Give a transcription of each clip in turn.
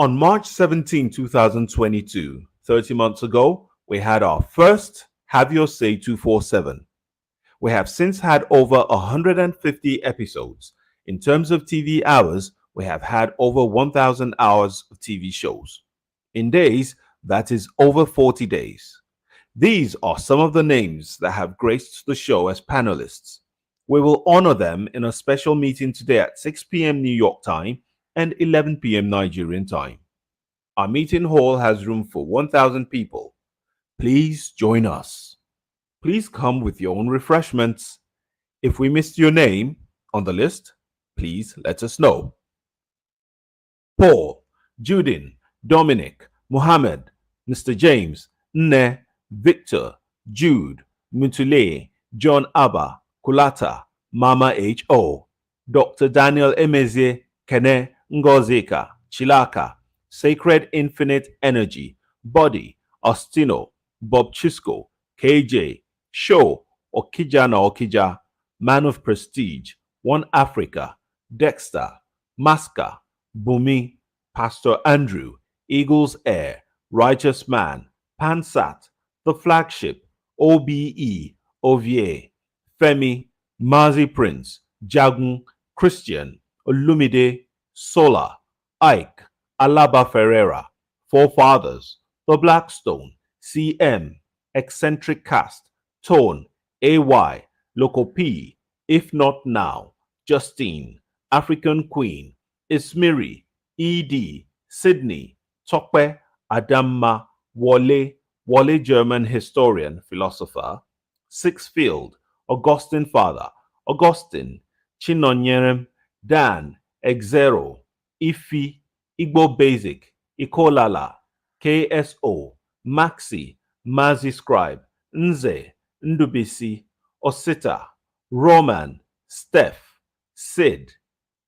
On March 17, 2022, 30 months ago, we had our first Have Your Say 247. We have since had over 150 episodes. In terms of TV hours, we have had over 1,000 hours of TV shows. In days, that is over 40 days. These are some of the names that have graced the show as panelists. We will honor them in a special meeting today at 6 p.m. New York time and 11 p.m. Nigerian time. Our meeting hall has room for 1,000 people. Please join us. Please come with your own refreshments. If we missed your name on the list, please let us know. Paul, Judin, Dominic, Mohammed, Mr. James, Nne, Victor, Jude, Mutule, John Abba, Kulata, Mama H.O., Dr. Daniel Emeze, Kene Ngozeka, Chilaka, Sacred Infinite Energy, Body, Ostino, Bob Chisco, KJ, Show, Okija, Man of Prestige, One Africa, Dexter, Maska, Bumi, Pastor Andrew, Eagles Air, Righteous Man, Pansat, The Flagship, OBE, Ovier, Femi, Mazi Prince, Jagun, Christian, Olumide, Sola, Ike, Alaba Ferreira, Forefathers, The Blackstone, CM, Eccentric Cast, Tone, AY, Loco P, If Not Now, Justine, African Queen, Ismiri, ED, Sydney, Tokwe, Adamma, Wale German historian, philosopher, Sixfield, Augustine Father, Augustine, Chinonyerem, Dan, Exero, Ifi, Igbo Basic, Ikolala, KSO, Maxi, Mazi Scribe, Nze, Ndubisi, Osita, Roman, Steph, Sid,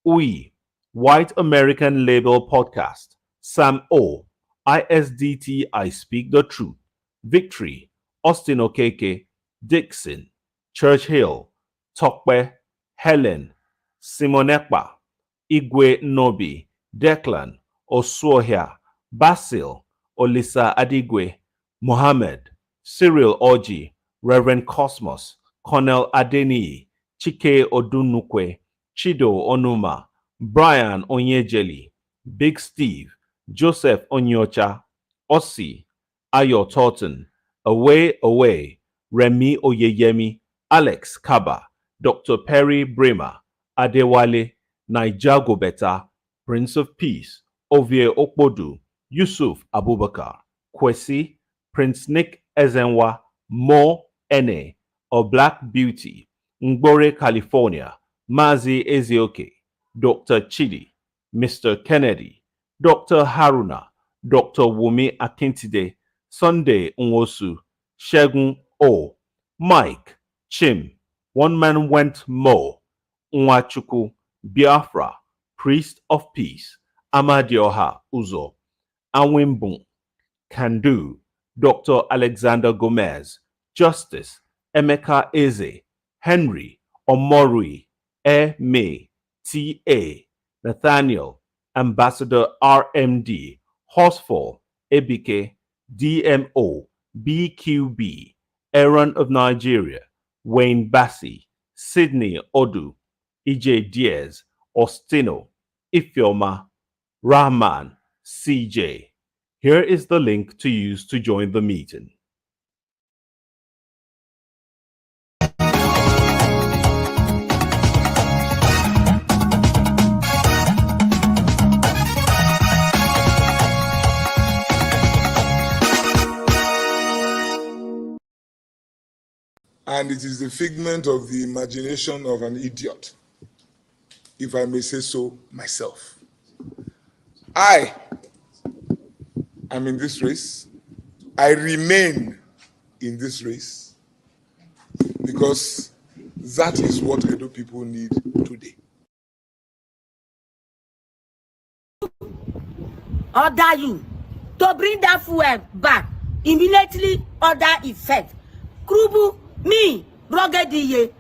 Ui, White American Label Podcast, Sam O, ISDT I Speak the Truth, Victory, Austin Okeke, Dixon, Church Hill, Tokwe, Helen, Simonekpa, Igwe Nobi, Declan, Oswohia, Basil, Olisa Adigwe, Mohammed, Cyril Oji, Reverend Cosmos, Cornel Adeni, Chike Odunukwe, Chido Onuma, Brian Onyejeli, Big Steve, Joseph Onyocha, Ossi, Ayo Torton, Away, Remy Oyeyemi, Alex Kaba, Dr. Perry Bremer, Adewale, Nijago Beta, Prince of Peace, Ovie Okpodu, Yusuf Abubakar, Kwesi, Prince Nick Ezenwa, Mo Ene, or Black Beauty, Ngbore, California, Mazi Ezioke, Dr. Chidi, Mr. Kennedy, Dr. Haruna, Dr. Wumi Akintide, Sunday Nwosu, Shegun O, Mike, Chim, One Man Went Mo, Nwachuku, Biafra, Priest of Peace, Amadioha Uzo, Anwimbun, Kandu, Dr. Alexander Gomez, Justice, Emeka Eze, Henry, Omorui, May, T.A., Nathaniel, Ambassador RMD, Horsefall, Ebike, DMO, BQB, Aaron of Nigeria, Wayne Bassi, Sydney Odu, EJ Diaz, Ostino, Ifeoma, Rahman, CJ. Here is the link to use to join the meeting. And it is the figment of the imagination of an idiot, if I may say so myself. I am in this race. I remain in this race because that is what Edo people need today. Order you to bring that fuel back immediately. Order effect. Krubu, me, Rogediye,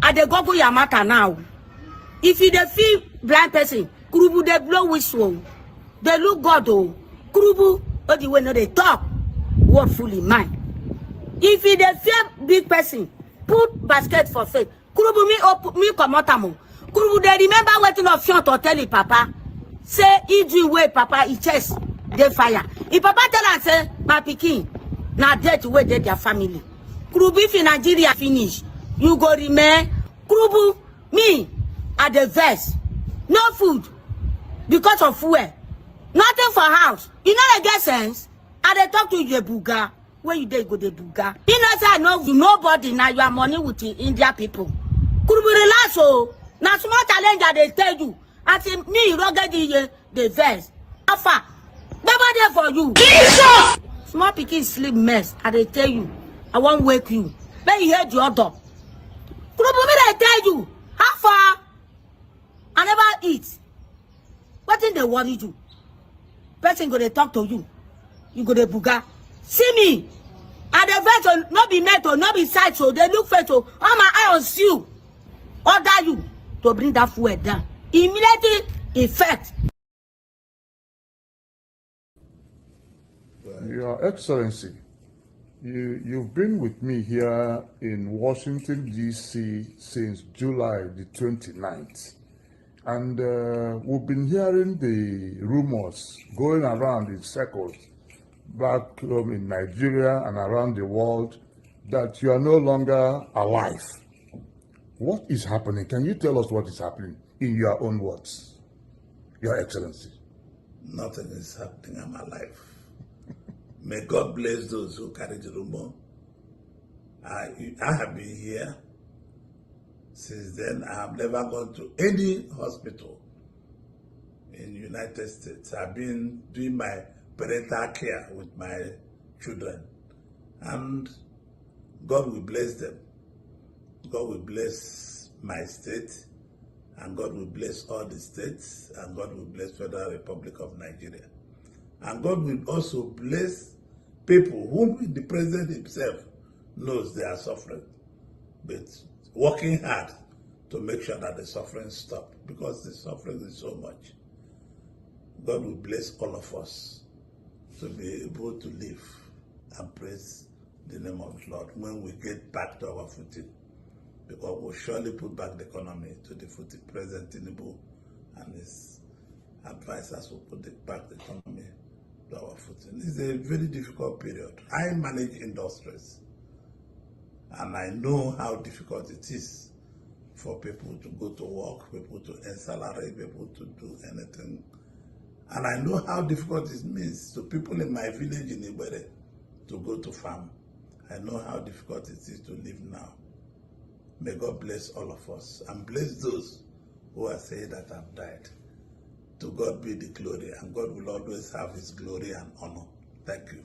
at the Gogo Yamaka now. If you the feel blind person, Krubu they blow whistle. They look God oh. Kurubu, all the way no they talk. What fully mind. If they fear big person, put basket for faith. Kurubu me come out amo. Kurubu they remember waiting of front to tell him papa. Say he do way papa he chest they fire. If papa tell am say my pikin na death way they their family. Kurubu if in Nigeria finish, you go remain. Kurubu me at the verse. No food because of fuel. Nothing for house. You know they get sense. And they talk to you buga. Where you dey go the buga. You know say I know nobody now you are money with the India people. Could be relax oh. Now small challenge that they tell you. I say me rugged the verse. Alpha. Never there for you. Jesus! Small pikin sleep mess. And they tell you. I won't wake you. Then you heard your door. Could be me they tell you. How far? I never eat. What thing they worry you? Person go to talk to you. You go to buga. See me. And the verse not be met or not be sight so they look for so all my eye on you. Order you to bring that food down. Immediately effect. Your Excellency, you've been with me here in Washington, D.C. since July the 29th. And we've been hearing the rumors going around in circles back home in Nigeria and around the world that you are no longer alive. What is happening? Can you tell us what is happening in your own words, Your Excellency? Nothing is happening. I'm alive. May God bless those who carry the rumor. I have been here. Since then, I have never gone to any hospital in the United States. I've been doing my parental care with my children. And God will bless them. God will bless my state. And God will bless all the states. And God will bless Federal Republic of Nigeria. And God will also bless people whom the president himself knows they are suffering. But working hard to make sure that the suffering stop, because the suffering is so much. God will bless all of us to be able to live and praise the name of the Lord when we get back to our footing, because we'll surely put back the economy to the footing. President Tinubu and his advisors will put back the economy to our footing. It's a very difficult period. I manage industries. And I know how difficult it is for people to go to work, people to earn salary, people to do anything. And I know how difficult it means to people in my village in Ibere to go to farm. I know how difficult it is to live now. May God bless all of us and bless those who are saying that I've died. To God be the glory, and God will always have his glory and honor. Thank you.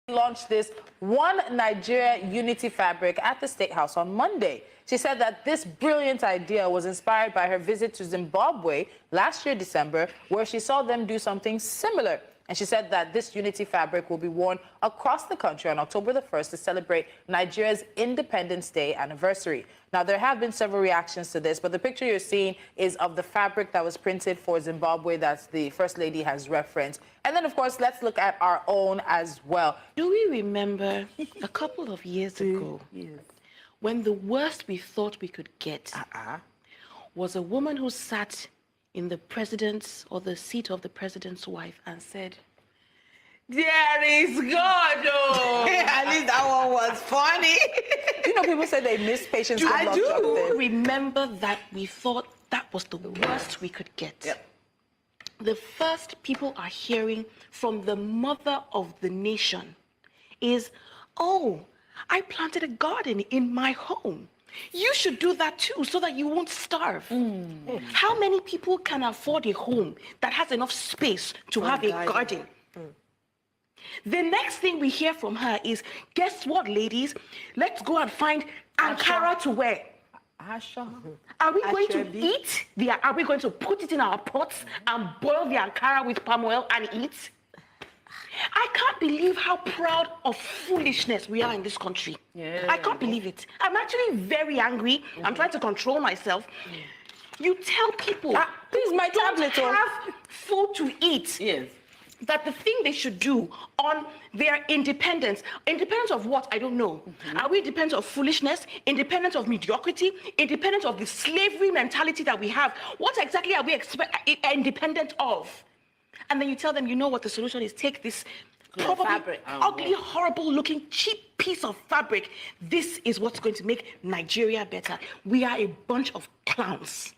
Launched this One Nigeria Unity Fabric at the State House on Monday. She said that this brilliant idea was inspired by her visit to Zimbabwe last year, December, where she saw them do something similar. And she said that this unity fabric will be worn across the country on October the 1st to celebrate Nigeria's Independence Day anniversary. Now, there have been several reactions to this, but the picture you're seeing is of the fabric that was printed for Zimbabwe that the First Lady has referenced. And then, of course, let's look at our own as well. Do we remember a couple of years ago when the worst we thought we could get was a woman who sat in the president's or the seat of the president's wife and said, "There is God, oh." At least that one was funny. You know, people say they miss Patience. I do remember that we thought that was the worst we could get. Yep. The first people are hearing from the mother of the nation is, "Oh, I planted a garden in my home. You should do that too, so that you won't starve." How many people can afford a home that has enough space to have a garden? The next thing we hear from her is, "Guess what, ladies? Let's go and find Ankara to wear." Are we going to eat? Are we going to put it in our pots and boil the Ankara with palm oil and eat? I can't believe how proud of foolishness we are in this country. I can't believe it. I'm actually very angry. I'm trying to control myself. You tell people please, my don't tablet, have food to eat. Yes. That the thing they should do on their independence of what? I don't know. Are we independent of foolishness, independent of mediocrity, independent of the slavery mentality that we have? What exactly are we independent of? And then you tell them, you know what the solution is? Take this probably fabric, ugly, horrible looking, cheap piece of fabric. This is what's going to make Nigeria better. We are a bunch of clowns.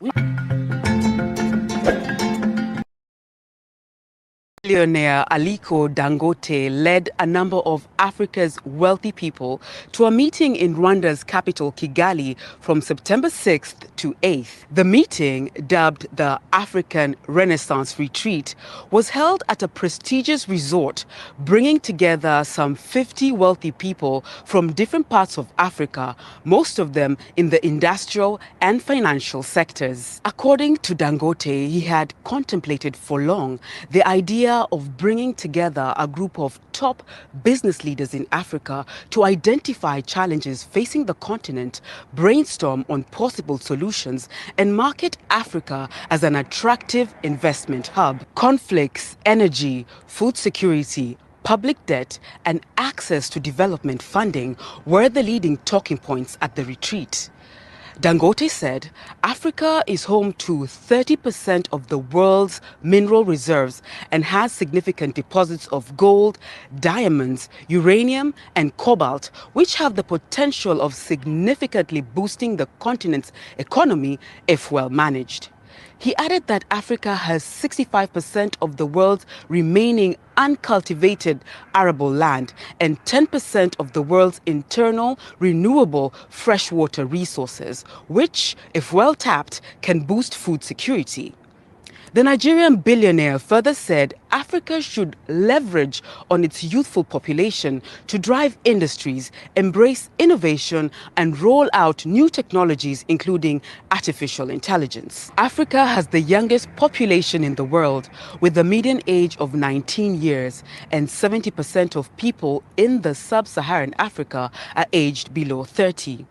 Billionaire Aliko Dangote led a number of Africa's wealthy people to a meeting in Rwanda's capital, Kigali, from September 6th to 8th. The meeting, dubbed the African Renaissance Retreat, was held at a prestigious resort, bringing together some 50 wealthy people from different parts of Africa, most of them in the industrial and financial sectors. According to Dangote, he had contemplated for long the idea of bringing together a group of top business leaders in Africa to identify challenges facing the continent, brainstorm on possible solutions, and market Africa as an attractive investment hub. Conflicts, energy, food security, public debt, and access to development funding were the leading talking points at the retreat. Dangote said Africa is home to 30% of the world's mineral reserves and has significant deposits of gold, diamonds, uranium, and cobalt, which have the potential of significantly boosting the continent's economy if well managed. He added that Africa has 65% of the world's remaining uncultivated arable land and 10% of the world's internal renewable freshwater resources, which, if well tapped, can boost food security. The Nigerian billionaire further said Africa should leverage on its youthful population to drive industries, embrace innovation, and roll out new technologies, including artificial intelligence. Africa has the youngest population in the world, with a median age of 19 years, and 70% of people in the sub-Saharan Africa are aged below 30.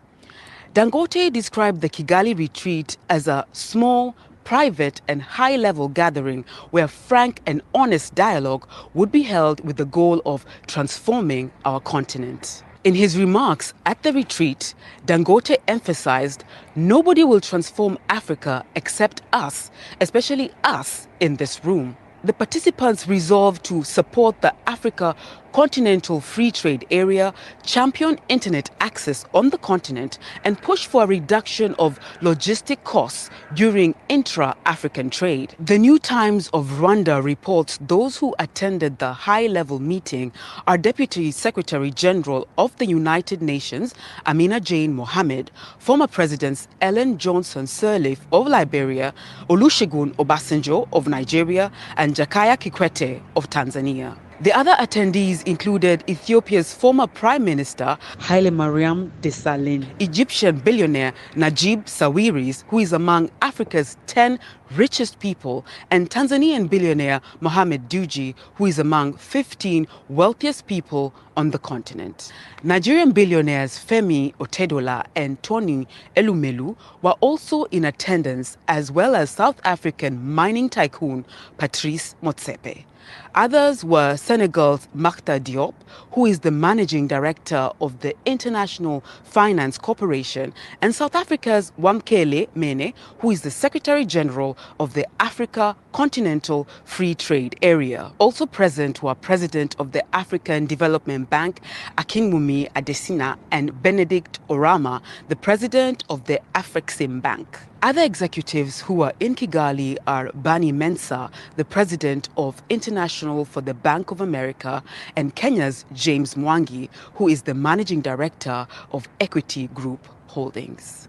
Dangote described the Kigali retreat as a small, private and high-level gathering where frank and honest dialogue would be held with the goal of transforming our continent. In his remarks at the retreat, Dangote emphasized nobody will transform Africa except us, especially us in this room. The participants resolved to support the Africa Continental Free Trade Area, champion internet access on the continent, and push for a reduction of logistic costs during intra-African trade. The New Times of Rwanda reports those who attended the high-level meeting are Deputy Secretary General of the United Nations, Amina Jane Mohammed, former Presidents Ellen Johnson Sirleaf of Liberia, Olusegun Obasanjo of Nigeria, and Jakaya Kikwete of Tanzania. The other attendees included Ethiopia's former Prime Minister Haile Mariam Desalegn, Egyptian billionaire Najib Sawiris, who is among Africa's 10 richest people, and Tanzanian billionaire Mohamed Dewji, who is among 15 wealthiest people on the continent. Nigerian billionaires Femi Otedola and Tony Elumelu were also in attendance, as well as South African mining tycoon Patrice Motsepe. Others were Senegal's Makhtar Diop, who is the managing director of the International Finance Corporation, and South Africa's Wamkele Mene, who is the Secretary General of the Africa Continental Free Trade Area. Also present were President of the African Development Bank, Akinwumi Adesina, and Benedict Orama, the President of the Afrexim Bank. Other executives who are in Kigali are Bani Mensah, the president of International for the Bank of America, and Kenya's James Mwangi, who is the managing director of Equity Group Holdings.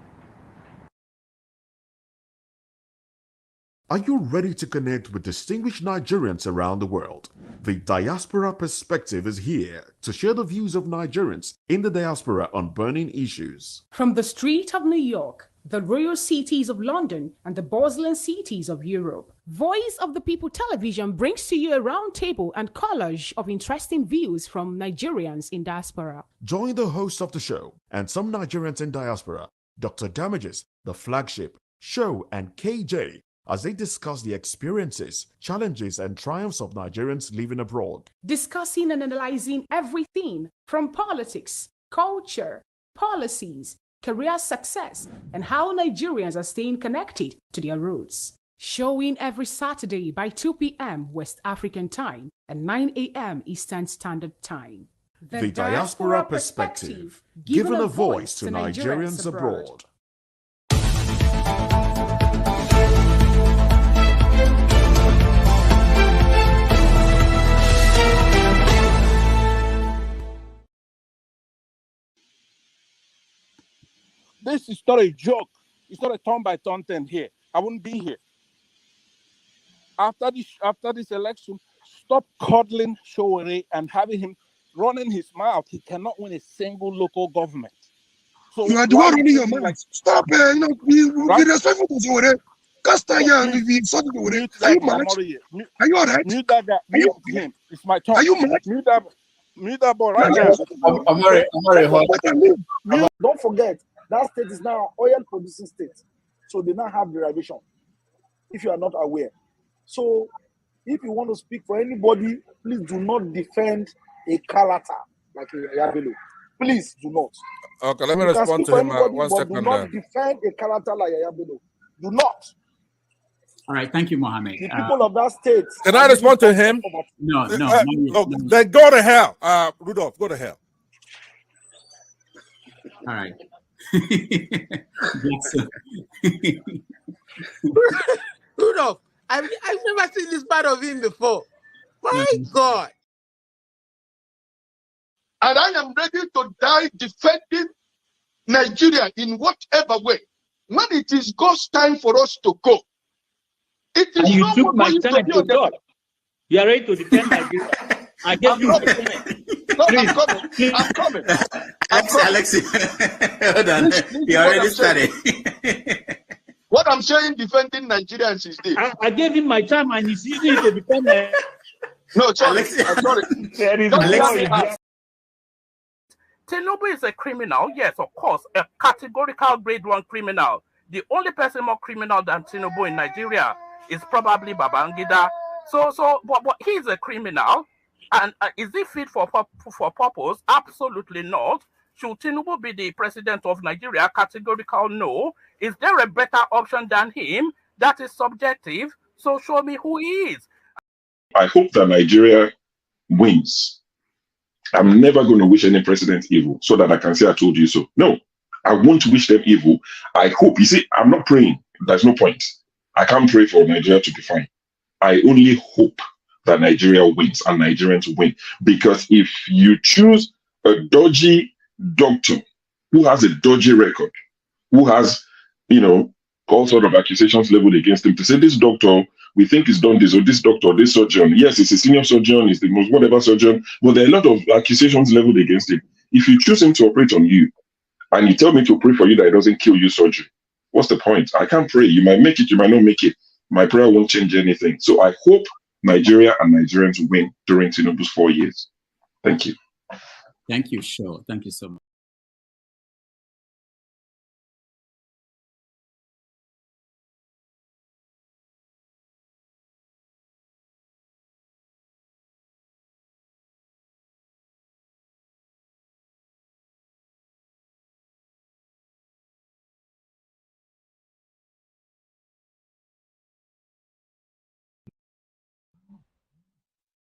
Are you ready to connect with distinguished Nigerians around the world? The Diaspora Perspective is here to share the views of Nigerians in the diaspora on burning issues. From the street of New York the royal cities of London, and the bustling cities of Europe. Voice of the People Television brings to you a roundtable and collage of interesting views from Nigerians in diaspora. Join the host of the show and some Nigerians in diaspora, Dr. Damages, the flagship, Show, and KJ, as they discuss the experiences, challenges, and triumphs of Nigerians living abroad. Discussing and analyzing everything from politics, culture, policies, career success, and how Nigerians are staying connected to their roots. Showing every Saturday by 2 p.m. West African time and 9 a.m. Eastern Standard Time. The Diaspora Perspective, giving a voice to Nigerians abroad. This is not a joke. It's not a turn-by-turn thing here. I wouldn't be here. After this election, stop coddling Showore and having him running his mouth. He cannot win a single local government. So you are the one running your mouth. Stop, be respectful to Showore. Cast and be insulting Showore. Are you mad? Are you alright? Mute that guy. Mute him. It's my turn. Are you mad? Mute that boy right now. Don't forget, that state is now an oil producing state. So they now have derivation, if you are not aware. So if you want to speak for anybody, please do not defend a Kalata like Yahaya Bello. Please do not. Okay, let me respond to him 1 second. Do not defend a Kalata like Yahaya Bello. Do not. All right, thank you, Mohammed. The people of that state. Can I respond to him? No. Then go to hell. Rudolph, go to hell. All right. Rudolph, I've never seen this part of him before. My God. And I am ready to die defending Nigeria in whatever way. When it is God's time for us to go, it is and you no took more my going time to to be God. You are ready to defend Nigeria. I gave you my time. No, I'm coming. Alexi, hold on. You already started. What I'm saying, defending Nigerians is this. I gave him my time and he's using it to defend me. No, sorry. I'm sorry. Tinubu is a criminal, yes, of course, a categorical grade 1 criminal. The only person more criminal than Tinubu in Nigeria is probably Babangida. But he's a criminal. And is he fit for purpose? Absolutely not. Should Tinubu be the president of Nigeria? Categorical no. Is there a better option than him? That is subjective. So show me who he is. I hope that Nigeria wins. I'm never going to wish any president evil so that I can say I told you so. No, I won't wish them evil. I hope. You see, I'm not praying. There's no point. I can't pray for Nigeria to be fine. I only hope that Nigeria wins and Nigerians win. Because if you choose a dodgy doctor who has a dodgy record, who has, all sort of accusations leveled against him, to say this doctor, we think he's done this, or this doctor, this surgeon, yes, he's a senior surgeon, he's the most whatever surgeon, but there are a lot of accusations leveled against him. If you choose him to operate on you, and you tell me to pray for you that it doesn't kill you surgery, what's the point? I can't pray. You might make it, you might not make it. My prayer won't change anything. So I hope Nigeria and Nigerians win during Tinubu's 4 years. Thank you. Thank you, sure. Thank you so much.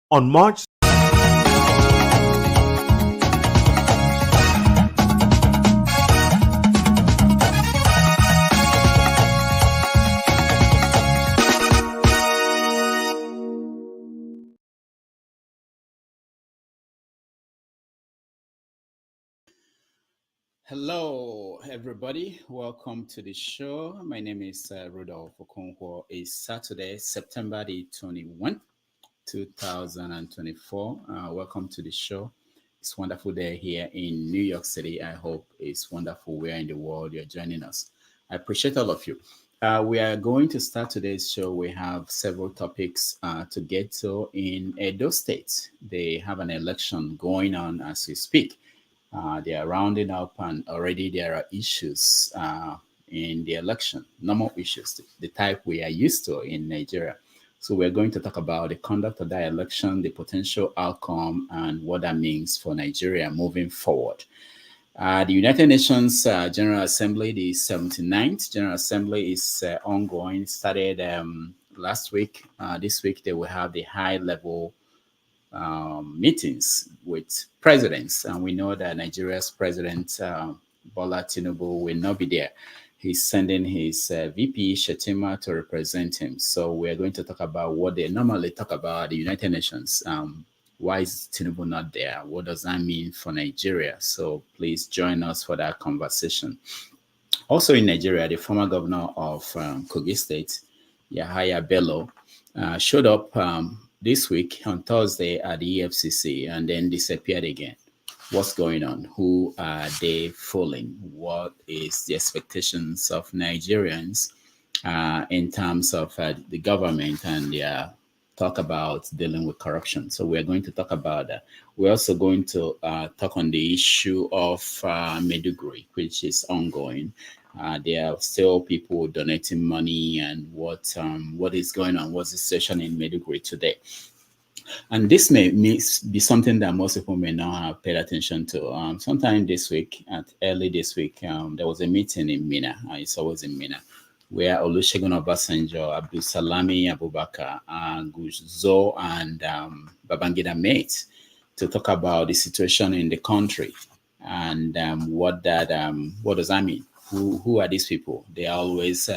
On March Hello, everybody. Welcome to the show. My name is Rudolph Okonkwo. It's Saturday, September the 21st, 2024. Welcome to the show. It's a wonderful day here in New York City. I hope it's wonderful where in the world you're joining us. I appreciate all of you. We are going to start today's show. We have several topics to get to. In Edo State, they have an election going on as we speak. They are rounding up, and already there are issues in the election, normal issues, the type we are used to in Nigeria. So we're going to talk about the conduct of that election, the potential outcome, and what that means for Nigeria moving forward. The United Nations General Assembly, the 79th General Assembly, is ongoing. It started last week. This week, they will have the high-level meetings with presidents. And we know that Nigeria's president, Bola Tinubu, will not be there. He's sending his VP, Shetima, to represent him. So we're going to talk about what they normally talk about at the United Nations. Why is Tinubu not there? What does that mean for Nigeria? So please join us for that conversation. Also in Nigeria, the former governor of Kogi State, Yahaya Bello, showed up this week on Thursday at the EFCC and then disappeared again. What's going on? Who are they fooling? What is the expectations of Nigerians in terms of the government and their talk about dealing with corruption? So we're going to talk about that. We're also going to talk on the issue of Meduguri, which is ongoing. There are still people donating money, and what is going on? What's the situation in Meduguri today? And this may be something that most people may not have paid attention to. Sometime this week, early this week, there was a meeting in Mina. It's always in Mina, where Olusegun Obasanjo, Abdulsalami Abubakar, Guzo, and Babangida met to talk about the situation in the country and what does that mean? Who are these people? They are always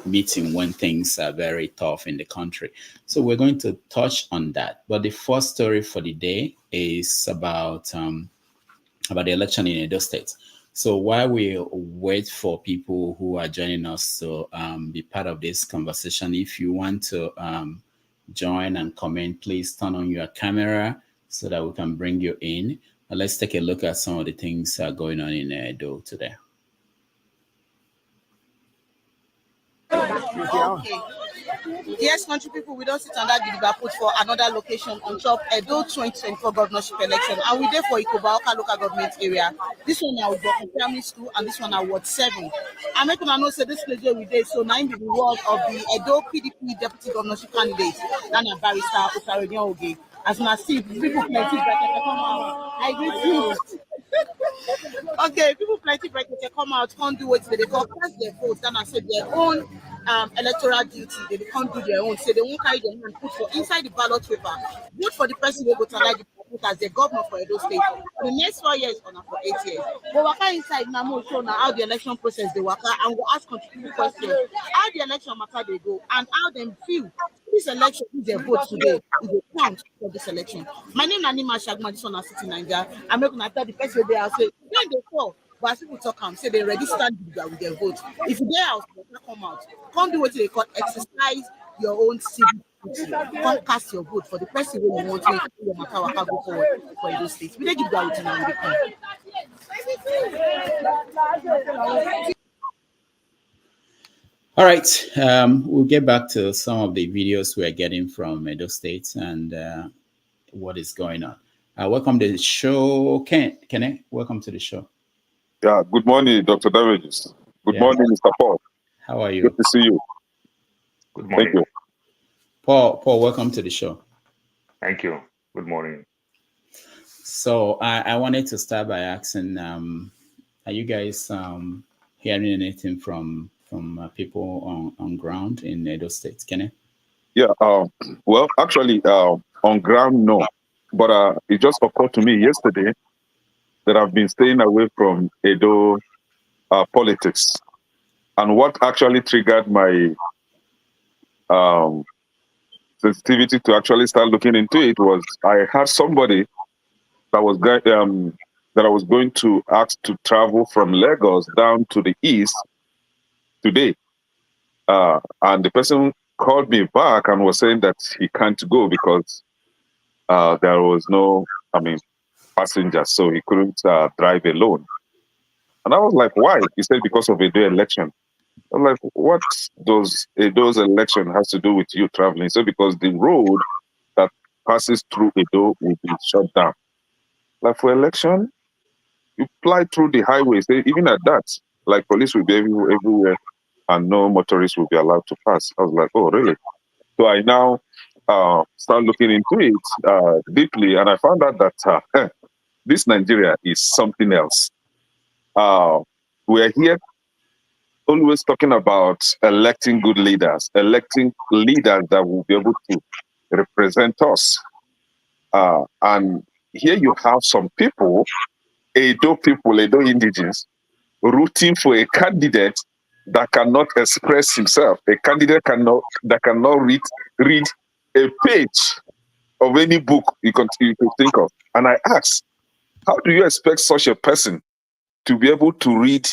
meeting when things are very tough in the country. So we're going to touch on that. But the first story for the day is about the election in Edo State. So while we wait for people who are joining us to be part of this conversation, if you want to join and comment, please turn on your camera so that we can bring you in. Let's take a look at some of the things going on in Edo today. Okay. Yes, country people, we don't sit under Gidigba put for another location on top Edo 2024 governorship election. And we there for Ikobaoka local government area. This one now is the primary school, and this one now Ward 7. I make una know say this place we there, so now be the word of the Edo PDP deputy governorship candidate, Nana Barrister Osarenyo Oge. As una see, people plenty bracket come out. I greet you. Okay, people plenty bracket come out, can't do what they call cast their votes, and I said their own electoral duty. They can't do their own, so they won't carry their hand put for inside the ballot paper. Vote for the person who go to like the as the governor for Edo State for the next 4 years or for 8 years. But waka inside now more show now how the election process they waka, and we'll ask contributing questions how the election matter they go and how them feel this election is their vote today is a count for this election. My name is Anima Shagma, this one is City Nigeria. I'm not gonna tell the person there, I say when they fall. But as people talk say they already stand with their vote. If you dare out, come out. Come do what they call exercise your own civic duty. Come cast your vote for the person who you want to make your matter waka go forward for Edo State. We dey give that routine and we come. All right, we'll get back to some of the videos we're getting from Edo State and what is going on. Welcome to the show, Ken. Welcome to the show. Yeah, good morning, Dr. Damages. Good morning, Mr. Paul. How are you? Good to see you. Good morning. Thank you. Paul, welcome to the show. Thank you. Good morning. So I wanted to start by asking, are you guys hearing anything from people on ground in Edo State? Kenny? Yeah, well, actually, on ground, no. But it just occurred to me yesterday that I've been staying away from Edo politics. And what actually triggered my sensitivity to actually start looking into it was I had somebody that was that I was going to ask to travel from Lagos down to the east today. And the person called me back and was saying that he can't go because there was no, passengers, so he couldn't drive alone. And I was like, why? He said because of the Edo election. I'm like, what does Edo's election has to do with you traveling? So because the road that passes through Edo will be shut down. Like for election, you fly through the highways. Even at that, like police will be everywhere, and no motorists will be allowed to pass. I was like, oh really? So I now start looking into it deeply, and I found out that this Nigeria is something else. We're here always talking about electing good leaders, electing leaders that will be able to represent us. And here you have some people, Edo indigenous, rooting for a candidate that cannot express himself, a candidate that cannot read a page of any book you could think of. And I ask, how do you expect such a person to be able to read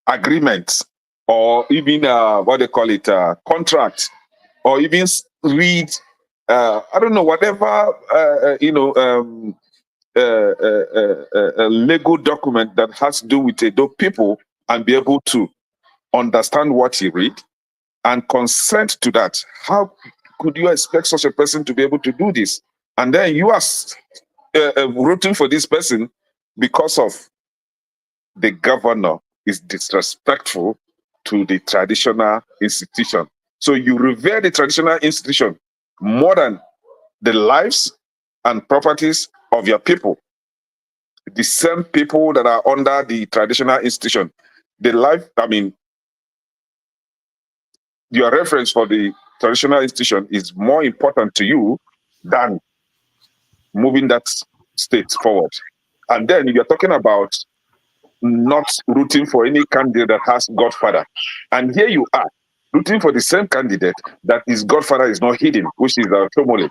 agreements or even what they call it, contract, or even read, I don't know, whatever, a legal document that has to do with Edo people, and be able to understand what he read and consent to that? How could you expect such a person to be able to do this? And then you are rooting for this person because of the governor is disrespectful to the traditional institution. So you revere the traditional institution more than the lives and properties of your people. The same people that are under the traditional institution, your reference for the traditional institution is more important to you than moving that state forward. And then you're talking about not rooting for any candidate that has Godfather. And here you are, rooting for the same candidate that his Godfather is not hidden, which is Tomole.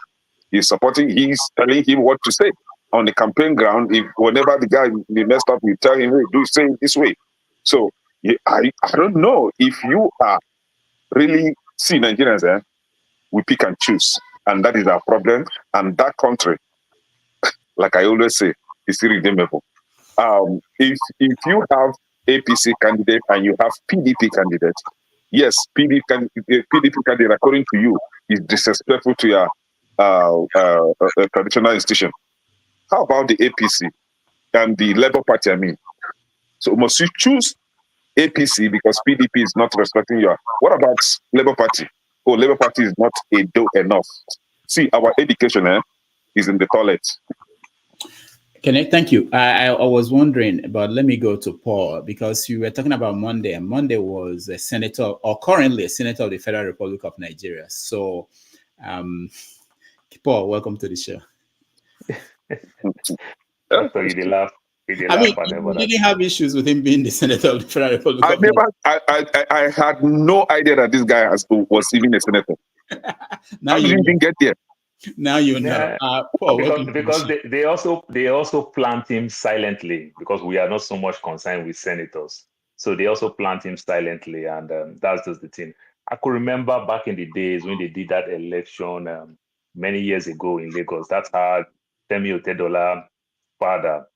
He's telling him what to say on the campaign ground. If whenever the guy be messed up, you tell him, hey, say it this way. So I don't know if you are really, see Nigerians, we pick and choose. And that is our problem. And that country, like I always say, is irredeemable. If you have APC candidate and you have PDP candidate, yes, PDP candidate, according to you, is disrespectful to your traditional institution. How about the APC and the Labour Party? I mean, so must you choose APC because PDP is not respecting your? What about Labour Party? Oh, Labour Party is not enough. See, our education is in the toilet. Thank you. I was wondering, but let me go to Paul, because you were talking about Monday, and Monday was a senator, or currently a senator of the Federal Republic of Nigeria. So, Paul, welcome to the show. So you laugh. You didn't have issues with him being the senator of the Federal Republic of Nigeria. I had no idea that this guy was even a senator. Now How did you even get there? Now you know. Paul, because they also plant him silently, because we are not so much concerned with senators. So they also plant him silently, and that's just the thing. I could remember back in the days when they did that election many years ago in Lagos. That's how Femi Otedola father,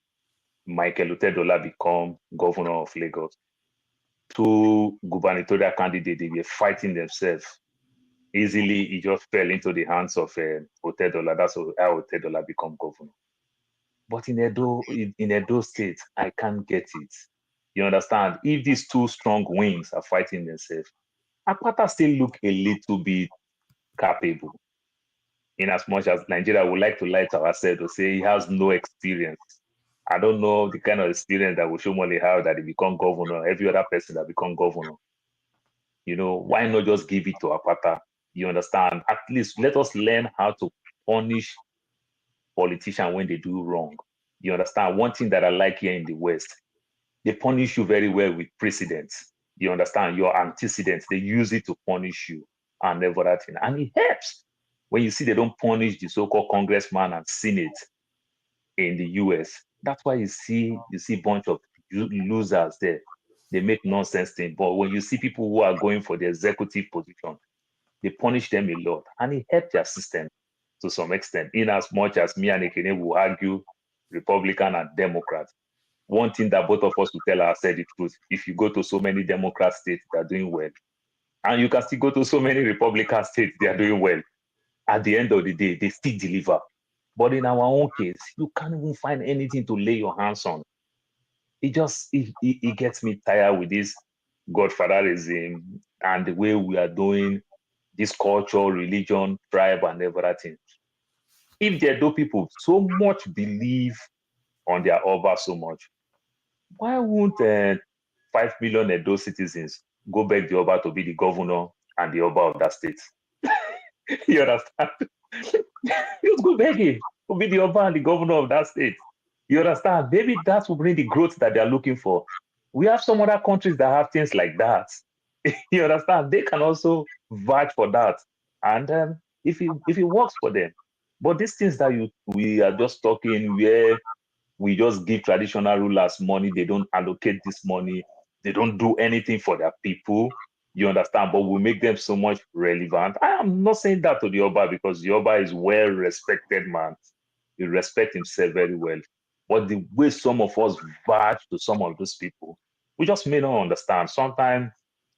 Michael Otedola, become governor of Lagos. Two gubernatorial candidates, they were fighting themselves. Easily, he just fell into the hands of Otedola. That's how Otedola become governor. But in Edo State, I can't get it. You understand? If these two strong wings are fighting themselves, Akpata still look a little bit capable. In as much as Nigeria would like to lie to ourselves to say he has no experience. I don't know the kind of experience that Oshomole have that he become governor, every other person that become governor. Why not just give it to Akpata? You understand? At least let us learn how to punish politicians when they do wrong. You understand? One thing that I like here in the West, they punish you very well with precedents. You understand? Your antecedents, they use it to punish you and every other thing. And it helps when you see they don't punish the so-called congressman and Senate in the US. That's why you see a bunch of losers there. They make nonsense things. But when you see people who are going for the executive position, they punish them a lot. And it helps their system to some extent, in as much as me and Ekene will argue Republican and Democrat. one thing that both of us will tell ourselves the truth. If you go to so many Democrat states, they are doing well. And you can still go to so many Republican states, they are doing well. At the end of the day, they still deliver. But in our own case, you can't even find anything to lay your hands on. It gets me tired with this godfatherism and the way we are doing this culture, religion, tribe, and everything. If the Edo people so much believe on their Oba so much, why won't 5 million Edo citizens go beg the Oba to be the governor and the Oba of that state? You understand? Just go beg him to be the Oba and the governor of that state. You understand? Maybe that will bring the growth that they are looking for. We have some other countries that have things like that. You understand? They can also vouch for that. And if it works for them. But these things that we are just talking where we just give traditional rulers money, they don't allocate this money, they don't do anything for their people. You understand? But we make them so much relevant. I am not saying that to the Oba because the Oba is well-respected man. He respects himself very well. But the way some of us vouch to some of those people, we just may not understand. Sometimes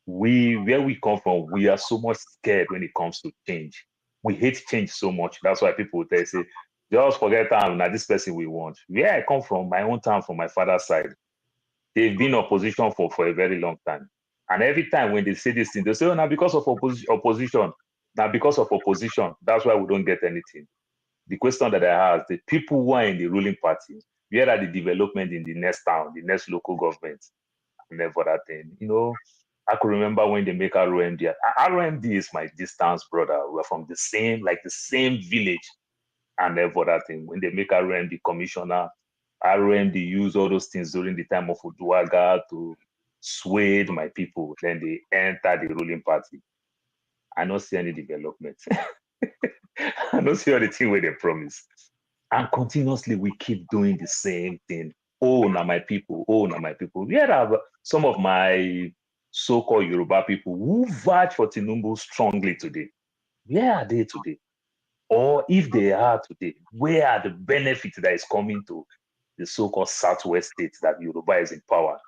where we come from, we are so much scared when it comes to change. We hate change so much. That's why people will say, just forget time, now this person we want. Where I come from, my own town, from my father's side, they've been opposition for a very long time. And every time when they say this thing, they say, oh, now because of opposition, now because of opposition, that's why we don't get anything. The question that I ask, the people who are in the ruling party, where are the development in the next town, the next local government, and for that thing? I could remember when they make ROMD. ROMD is my distance brother. We're from the same village. And for that thing, when they make ROMD commissioner, ROMD use all those things during the time of Uduaga to sway my people. Then they enter the ruling party. I don't see any development. I don't see anything where they promise. And continuously we keep doing the same thing. Oh, now my people. Oh, now my people. Where are some of my so-called Yoruba people who vouch for Tinubu strongly today? Where are they today? Or if they are today, where are the benefits that is coming to the so-called Southwest states that Yoruba is in power?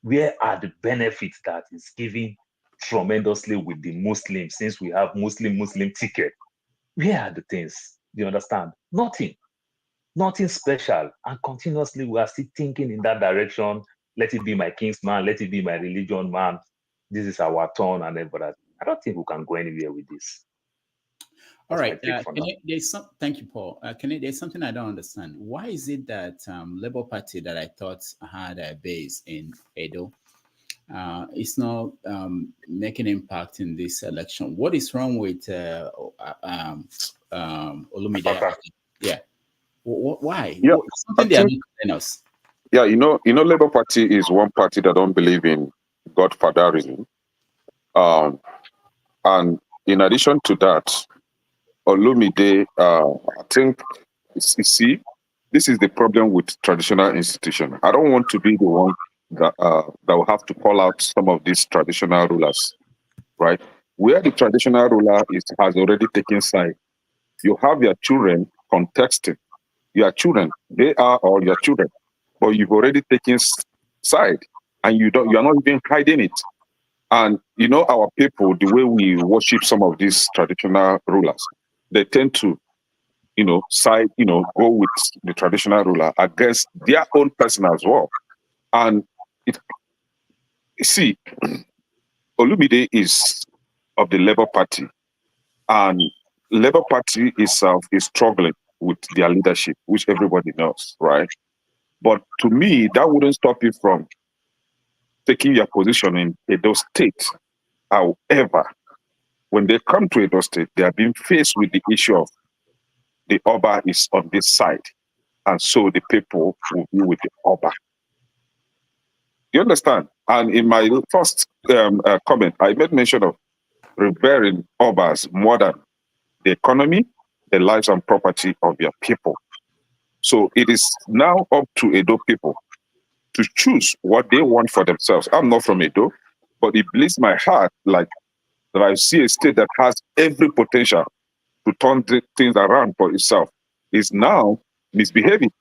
Where are the benefits that is given tremendously with the Muslims, since we have Muslim ticket? Where are the things? Do you understand? Nothing special. And continuously we are still thinking in that direction. Let it be my king's man, let it be my religion man. This is our turn and everything. I don't think we can go anywhere with this. All right. Thank you, Paul. There's something I don't understand. Why is it that Labour Party that I thought had a base in Edo is not making impact in this election? What is wrong with Olumide? Yeah. Why? Yeah, something they are not telling us. Yeah, Labour Party is one party that don't believe in godfatherism. And in addition to that, Olumide, I think, you see, this is the problem with traditional institutions. I don't want to be the one that will have to call out some of these traditional rulers, right? Where the traditional ruler has already taken side, you have your children contesting. Your children, they are all your children, but you've already taken side, and you are not even hiding it. And our people, the way we worship some of these traditional rulers, they tend to, side, go with the traditional ruler against their own person as well. And see, Olumide is of the Labour Party, and Labour Party itself is struggling with their leadership, which everybody knows, right? But to me, that wouldn't stop you from taking your position in Edo State. However, when they come to Edo State, they are being faced with the issue of the Oba is on this side, and so the people will be with the Oba. You understand? And in my first comment, I made mention of revering Obas more than the economy, the lives and property of your people. So it is now up to Edo people to choose what they want for themselves. I'm not from Edo, but it bleeds my heart like that I see a state that has every potential to turn things around for itself is now misbehaving.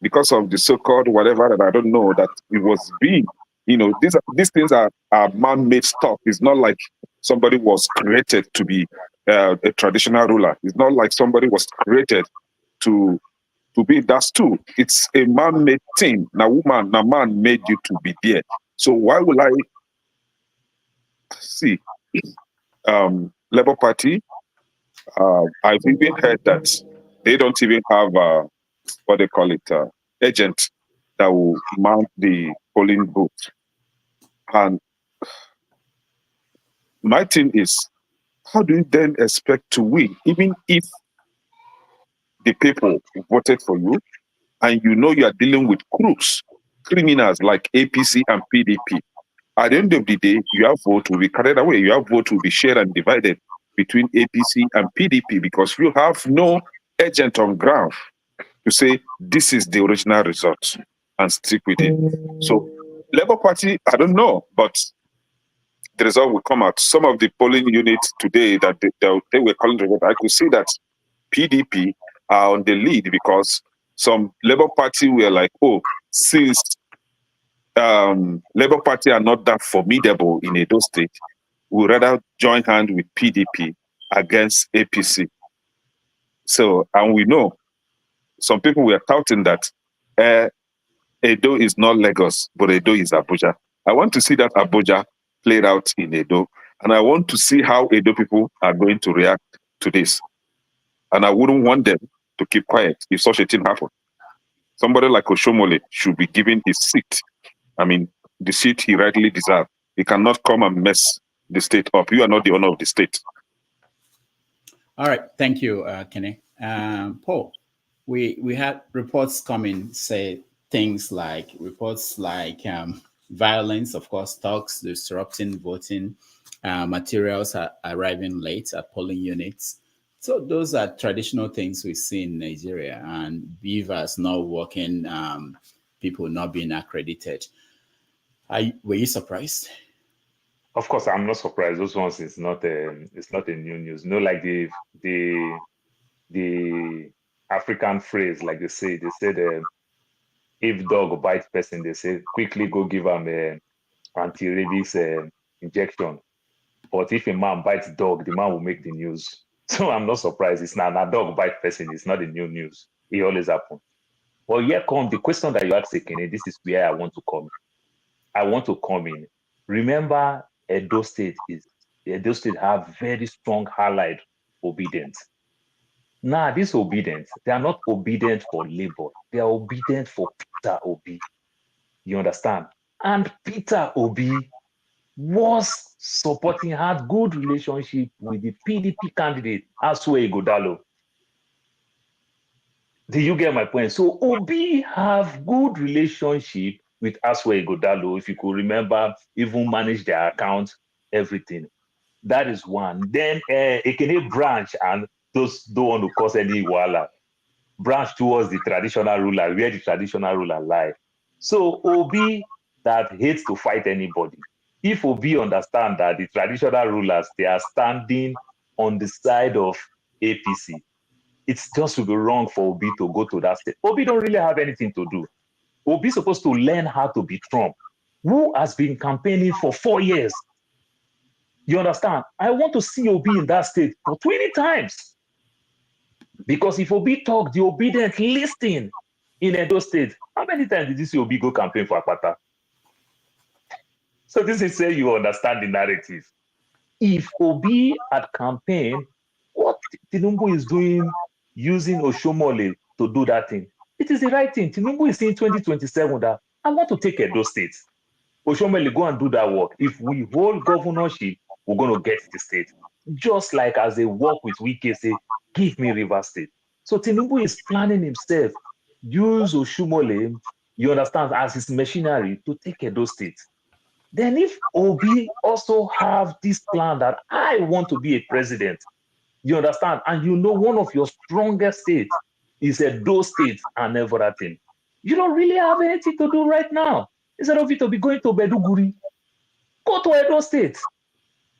because of the so-called whatever that I don't know, that it was being, these things are man-made stuff. It's not like somebody was created to be a traditional ruler. It's not like somebody was created to be that stool. It's a man-made thing. Now man made you to be there. So why will I see Labour Party? I've even heard that they don't even have what they call it, agent that will mount the polling booth. And my thing is, how do you then expect to win, even if the people voted for you and you know you are dealing with crooks, criminals like APC and PDP? At the end of the day, your vote will be carried away. Your vote will be shared and divided between APC and PDP because you have no agent on ground to say this is the original result and stick with it. So Labour Party, I don't know, but the result will come out. Some of the polling units today that they were calling the result, I could see that PDP are on the lead because some Labour Party were like, oh, since Labour Party are not that formidable in Edo State, we rather join hand with PDP against APC. So, and we know some people were touting that Edo is not Lagos, but Edo is Abuja. I want to see that Abuja played out in Edo, and I want to see how Edo people are going to react to this. And I wouldn't want them to keep quiet if such a thing happened. Somebody like Oshomole should be given his seat. I mean, the seat he rightly deserves. He cannot come and mess the state up. You are not the owner of the state. All right, thank you, Kenny. Paul, we had reports coming, say things like violence, of course, talks disrupting voting, materials are arriving late at polling units. So those are traditional things we see in Nigeria, and beavers not working, people not being accredited. Were you surprised? Of course, I'm not surprised. Those ones it's not a new news. Like the African phrase, like they said, if dog bite person, they say quickly go give them a anti-rabies injection. But if a man bites dog, the man will make the news. So I'm not surprised. It's not a dog bite person. It's not a new news. It always happens. Well, here come the question that you asked, Kenny. This is where I want to come. I want to come in. Remember, Edo State have very strong allied obedience. Now, this obedience, they are not obedient for labor. They are obedient for Peter Obi. You understand? And Peter Obi was supporting, had good relationship with the PDP candidate, Asue Igodalo. Do you get my point? So Obi have good relationship with Asue Igodalo, if you could remember, even manage their account, everything. That is one. Then Ekene branch, and those don't want to cause any wala. Branch towards the traditional ruler, where the traditional ruler lie. So Obi that hates to fight anybody. If Obi understand that the traditional rulers, they are standing on the side of APC, it's just to be wrong for Obi to go to that state. Obi don't really have anything to do. Obi is supposed to learn how to be Trump, who has been campaigning for 4 years. You understand? I want to see Obi in that state for 20 times. Because if Obi talk, the obedient listen in Edo State. How many times did you see Obi go campaign for Akpata? So this is say you understand the narrative. If Obi had campaign, what Tinubu is doing using Oshomole to do that thing, it is the right thing. Tinubu is saying 2027 that I want to take Edo State. Oshomole, go and do that work. If we hold governorship, we're going to get the state. Just like as they work with Wike, say, give me River State. So Tinubu is planning himself, use Oshomole, you understand, as his machinery to take Edo State. Then if Obi also have this plan that I want to be a president, you understand, and you know one of your strongest states is Edo State and everything, you don't really have anything to do right now. Instead of it to be going to Beduguri, go to Edo State.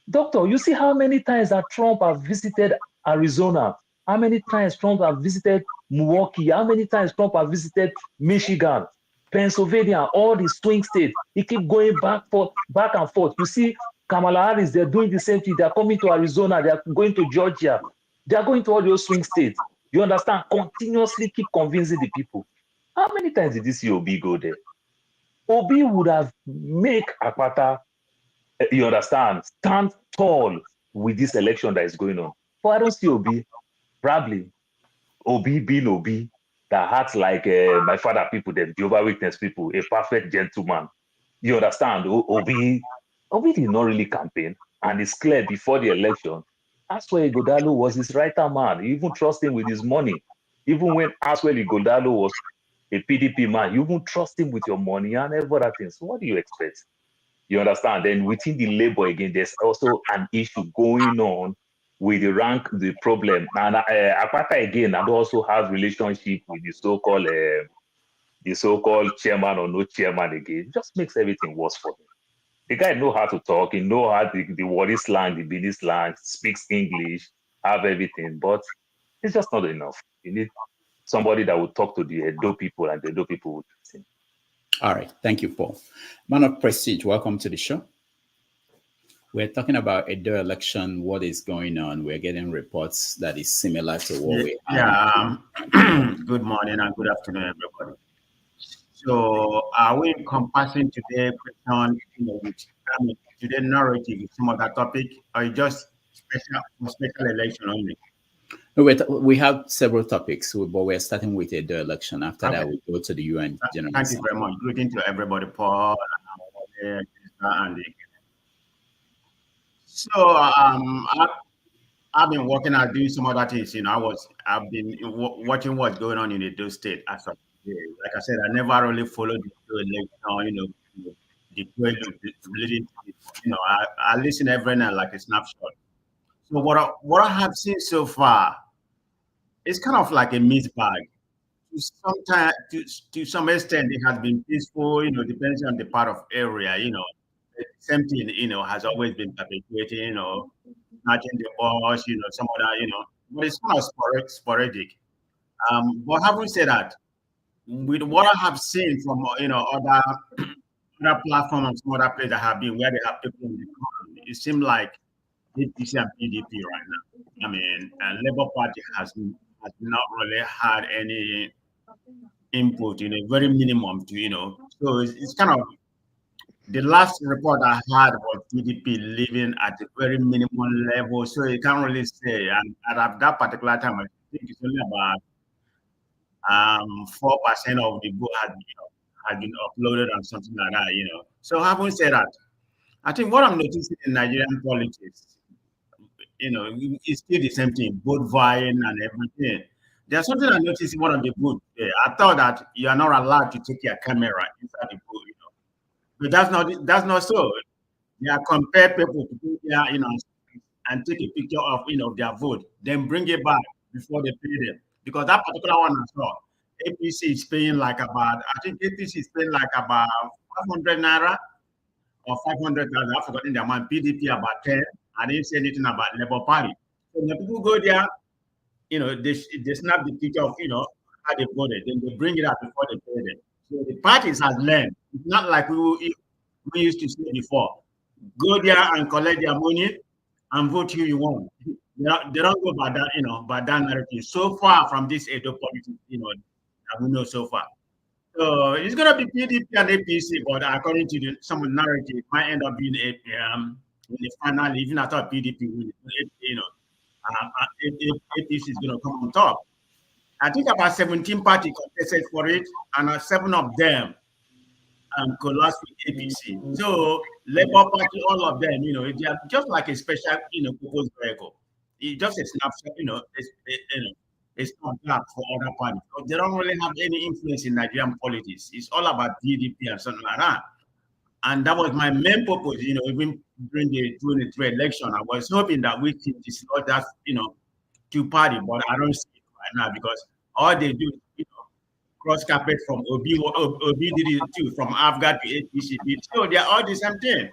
Doctor, you see how many times that Trump have visited Arizona, how many times Trump have visited Milwaukee. How many times Trump has visited Michigan, Pennsylvania, all the swing states? He keep going back and forth. You see, Kamala Harris, they're doing the same thing. They're coming to Arizona. They're going to Georgia. They're going to all those swing states. You understand? Continuously keep convincing the people. How many times did you see Obi go there? Obi would have made Akpata, you understand, stand tall with this election that is going on. But I don't see Obi. Probably Obi being Obi, that acts like my father people, the Jehovah Witness people, a perfect gentleman. You understand? Obi did not really campaign, and it's clear before the election. Aswell Igodalo was his right-hand man. He even trust him with his money. Even when Aswell Igodalo was a PDP man, you even trust him with your money and every other thing. So what do you expect? You understand? Then within the labor again, there's also an issue going on with the problem. And Akpata again, and also has relationship with the so-called chairman or no chairman again. It just makes everything worse for him. The guy know how to talk. He know how the Wari slang, the Bini slang, speaks English, have everything, but it's just not enough. You need somebody that will talk to the Edo people, and the Edo people will listen. All right. Thank you, Paul. Man of Prestige, welcome to the show. We're talking about Edo election, what is going on. We're getting reports that is similar to what we have. Yeah. Good morning and good afternoon, everybody. So are we encompassing today question, today narrative with some other topic, or just special election only? We have several topics, but we're starting with Edo election. After that, we go to the UN General Thank Assembly. you very much. Greeting to everybody, Paul, and so I've been working at doing some other things. I've been watching what's going on in Edo State as of today. Like I said, I never really followed the election. The prelude leading to it. I listen every night like a snapshot. So what I have seen so far is kind of like a mixed bag. To some extent, it has been peaceful. Depends on the part of area. The same thing. Has always been perpetuating. Snatching the boss. Some other. But it's kind of sporadic. But having said that, with what I have seen from other platforms and some other places that have been where they have people in the ground, it seems like APC and PDP right now. I mean, Labour Party has not really had any input, very minimum to. So it's kind of the last report I had was PDP living at a very minimum level. So you can't really say. And at that particular time, I think it's only about 4% of the book had been uploaded and something like that. So having said that, I think what I'm noticing in Nigerian politics, it's still the same thing, vote vying and everything. There's something I noticed in one of the booths. I thought that you are not allowed to take your camera inside the booth, but that's not so. They are compelled people to go there, and take a picture of their vote, then bring it back before they pay them. Because that particular one I saw, APC is paying like about, I think APC is paying like about 500 naira or 500,000. I've forgotten the amount. PDP about 10. I didn't say anything about Labour Party. So when people go there, they snap the picture of how they voted, then they bring it out before they pay them. So the parties has learned. It's not like we used to say before. Go there and collect their money and vote who you want. They don't go by that, by that narrative. So far from this Edo politics, that we know so far. So it's gonna be PDP and APC, but according to some narrative, it might end up being in the final. Even I thought PDP will, APC is gonna come on top. I think about 17 parties contested for it, and 7 of them collapsed with APC. So Labour Party, all of them, they are just like a special, purpose vehicle. It's just a snapshot, it's not that for other parties. They don't really have any influence in Nigerian politics. It's all about PDP and something like that. And that was my main purpose, even during the 23 election. I was hoping that we could dislodge that, two-party, but I don't see it right now because all they do is, cross carpet from Obi did it too, from Afghan to APC. So they are all the same thing.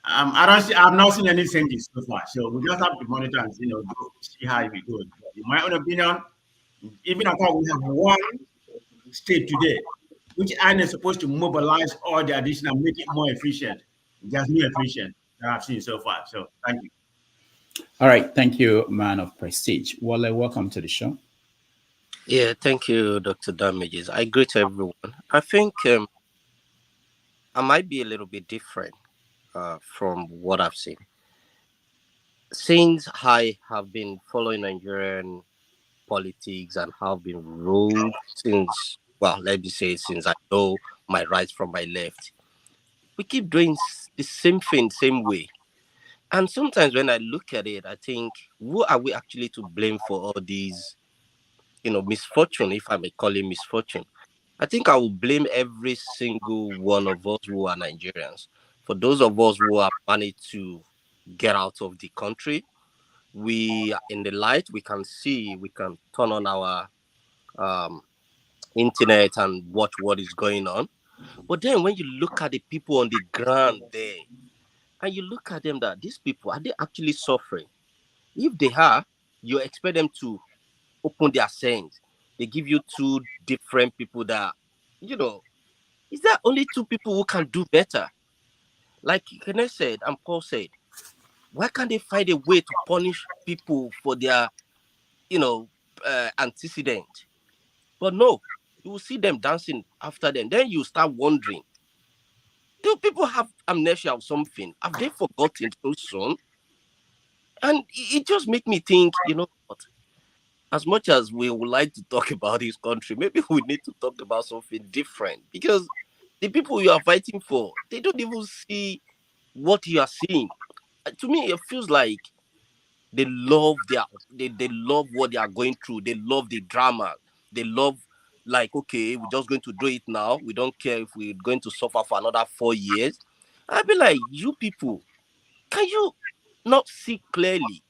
I've not seen any changes so far. So we just have to monitor and see how it goes. In my own opinion, Even after we have one state today, which INEC is supposed to mobilize all the additional, make it more efficient. Just more efficient that I've seen so far. So thank you. All right, thank you, man of prestige. Wale, welcome to the show. Yeah, thank you, Dr. Damages. I greet everyone. I think I might be a little bit different from what I've seen. Since I have been following Nigerian politics and have been ruled since, well, let me say, since I know my rights from my left, we keep doing the same thing, same way. And sometimes when I look at it, I think, who are we actually to blame for all these, misfortune, if I may call it misfortune? I think I will blame every single one of us who are Nigerians. For those of us who have managed to get out of the country, we are in the light, we can see, we can turn on our um, internet and watch what is going on. But then when you look at the people on the ground there, and you look at them, that these people, are they actually suffering? If they are, you expect them to open their sense. They give you two different people that, is there only two people who can do better? Like Kenneth said and Paul said, why can't they find a way to punish people for their, antecedent? But no, you will see them dancing after them. Then you start wondering, do people have amnesia or something? Have they forgotten so soon? And it just make me think, you know what? As much as we would like to talk about this country, maybe we need to talk about something different, because the people you are fighting for, they don't even see what you are seeing. To me, it feels like they love they love what they are going through. They love the drama. They love, like, okay, we're just going to do it now. We don't care if we're going to suffer for another 4 years. I'd be like, you people, can you not see clearly?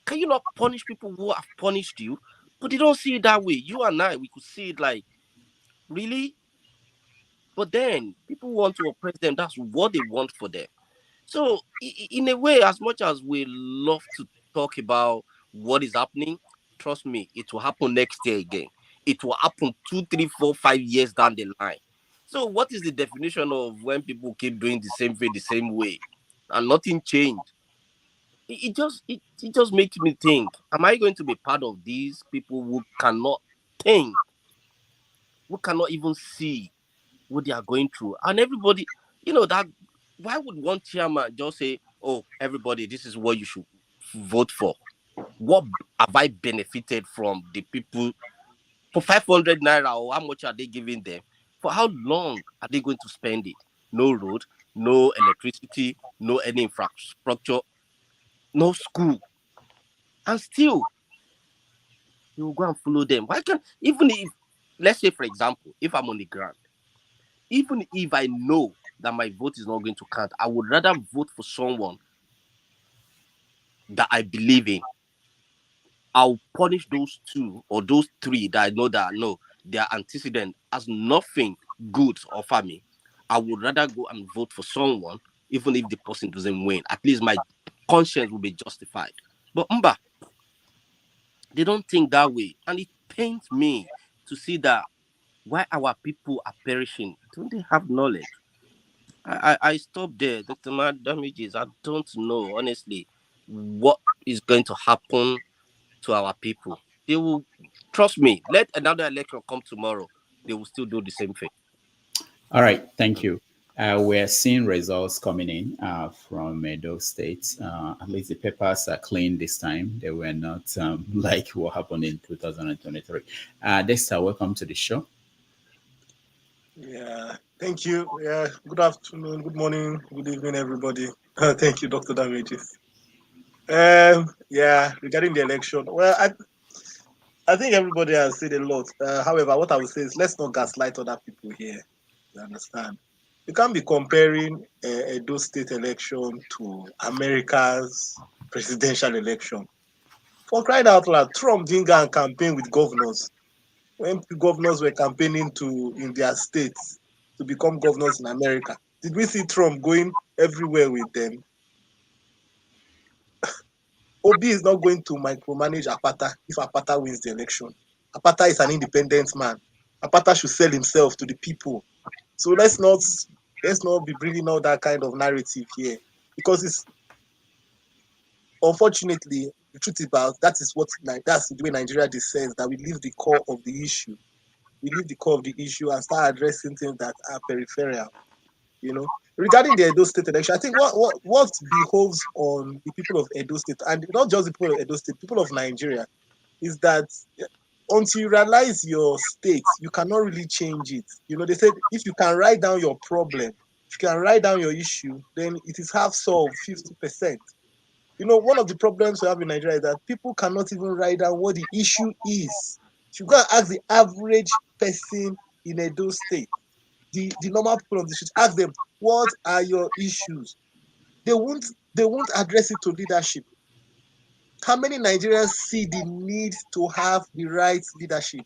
Can you not punish people who have punished you? But they don't see it that way. You and I, we could see it like, really? But then people want to oppress them. That's what they want for them. So, in a way, as much as we love to talk about what is happening, trust me, it will happen next year again. It will happen 2, 3, 4, 5 years down the line. So, what is the definition of when people keep doing the same thing the same way and nothing changed? It just makes me think: am I going to be part of these people who cannot think, who cannot even see what they are going through? And everybody, that, why would one chairman just say, oh, everybody, this is what you should vote for? What have I benefited from the people for 500 naira, or how much are they giving them? For how long are they going to spend it? No road, no electricity, no any infrastructure, no school. And still, you will go and follow them. Why can't, even if, let's say, for example, if I'm on the ground, even if I know that my vote is not going to count, I would rather vote for someone that I believe in. I'll punish those two or those three that I know that no, their antecedent has nothing good to offer me. I would rather go and vote for someone, even if the person doesn't win. At least my conscience will be justified. But they don't think that way. And it pains me to see that why our people are perishing. Don't they have knowledge? I stop there, Dr. Damages. I don't know, honestly, what is going to happen to our people. They will, trust me, let another election come tomorrow. They will still do the same thing. All right, thank you. We're seeing results coming in from Edo State. At least the papers are clean this time. They were not like what happened in 2023. Dexter, welcome to the show. Yeah, thank you. Yeah, good afternoon, good morning, good evening, everybody. Thank you, Dr. Damages. Yeah, regarding the election, well, I think everybody has said a lot. However, what I would say is let's not gaslight other people here. You understand? You can't be comparing Edo State election to America's presidential election. For crying out loud, Trump didn't go and campaign with governors when governors were campaigning in their states to become governors in America. Did we see Trump going everywhere with them? Obi is not going to micromanage Apata if Apata wins the election. Apata is an independent man. Apata should sell himself to the people. So let's not be bringing all that kind of narrative here, because it's unfortunately the truth about that's the way Nigeria descends, that we leave the core of the issue. We leave the core of the issue and start addressing things that are peripheral. Regarding the Edo State election, I think what behoves on the people of Edo State, and not just the people of Edo State, people of Nigeria, is that until you realize your state, you cannot really change it. They said if you can write down your problem, if you can write down your issue, then it is half solved, 50%. One of the problems we have in Nigeria is that people cannot even write down what the issue is. If you go and ask the average person in Edo State, the normal people on the street, ask them, what are your issues? They won't address it to leadership. How many Nigerians see the need to have the right leadership?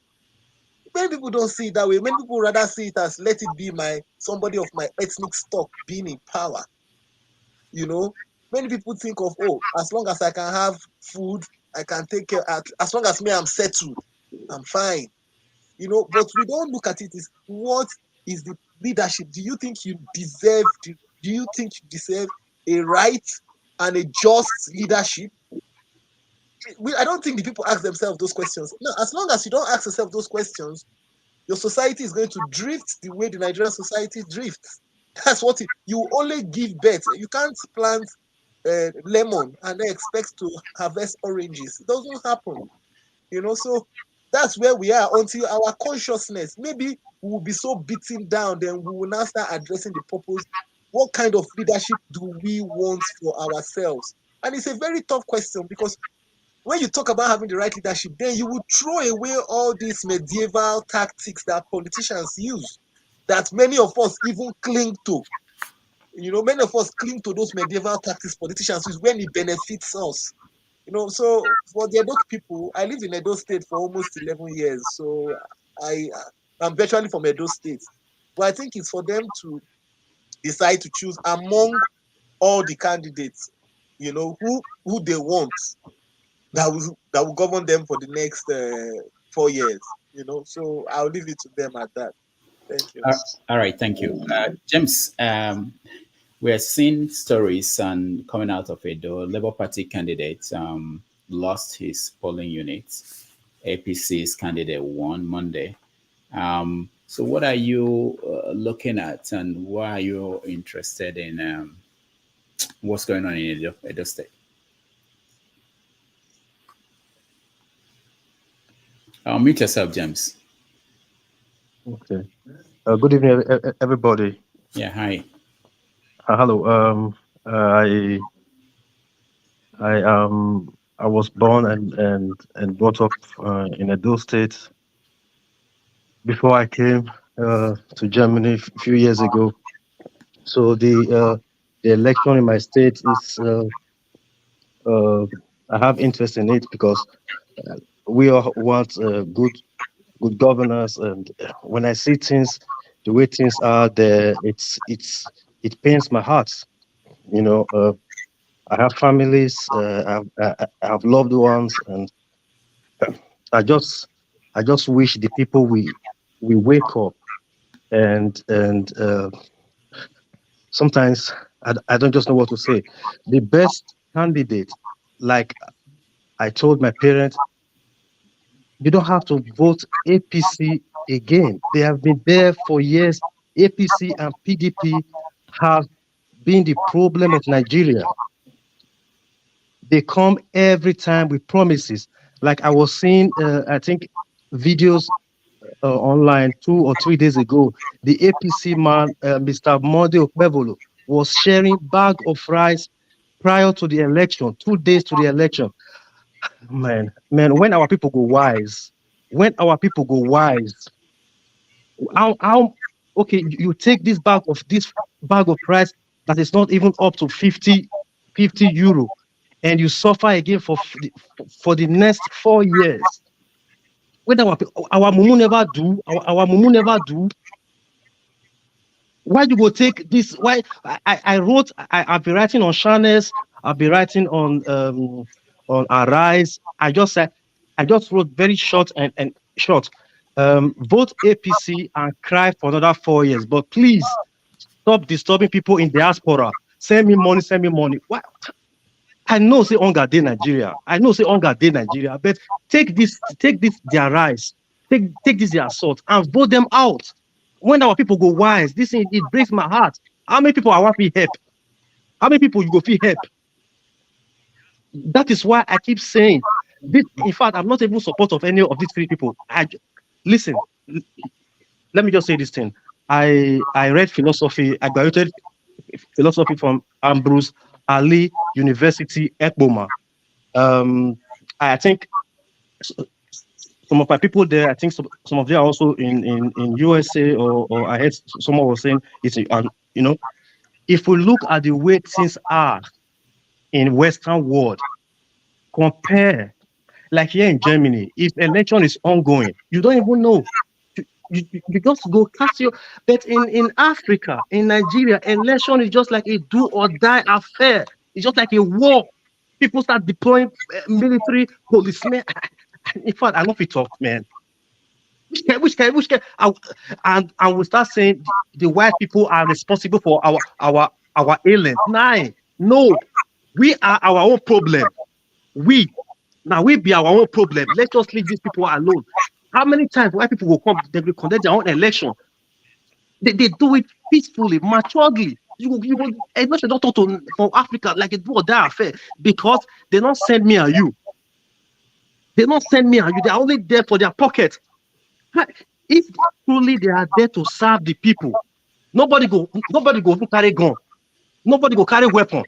Many people don't see it that way. Many people rather see it as, let it be somebody of my ethnic stock being in power. Many people think of, as long as I can have food, I can take care. As long as I'm settled, I'm fine. But we don't look at it as, what is the leadership? Do you think you deserve a right and a just leadership? I don't think the people ask themselves those questions. No, as long as you don't ask yourself those questions, your society is going to drift the way the Nigerian society drifts. That's what you only give birth. You can't plant lemon and then expect to harvest oranges. It doesn't happen. So that's where we are until our consciousness, maybe we will be so beaten down, then we will now start addressing the purpose. What kind of leadership do we want for ourselves? And it's a very tough question, because when you talk about having the right leadership, then you will throw away all these medieval tactics that politicians use, that many of us even cling to. Many of us cling to those medieval tactics politicians use when it benefits us. So for the Edo people, I lived in Edo State for almost 11 years. So I'm virtually from Edo State. But I think it's for them to decide to choose among all the candidates, who they want, that will govern them for the next 4 years. So I'll leave it to them at that. Thank you. All right, thank you. James, we are seeing stories and coming out of Edo. Labour Party candidate lost his polling units. APC's candidate won Monday. So what are you looking at, and why are you interested in what's going on in Edo State? Mute yourself, James. Okay. Good evening, everybody. Yeah, hi. Hello. I was born and brought up in Edo State before I came to Germany a few years ago. So the election in my state is I have interest in it because we all want good governance, and when I see things the way things are there, it pains my heart. I have families, I have loved ones, and I just wish the people we wake up and sometimes I don't just know what to say. The best candidate, like I told my parents, you don't have to vote APC again. They have been there for years. APC and PDP have been the problem of Nigeria. They come every time with promises. Like I was seeing, I think, videos online 2 or 3 days ago. The APC man, Mr. Mode Okpebolo, was sharing bag of rice prior to the election, 2 days to the election. Man, when our people go wise, how okay, you take this bag of rice that is not even up to 50 euro, and you suffer again for the next 4 years. When our mumu never do, our mumu never do. Why you go take this? Why I wrote, I'll be writing on channels, I'll be writing on Arise. I just wrote very short and short. Vote APC and cry for another 4 years. But please stop disturbing people in diaspora. Send me money, send me money. Why? I know say hunger dey Nigeria. I know say hunger dey Nigeria, but take this their rice, take this their salt and vote them out. When our people go wise, this thing, it breaks my heart. How many people I want to help? How many people you go feel help? That is why I keep saying this. In fact, I'm not even support of any of these three people. Listen. Let me just say this thing. I read philosophy. I graduated philosophy from Ambrose Ali University, Ekboma. I think some of my people there, I think some of them are also in USA, or I heard someone was saying it's, if we look at the way things are in Western world, compare, like here in Germany, if election is ongoing, you don't even know. You just go cast your, but in Africa, in Nigeria, election is just like a do or die affair. It's just like a war. People start deploying military policemen. In fact, I know if we talk, man. Which can, and we start saying the white people are responsible for our ailment. No, we are our own problem. We be our own problem. Let us leave these people alone. How many times white people will come, they will conduct their own election? They do it peacefully, maturely. You go election don't talk to from Africa like a do or die affair, because they don't send me and you. They don't send me and you. They're only there for their pocket. If truly they are there to serve the people, nobody go carry gun. Nobody go carry weapon.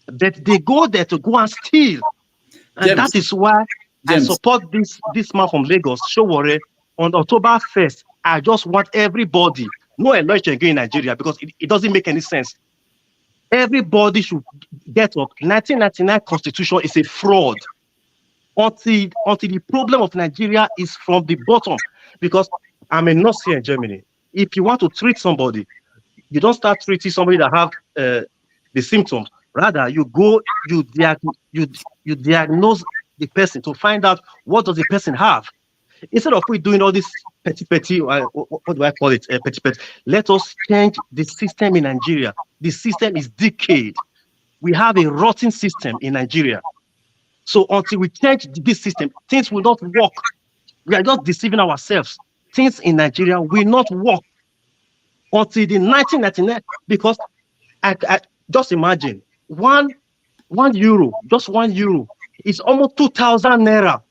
But they go there to go and steal. And James, that is why I support this man from Lagos, Showore, on October 1st. I just want everybody, no election again in Nigeria, because it doesn't make any sense. Everybody should get up. 1999 constitution is a fraud. Until the problem of Nigeria is from the bottom. Because I'm a nurse here in Germany. If you want to treat somebody, you don't start treating somebody that have the symptoms. Rather, you go, you diagnose the person to find out what does the person have. Instead of we doing all this petty, what do I call it? Petty. Let us change the system in Nigeria. The system is decayed. We have a rotten system in Nigeria. So until we change this system, things will not work. We are just deceiving ourselves. Things in Nigeria will not work until the 1999, because I just imagine one euro, just 1 euro, is almost 2,000 naira.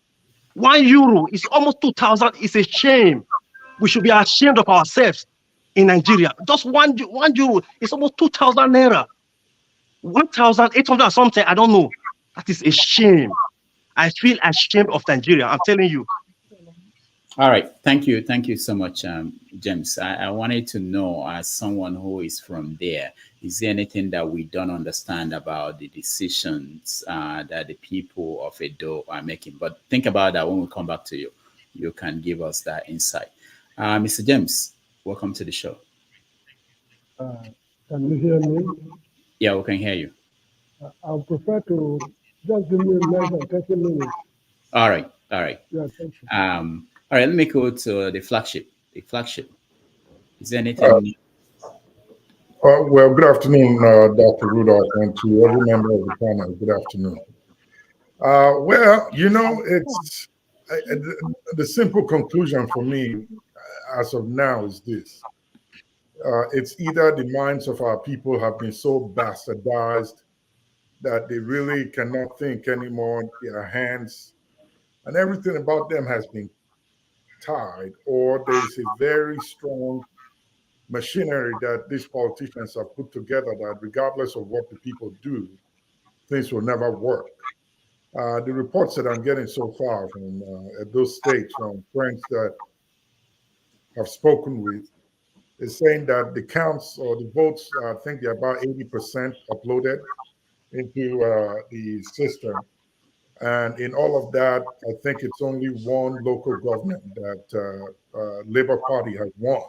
1 euro is almost 2,000. It's a shame. We should be ashamed of ourselves in Nigeria. Just one euro is almost 2,000 naira. 1,800 or something, I don't know. That is a shame. I feel ashamed of Nigeria. I'm telling you. All right. Thank you so much, James. I wanted to know, as someone who is from there, is there anything that we don't understand about the decisions that the people of Edo are making? But think about that when we come back to you. You can give us that insight. Mr. James, welcome to the show. Can you hear me? Yeah, we can hear you. I'll prefer to just give me less than 30 minutes. All right. Yeah, thank you. All right, let me go to the flagship. Is there anything? Well, good afternoon, Dr. Rudolph, and to every member of the panel. Good afternoon. Well, it's the simple conclusion for me as of now is this. It's either the minds of our people have been so bastardized that they really cannot think anymore, their hands and everything about them has been tied, or there is a very strong machinery that these politicians have put together that regardless of what the people do, things will never work. The reports that I'm getting so far from those states, from friends that have spoken with, is saying that the counts or the votes, I think they're about 80% uploaded into the system. And in all of that, I think it's only one local government that Labour Party has won.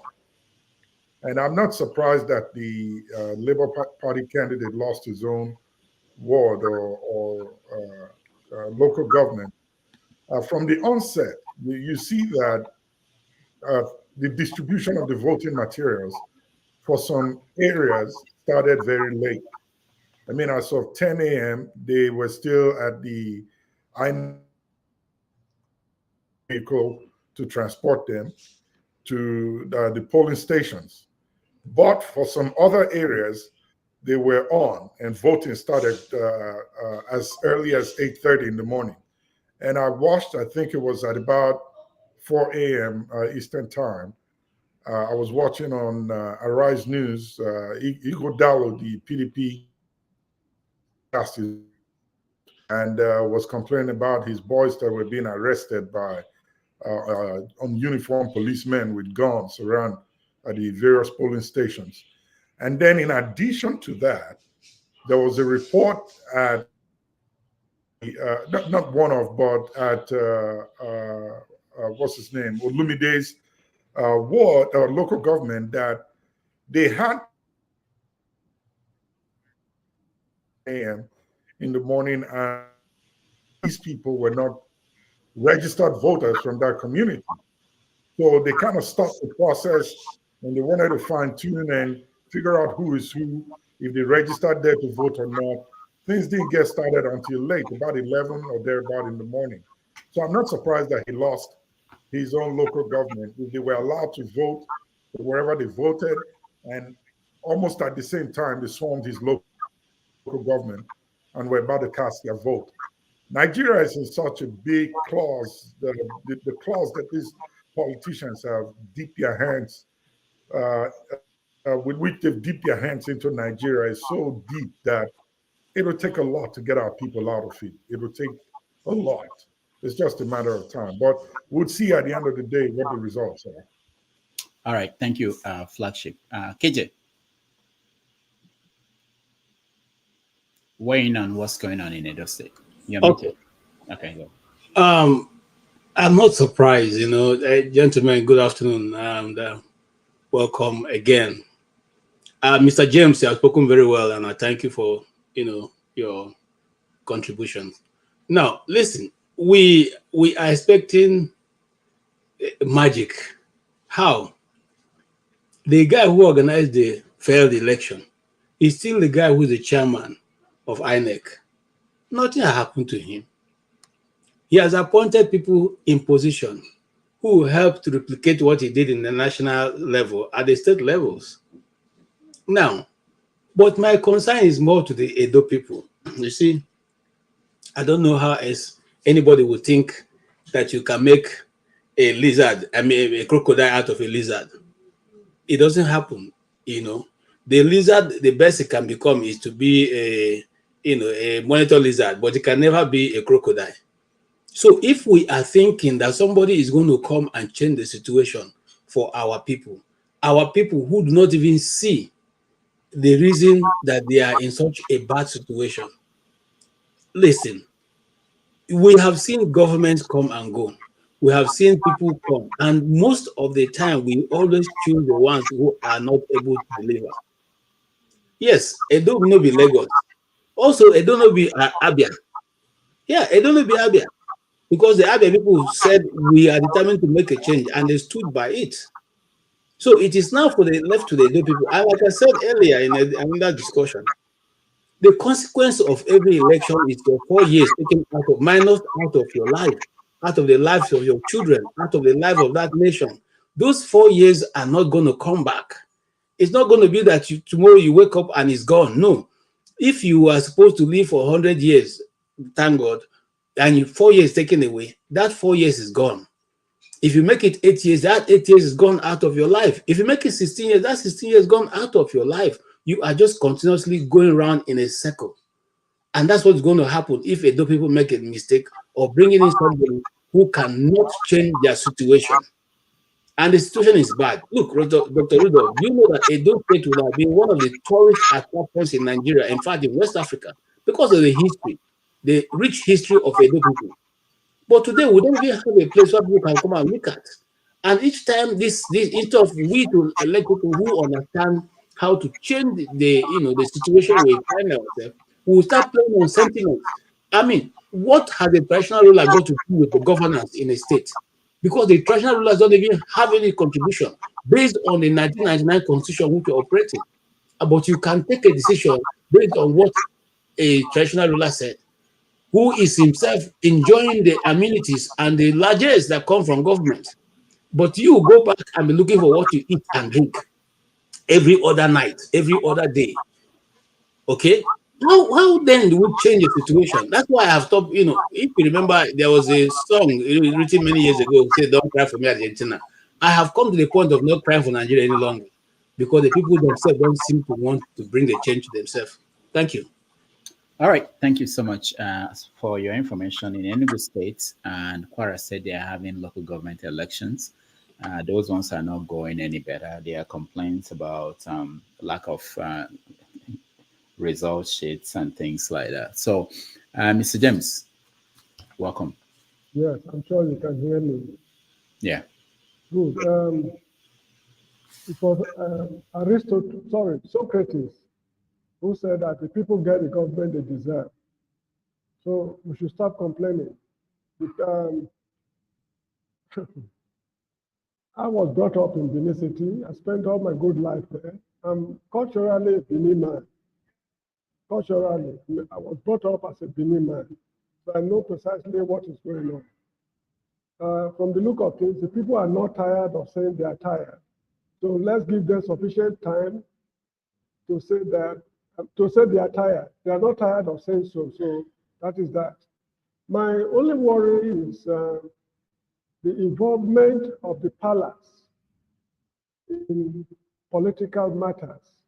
And I'm not surprised that the Labour Party candidate lost his own ward or local government. From the onset, you see that the distribution of the voting materials for some areas started very late. I mean, as of 10 a.m., they were still at the vehicle to transport them to the polling stations. But for some other areas, they were on, and voting started as early as 8:30 in the morning. And I watched, I think it was at about 4 a.m. Eastern Time. I was watching on Arise News, Igor Dallo, the PDP, and was complaining about his boys that were being arrested by uniformed policemen with guns around the various polling stations. And then, in addition to that, there was a report at not one of, but at what's his name, Olumide's ward or local government, that they had a.m. in the morning, and these people were not registered voters from that community. So they kind of stopped the process, and they wanted to fine tune and figure out who is who, if they registered there to vote or not. Things didn't get started until late, about 11 or thereabout in the morning. So I'm not surprised that he lost his own local government. If they were allowed to vote wherever they voted, and almost at the same time, they swarmed his local government and were about to cast their vote. Nigeria is in such a big clause, the clause that these politicians have dipped their hands, with which they've dipped their hands into Nigeria is so deep that it will take a lot to get our people out of it. It will take a lot. It's just a matter of time. But we'll see at the end of the day what the results are. All right. Thank you, Flagship. KJ, weighing on what's going on in Edo State. Okay. Okay, go. I'm not surprised, gentlemen, good afternoon, and welcome again. Mr. James, you have spoken very well, and I thank you for, your contributions. Now, listen, we are expecting magic. How? The guy who organized the failed election is still the guy who is the chairman of INEC. Nothing happened to him. He has appointed people in position who help to replicate what he did in the national level at the state levels. Now, but my concern is more to the Edo people. You see, I don't know how else anybody would think that you can make a lizard, a crocodile out of a lizard. It doesn't happen, The lizard, the best it can become is to be a monitor lizard, but it can never be a crocodile. So if we are thinking that somebody is going to come and change the situation for our people who do not even see the reason that they are in such a bad situation. Listen, we have seen governments come and go. We have seen people come, and most of the time we always choose the ones who are not able to deliver. Yes, Edo will not be Lagos. Also, Edo will not be Abia. Yeah, Edo will not be Abia. Because the Abia people said we are determined to make a change, and they stood by it. So it is now for the left to the Edo people. And like I said earlier in another discussion, the consequence of every election is your 4 years taken minus out of your life, out of the lives of your children, out of the life of that nation. Those 4 years are not going to come back. It's not going to be that tomorrow you wake up and it's gone. No. If you are supposed to live for 100 years, thank God, and 4 years taken away, that 4 years is gone. If you make it 8 years, that 8 years is gone out of your life. If you make it 16 years, that 16 years is gone out of your life. You are just continuously going around in a circle. And that's what's going to happen if Edo people make a mistake or bringing in somebody who cannot change their situation. And the situation is bad. Look, Dr. Rudolph, you know that Edo State would have been one of the tourist attractions in Nigeria, in fact, in West Africa, because of the history, the rich history of Edo people. But today, we don't even have a place where people can come and look at. And each time, instead of we to elect people who understand how to change the situation we find ourselves, we will start playing on sentiment. I mean, what has the traditional ruler got to do with the governance in a state? because the traditional rulers don't even have any contribution based on the 1999 constitution which you're operating. But you can take a decision based on what a traditional ruler said, who is himself enjoying the amenities and the largesse that come from government. But you go back and be looking for what you eat and drink every other night, every other day. Okay? How then do we change the situation? That's why I have stopped. If you remember, there was a song written many years ago, say, "Don't cry for me, Argentina." I have come to the point of not crying for Nigeria any longer because the people themselves don't seem to want to bring the change to themselves. Thank you. All right, thank you so much for your information. In Enugu State and Kwara State, they are having local government elections. Those ones are not going any better. There are complaints about lack of result sheets and things like that. So, Mr. James, welcome. Yes, I'm sure you can hear me. Yeah. Good. It was Socrates, who said that the people get the government they deserve. So we should stop complaining. I was brought up in Benin City. I spent all my good life there. I'm culturally a Benin man. Culturally, I was brought up as a Benin man. So I know precisely what is going on. From the look of things, the people are not tired of saying they are tired. So let's give them sufficient time to say they are tired. They are not tired of saying so. So that is that. My only worry is the involvement of the palace in political matters.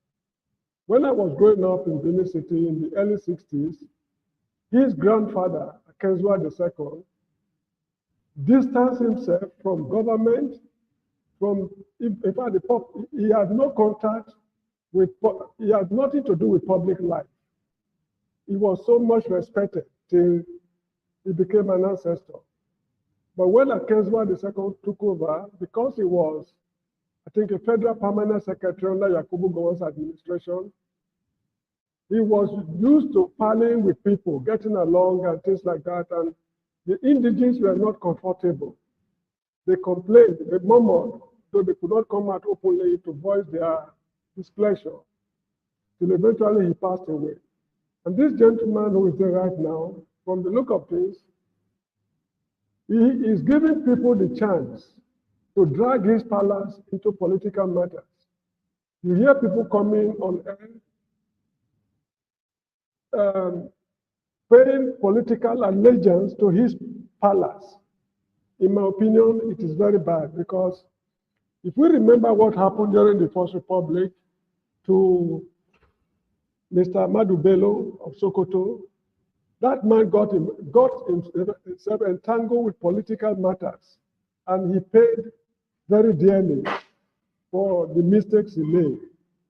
When I was growing up in Benin City in the early 60s, his grandfather, Akezwa II, distanced himself from government, in fact, he had no contact with, he had nothing to do with public life. He was so much respected till he became an ancestor. But when Akezwa II took over, because he was, I think, a federal permanent secretary under Yakubu Gowon's administration, he was used to parleying with people, getting along and things like that, and the indigenes were not comfortable. They complained, they murmured, so they could not come out openly to voice their displeasure. Till eventually he passed away. And this gentleman who is there right now, from the look of things, he is giving people the chance to drag his palace into political matters. You hear people coming on air, paying political allegiance to his palace. In my opinion, it is very bad because if we remember what happened during the First Republic to Mr. Ahmadu Bello of Sokoto, that man got himself entangled with political matters, and he paid very dearly for the mistakes he made,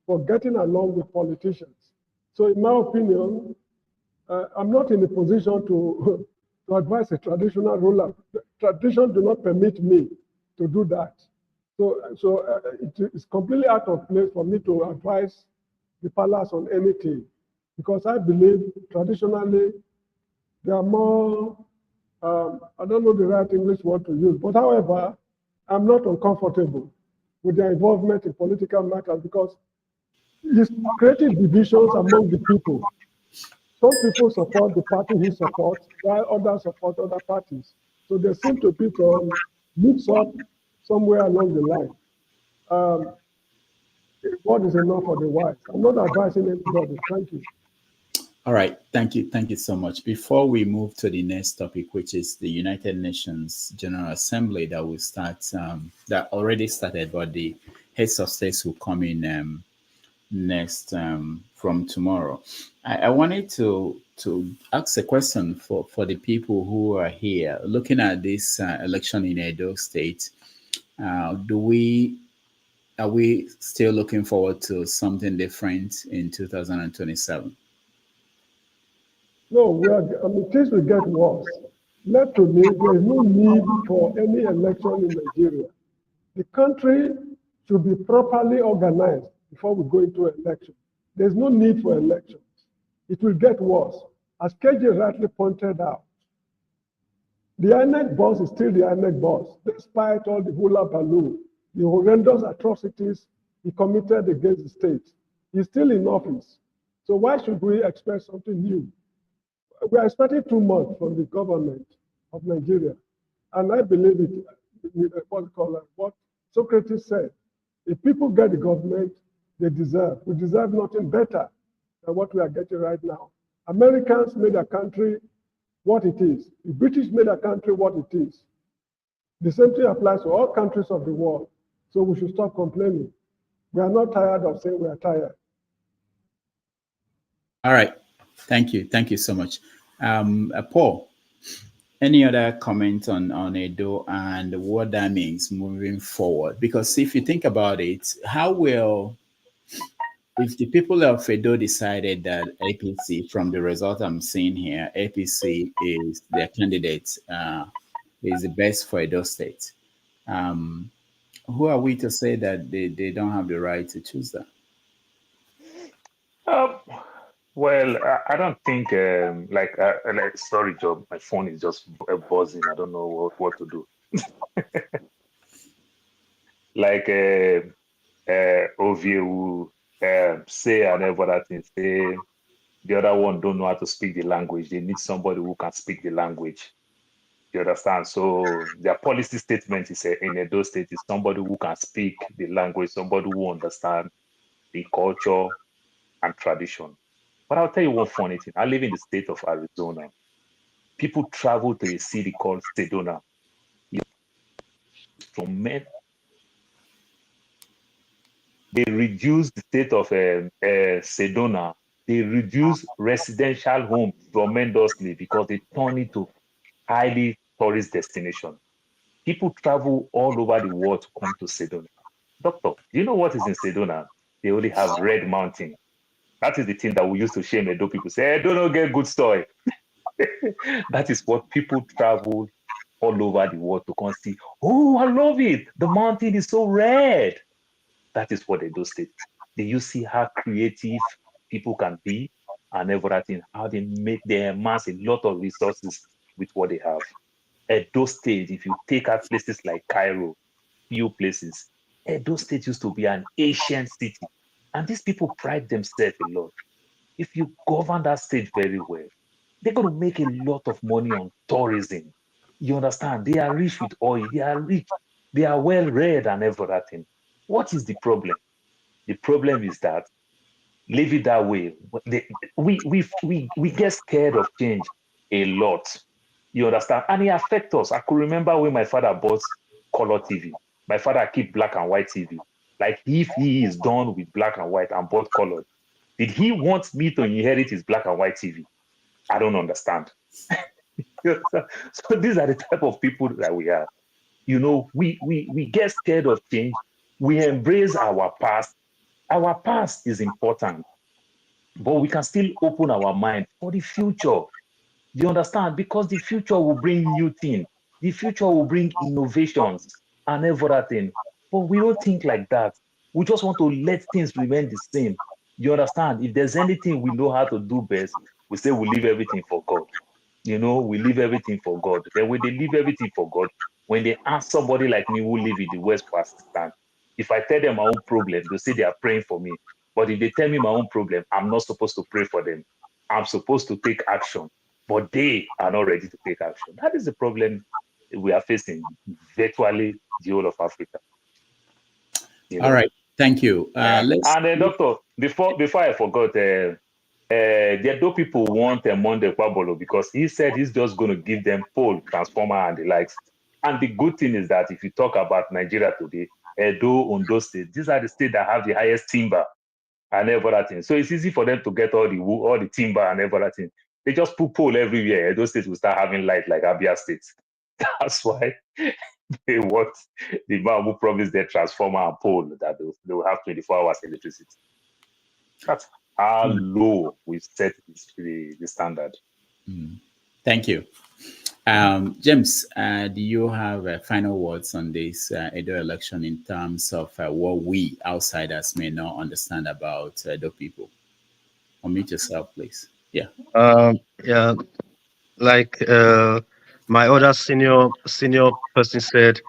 for getting along with politicians. So in my opinion, I'm not in a position to advise a traditional ruler. Tradition do not permit me to do that. So it is completely out of place for me to advise the palace on anything, because I believe traditionally they are more, I don't know the right English word to use, but however, I'm not uncomfortable with their involvement in political matters because it's creating divisions among the people. Some people support the party he supports, while others support other parties. So there seems to be some mix-up somewhere along the line. What is enough for the wise? I'm not advising anybody. Thank you. All right, thank you so much. Before we move to the next topic, which is the United Nations General Assembly that will start, that already started, but the heads of states will come in next from tomorrow. I wanted to ask a question for the people who are here looking at this election in Edo State. Are we still looking forward to something different in 2027? No, things will get worse. Left to me, there is no need for any election in Nigeria. The country should be properly organized before we go into election. There's no need for elections. It will get worse. As KJ rightly pointed out, The INEC boss is still the INEC boss, despite all the hula baloo, the horrendous atrocities he committed against the state. He's still in office. So why should we expect something new? We are expecting too much from the government of Nigeria. And I believe what Socrates said. If people get the government they deserve, we deserve nothing better than what we are getting right now. Americans made a country what it is. The British made a country what it is. The same thing applies to all countries of the world. So we should stop complaining. We are not tired of saying we are tired. All right. Thank you. Thank you so much. Paul, any other comment on Edo and what that means moving forward? Because if you think about it, how will, if the people of Edo decided that APC, from the result I'm seeing here, APC is their candidate, is the best for Edo State, who are we to say that they don't have the right to choose that? Well, I don't think like sorry, Job, my phone is just buzzing. I don't know what to do. Like Oview say and every other thing, say the other one don't know how to speak the language. They need somebody who can speak the language. You understand? So their policy statement is in Edo State is somebody who can speak the language, somebody who understands the culture and tradition. But I'll tell you one funny thing. I live in the state of Arizona. People travel to a city called Sedona. From men, they reduce the state of Sedona. They reduce residential homes tremendously because they turn it to highly tourist destination. People travel all over the world to come to Sedona. Doctor, do you know what is in Sedona? They only have Red Mountain. That is the thing that we used to shame Edo people. Say, Edo don't get good story. That is what people travel all over the world to come see. Oh, I love it. The mountain is so red. That is what Edo State. Do you see how creative people can be and everything? How they amass a lot of resources with what they have. Edo State, if you take out places like Cairo, few places, Edo State used to be an ancient city. And these people pride themselves a lot. If you govern that state very well, they're going to make a lot of money on tourism. You understand? They are rich with oil. They are rich. They are well read and everything. What is the problem? The problem is that leave it that way. We get scared of change a lot. You understand? And it affects us. I could remember when my father bought color TV. My father keep black and white TV. Like if he is done with black and white and bought color, did he want me to inherit his black and white TV? I don't understand. So these are the type of people that we are. You know, we get scared of change. We embrace our past. Our past is important, but we can still open our mind for the future. You understand? Because the future will bring new things. The future will bring innovations and everything. But we don't think like that. We just want to let things remain the same. You understand? If there's anything we know how to do best, we say we leave everything for God. You know, we leave everything for God. Then when they leave everything for God, when they ask somebody like me who live in the West Pakistan, if I tell them my own problem, they say they are praying for me. But if they tell me my own problem, I'm not supposed to pray for them. I'm supposed to take action. But they are not ready to take action. That is the problem we are facing virtually the whole of Africa. You know? All right. Thank you. And doctor, before I forgot, the Edo people want Monday Kwabolo because he said he's just going to give them pole, transformer, and the likes. And the good thing is that if you talk about Nigeria today, Edo, Ondo State, these are the states that have the highest timber and everything. So it's easy for them to get all the timber and everything. They just put pole everywhere. Edo State will start having light like Abia State. That's why they want the man who promised their transformer and pole that they will have 24 hours electricity. That's how low we set the standard. Thank you. James, do you have final words on this Edo election in terms of what we outsiders may not understand about Edo people? Unmute yourself, please. Yeah. Yeah, like my other senior person said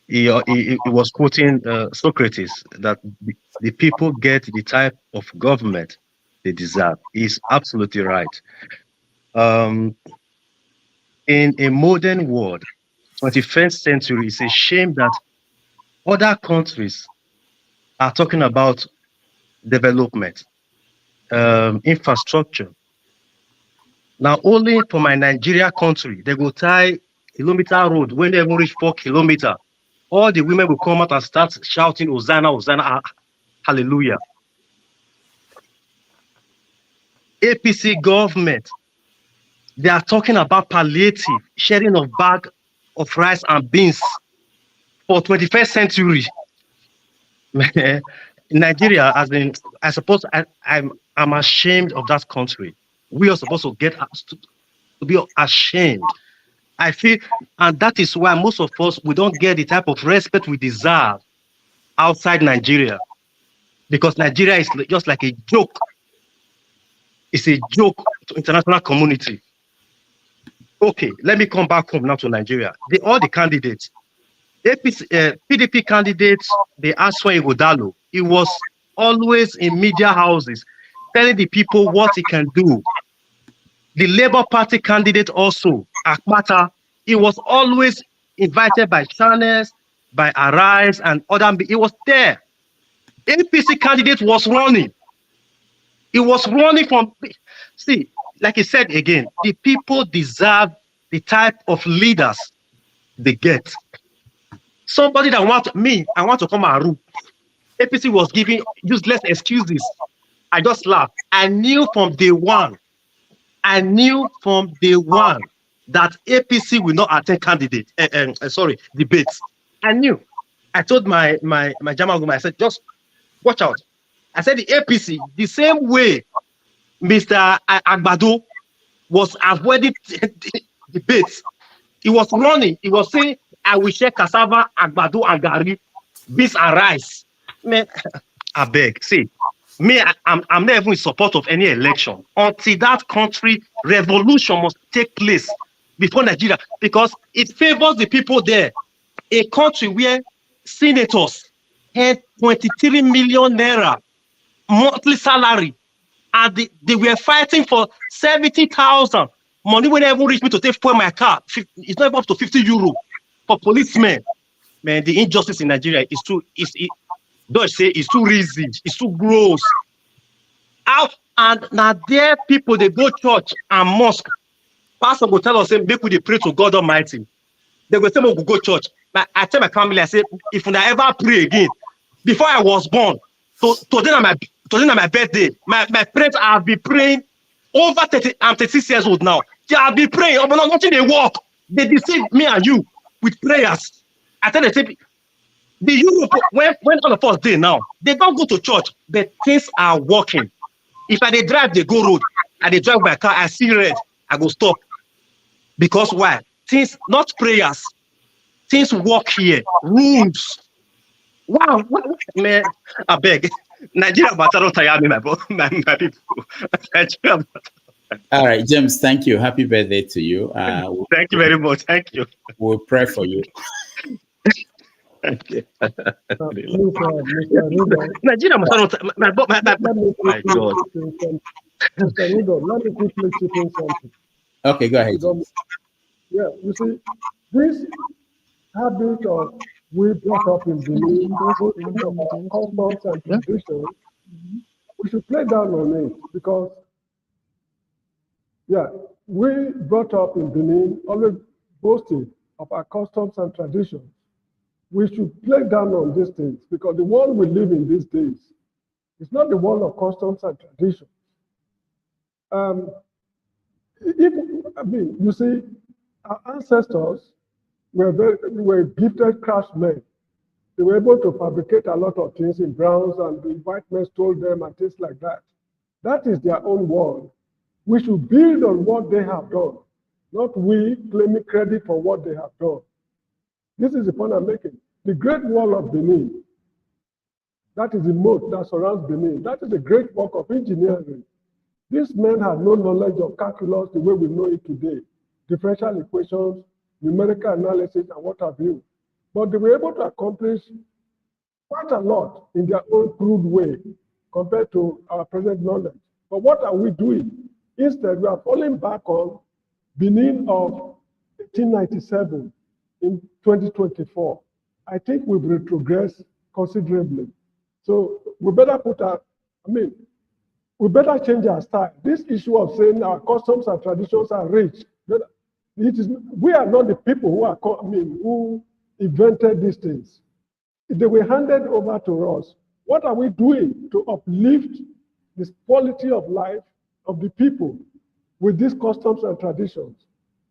he was quoting Socrates that the people get the type of government they deserve. He's absolutely right. In a modern world, 21st century, it's a shame that other countries are talking about development, infrastructure. Now, only for my Nigeria country, they go tie kilometer road when they even reach 4 kilometers. All the women will come out and start shouting, Hosanna, Hosanna, hallelujah. APC government, they are talking about palliative, sharing of bag of rice and beans for 21st century. Nigeria, as in, I suppose I'm ashamed of that country. We are supposed to get to be ashamed. I feel, and that is why most of us, we don't get the type of respect we deserve outside Nigeria, because Nigeria is just like a joke. It's a joke to international community. Okay, let me come back home now to Nigeria. All the candidates, PDP candidates, they asked for Ighodalo. He was always in media houses telling the people what he can do. The Labour Party candidate also, Akpata, he was always invited by channels, by Arise and other. He was there. APC candidate was running. He was running from. See, like I said again, the people deserve the type of leaders they get. Somebody that I want to come and rule. APC was giving useless excuses. I just laughed. I knew from day one that APC will not attend debates. I knew. I told my German woman, I said, just watch out. I said the APC, the same way Mr. Agbado was avoiding debates. He was running. He was saying, I will share cassava, Agbado, and Gari, beans and rice. Man, I beg. See, me, I'm not even in support of any election until that country revolution must take place before Nigeria, because it favors the people there. A country where senators had 23 million naira monthly salary, and they were fighting for 70,000. Money when even reach me to take fuel my car. It's not up to 50 euro for policemen. Man, the injustice in Nigeria is too. Dutch say it's too easy. It's too gross. Out and now there people they go church and mosque. Pastor will tell us, say, make we pray to God Almighty. They will say, we go church. But I tell my family, I say, if I ever pray again, before I was born, today on my birthday, my parents have been praying over 30. I'm 36 years old now. They have been praying, but nothing they work. They deceive me and you with prayers. I tell them, the Europe, when all of us there now, they don't go to church, but things are working. If I drive, they go road. And they drive my car, I see red, I go stop. Because why? Things, not prayers. Things work here. Rules. Wow, man, I beg. Nigeria matter don't tire me, my people. Nigeria. All right, James, thank you. Happy birthday to you. Thank you very much. Thank you. We'll pray for you. Thank you. Nigeria matter don't my God. Mr. Rudo, let me quickly chip in something. Okay, go ahead. Yeah, you see, this habit of we brought up in Benin, customs and traditions, we should play down on it, because, yeah, we brought up in Benin, always boasting of our customs and traditions. We should play down on these things, because the world we live in these days is not the world of customs and traditions. You see, our ancestors were gifted craftsmen. They were able to fabricate a lot of things in bronze, and the white men stole them and things like that. That is their own world. We should build on what they have done, not we claiming credit for what they have done. This is the point I'm making. The Great Wall of Benin, that is the moat that surrounds Benin. That is a great work of engineering. These men had no knowledge of calculus the way we know it today. differential equations, numerical analysis, and what have you. But they were able to accomplish quite a lot in their own crude way compared to our present knowledge. But what are we doing? Instead, we are falling back on Benin of 1897 in 2024. I think we've retrogressed considerably. So we better we better change our style. This issue of saying our customs and traditions are rich, we are not the people who invented these things. They were handed over to us. What are we doing to uplift this quality of life of the people with these customs and traditions?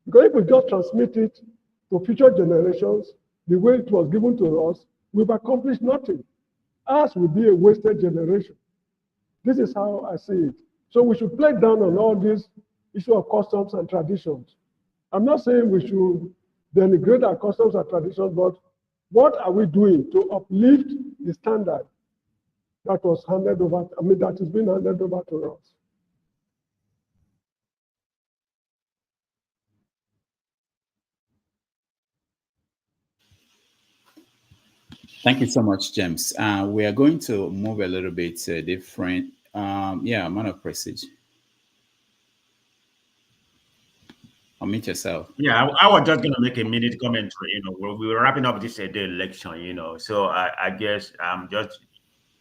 Because if we just transmit it to future generations the way it was given to us, we've accomplished nothing. Ours will be a wasted generation. This is how I see it. So we should play down on all this issue of customs and traditions. I'm not saying we should denigrate our customs and traditions, but what are we doing to uplift the standard that was handed over, that has been handed over to us? Thank you so much, James. We are going to move a little bit different. Man of Prestige. Unmute yourself. Yeah, I was just going to make a minute commentary. We were wrapping up this Edo election, so I guess just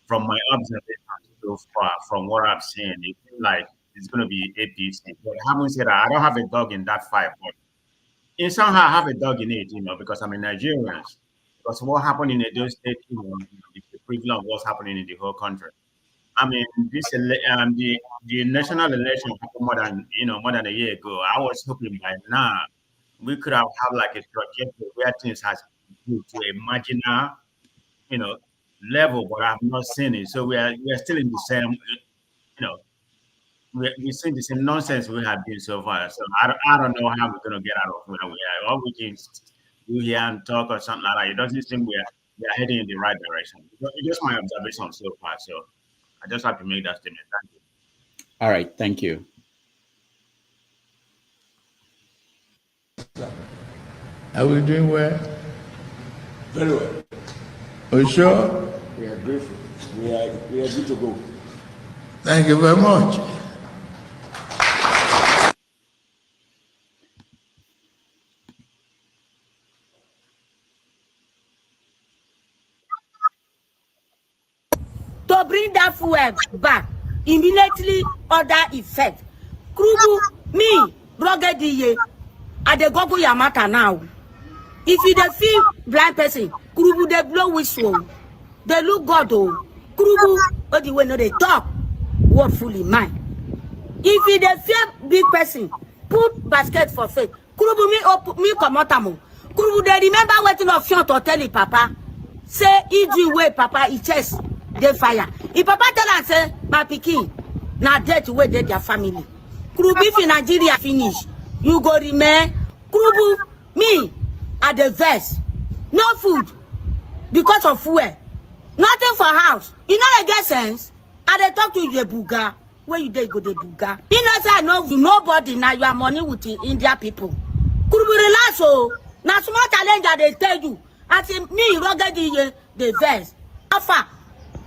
from my observation so far, from what I've seen, it seems like it's going to be APC. But having said that, I don't have a dog in that fight. But in somehow I have a dog in it, because I'm a Nigerian. Because what happened in Edo State, it's the equivalent of what's happening in the whole country. I mean, the national election happened more than a year ago. I was hoping by now we could have like a trajectory where things has moved to a marginal, level, but I've not seen it. So we are still in the same, we're seeing the same nonsense we have been so far. So I don't know how we're going to get out of where we are. All we can do here and talk or something like that. It doesn't seem we are heading in the right direction. It's just my observation so far. So I just have to make that statement. Thank you. All right, thank you. Are we doing well? Very well. Are you sure? We are grateful. We are good to go. Thank you very much. To bring that fuel back, immediately other effect. Krubu, me, Rogediye, at the Gogo Yamata now. If you dey feel blind person, Krubu they blow whistle. They look God oh. Krubu, or the way no they talk, what fully mind. If you dey fear big person, put basket for faith. Krubu me come out amo. Krubu they remember waiting of you to tell the papa. Say easy way papa he chest they fire. If papa tell and say my pikin na death way they their family. Krubu if in Nigeria finish, you go remain. Krubu me at the verse. No food because of fuel. Nothing for house. You know they get sense. And they talk to you the buga. Where you dey go the buga. You know say I know nobody now you are money with the India people. Could be relax oh. Now small challenge that they tell you. I say me Rogedi the verse. Alpha.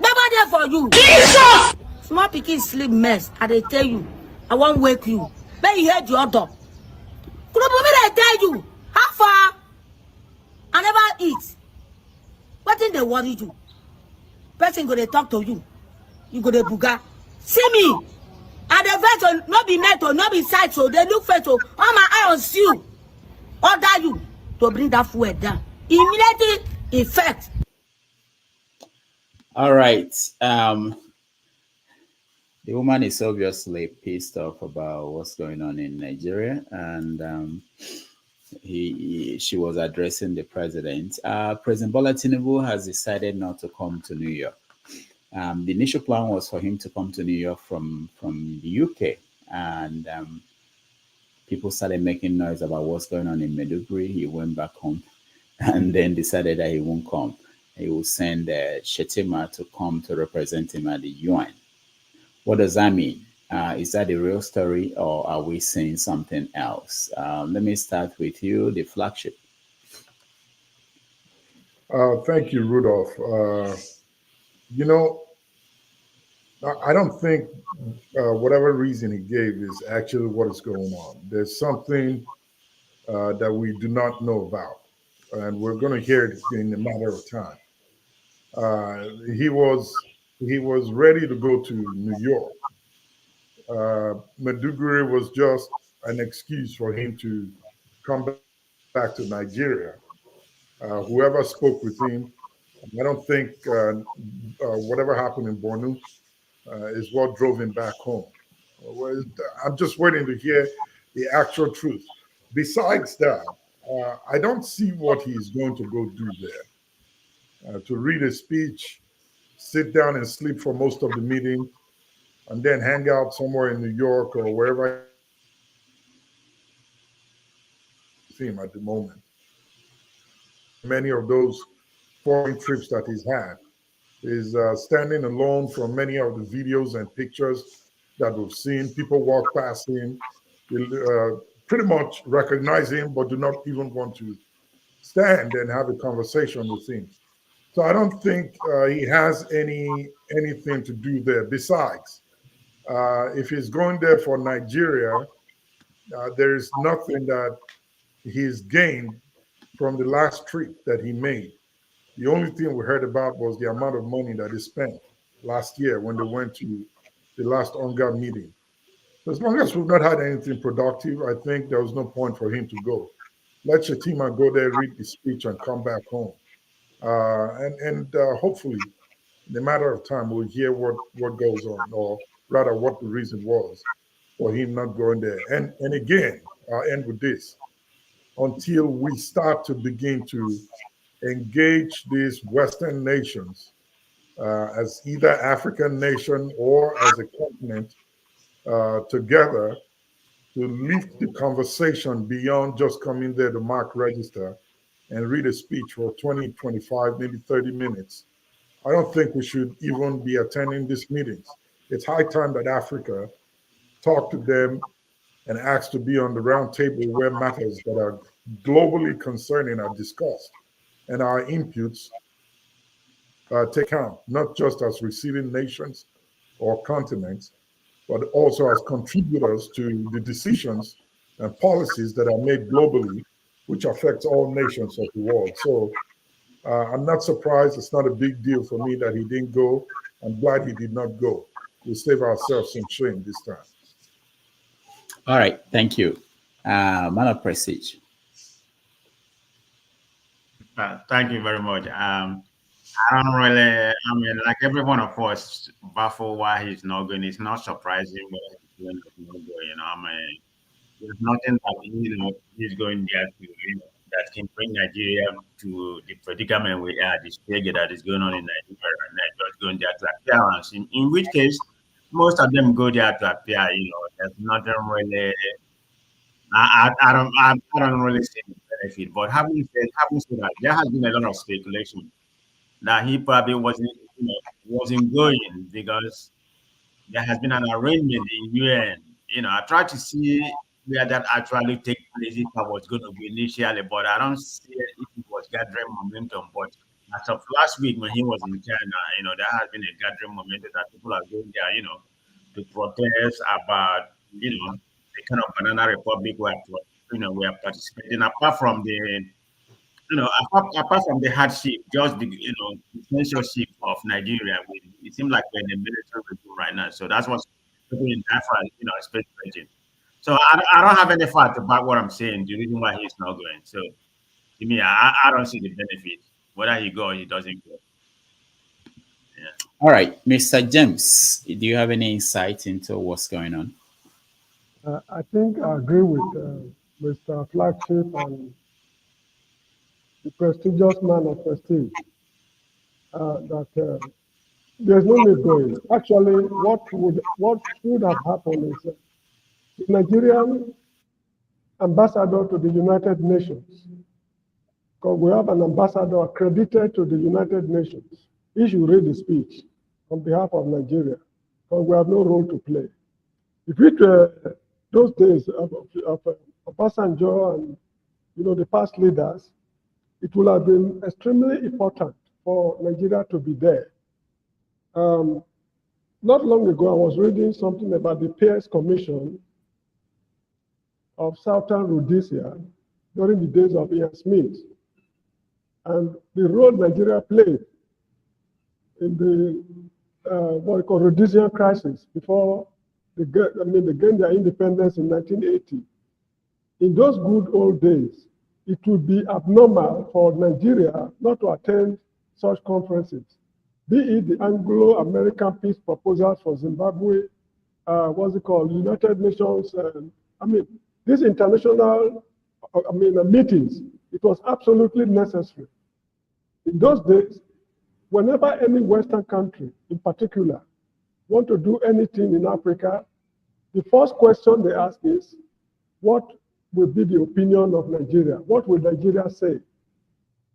Never there for you. Jesus! Small pikin sleep mess. And they tell you. I won't wake you. Then you heard your dog. Could be they tell you. How far? I never eat. What thing they worry you? Person go they talk to you. You go they buga. See me. And the vet not be met or not be sight so they look for so all my eye on you. Order you to bring that fuel down. Immediately effect. All right. The woman is obviously pissed off about what's going on in Nigeria, and she was addressing the president. President Bola Tinubu has decided not to come to New York. The initial plan was for him to come to New York from the UK, and people started making noise about what's going on in Maiduguri. He went back home and then decided that he won't come. He will send Shetima to come to represent him at the UN. What does that mean? Is that the real story, or are we seeing something else? Let me start with you, the flagship. Thank you, Rudolph. You know, I don't think whatever reason he gave is actually what is going on. There's something that we do not know about, and we're going to hear it in a matter of time. He was ready to go to New York. Maiduguri was just an excuse for him to come back to Nigeria. Whoever spoke with him, I don't think whatever happened in Borno is what drove him back home. Well, I'm just waiting to hear the actual truth. Besides that, I don't see what he's going to go do there. To read a speech, sit down and sleep for most of the meeting, and then hang out somewhere in New York or wherever him at the moment. Many of those foreign trips that he's had is standing alone from many of the videos and pictures that we've seen. People walk past him, pretty much recognize him, but do not even want to stand and have a conversation with him. So I don't think he has anything to do there. Besides, if he's going there for Nigeria, there is nothing that he's gained from the last trip that he made. The only thing we heard about was the amount of money that he spent last year when they went to the last UNGA meeting. So as long as we've not had anything productive, I think there was no point for him to go. Let Shetima go there, read the speech, and come back home. And hopefully, in a matter of time, we'll hear what goes on, or rather what the reason was for him not going there. And again, I'll end with this. Until we start to begin to engage these Western nations as either African nation or as a continent together to lift the conversation beyond just coming there to mark register and read a speech for 20, 25, maybe 30 minutes. I don't think we should even be attending these meetings. It's high time that Africa talk to them and ask to be on the round table where matters that are globally concerning are discussed and our inputs take count, not just as receiving nations or continents, but also as contributors to the decisions and policies that are made globally, which affects all nations of the world. So I'm not surprised. It's not a big deal for me that he didn't go. I'm glad he did not go. We'll save ourselves some shame this time. All right, thank you. Man of Prestige. Thank you very much. I don't really, I mean, like every one of us, baffled why he's not going. It's not surprising why he's going to not go. I mean, there's nothing that he's going there to, that can bring Nigeria to the predicament we are, the stage that is going on in Nigeria right now, just going there to appearance. In which case, most of them go there to appear. There's nothing really. I don't really see the benefit. But having said that, there has been a lot of speculation that he probably wasn't going because there has been an arrangement in UN. I tried to see where that actually take place if I was going to be initially, but I don't see it if it was gathering momentum. But as of last week when he was in China, there has been a gathering momentum that people are going there, to protest about, the kind of banana republic where we are participating. Apart from the apart from the hardship, just the censorship of Nigeria, it seems like we're in a military regime right now. So that's what's people in Biafra, speculating. So I don't have any fact about what I'm saying. The reason why he's not going. So to me, I don't see the benefit whether he goes or he doesn't go. Yeah. All right, Mr. James, do you have any insight into what's going on? I think I agree with Mr. Flagship and the prestigious man of prestige that there's no need going. Actually, what should have happened is the Nigerian ambassador to the United Nations, because we have an ambassador accredited to the United Nations. He should read the speech on behalf of Nigeria, because we have no role to play. If it were those days of Obasanjo and the past leaders, it would have been extremely important for Nigeria to be there. Not long ago, I was reading something about the Peers Commission of Southern Rhodesia during the days of Ian Smith, and the role Nigeria played in the what we call Rhodesian crisis before they gained their independence in 1980. In those good old days, it would be abnormal for Nigeria not to attend such conferences, be it the Anglo-American peace proposals for Zimbabwe, what's it called, United Nations. These international, meetings. It was absolutely necessary. In those days, whenever any Western country, in particular, want to do anything in Africa, the first question they ask is, what will be the opinion of Nigeria? What will Nigeria say?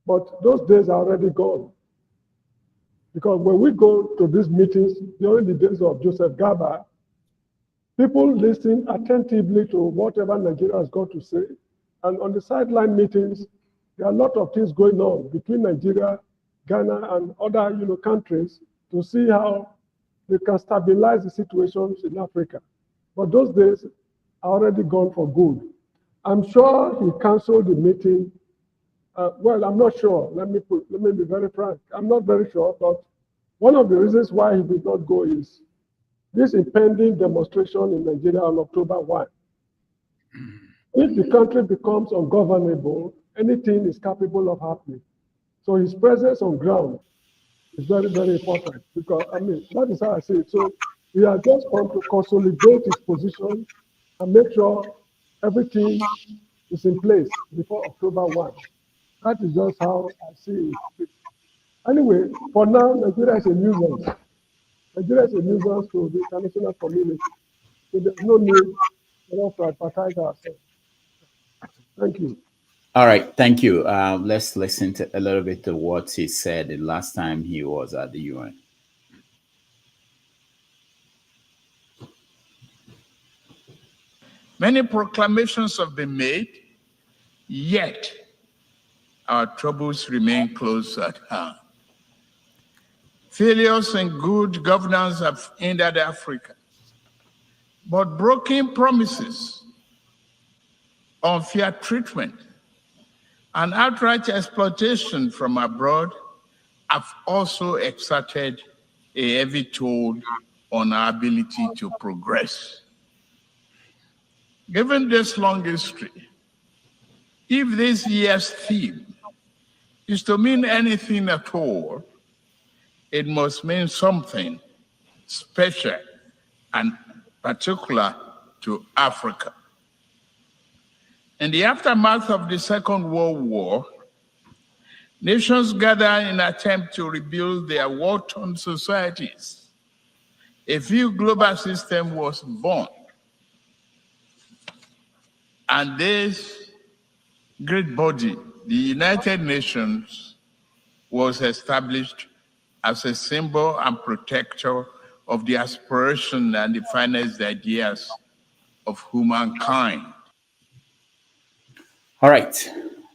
But those days are already gone. Because when we go to these meetings during the days of Joseph Gaba, people listen attentively to whatever Nigeria has got to say. And on the sideline meetings, there are a lot of things going on between Nigeria, Ghana, and other countries to see how they can stabilize the situations in Africa. But those days are already gone for good. I'm sure he canceled the meeting. Well, I'm not sure. Let me be very frank. I'm not very sure, but one of the reasons why he did not go is this impending demonstration in Nigeria on October 1. If the country becomes ungovernable, anything is capable of happening. So his presence on ground is very, very important because, that is how I see it. So he has just come to consolidate his position and make sure everything is in place before October 1. That is just how I see it. Anyway, for now, Nigeria is a nuisance. Nigeria is a nuisance to the international community. So there's no need for us to advertise ourselves. Thank you. All right, thank you. Let's listen to a little bit to what he said the last time he was at the UN. Many proclamations have been made, yet our troubles remain close at hand. Failures in good governance have hindered Africa, but broken promises, unfair treatment, and outright exploitation from abroad have also exerted a heavy toll on our ability to progress. Given this long history, if this year's theme is to mean anything at all, it must mean something special and particular to Africa. In the aftermath of the Second World War, nations gathered in an attempt to rebuild their war-torn societies. A new global system was born. And this great body, the United Nations, was established as a symbol and protector of the aspiration and the finest ideas of humankind. All right,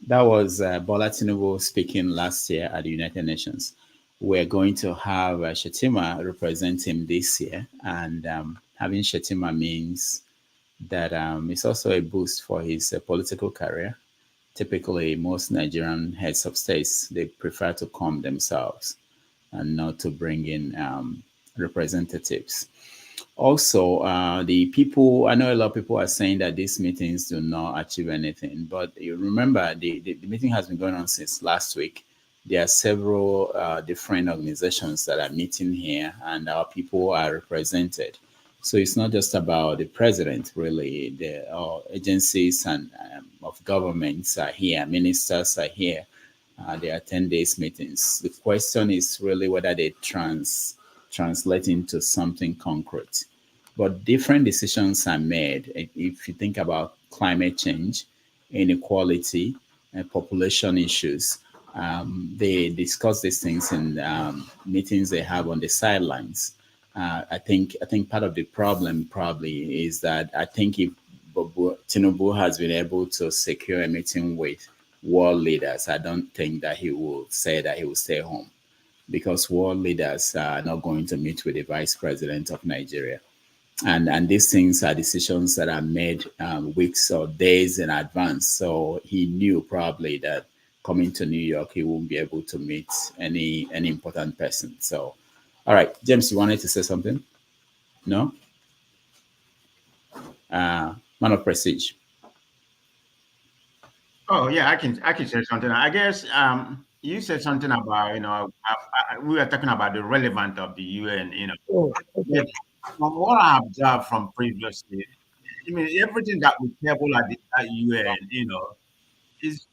that was Bola Tinubu speaking last year at the United Nations. We're going to have Shetima represent him this year, and having Shetima means that it's also a boost for his political career. Typically, most Nigerian heads of states, they prefer to come themselves and not to bring in representatives. Also, the people, I know a lot of people are saying that these meetings do not achieve anything, but you remember the meeting has been going on since last week. There are several different organizations that are meeting here, and our people are represented. So it's not just about the president, really. The agencies and of governments are here, ministers are here. They attend these meetings. The question is really whether they translate into something concrete. But different decisions are made. If you think about climate change, inequality, and population issues, they discuss these things in meetings they have on the sidelines. I think part of the problem probably is that I think if Tinubu has been able to secure a meeting with world leaders, I don't think that he will say that he will stay home, because world leaders are not going to meet with the vice president of Nigeria. And these things are decisions that are made weeks or days in advance. So he knew probably that coming to New York, he won't be able to meet any important person. So, all right, James, you wanted to say something? No? Man of Prestige. Oh yeah, I can say something. I guess you said something about we were talking about the relevance of the UN. Oh, But okay. from what I observed from previously, I mean everything that we table at UN, is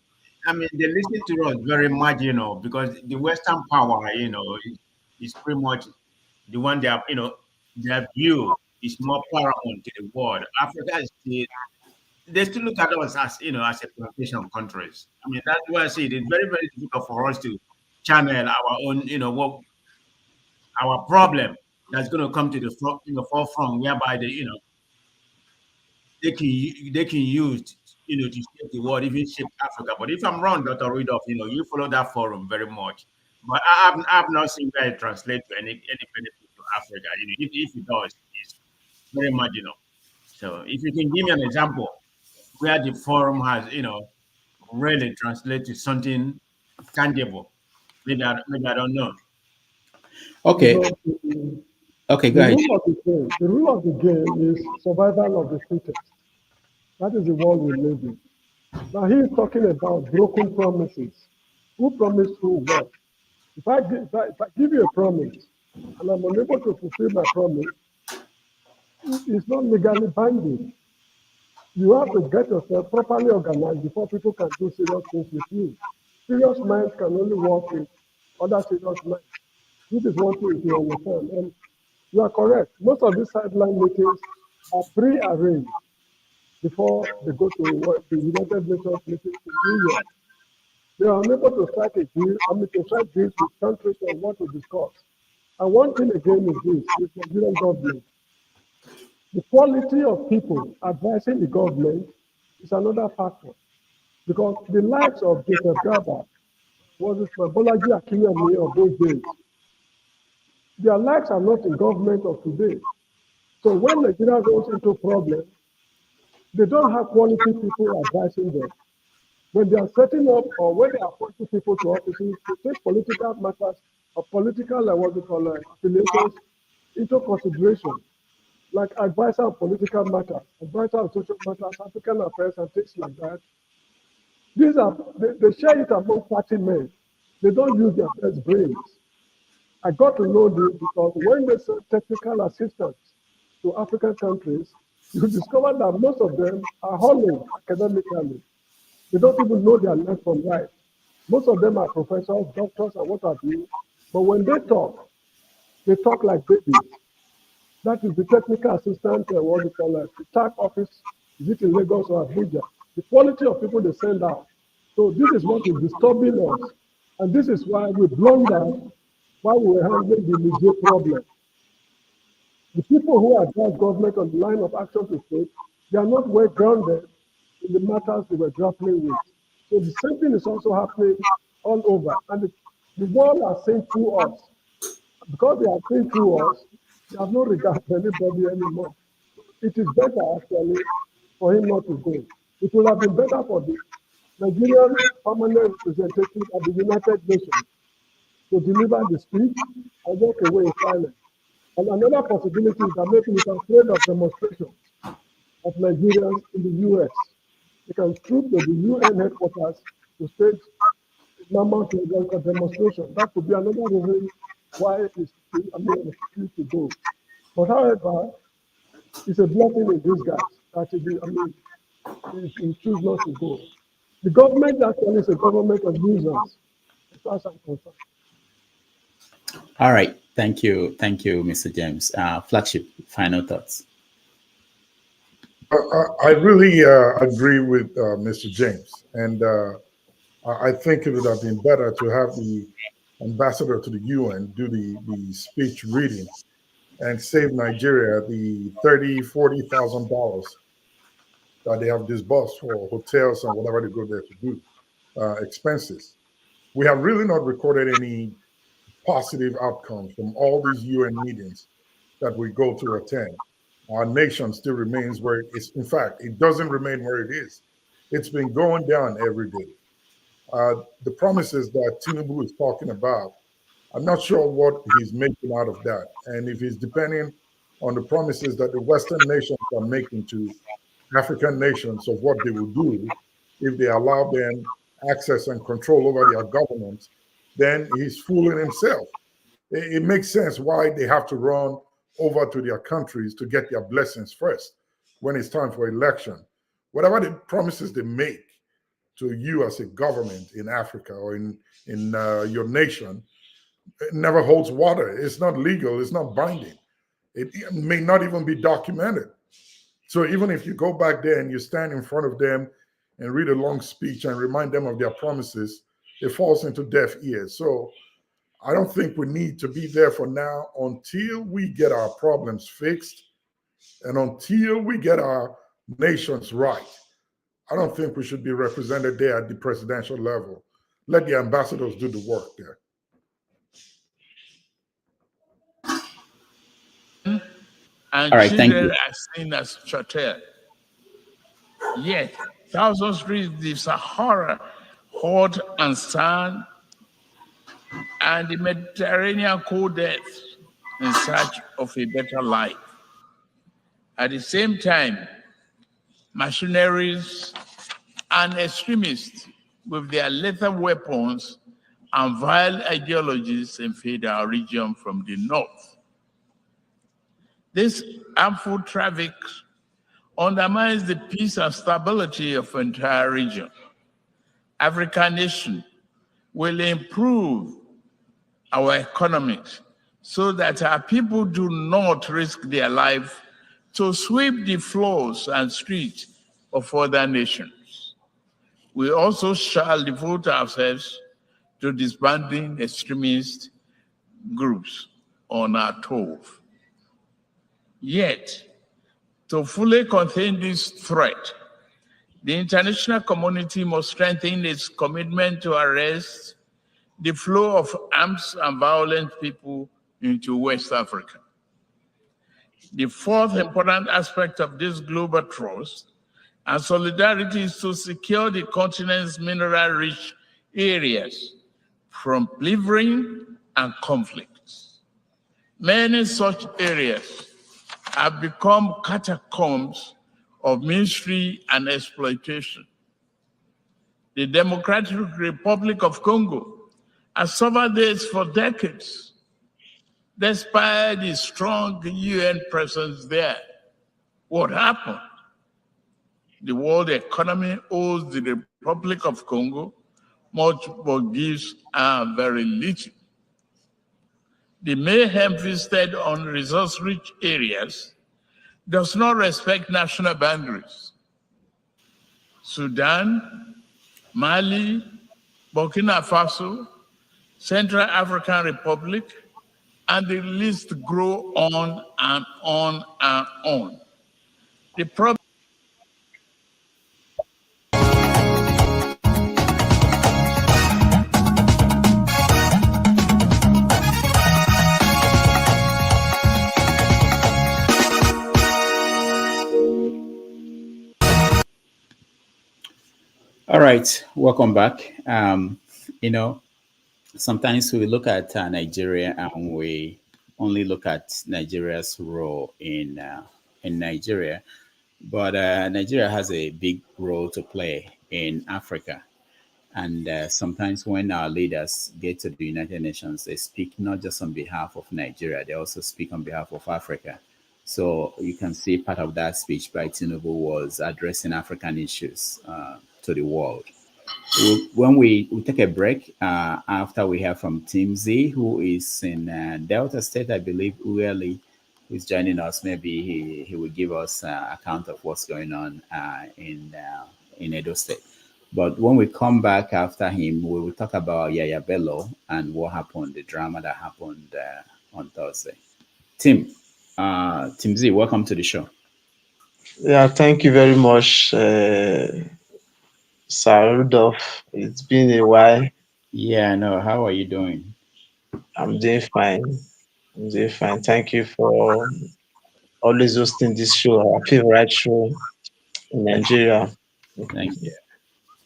they listen to us very much, because the Western power, is pretty much the one they have, their view is more paramount to the world. Africa is still, they still look at us as, as a plantation countries. That's why I say it is very, very difficult for us to channel our own, what our problem that's going to come to the forefront, whereby they can use, to shape the world, even shape Africa. But if I'm wrong, Dr. Rudolph, you follow that forum very much. But I've not seen where it translates to any benefit to Africa. If it does, it's very marginal. So if you can give me an example where the forum has, really translated to something tangible, maybe I don't know. Okay. Because Okay, go the ahead. rule of the game is survival of the fittest. That is the world we live in. Now he is talking about broken promises. Who promised who what? If I give you a promise and I'm unable to fulfill my promise, it's not legally binding. You have to get yourself properly organized before people can do serious things with you. Serious minds can only work with other serious minds. This is one thing to understand. And you are correct. Most of these sideline meetings are pre-arranged before they go to the United Nations meetings in New York. They are unable to strike a deal, to strike deals with countries on what to discuss. And one thing again is this, with the Nigerian government. The quality of people advising the government is another factor. Because the likes of Joseph Gaba, was it Bolaji Akinyemi of those days, their likes are not in government of today. So when Nigeria goes into problems, they don't have quality people advising them. When they are setting up or when they are appointing people to offices to take political matters or political affiliations into consideration, like advisor on political matters, advisor on social matters, African affairs, and things like that. They share it among party men. They don't use their best brains. I got to know this because when they send technical assistance to African countries, you discover that most of them are hollow academically. They don't even know their left from right. Most of them are professors, doctors, and what have you. But when they talk like babies. That is the technical assistant, what we call the TAC office, is it in Lagos or Abuja? The quality of people they send out. So this is what is disturbing us. And this is why we blundered while we were handling the Niger problem. The people who advise government on the line of action to take, they are not well grounded in the matters they were grappling with. So the same thing is also happening all over. And the world are saying through us. Because they are saying through us, they have no regard for anybody anymore. It is better actually for him not to go. It would have been better for the Nigerian permanent representative at the United Nations to deliver the speech and walk away in silence. And another possibility is that maybe he's afraid of demonstrations of Nigerians in the US. They can troop to the UN headquarters to stage mammoth demonstration. That could be another reason why it's refused to go. But however, it's a blessing in disguise that he choose not to go. The government actually is a government of users, as far as I'm concerned. All right. Thank you, Mr. James. Flagship, final thoughts. I really agree with Mr. James, and I think it would have been better to have the ambassador to the UN do the speech reading and save Nigeria the $30,000-$40,000 that they have disbursed for hotels and whatever they go there to do, expenses. We have really not recorded any positive outcomes from all these UN meetings that we go to attend. Our nation still remains where it is. In fact, it doesn't remain where it is. It's been going down every day. The promises that Tinubu is talking about, I'm not sure what he's making out of that. And if he's depending on the promises that the Western nations are making to African nations of what they will do if they allow them access and control over their governments, then he's fooling himself. It makes sense why they have to run over to their countries to get their blessings first when it's time for election. Whatever the promises they make to you as a government in Africa or in your nation, it never holds water. It's not legal. It's not binding. It may not even be documented. So even if you go back there and you stand in front of them and read a long speech and remind them of their promises, it falls into deaf ears. So I don't think we need to be there for now until we get our problems fixed and until we get our nations right. I don't think we should be represented there at the presidential level. Let the ambassadors do the work there. And All right, thank children you. are seen as chattel. Yet, thousands reach the Sahara, hot and sand, and the Mediterranean cold death in search of a better life. At the same time, mercenaries and extremists with their lethal weapons and vile ideologies invade our region from the north. This harmful traffic undermines the peace and stability of the entire region. African nation will improve our economics so that our people do not risk their life to sweep the floors and streets of other nations. We also shall devote ourselves to disbanding extremist groups on our turf. Yet, to fully contain this threat, the international community must strengthen its commitment to arrest the flow of arms and violent people into West Africa. The fourth important aspect of this global trust and solidarity is to secure the continent's mineral-rich areas from plundering and conflicts. Many such areas have become catacombs of misery and exploitation. The Democratic Republic of Congo has suffered this for decades. Despite the strong UN presence there, what happened? The world economy owes the Republic of Congo much but gives very little. The mayhem visited on resource-rich areas does not respect national boundaries. Sudan, Mali, Burkina Faso, Central African Republic, and the list grow on and on and on. The problem All right, welcome back. You know, sometimes we look at Nigeria and we only look at Nigeria's role in Nigeria, but Nigeria has a big role to play in Africa. And sometimes when our leaders get to the United Nations, they speak not just on behalf of Nigeria, they also speak on behalf of Africa. So you can see part of that speech by Tinubu was addressing African issues to the world. When we take a break, after we hear from Team Z, who is in Delta State, I believe, Ueli, who is joining us, maybe he will give us account of what's going on in Edo State. But when we come back after him, we will talk about Yahaya Bello and what happened, the drama that happened on Thursday. Tim. Timzi, welcome to the show. Yeah, thank you very much, Sir Rudolph. It's been a while. Yeah, no. How are you doing? I'm doing fine. I'm doing fine. Thank you for always hosting this show, our favorite show in Nigeria. Thank you.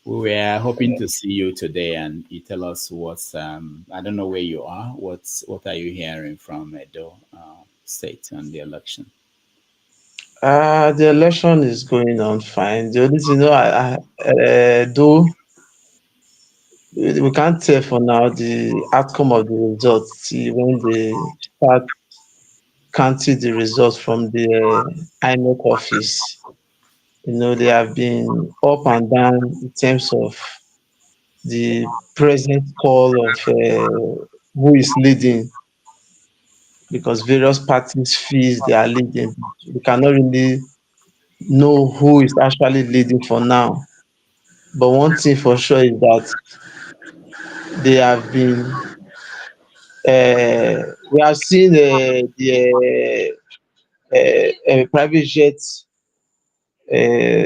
We were hoping to see you today, and you tell us what's. I don't know where you are. What are you hearing from Edo State on the election? The election is going on fine. The only thing, though we can't tell for now the outcome of the results. See, when they start counting the results from the INEC office, they have been up and down in terms of the present call of who is leading, because various parties feels they are leading. We cannot really know who is actually leading for now. But one thing for sure is that they have been we have seen the private jets uh,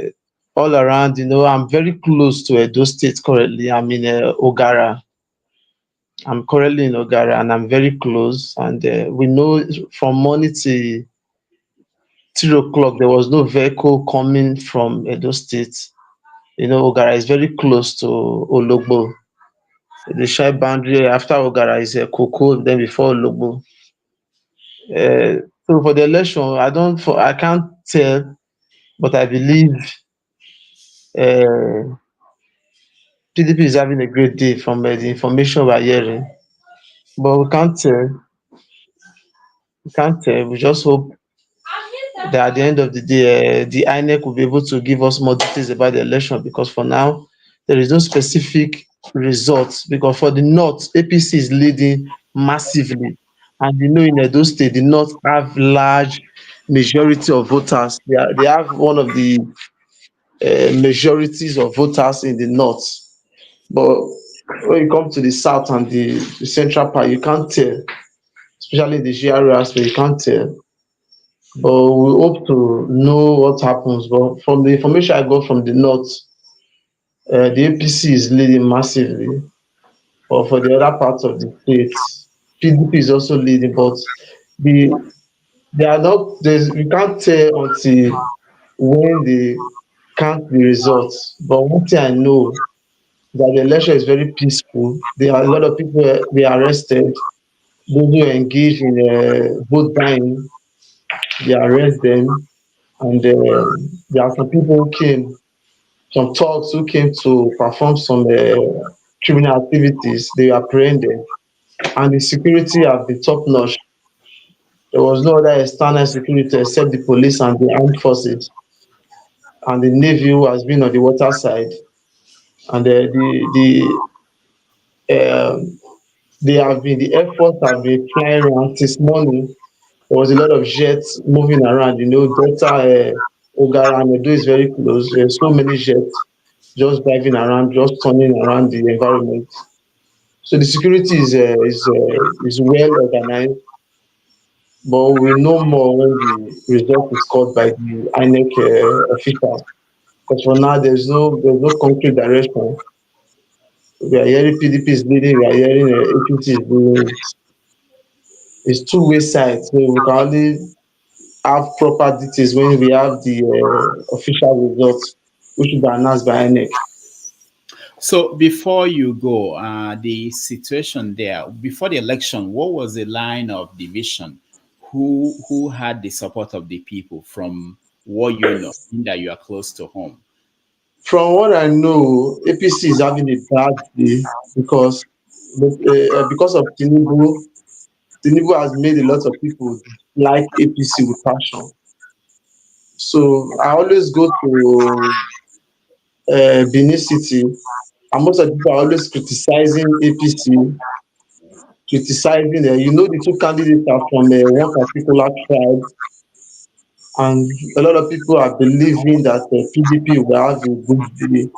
all around. I'm very close to Edo State currently. I'm in Ogara. I'm currently in Ogara, and I'm very close. And we know from morning till 3 o'clock there was no vehicle coming from Edo State. Ogara is very close to Ologbo. The shy boundary after Ogara is Koko, then before Ologbo. So for the election, I can't tell, but I believe PDP is having a great day from the information we're hearing. But we can't tell. We can't tell. We just hope that at the end of the day, the INEC will be able to give us more details about the election, because for now, there is no specific results. Because for the North, APC is leading massively. And in Edo State, the North have large majority of voters. They have one of the majorities of voters in the North. But when you come to the South and the central part, you can't tell, especially the GRA aspect, you can't tell. But we hope to know what happens. But from the information I got from the North, the APC is leading massively. But for the other parts of the state, PDP is also leading. But the they are not. We can't tell until when they count the results. But one thing I know, that the election is very peaceful. There are a lot of people were arrested. Those who engage in vote buying, they arrest them. And there are some people who came, some thugs who came to perform some criminal activities. They were apprehended, and the security have been top notch. There was no other external security except the police and the armed forces, and the navy who has been on the water side. And um, the air force have been flying around since morning. There was a lot of jets moving around. Delta Ogara and Edo is very close. There's so many jets just driving around, just turning around the environment. So the security is well organized, but we know more when the result is called by the INEC official. Because for now, there's no concrete direction. We are hearing PDP is leading. We are hearing APC is leading. It's two-way side, so we can only have proper details when we have the official results, which will be announced by INEC. So before you go, the situation there before the election, what was the line of division? Who had the support of the people from what you know, in that you are close to home? From what I know, APC is having a bad day because of Tinubu. Tinubu has made a lot of people like APC with passion. So I always go to Benin City, and most of the people are always criticizing APC, criticizing the two candidates are from one particular tribe, and a lot of people are believing that PDP will have a good day.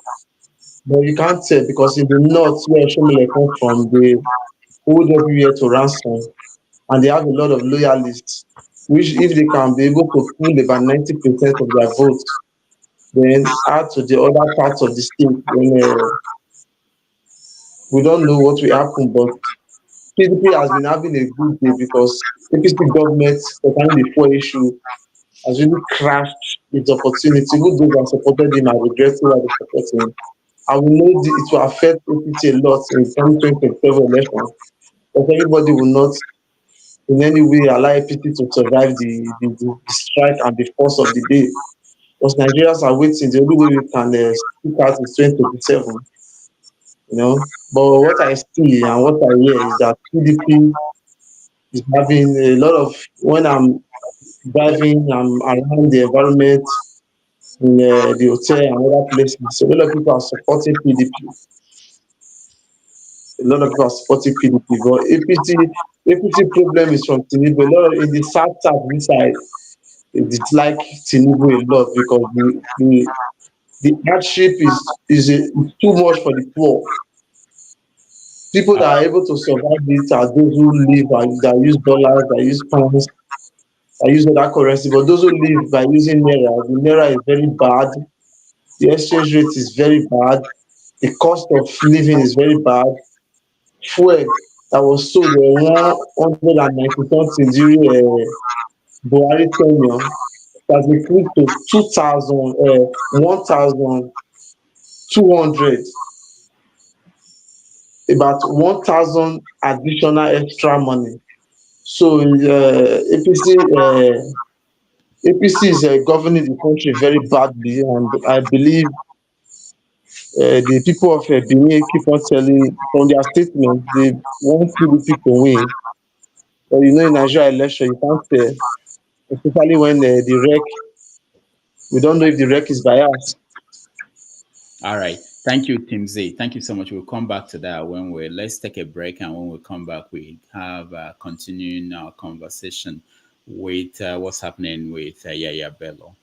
But you can't tell, because in the north where Shomole come from, they hold everywhere to ransom, and they have a lot of loyalists. which if they can be able to pull about 90% of their votes, then add to the other parts of the state, then we don't know what will happen. But PDP has been having a good day because APC government concerning the poor issue has really crashed its opportunity. Even those that supported him are regretting why they support him. And we know it will affect APC a lot in 2027 election, because everybody will not in any way allow APC to survive the strike and the force of the day. Because Nigerians are waiting. The only way we can speak out is 2027. You know. But what I see and what I hear is that PDP is having a lot of, when I'm driving, I'm around the environment in the hotel and other places. So a lot of people are supporting PDP. A lot of people are supporting PDP. But APC problem is from Tinubu. A lot of, in the south this side, they dislike Tinubu a lot because the hardship is too much for the poor. People that are able to survive this are those who live that use dollars, that use pounds, that use other currency. But those who live by using naira, the naira is very bad. The exchange rate is very bad. The cost of living is very bad. Fuel that was sold 190 something during Buhari tenure has increased to 1,200, about 1,000 additional extra money. So APC is governing the country very badly, and I believe the people of Benin keep on telling from their statements they want PDP to win. But you know, in Nigeria election, you can't tell, especially when the rec, we don't know if the rec is biased. All right. Thank you, Tim Z. Thank you so much. We'll come back to that let's take a break. And when we come back, we have continuing our conversation with what's happening with Yahaya Bello.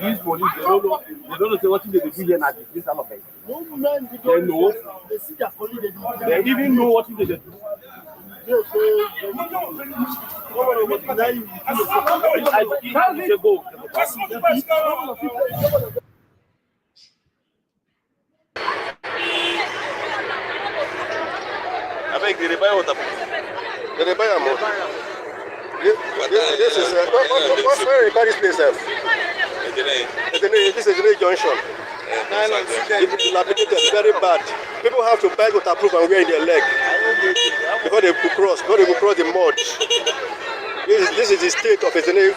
These police, they don't know say what they do here now. This all of it. They know. They even know what they do. I beg, did they buy water? Did they buy a motor? This is where you buy this place? This is a junction. It's dilapidated, very bad. People have to buy waterproof and wear in their leg before they could cross. Before they could cross the mud. This is the state of Ezene.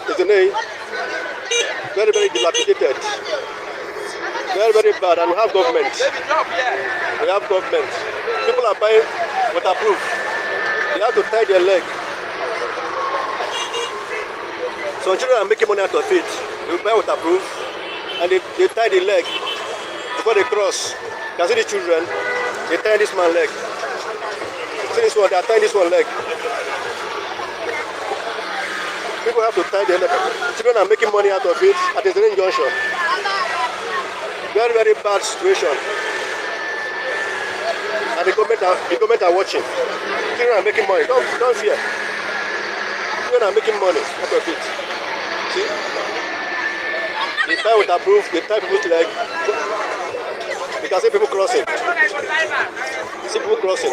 Very, very dilapidated. Very, very bad. And we have government. We have government. People are buying waterproof. They have to tie their leg. So children are making money out of it. They buy waterproof and they tie the leg before they cross. You can see the children, they tie this man's leg. See this one, they are tying this one leg. People have to tie their leg. Children are making money out of it at the Zene junction. Very, very bad situation. And the government are watching. Children are making money. Don't fear. Children are making money out of it. See? The time would approve, the time people's leg. You can see people crossing. See people crossing.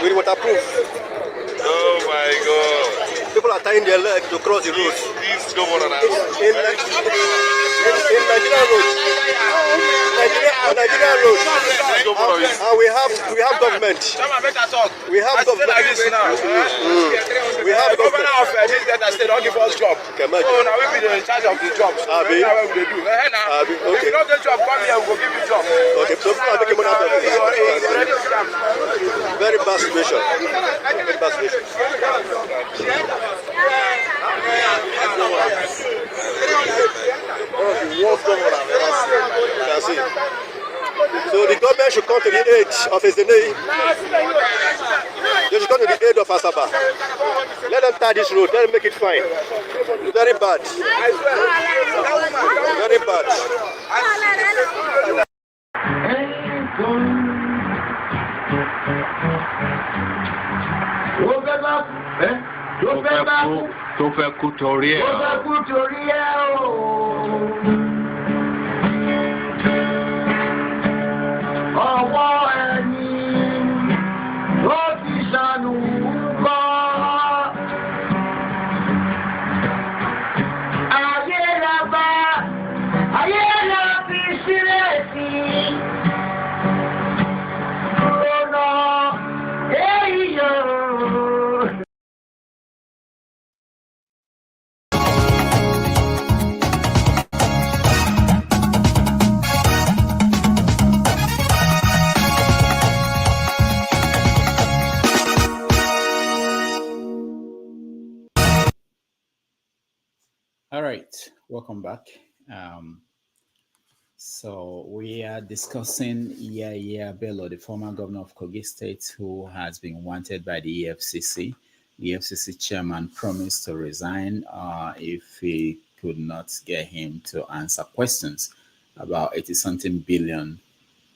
We would approve. Oh my God. People are tying their leg to cross the road. This governor in Nigerian road. Nigerian road. And we have government. We have government. We have government. Governor of this Delta State don't give us job. So now we be in charge of the jobs. Abi. Now we do. If you don't get job, come here, we will give you job. Okay, so people are making money out of it. Very bad situation. Very bad situation. So the government should come to the aid of Ezenei. They should come to the aid of Asaba. Let them tie this road. Let them make it fine. Very bad. Very bad. Tó fẹ́ kú torí ẹ̀. Ọwọ́ ẹni ló ti ṣàánú kọ́. Ayé la bá, ayé la fi sílẹ̀ sí. Ọ̀nà èyí yóò. All right, welcome back. So we are discussing Yahaya Bello, the former governor of Kogi State, who has been wanted by the EFCC. The EFCC chairman promised to resign if he could not get him to answer questions about 80-something billion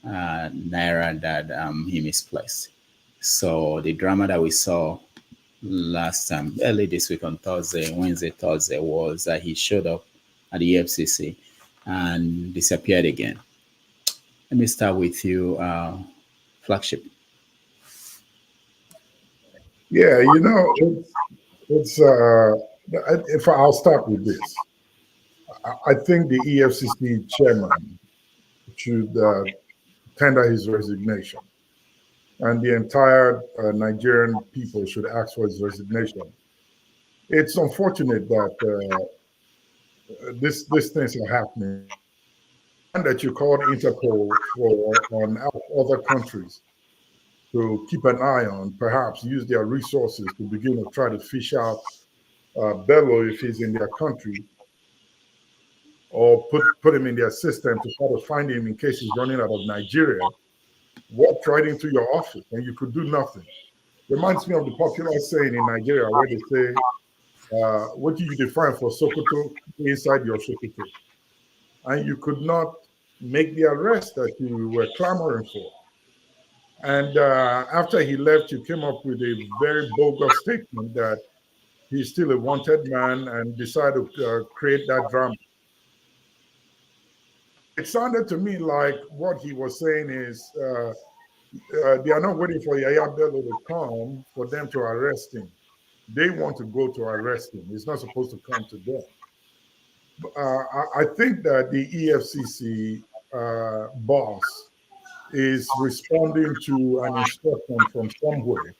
naira that he misplaced. So the drama that we saw last time, early this week on Wednesday, Thursday, was that he showed up at the EFCC and disappeared again. Let me start with you, Flagship. Yeah, you know, if I'll start with this, I think the EFCC chairman should tender his resignation, and the entire Nigerian people should ask for his resignation. It's unfortunate that these things are happening, and that you called Interpol on other countries to keep an eye on, perhaps use their resources to begin to try to fish out Bello if he's in their country, or put him in their system to try to find him in case he's running out of Nigeria. Walked right into your office and you could do nothing. Reminds me of the popular saying in Nigeria where they say, what do you define for Sokoto inside your Sokoto? And you could not make the arrest that you were clamoring for. And after he left, you came up with a very bogus statement that he's still a wanted man and decided to create that drama. It sounded to me like what he was saying is they are not waiting for Yahaya Bello to come for them to arrest him. They want to go to arrest him. It's not supposed to come to them. I think that the EFCC boss is responding to an instruction from somewhere.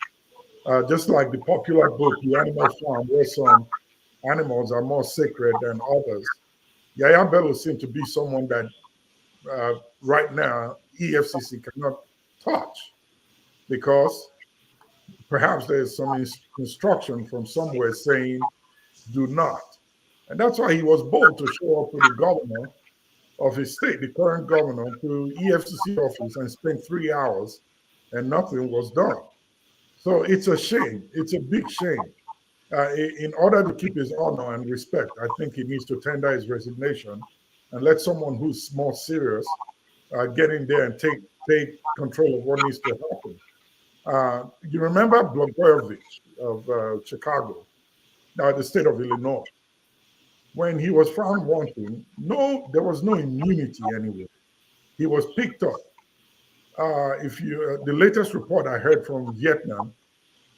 Just like the popular book, The Animal Farm, where some animals are more sacred than others. Yahaya Bello seems to be someone that right now EFCC cannot touch, because perhaps there's some instruction from somewhere saying do not. And that's why he was bold to show up to the governor of his state, the current governor, to EFCC office and spend 3 hours and nothing was done. So it's a shame. It's a big shame. In order to keep his honor and respect, I think he needs to tender his resignation and let someone who's more serious get in there and take control of what needs to happen. You remember Blagojevich of Chicago, the state of Illinois. when he was found wanting, there was no immunity anywhere. He was picked up. The latest report I heard from Vietnam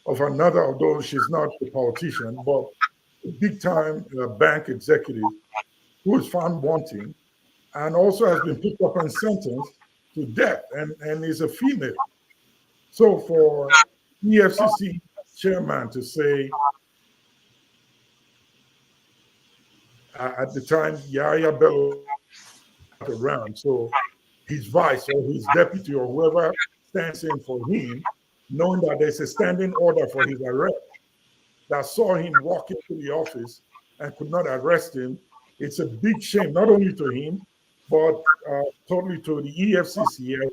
of another, although she's not a politician, but a big-time bank executive who was found wanting and also has been picked up and sentenced to death, and is a female. So for EFCC chairman to say, at the time, Yahaya Bello around, so his vice or his deputy or whoever stands in for him, knowing that there's a standing order for his arrest, that saw him walk into the office and could not arrest him, it's a big shame, not only to him, but totally to the EFCC as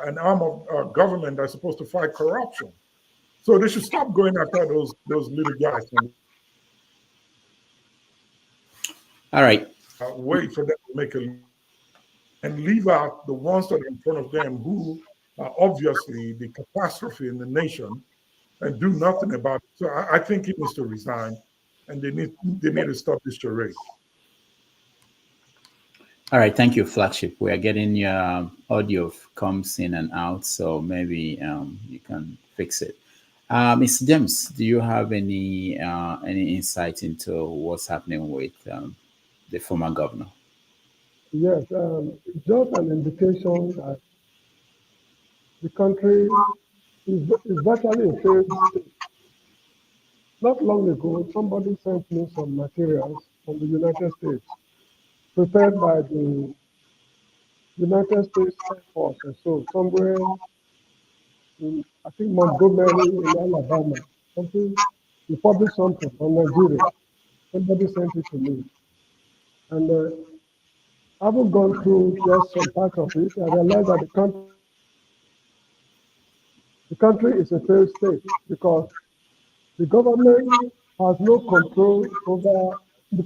an arm of government that's supposed to fight corruption. So they should stop going after those little guys. All right. Wait for them to make a and leave out the ones that are in front of them who are obviously the catastrophe in the nation and do nothing about it. So I think he needs to resign, and they need to stop this charade. All right, thank you, Flagship. We are getting your audio comes in and out, so maybe you can fix it. Mr. James, do you have any insight into what's happening with the former governor? Yes, just an indication that the country is virtually a failed state. Not long ago, somebody sent me some materials from the United States, prepared by the United States Air Force, and so somewhere in, I think, Montgomery in Alabama, something, they published something on Nigeria. Somebody sent it to me. And I haven't gone through just some part of it. I realized that the country is a failed state because the government has no control over, the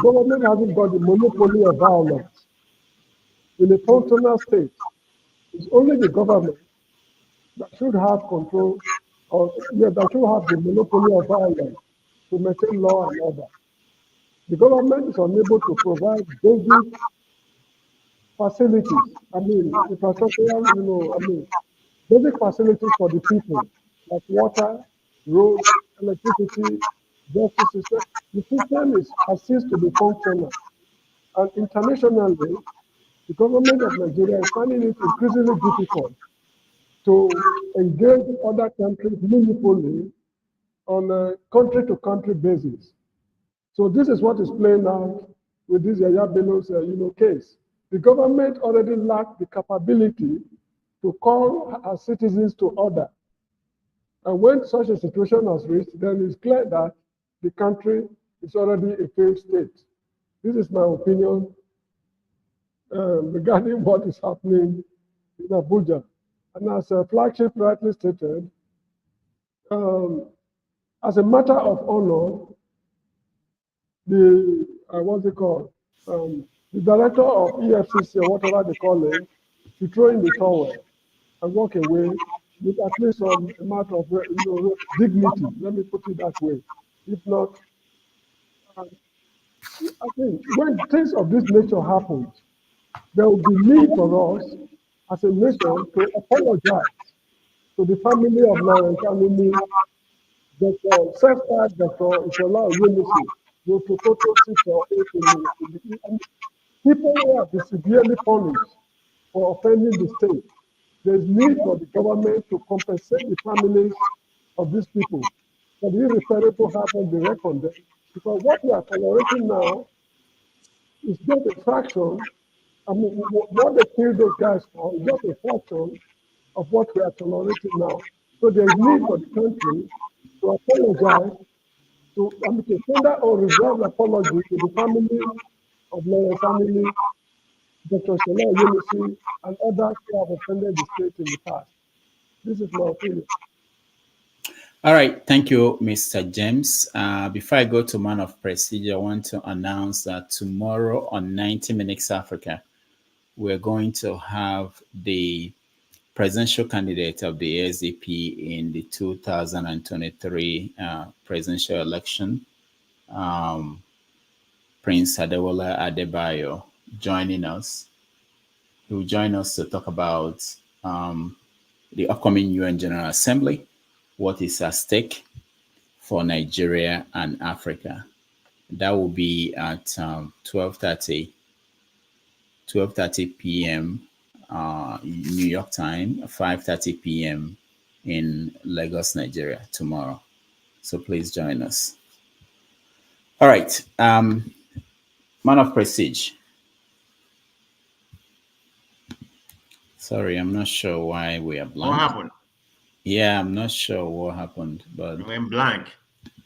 government hasn't got the monopoly of violence. In a functional state, it's only the government that should have control, or that should have the monopoly of violence to maintain law and order. The government is unable to provide basic facilities. I mean, infrastructural, basic facilities for the people, like water, roads, electricity, justice system. The system has ceased to be functional. And internationally, the government of Nigeria is finding it increasingly difficult to engage other countries meaningfully on a country-to-country basis. So this is what is playing out with this Yahaya Bello's case. The government already lacked the capability to call our citizens to order. And when such a situation has reached, then it's clear that the country is already a failed state. This is my opinion regarding what is happening in Abuja. And as a Flagship rightly stated, as a matter of honor, the director of EFCC, or whatever they call it, should throw in the towel and walk away with at least some amount of dignity. Let me put it that way. If not, I think when things of this nature happen, there will be need for us as a nation to apologize to the family of Lawrence Anini, Dr. Self-Taught Dr. Ishola Oyemisi, Dr. Toto Sito, people who have been severely punished for offending the state. There's need for the government to compensate the families of these people for the irreparable harm they reckon them. Because what we are tolerating now is just a fraction. I mean, what they killed those guys for is just a fraction of what we are tolerating now. So there's need for the country to apologize, to tender or reserve apology to the family of Lawrence Anini, Dr. Shola Oyemisi, and others who have offended the state in the past. This is my opinion. All right, thank you, Mr. James. Before I go to Man of Prestige, I want to announce that tomorrow on 90 Minutes Africa, we're going to have the presidential candidate of the SDP in the 2023 presidential election. Prince Adewola Adebayo joining us. He will join us to talk about the upcoming UN General Assembly, what is at stake for Nigeria and Africa. That will be at 12:30 p.m. New York time, 5:30 p.m. in Lagos, Nigeria tomorrow. So please join us. All right, man of prestige. Sorry, I'm not sure why we are blank. What happened? Yeah, I'm not sure what happened, but We went blank.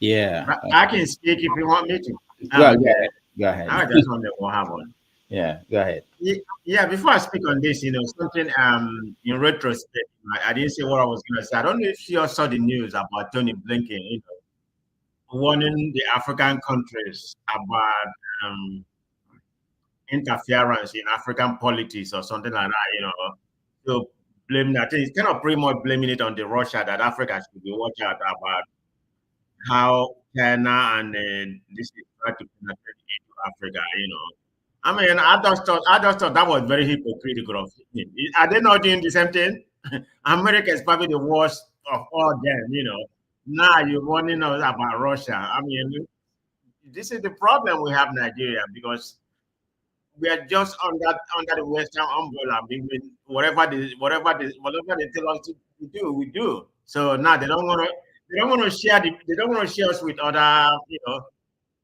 yeah. I can speak if you want me to. Go ahead. Go ahead. I just wonder what happened. Yeah, go ahead. Yeah, before I speak on this, something in retrospect, I didn't say what I was gonna say. I don't know if you all saw the news about Tony Blinken, warning the African countries about interference in African politics or something like that, So blame that. It's kind of pretty much blaming it on the Russia that Africa should be watching out about how China and this is trying to penetrate into Africa. I mean, I just thought that was very hypocritical of him. Are they not doing the same thing? America is probably the worst of all them. Now you're warning us about Russia. I mean, this is the problem we have in Nigeria because we are just under the Western umbrella. I mean, whatever they tell us to do, we do. So now they don't want to share us with other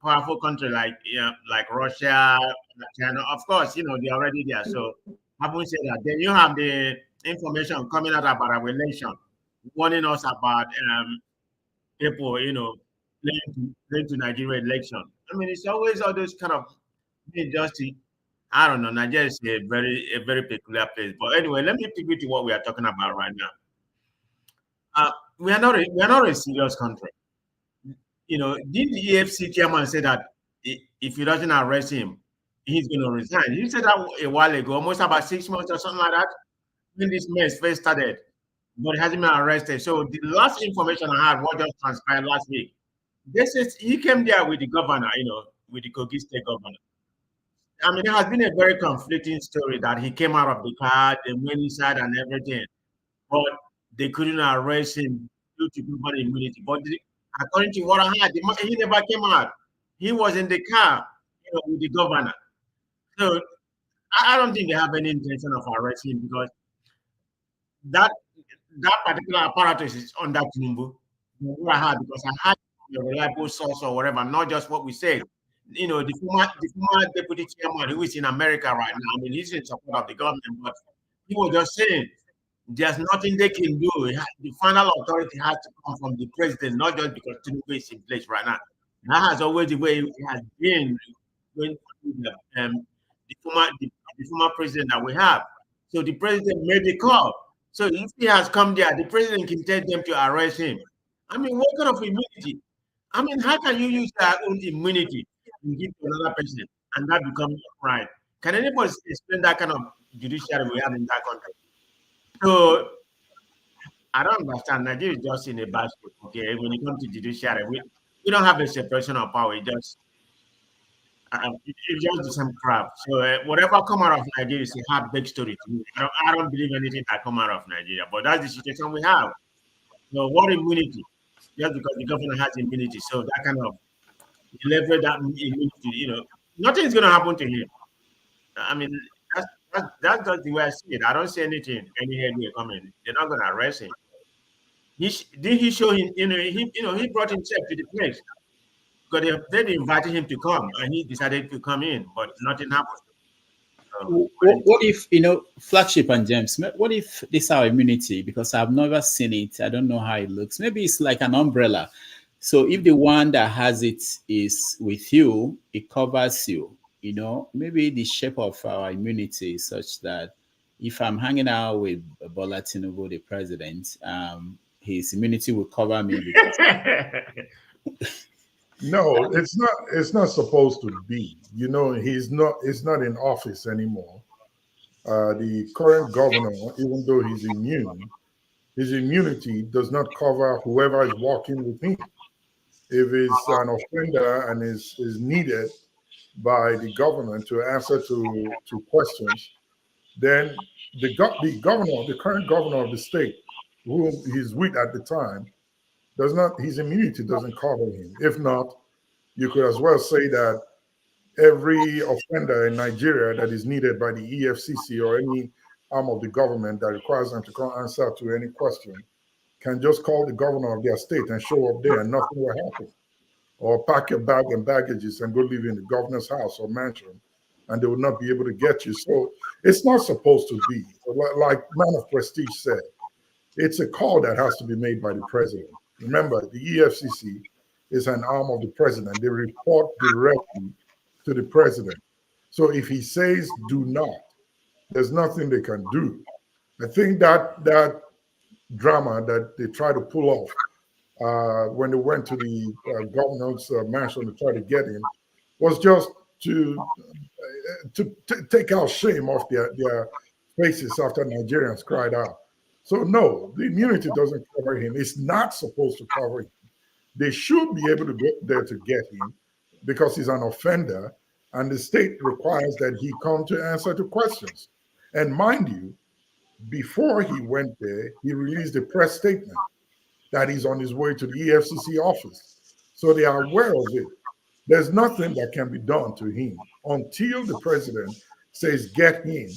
powerful country like Russia, China. Of course, they're already there. So having said that, then you have the information coming out about our election, warning us about people, playing to Nigerian election. I mean, it's always all those kind of injustice. I don't know. Nigeria is a very peculiar place. But anyway, let me pick to what we are talking about right now. We are not a serious country. Did the EFC chairman say that if he doesn't arrest him, he's going to resign? He said that a while ago, almost about 6 months or something like that, when this mess first started, but he hasn't been arrested. So the last information I had, what just transpired last week, this is he came there with the governor, with the Kogi State governor. I mean, it has been a very conflicting story that he came out of the car, they went inside and everything, but they couldn't arrest him due to government immunity. But according to what I heard, he never came out. He was in the car, with the governor. So I don't think they have any intention of arresting him because that particular apparatus is under Tinubu. What I heard, because I had a reliable source or whatever, not just what we said. The former deputy chairman who is in America right now, I mean, he's in support of the government, but he was just saying there's nothing they can do. The final authority has to come from the president, not just because Tinubu is in place right now. That has always the way it has been when the former president that we have. So the president made the call. So if he has come there, the president can tell them to arrest him. I mean, what kind of immunity? I mean, how can you use that own immunity and give to another person and that becomes right? Can anybody explain that kind of judiciary we have in that country? So I don't understand. Nigeria is just in a bad state. Okay, when it comes to judiciary, we don't have a separation of power. It's just the same crap. So whatever come out of Nigeria is a hard big story to me. I don't believe anything that come out of Nigeria. But that's the situation we have. So what immunity? Just because the governor has immunity, so that kind of leverage that immunity, nothing's going to happen to him. I mean, that's just the way I see it. I don't see any headway coming. They're not going to arrest him. Did he show him? He brought himself to the place because they invited him to come, and he decided to come in, but nothing happened. What if, Flagship and James, what if this is our immunity? Because I've never seen it. I don't know how it looks. Maybe it's like an umbrella. So if the one that has it is with you, it covers you. Maybe the shape of our immunity is such that if I'm hanging out with Bola Tinubu, the president, his immunity will cover me. No, it's not supposed to be. He's not in office anymore. The current governor, even though he's immune, his immunity does not cover whoever is walking with him. If it's an offender and is needed, by the government to answer to questions, then the governor, the current governor of the state, who he's with at the time, does not, his immunity doesn't cover him. If not, you could as well say that every offender in Nigeria that is needed by the EFCC or any arm of the government that requires them to come answer to any question can just call the governor of their state and show up there and nothing will happen. Or pack your bag and baggages and go live in the governor's house or mansion, and they will not be able to get you. So it's not supposed to be. Like Man of Prestige said, it's a call that has to be made by the president. Remember, the EFCC is an arm of the president. They report directly to the president. So if he says do not, there's nothing they can do. I think that drama that they try to pull off when they went to the governor's mansion to try to get him was just to take out shame off their faces after Nigerians cried out. So no, the immunity doesn't cover him. It's not supposed to cover him. They should be able to go there to get him because he's an offender, and the state requires that he come to answer to questions. And mind you, before he went there, he released a press statement that he's on his way to the EFCC office. So they are aware of it. There's nothing that can be done to him until the president says get him.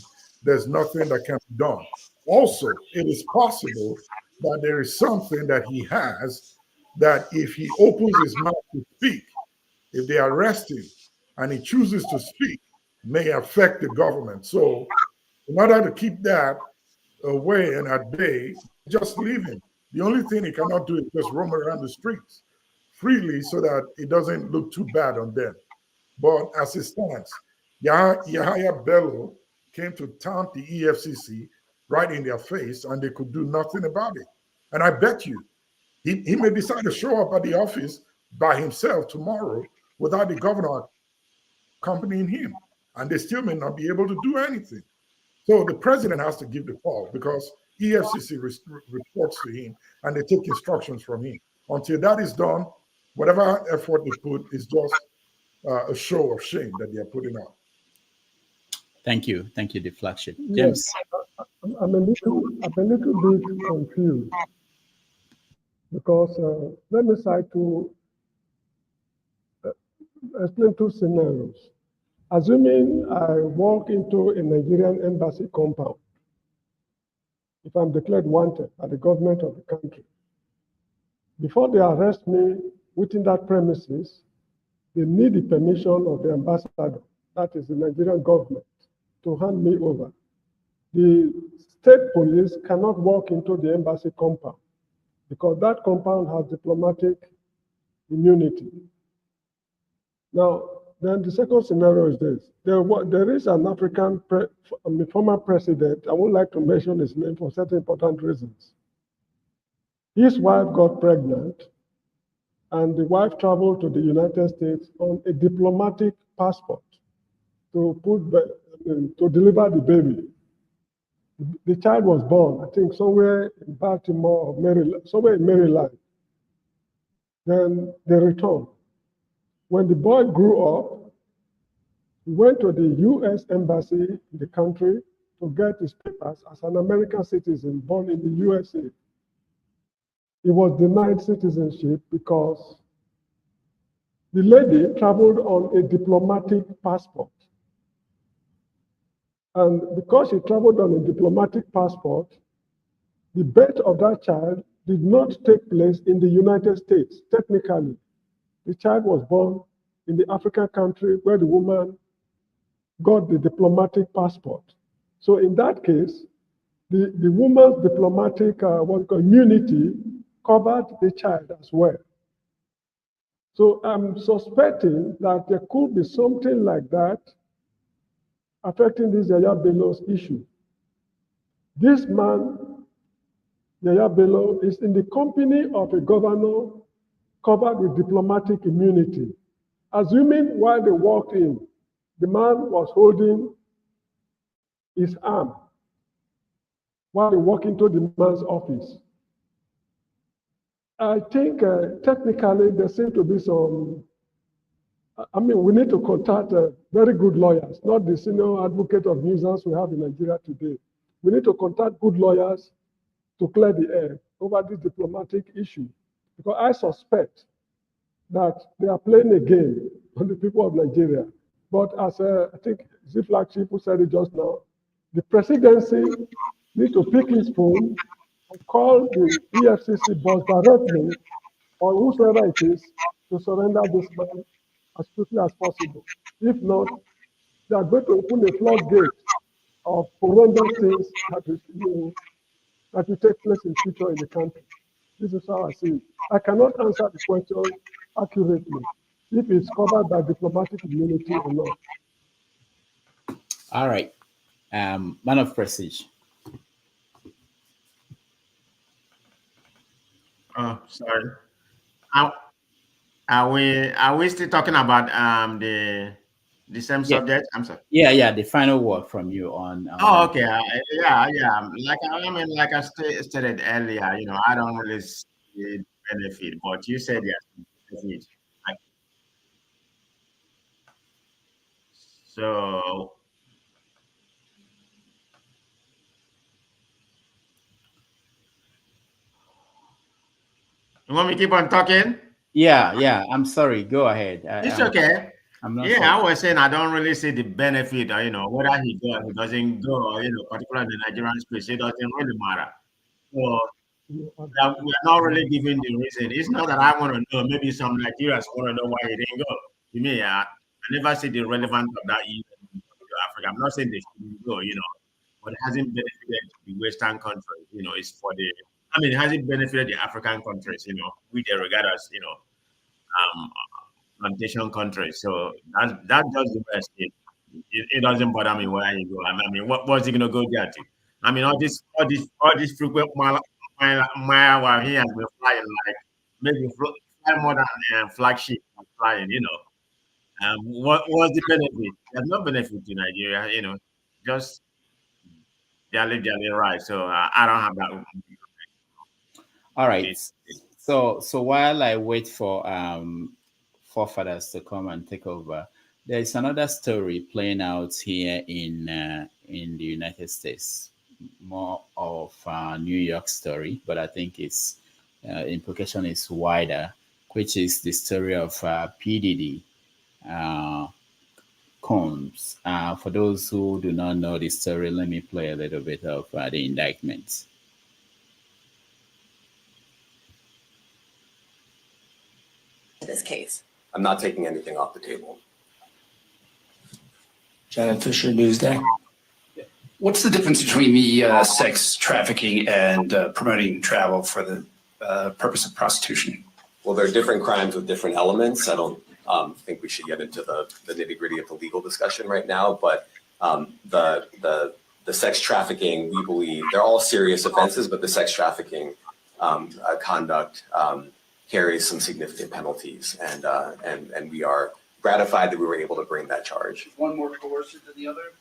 There's nothing that can be done. Also, it is possible that there is something that he has that if he opens his mouth to speak, if they arrest him and he chooses to speak, may affect the government. So in order to keep that away and at bay, just leave him. The only thing he cannot do is just roam around the streets freely so that it doesn't look too bad on them. But as it stands, Yahaya Bello came to taunt the EFCC right in their face, and they could do nothing about it. And I bet you, he may decide to show up at the office by himself tomorrow without the governor accompanying him, and they still may not be able to do anything. So the president has to give the call because EFCC reports to him and they take instructions from him. Until that is done, whatever effort they put is just a show of shame that they are putting out. Thank you, the flagship. James. Yes, I'm a little bit confused because let me cite explain two scenarios. Assuming I walk into a Nigerian embassy compound, if I'm declared wanted by the government of the country, before they arrest me within that premises, they need the permission of the ambassador, that is the Nigerian government, to hand me over. The state police cannot walk into the embassy compound because that compound has diplomatic immunity. Now, then the second scenario is this. There is an African former president, I would like to mention his name for certain important reasons. His wife got pregnant, and the wife traveled to the United States on a diplomatic passport to deliver the baby. The child was born, I think, somewhere in Baltimore or Maryland, somewhere in Maryland. Then they returned. When the boy grew up, he went to the U.S. embassy in the country to get his papers as an American citizen born in the USA. He was denied citizenship because the lady traveled on a diplomatic passport. And because she traveled on a diplomatic passport, the birth of that child did not take place in the United States, technically. The child was born in the African country where the woman got the diplomatic passport. So in that case, the woman's diplomatic immunity covered the child as well. So I'm suspecting that there could be something like that affecting this Yahaya Bello's issue. This man, Yahaya Bello, is in the company of a governor covered with diplomatic immunity. Assuming while they walked in, the man was holding his arm while they walked into the man's office. I think technically there seems to be some I mean, we need to contact very good lawyers, not the senior advocate of nuisance we have in Nigeria today. We need to contact good lawyers to clear the air over this diplomatic issue, because I suspect that they are playing a game on the people of Nigeria. But as I think Ziflak Chief who said it just now, the presidency need to pick his phone and call the EFCC boss directly, or whosoever it is, to surrender this man as quickly as possible. If not, they are going to open a floodgate of horrendous things that will take place in future in the country. This is how I see it. I cannot answer the question accurately if it's covered by diplomatic immunity or not. All right. Man of Prestige. Oh, sorry. Are we still talking about the same subject? I'm sorry. Yeah. The final word from you on. Oh, okay. Yeah. Like I stated earlier, I don't really see the benefit, but you said yes, benefit. So you want me to keep on talking? Yeah. I'm sorry. Go ahead. It's okay. I'm not Yeah, I was saying I don't really see the benefit, whether he goes, he doesn't go, particularly in the Nigerian space, it doesn't really matter. So we're not really giving the reason. It's not that I want to know. Maybe some Nigerians want to know why he didn't go. To me, I never see the relevance of that event to Africa. I'm not saying they shouldn't go, but it hasn't benefited the Western countries. It's for it hasn't benefited the African countries, which they regard as, plantation countries. So that's just the best thing. It doesn't bother me where you go. I mean, what's he gonna go there to? I mean, all this frequent mile while he has been flying, like maybe fly more than flagship flying. What's the benefit? There's no benefit to Nigeria. Just daily right. So I don't have that. All right. So while I wait for forefathers to come and take over, there's another story playing out here in the United States, more of a New York story, but I think its implication is wider, which is the story of P. Diddy Combs. For those who do not know the story, let me play a little bit of the indictment. This case. I'm not taking anything off the table. Janet Fisher, Newsday. What's the difference between the sex trafficking and promoting travel for the purpose of prostitution? Well, they're different crimes with different elements. I don't think we should get into the nitty-gritty of the legal discussion right now, but the sex trafficking, we believe, they're all serious offenses, but the sex trafficking conduct carries some significant penalties, and we are gratified that we were able to bring that charge. Is one more coercive than the other?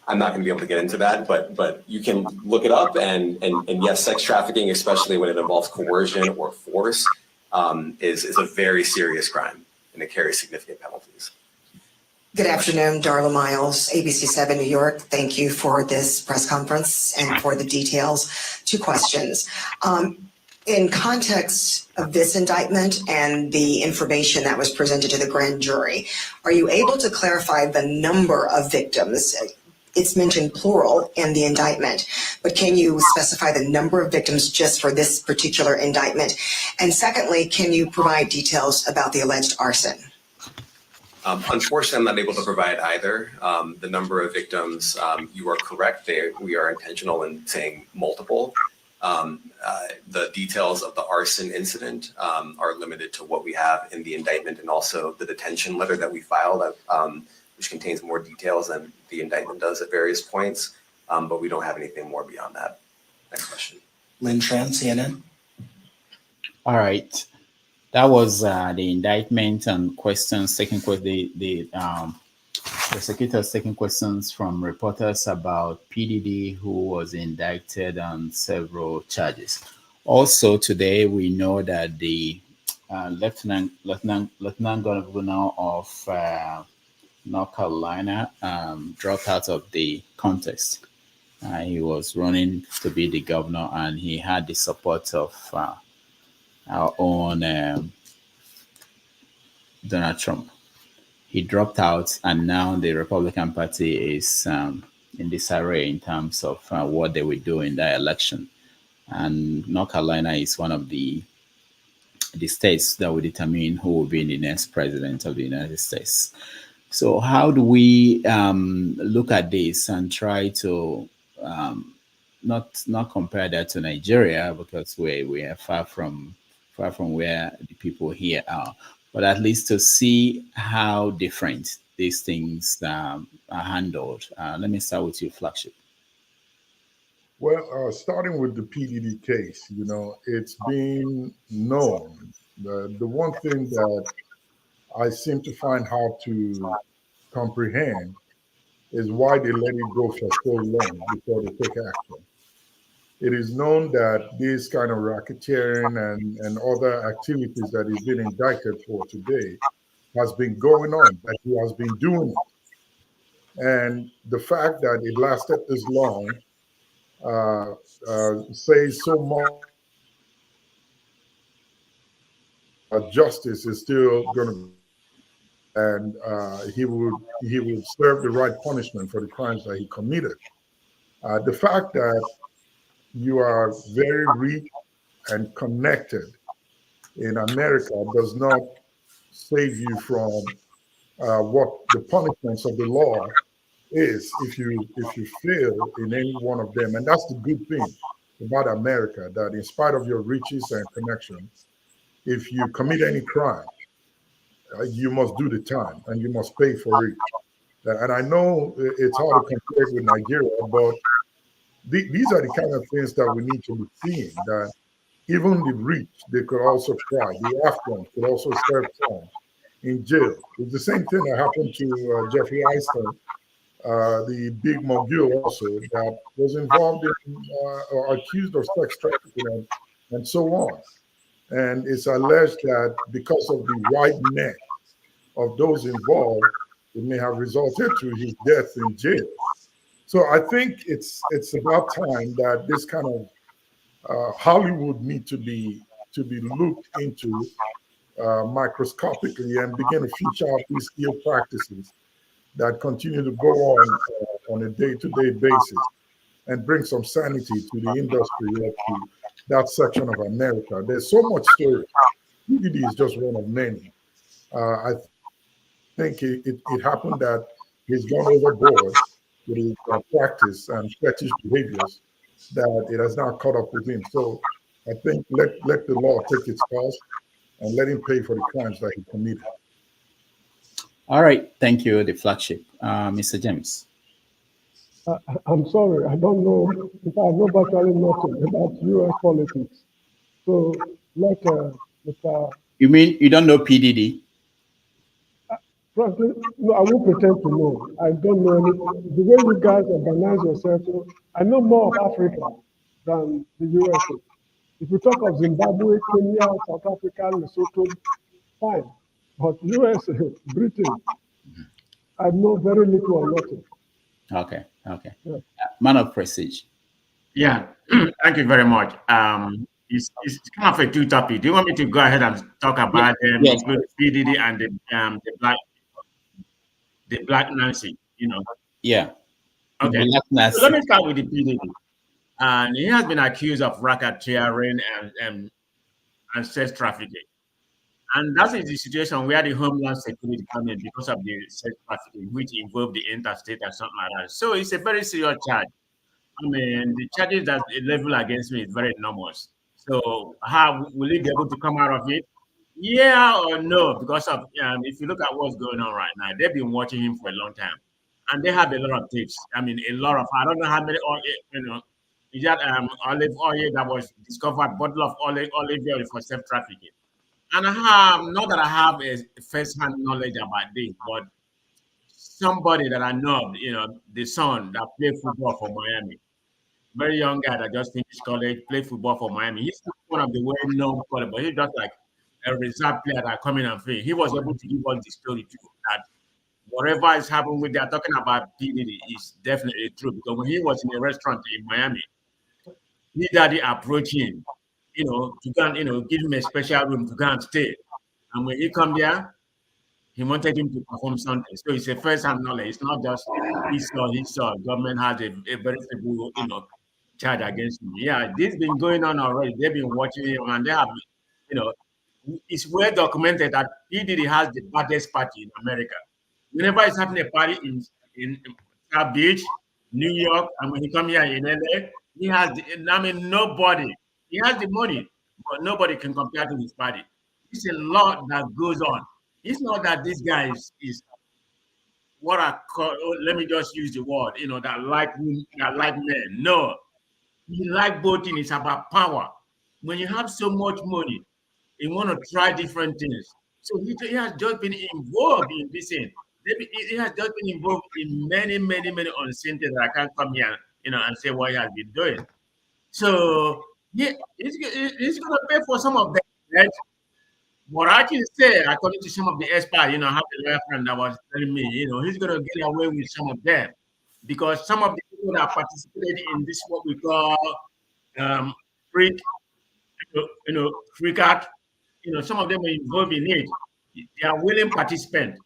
I'm not going to be able to get into that, but you can look it up, and yes, sex trafficking, especially when it involves coercion or force, is a very serious crime, and it carries significant penalties. Good afternoon, Darla Miles, ABC7 New York. Thank you for this press conference and for the details. 2 questions. In context of this indictment and the information that was presented to the grand jury, are you able to clarify the number of victims? It's mentioned plural in the indictment, but can you specify the number of victims just for this particular indictment? And secondly, can you provide details about the alleged arson? Unfortunately, I'm not able to provide either. The number of victims, you are correct. We are intentional in saying multiple. The details of the arson incident are limited to what we have in the indictment and also the detention letter that we filed, which contains more details than the indictment does at various points, but we don't have anything more beyond that. Next question. Lynn Tran, CNN. All right. That was the indictment and questions taking the prosecutors taking questions from reporters about PDD, who was indicted on several charges. Also today, we know that the Lieutenant Governor of North Carolina dropped out of the contest. He was running to be the governor, and he had the support of our own Donald Trump. He dropped out, and now the Republican Party is in disarray in terms of what they will do in that election. And North Carolina is one of the states that will determine who will be the next president of the United States. So how do we look at this and try to not compare that to Nigeria, because we are far from where the people here are, but at least to see how different these things are handled. Let me start with you, Flagship. Well, starting with the PDD case, it's been known. The one thing that I seem to find hard to comprehend is why they let it go for so long before they take action. It is known that this kind of racketeering and other activities that he's been indicted for today has been going on, that he has been doing it. And the fact that it lasted this long says so much. Justice is still going to, and he would serve the right punishment for the crimes that he committed. The fact that you are very rich and connected in America does not save you from what the punishments of the law is if you fail in any one of them. And that's the good thing about America, that in spite of your riches and connection, if you commit any crime, you must do the time and you must pay for it. And I know it's hard to compare it with Nigeria, but these are the kind of things that we need to be seeing, that even the rich, they could also cry. The affluent could also serve time in jail. It's the same thing that happened to Jeffrey Einstein, the big mogul also, that was involved in or accused of sex trafficking and so on. And it's alleged that because of the wide net of those involved, it may have resulted to his death in jail. So I think it's about time that this kind of Hollywood need to be looked into microscopically and begin to feature out these ill practices that continue to go on a day-to-day basis and bring some sanity to the industry of that section of America. There's so much story. PDD is just one of many. I think it happened that he's gone overboard with his practice and fetish behaviors, that it has now caught up with him. So I think let the law take its course and let him pay for the crimes that he committed. All right, thank you, the Flagship. Mr. James. I'm sorry, I don't know. If I know virtually nothing about U.S. politics. So let Mr. You mean you don't know PDD? Frankly, no, I won't pretend to know. I don't know anything. The way you guys organize yourself, I know more of Africa than the USA. If you talk of Zimbabwe, Kenya, South Africa, Lesotho, fine. But USA, Britain, I know very little or nothing. Okay. Yeah. Man of prestige. Yeah, thank you very much. It's kind of a two topic. Do you want me to go ahead and talk about yes. PDD and the Black Nancy? Yeah. Okay. So let me start with the PDD. And he has been accused of racketeering and sex trafficking. And that is the situation where the Homeland Security come in because of the sex trafficking, which involved the interstate and something like that. So it's a very serious charge. I mean, the charges that level against me is very enormous. So how will he be able to come out of it? Yeah or no? Because of if you look at what's going on right now, they've been watching him for a long time, and they have a lot of tips. I mean, a lot of, I don't know how many is that olive oil that was discovered, bottle of olive oil for self trafficking. And I have, not that I have a first-hand knowledge about this, but somebody that I know, the son that played football for Miami, very young guy that just finished college, played football for Miami. He's one of the well-known players, but he's just like reserve player that come in and play. He was able to give us the story too. That whatever is happening with, they're talking about P. Diddy is definitely true, because when he was in a restaurant in Miami, P. Daddy approached him, to go and, give him a special room to go and stay. And when he come there, he wanted him to perform something. So it's a first-hand knowledge. It's not just he saw. Government has a very simple, charge against him. Yeah, this been going on already. They've been watching him, and they have, you know, it's well documented that P. Diddy has the baddest party in America. Whenever it's happening a party in South Beach, New York, and when he come here in LA, he has nobody. He has the money, but nobody can compare to his party. It's a lot that goes on. It's not that this guy is what I call, let me just use the word, that like men. No, he like both things. It's about power. When you have so much money, you want to try different things. So he has just been involved in this thing. He has just been involved in many, many, many unseen things that I can't come here, and say what he has been doing. So yeah, he's going to pay for some of them. Right? What I can say, according to some of the experts, I have a lawyer friend that was telling me, he's going to get away with some of them, because some of the people that participated in this, what we call freak, freak out, some of them are involved in it. They are willing participants.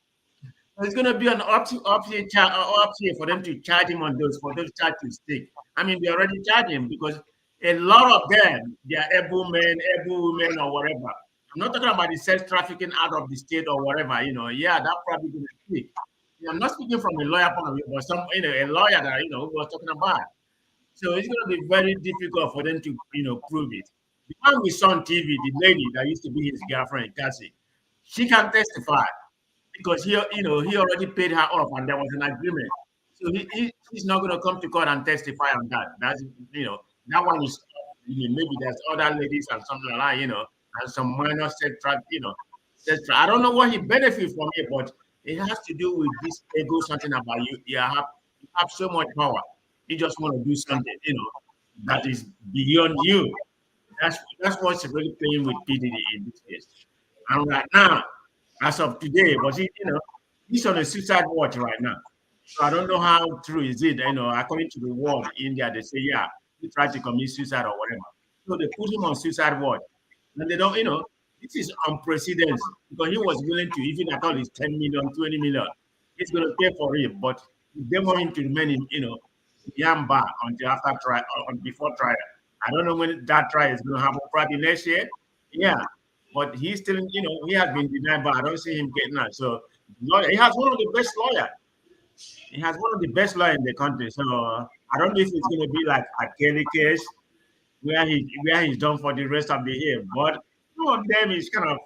It's going to be an option for them to charge him on those, for those charges to stick. I mean, they already charge him, because a lot of them, they are able men, able women, or whatever. I'm not talking about the sex trafficking out of the state or whatever. Yeah, that probably going to stick. I'm not speaking from a lawyer point of view, but a lawyer that who was talking about. So it's going to be very difficult for them to prove it. The one we saw on TV, the lady that used to be his girlfriend, Cassie, she can testify, because he already paid her off, and there was an agreement. So he's not going to come to court and testify on that. That's that one is maybe there's other ladies and something like that, and some minor sex traffic, I don't know what he benefits from it, but it has to do with this ego, something about you. You have so much power. You just want to do something, that is beyond you. That's what's really playing with PDD in this case. And right now, as of today, but he's on a suicide watch right now. So I don't know how true is it. According to the world, India, they say, yeah, he tried to commit suicide or whatever. So they put him on suicide watch. And they don't, this is unprecedented, because he was willing to, even at all, it's 10 million, 20 million. He's going to pay for it, but they want him to remain in, Yamba until after trial, or before trial. I don't know when that trial is going to happen, probably next year. Yeah. But he's still, he has been denied, but I don't see him getting out. So he has one of the best lawyers. He has one of the best lawyers in the country. So I don't know if it's going to be like a Kelly case where he's done for the rest of the year. But some of them is kind of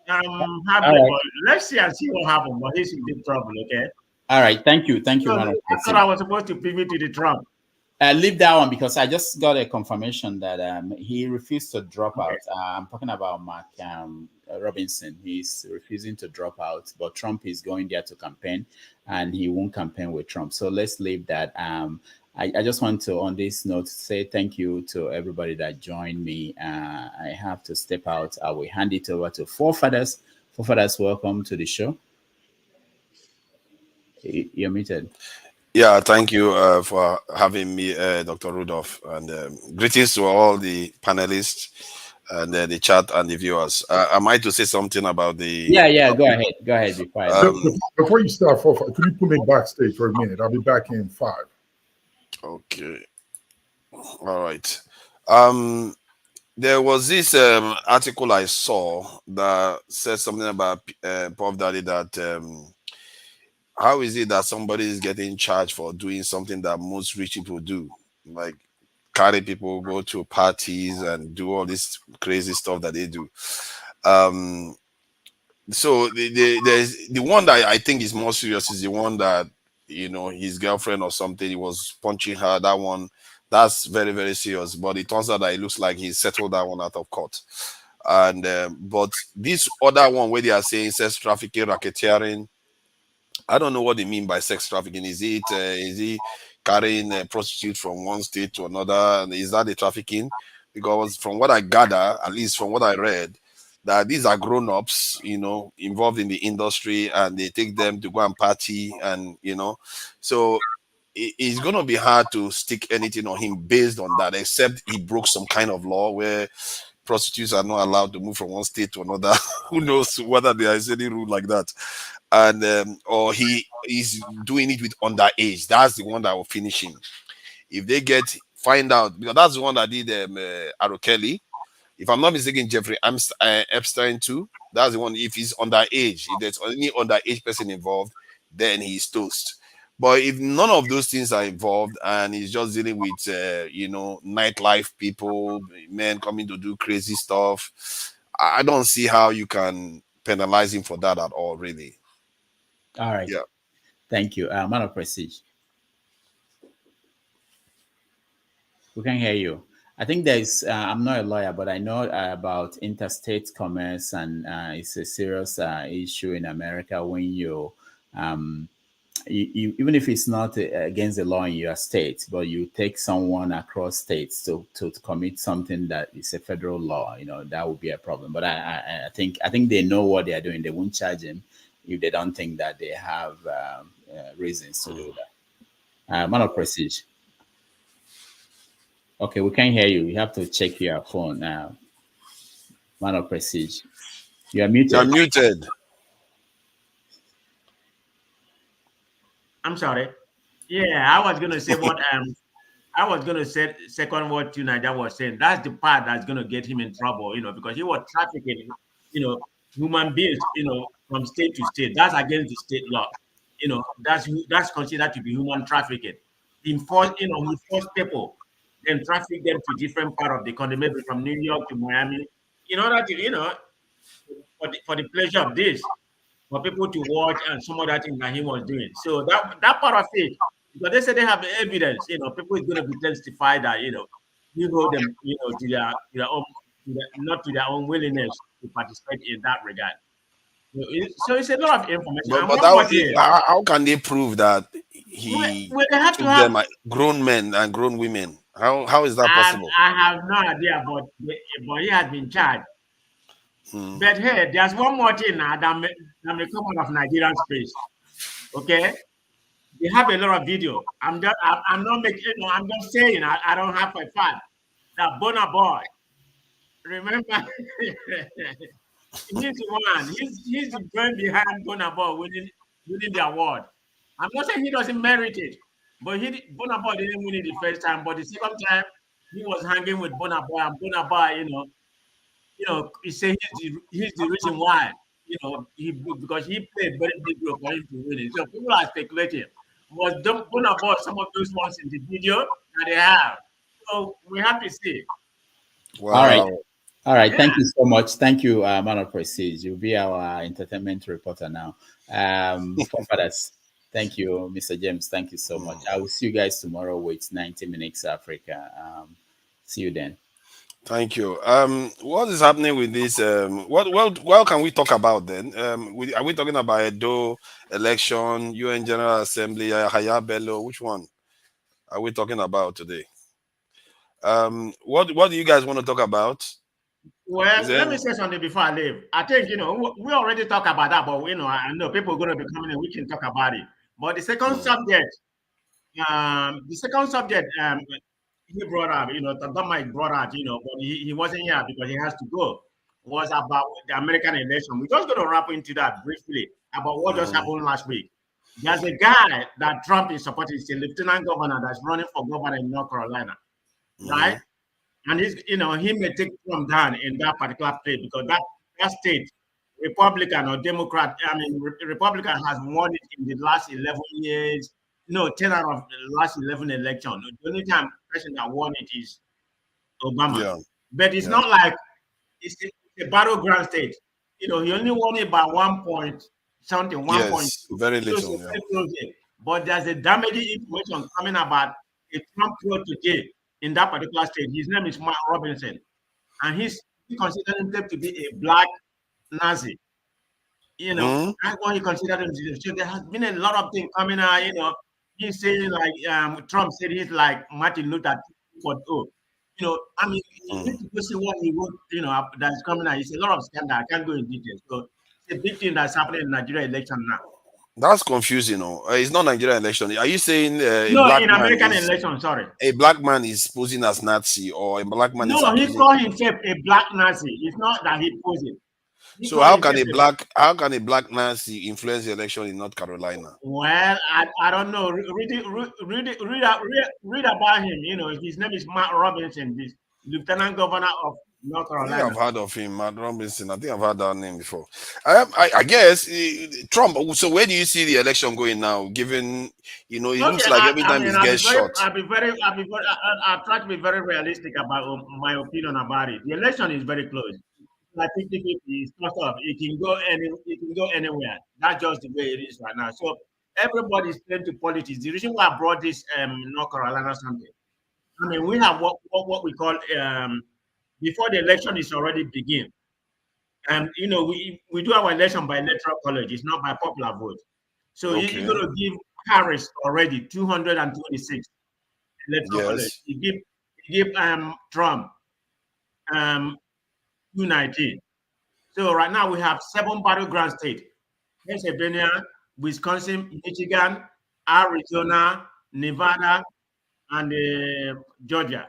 happy. Right. But let's see and see what happens. But he's in big trouble, okay? All right, thank you, So I thought I was supposed to pivot to the Trump. Leave that one, because I just got a confirmation that he refused to drop out. I'm talking about Mark Robinson. He's refusing to drop out, but Trump is going there to campaign, and he won't campaign with Trump. So let's leave that. I just want to, on this note, say thank you to everybody that joined me. I have to step out. I will hand it over to Forefathers. Forefathers, welcome to the show. You're muted. Yeah, thank you for having me, Dr. Rudolph, and greetings to all the panelists and the chat and the viewers. Am I to say something about the? Yeah. Go ahead. Before you start, could you put me backstage for a minute? I'll be back in 5. Okay. All right. There was this article I saw that said something about Puff Daddy, that how is it that somebody is getting charged for doing something that most rich people do, like carry people, go to parties, and do all this crazy stuff that they do? So there's the one that I think is more serious is the one that his girlfriend or something, he was punching her. That one, that's very, very serious. But it turns out that it looks like he settled that one out of court. And but this other one where they are saying sex trafficking, racketeering, I don't know what they mean by sex trafficking. Is he carrying a prostitute from one state to another? And is that the trafficking? Because from what I gather, at least from what I read, that these are grown-ups, involved in the industry, and they take them to go and party, and so it's going to be hard to stick anything on him based on that, except he broke some kind of law where prostitutes are not allowed to move from one state to another. Who knows whether there is any rule like that? And or he is doing it with underage. That's the one that will finish him. If they find out, because that's the one that did Aro Kelly. If I'm not mistaken, Jeffrey Epstein too. That's the one. If he's underage, if there's any underage person involved, then he's toast. But if none of those things are involved and he's just dealing with, nightlife people, men coming to do crazy stuff, I don't see how you can penalize him for that at all, really. All right. Yeah. Thank you. Man of Prestige. We can hear you. I think there's, I'm not a lawyer, but I know about interstate commerce, and it's a serious issue in America when you, even if it's not against the law in your state, but you take someone across states to commit something that is a federal law, that would be a problem. But I think they know what they are doing. They won't charge him if they don't think that they have reasons to do that. Man of Prestige. Okay, we can't hear you. You have to check your phone now. Man of Prestige. You are muted. You're muted. I'm sorry. Yeah, I was gonna say what I was gonna say second what Naija was saying. That's the part that's gonna get him in trouble, because he was trafficking, human beings, from state to state. That's against the state law. That's considered to be human trafficking. He forced people, then traffic them to different part of the country, maybe from New York to Miami, in order to, for the pleasure of this, for people to watch and some other thing that he was doing. So that part of it, because they say they have evidence, people is going to be testify that, you hold them, to their own, not to their own willingness to participate in that regard. So it's a lot of information. But how can they prove that he they have took to have them grown men and grown women? How is that possible? I have no idea, but he has been charged. But hey, there's one more thing now that may come out of Nigerian space. Okay, they have a lot of video. I'm not making. I'm just saying. I don't have a fact that Burna Boy. Remember, he's the one. He's the brain behind Burna Boy winning the award. I'm not saying he doesn't merit it, but Burna Boy didn't win it the first time. But the second time, he was hanging with Burna Boy, and Burna Boy, he said he's the reason why, because he played very big role for him to win it. So people are speculating. Was Burna Boy some of those ones in the video that they have? So we have to see. Wow. All right. Thank you so much. Thank you, Man of Prestige. You'll be our entertainment reporter now. Fathers, thank you, Mr. James. Thank you so much. I will see you guys tomorrow with 90 Minutes Africa. See you then. Thank you. What is happening with this? What can we talk about then? Are we talking about Edo Election, UN General Assembly, Yahaya Bello? Which one are we talking about today? What do you guys want to talk about? Well, let me say something before I leave. I think, we already talked about that, but, I know people are going to be coming in, we can talk about it. But the second subject, he brought up, Tadama brought up, but he wasn't here because he has to go, was about the American election. We're just going to wrap into that briefly about what just happened last week. There's a guy that Trump is supporting, he's a lieutenant governor that's running for governor in North Carolina, right? And he may take Trump down in that particular state because that state, Republican or Democrat, Republican has won it in the last 11 years. 10 out of the last 11 elections. The only time person that won it is Obama. Yeah. But it's not like it's a battleground state. He only won it by 1 point something, 1.2. Very little. But there's a damaging information coming about a Trump vote today in that particular state. His name is Mark Robinson. And he considers himself to be a black Nazi. That's what he considered himself. So there has been a lot of things coming out, he's saying like Trump said he's like Martin Luther King. You know, I mean, you need to go see what he wrote, you know, that's coming out. It's a lot of scandal. I can't go in details. So it's a big thing that's happening in Nigerian election now. That's confusing. It's not Nigerian election. Are you saying No, in American election, sorry. A black man is posing as Nazi, or a black man is No, he accusing? called himself a black Nazi. It's not that he posed it. So how can a black Nazi influence the election in North Carolina? Well, I don't know. Read about him. You know, his name is Matt Robinson, this Lieutenant Governor of North I think Carolina. I've heard of him, Matt Robinson. I think I've heard that name before. I guess Trump. So where do you see the election going now? Given it looks like every time he gets shot. I'll try to be very realistic about my opinion about it. The election is very close. Like 50-50 is not off. It can go anywhere. That's just the way it is right now. So everybody's playing to politics. The reason why I brought this North Carolina something. I mean, we have what we call before the election is already begin. And we do our election by electoral college. It's not by popular vote. So you're going to give Harris already 226 electoral college. You give Trump 219. So right now we have 7 battleground states: Pennsylvania, Wisconsin, Michigan, Arizona, Nevada, and Georgia.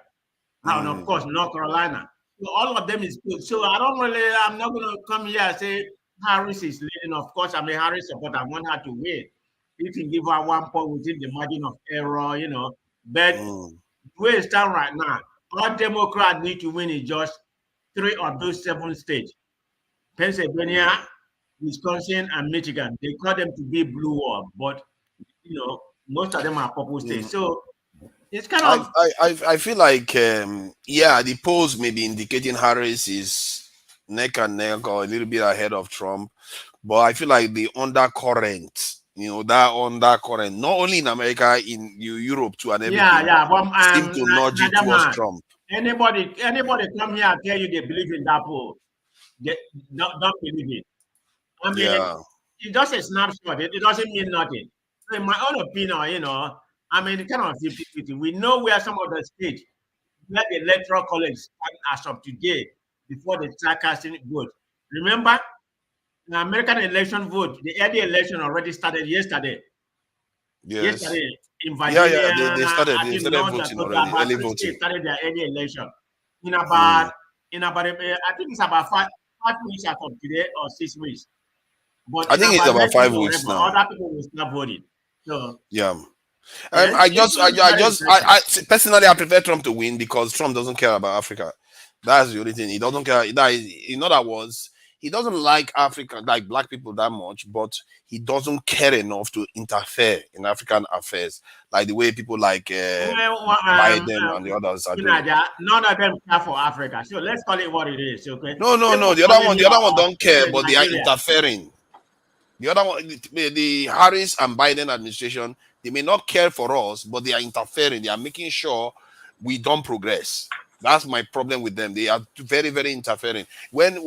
And of course, North Carolina. So all of them is good. So I'm not going to come here and say Harris is leading. Of course, I'm a Harris supporter. I want her to win. You can give her 1 point within the margin of error, But the way it's done right now, all Democrats need to win is just 3 of those 7 states: Pennsylvania, Wisconsin, and Michigan. They call them to be blue wall, but most of them are purple states. So it's kind of. I feel like the polls may be indicating Harris is neck and neck or a little bit ahead of Trump, but I feel like the undercurrent, that undercurrent, not only in America, in Europe too, and everything, seem to nudge it towards Trump. Anybody come here and tell you they believe in that poll, they don't believe it. I mean, it's just a snapshot. It doesn't mean nothing. So in my own opinion, I mean, kind of 50-50. We know where some of the states where the electoral college stand as of today before they start casting vote. Remember, the American election vote, the early election already started yesterday. Yes. Yesterday in Virginia, they started voting already. Early voting. Started their early election in about I think it's about 5 weeks after today or 6 weeks. But I think it's about 5 weeks now. Other people will start voting. So I personally I prefer Trump to win because Trump doesn't care about Africa. That's the only thing. He doesn't care. In other words, he doesn't like Africa, like black people, that much, but he doesn't care enough to interfere in African affairs, like the way people like Biden and the others are doing. None of them care for Africa. So let's call it what it is. Okay. No. The other one don't care, but they are interfering. The other one, the Harris and Biden administration, they may not care for us, but they are interfering. They are making sure we don't progress. That's my problem with them. They are very, very interfering. When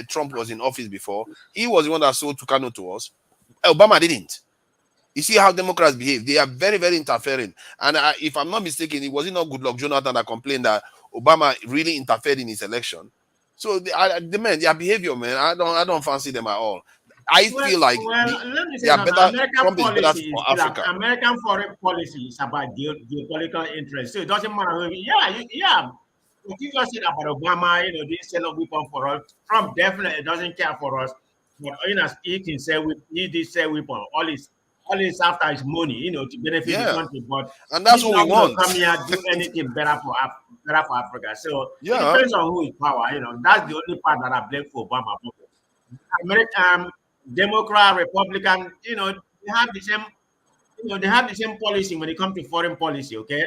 Trump was in office before, he was the one that sold Tucano to us. Obama didn't. You see how Democrats behave. They are very, very interfering. And if I'm not mistaken, it was not Goodluck Jonathan that complained that Obama really interfered in his election. So their behavior, man, I don't fancy them at all. I feel like they are better. Trump is better for Africa. American foreign policy is about geopolitical interest. So it doesn't matter. What you just said about Obama, they sell a weapon for us. Trump definitely doesn't care for us. But he can sell. He did sell weapon. All is after his money, to benefit the country. But and that's what we want. Come here, do anything better for Africa. So it depends on who is power. That's the only part that I blame for Obama. American. Democrat, Republican, they have the same, they have the same policy when it comes to foreign policy. Okay,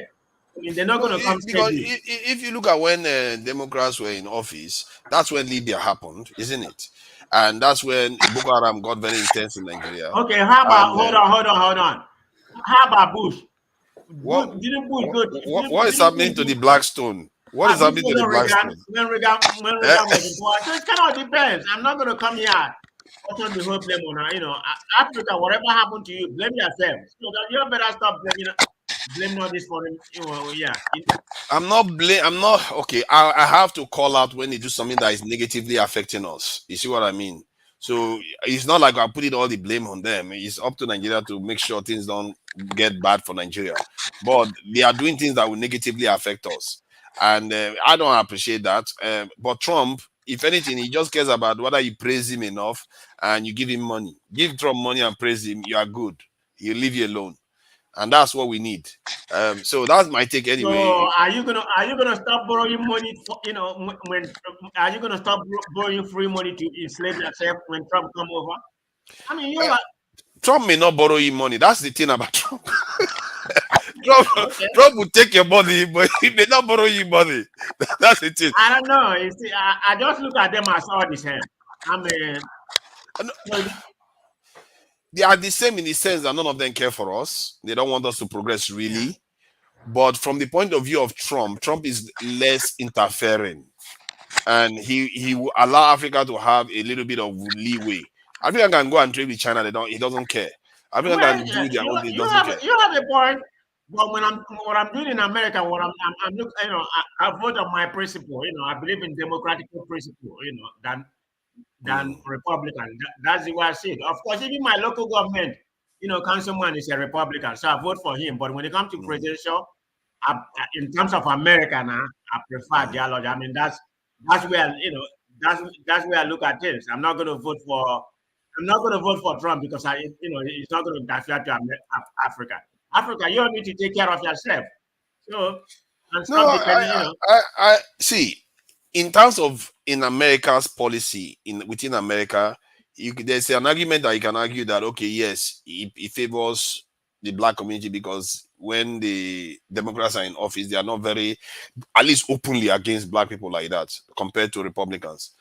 I mean they're not going to come. Because if you look at when Democrats were in office, that's when Libya happened, isn't it? And that's when Boko Haram got very intense in Nigeria. Okay, how about hold on? How about Bush? Didn't Bush go? What is happening to the Blackstone? What is happening to the Blackstone? When Reagan was in power, so it kind of depends. I'm not going to come here. The whole blame on Africa. Whatever happened to you, blame yourself. So that you better stop blaming blame all this for him. Yeah. I'm not okay. I have to call out when they do something that is negatively affecting us. You see what I mean? So it's not like I put it all the blame on them. It's up to Nigeria to make sure things don't get bad for Nigeria. But they are doing things that will negatively affect us, and I don't appreciate that. But Trump, if anything, he just cares about whether you praise him enough and you give him money. Give Trump money and praise him, you are good. He'll leave you alone, and that's what we need. So that's my take So anyway. are you gonna stop borrowing money? For, when are you gonna stop borrowing free money to enslave yourself when Trump come over? I mean, you're like, Trump may not borrow you money. That's the thing about Trump. Trump, okay. Trump will take your money, but he may not borrow you money. That's the thing. I don't know. You see, I just look at them as all the same. I mean, they are the same in the sense that none of them care for us. They don't want us to progress really. But from the point of view of Trump, Trump is less interfering, and he will allow Africa to have a little bit of leeway. Africa can go and trade with China. He doesn't care. Africa well, can do their own thing. you Doesn't have care. you have a point. But what I'm doing in America, I'm look, I vote on my principle. I believe in democratic principle. Than Republican. That's the way I see it. Of course, even my local government, councilman is a Republican, so I vote for him. But when it comes to presidential, in terms of America now, I prefer dialogue. I mean, that's where that's where I look at things. I'm not going to vote for Trump because it's not going to interfere to Africa. Africa, you need to take care of yourself. So and stop depending. I see. In terms of in America's policy within America, there's an argument that you can argue that okay, yes, it favors the black community because when the Democrats are in office, they are not very, at least openly against black people like that compared to Republicans.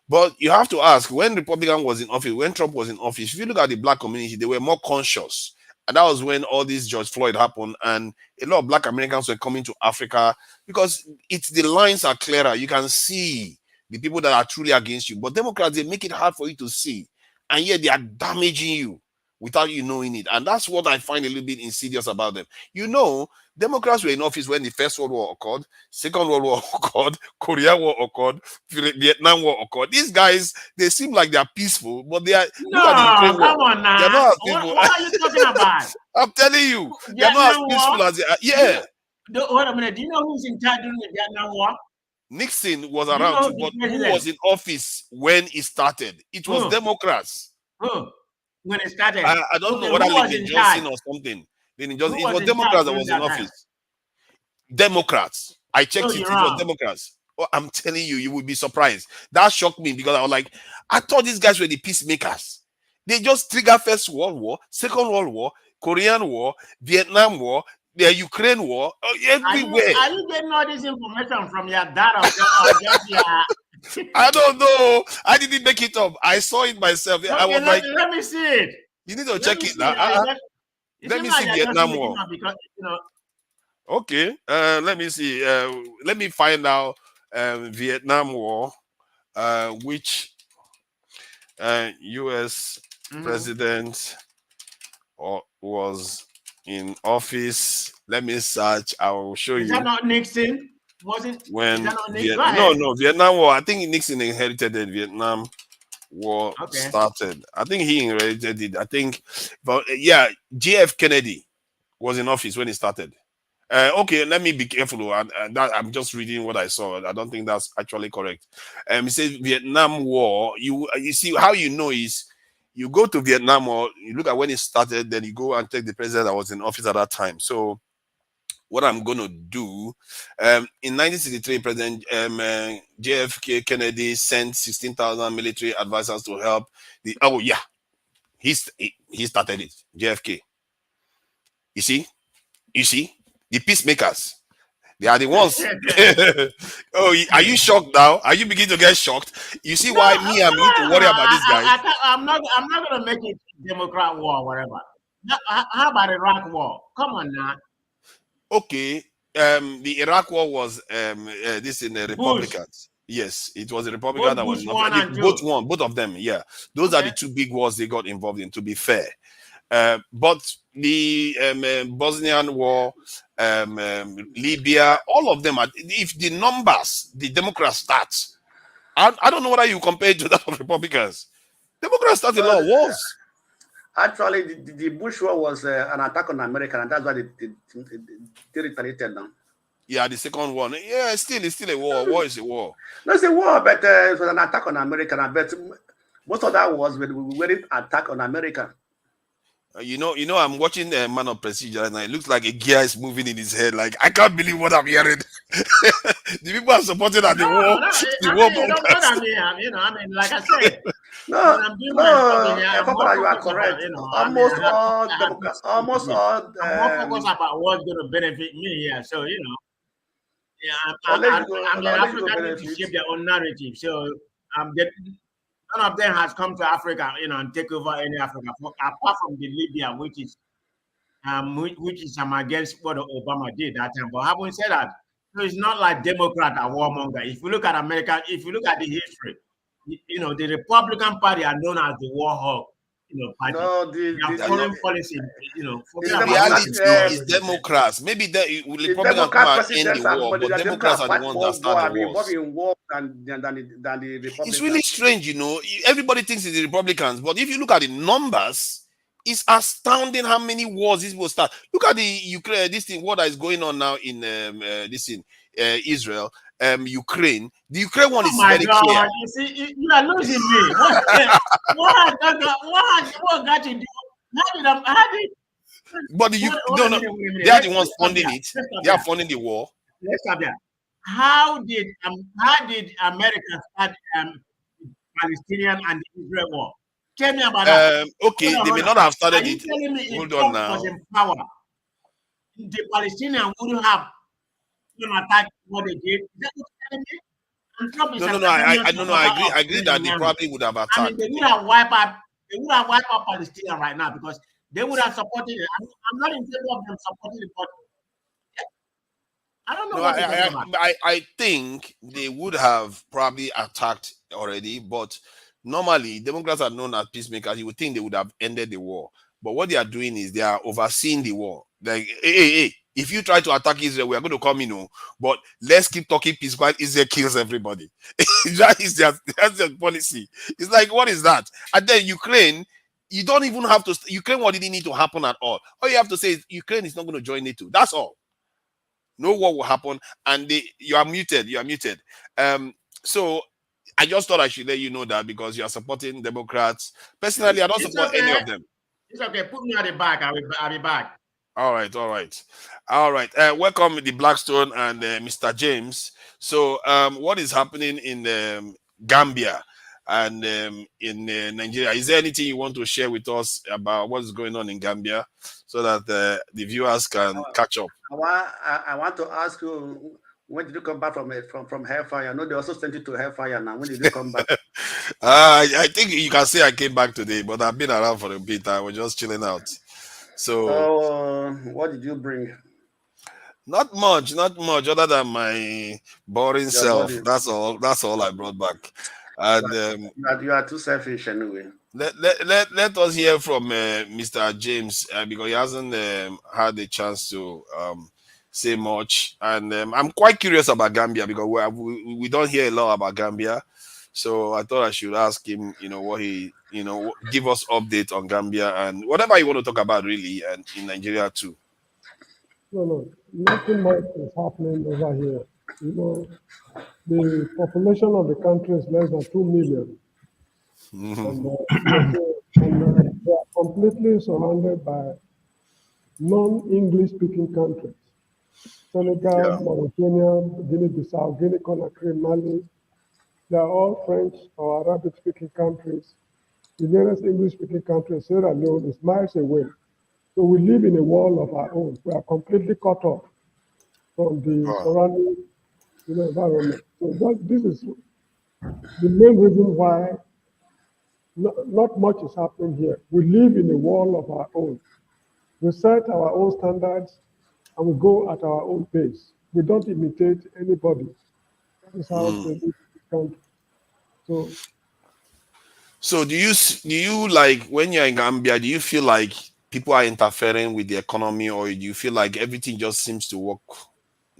But you have to ask, when Republican was in office, when Trump was in office, if you look at the black community, they were more conscious. And that was when all this George Floyd happened, and a lot of black Americans were coming to Africa because the lines are clearer. You can see the people that are truly against you. But Democrats, they make it hard for you to see. And yet they are damaging you without you knowing it. And that's what I find a little bit insidious about them. Democrats were in office when the First World War occurred, Second World War occurred, Korean War occurred, Vietnam War occurred. These guys, they seem like they are peaceful, but they are. No, come on now. They're not as peaceful. What are you talking about? I'm telling you, they're not as peaceful as they are. Yeah. Wait a minute. Do you know who's in charge during the Vietnam War? Nixon was around too, but who was in office when it started? It was Democrats. When it started? I don't know whether Lyndon Johnson or something. It was Democrats that was in office. Democrats. I checked it. It was Democrats. Oh, I'm telling you, you will be surprised. That shocked me because I was like, I thought these guys were the peacemakers. They just trigger First World War, Second World War, Korean War, Vietnam War, the Ukraine War, everywhere. Are you getting all this information from your dad or just your... I don't know. I didn't make it up. I saw it myself. Okay, I was let me see it. You need to check it now. Let me see Vietnam War. Because, Okay. Let me see. Let me find out Vietnam War, which U.S. president was in office. Let me search. I will show you. Is that not Nixon? Was it? When no, Vietnam War. I think Nixon inherited the Vietnam War started. I think he inherited it. I think, but yeah, JF Kennedy was in office when it started. Okay, let me be careful. I'm just reading what I saw. I don't think that's actually correct. It says Vietnam War. You see how you know is you go to Vietnam War, you look at when it started, then you go and take the president that was in office at that time. So what I'm going to do, in 1963, President JFK Kennedy sent 16,000 military advisors to help he started it, JFK. You see, the peacemakers, they are the ones. Are you shocked now? Are you beginning to get shocked? You see why me and me to worry about these guys? I'm not going to make it Democrat war or whatever. How about Iraq war? Come on now. Okay, the Iraq war was this in the Republicans. Yes, it was a Republican that was both of them. Yeah, those are the two big wars they got involved in. To be fair, But the Bosnian war, Libya, all of them, if the numbers, the Democrats start, I don't know whether you compare it to that of Republicans. Democrats start a lot of wars. Actually, the Bush war was an attack on America, and that's why they retaliated now. Yeah, the second one. Yeah, it's still a war. War is a war. No, it's a war, but it was an attack on America. But most of that was we weren't attack on America. You know, I'm watching Man of Procedure, and it looks like a gear is moving in his head. Like, I can't believe what I'm hearing. The people are supporting that the war. Like I said, no, you are correct. Almost all Democrats, I'm more focused about what's going to benefit me here. So I'm the African to shape their own narrative. So none of them has come to Africa, and take over any Africa, apart from the Libya, which is against what Obama did that time. But having said that, so it's not like Democrat are warmonger. If you look at America, if you look at the history, the Republican Party are known as the war hawk. Party. No, the foreign policy, the reality is Democrats. Maybe the Republicans come and end the war, but Democrats are the ones that start the wars. Than the Republicans. It's really strange, Everybody thinks it's the Republicans, but if you look at the numbers, it's astounding how many wars this will start. Look at the Ukraine, what is going on now in Israel, Ukraine. The Ukraine one is very clear. You see, you are losing me. What got you? But they are the ones funding it. They are funding the war. Let's stop there. How did America start Palestinian and the Israel war? Tell me about that. Okay, they may not have started it. Hold on now. The Palestinians wouldn't have attacked what they did. Is that what you're telling me? No, I agree that they probably would have attacked. I mean, they would have wiped out Palestine right now because they would have supported it. I'm not in favor of them supporting it, but I don't know I think they would have probably attacked already, but normally Democrats are known as peacemakers. You would think they would have ended the war. But what they are doing is they are overseeing the war. Like, hey, if you try to attack Israel, we are going to come in. But let's keep talking peace while Israel kills everybody. That's their policy. It's like, what is that? And then Ukraine, you don't even have to. Ukraine, what didn't need to happen at all. All you have to say is Ukraine is not going to join NATO. That's all. No war will happen. And you are muted. So I just thought I should let you know that because you are supporting Democrats. Personally, I don't support any of them. It's okay. Put me at the back. I'll be back. All right. Welcome, the Blackstone and Mr. James. So, what is happening in Gambia and in Nigeria? Is there anything you want to share with us about what is going on in Gambia so that the viewers can catch up? I want to ask you, when did you come back from Hellfire? I know they also sent you to Hellfire now. When did you come back? I think you can say I came back today, but I've been around for a bit. I was just chilling out. So, what did you bring? Not much, other than my boring self. That's all I brought back. And you are too selfish anyway. Let us hear from Mr. James because he hasn't had a chance to say much. And I'm quite curious about Gambia because we don't hear a lot about Gambia. So I thought I should ask him, what he, give us update on Gambia and whatever you want to talk about really, and in Nigeria too. No, nothing much is happening over here. The population of the country is less than 2 million. And they are completely surrounded by non-English speaking countries. Senegal, Mauritania, Guinea-Bissau, Guinea-Conakry, Mali. They are all French or Arabic speaking countries. The nearest English speaking country, Sierra Leone, is miles away. So we live in a world of our own. We are completely cut off from the surrounding environment. So this is the main reason why not much is happening here. We live in a world of our own. We set our own standards and we go at our own pace. We don't imitate anybody. That is how they live in this country. So do you like when you're in Gambia, do you feel like people are interfering with the economy, or do you feel like everything just seems to work?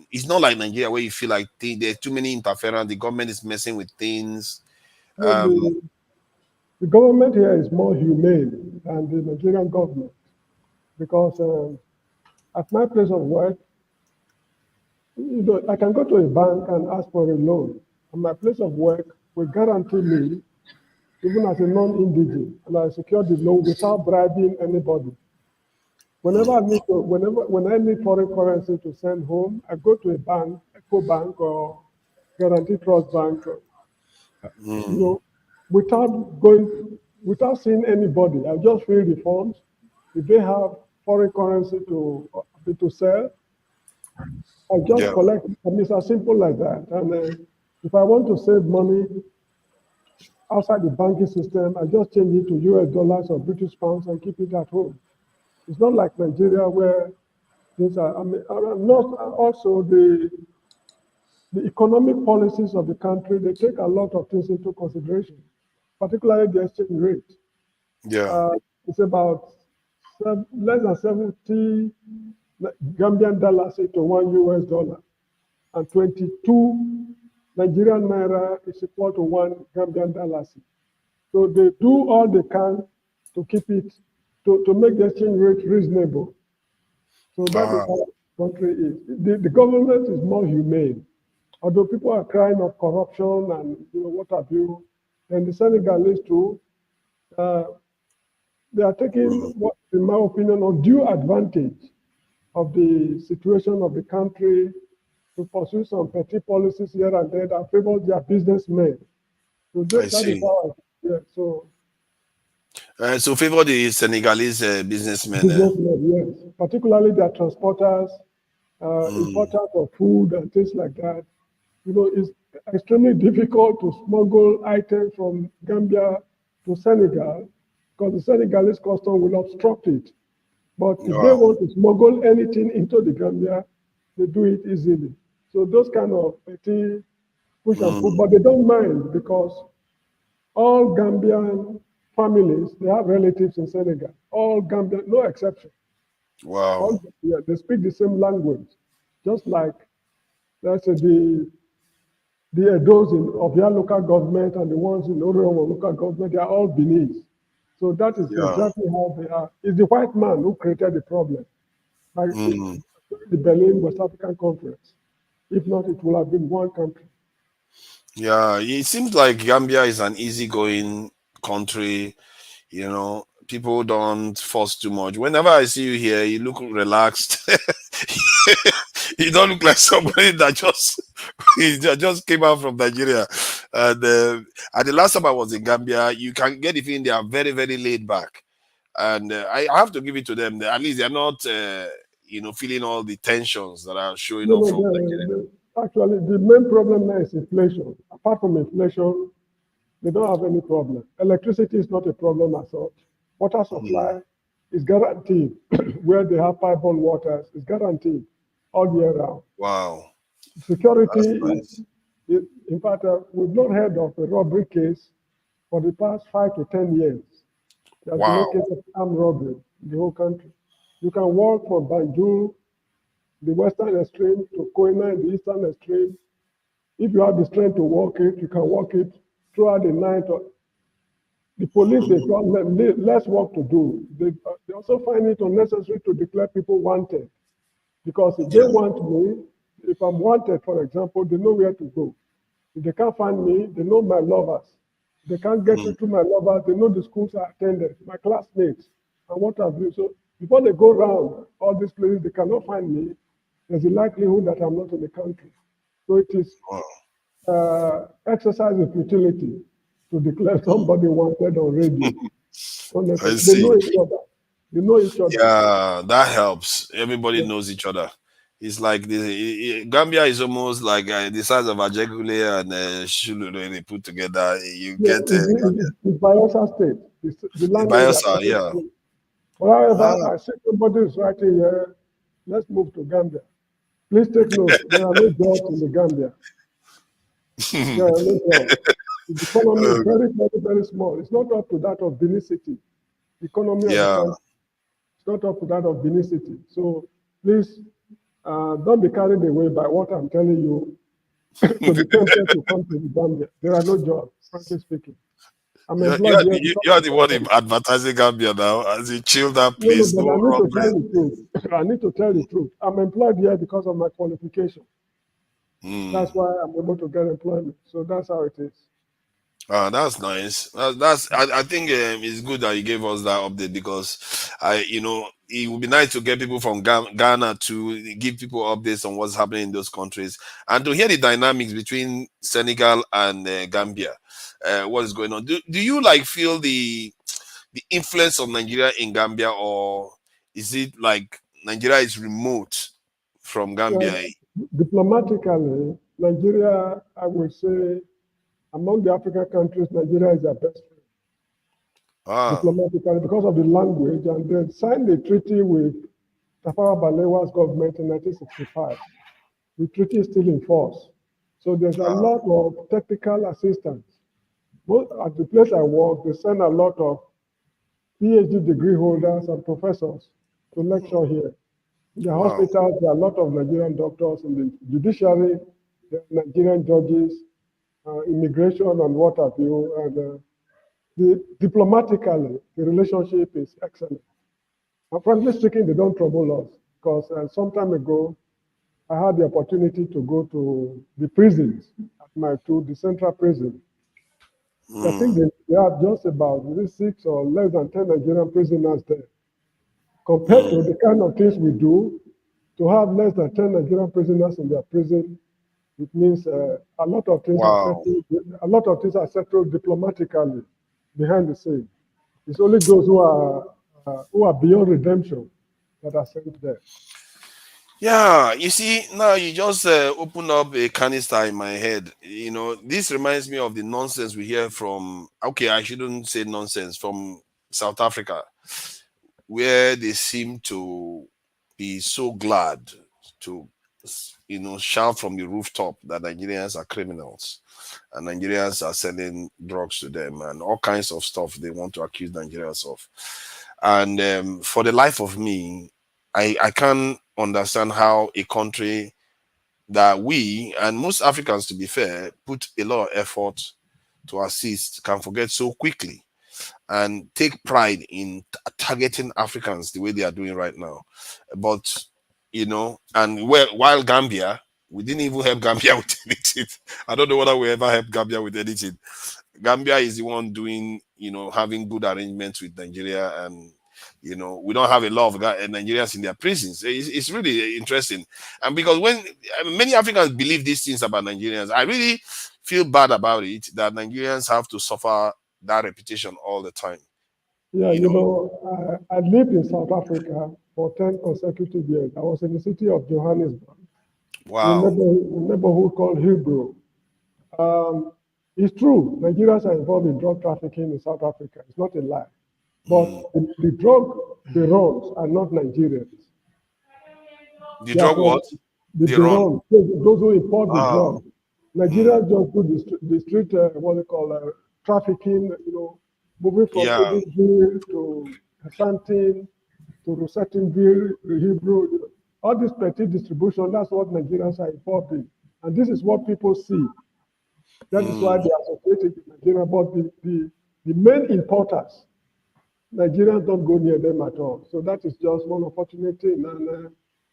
It's not like Nigeria where you feel like there's too many interference. The government is messing with things. The government here is more humane than the Nigerian government because at my place of work, I can go to a bank and ask for a loan. At my place of work will guarantee me, even as a non-indigent, and I secure the loan without bribing anybody. Whenever when I need foreign currency to send home, I go to a bank, Eco Bank or Guarantee Trust Bank, without seeing anybody. I just fill the forms. If they have foreign currency to sell, I just collect. I mean, it's as simple like that. And if I want to save money outside the banking system, I just change it to US dollars or British pounds and keep it at home. It's not like Nigeria where things are. I mean, not also the economic policies of the country. They take a lot of things into consideration, particularly the exchange rate. It's about less than 70 Gambian dollars to $1 US, and 22 Nigerian naira is equal to 1 Gambian dollar. So they do all they can to keep it, to make the exchange rate reasonable. So that is how the country is. The government is more humane. Although people are crying of corruption and what have you, and the Senegalese too, they are taking, what, in my opinion, undue advantage of the situation of the country to pursue some petty policies here and there that favor their businessmen. So that is how so favor the Senegalese businessmen. Yes, particularly their transporters, importers of food and things like that. It's extremely difficult to smuggle items from Gambia to Senegal because the Senegalese custom will obstruct it. But if they want to smuggle anything into the Gambia, they do it easily. So those kind of petty push and pull, but they don't mind because all Gambian families, they have relatives in Senegal. All Gambian, no exception. Wow. They speak the same language. Just like, let's say, the Edos of their local government and the ones in Oromo local government, they are all Beninese. So that is exactly how they are. It's the white man who created the problem. Like the Berlin West African Conference. If not, it will have been one country. Yeah, it seems like Gambia is an easygoing country. People don't force too much. Whenever I see you here, you look relaxed. You don't look like somebody that just came out from Nigeria. And the last time I was in Gambia, you can get the feeling they are very, very laid back. And I have to give it to them. At least they're not, feeling all the tensions that are showing up from Nigeria. Actually, the main problem now is inflation. Apart from inflation, they don't have any problem. Electricity is not a problem as such. Water supply is guaranteed. Where they have pipe-borne waters is guaranteed all year round. Wow. Security is, in fact, we've not heard of a robbery case for the past 5 to 10 years. There's no case of armed robbery in the whole country. You can walk from Banjul, the western extreme, to Koina in the eastern extreme. If you have the strength to walk it, you can walk it throughout the night. The police, they've got less work to do. They also find it unnecessary to declare people wanted. Because if they want me, if I'm wanted, for example, they know where to go. If they can't find me, they know my lovers. If they can't get to my lovers, they know the schools I attended, my classmates, and what have you. So before they go around all these places, they cannot find me. There's a likelihood that I'm not in the country. So it is exercise of futility to declare somebody wanted on radio. They know each other. They know each other. Yeah, that helps. Everybody knows each other. It's like Gambia is almost like the size of Ajegule and Shulu when they put together. You get it's Bayelsa State. It's the land. Bayelsa, yeah. But however, I see somebody is writing here. Let's move to Gambia. Please take note. There are no jobs in the Gambia. There are no jobs. The economy is very, very, very small. It's not up to that of Benin City. The economy of the country. not up to that of Benin City. So please don't be carried away by what I'm telling you to be tempted to come to the Gambia. There are no jobs, frankly speaking. I'm employed here. You are the one advertising Gambia now as you chill that No, place. but No I need to robbery. tell the truth. I need to tell the truth. I'm employed here because of my qualification. That's why I'm able to get employment. So that's how it is. That's nice. I think it's good that you gave us that update because it would be nice to get people from Ghana to give people updates on what's happening in those countries and to hear the dynamics between Senegal and Gambia. What is going on? Do you like feel the influence of Nigeria in Gambia, or is it like Nigeria is remote from Gambia? Diplomatically, Nigeria, I would say, among the African countries, Nigeria is our best friend. Diplomatically, because of the language, and they signed a treaty with Tafawa Balewa's government in 1965. The treaty is still in force. So there's a lot of technical assistance. Both at the place I work, they send a lot of PhD degree holders and professors to lecture here. In the hospitals, there are a lot of Nigerian doctors. In the judiciary, there are Nigerian judges, immigration and what have you. And diplomatically, the relationship is excellent. And frankly speaking, they don't trouble us because some time ago, I had the opportunity to go to the prisons the central prison. I think they have just about 6 or less than 10 Nigerian prisoners there. Compared to the kind of things we do, to have less than 10 Nigerian prisoners in their prison, it means a lot of things are settled diplomatically behind the scene. It's only those who are beyond redemption that are sent there. Yeah, you see, now you just open up a canister in my head. This reminds me of the nonsense we hear from, okay, I shouldn't say nonsense, from South Africa, where they seem to be so glad to, shout from the rooftop that Nigerians are criminals and Nigerians are selling drugs to them and all kinds of stuff they want to accuse Nigerians of. And for the life of me, I can't understand how a country that we, and most Africans, to be fair, put a lot of effort to assist can forget so quickly and take pride in targeting Africans the way they are doing right now. But, and while Gambia, we didn't even help Gambia with anything. I don't know whether we ever helped Gambia with anything. Gambia is the one doing, having good arrangements with Nigeria, and we don't have a lot of Nigerians in their prisons. It's really interesting. And because when many Africans believe these things about Nigerians, I really feel bad about it that Nigerians have to suffer that reputation all the time. Yeah, I lived in South Africa for 10 consecutive years. I was in the city of Johannesburg. Wow. In a neighborhood called Hillbrow. It's true, Nigerians are involved in drug trafficking in South Africa. It's not a lie. But the drug barons are not Nigerians. The drug what? The barons, those who import the drug. Nigerians just do the street, what they call trafficking, moving from Evansville to Santin to Rosettenville, Hebrew. All this petty distribution, that's what Nigerians are involved in. And this is what people see. That is why they are associated with Nigeria. But the main importers, Nigerians don't go near them at all. So that is just one opportunity. And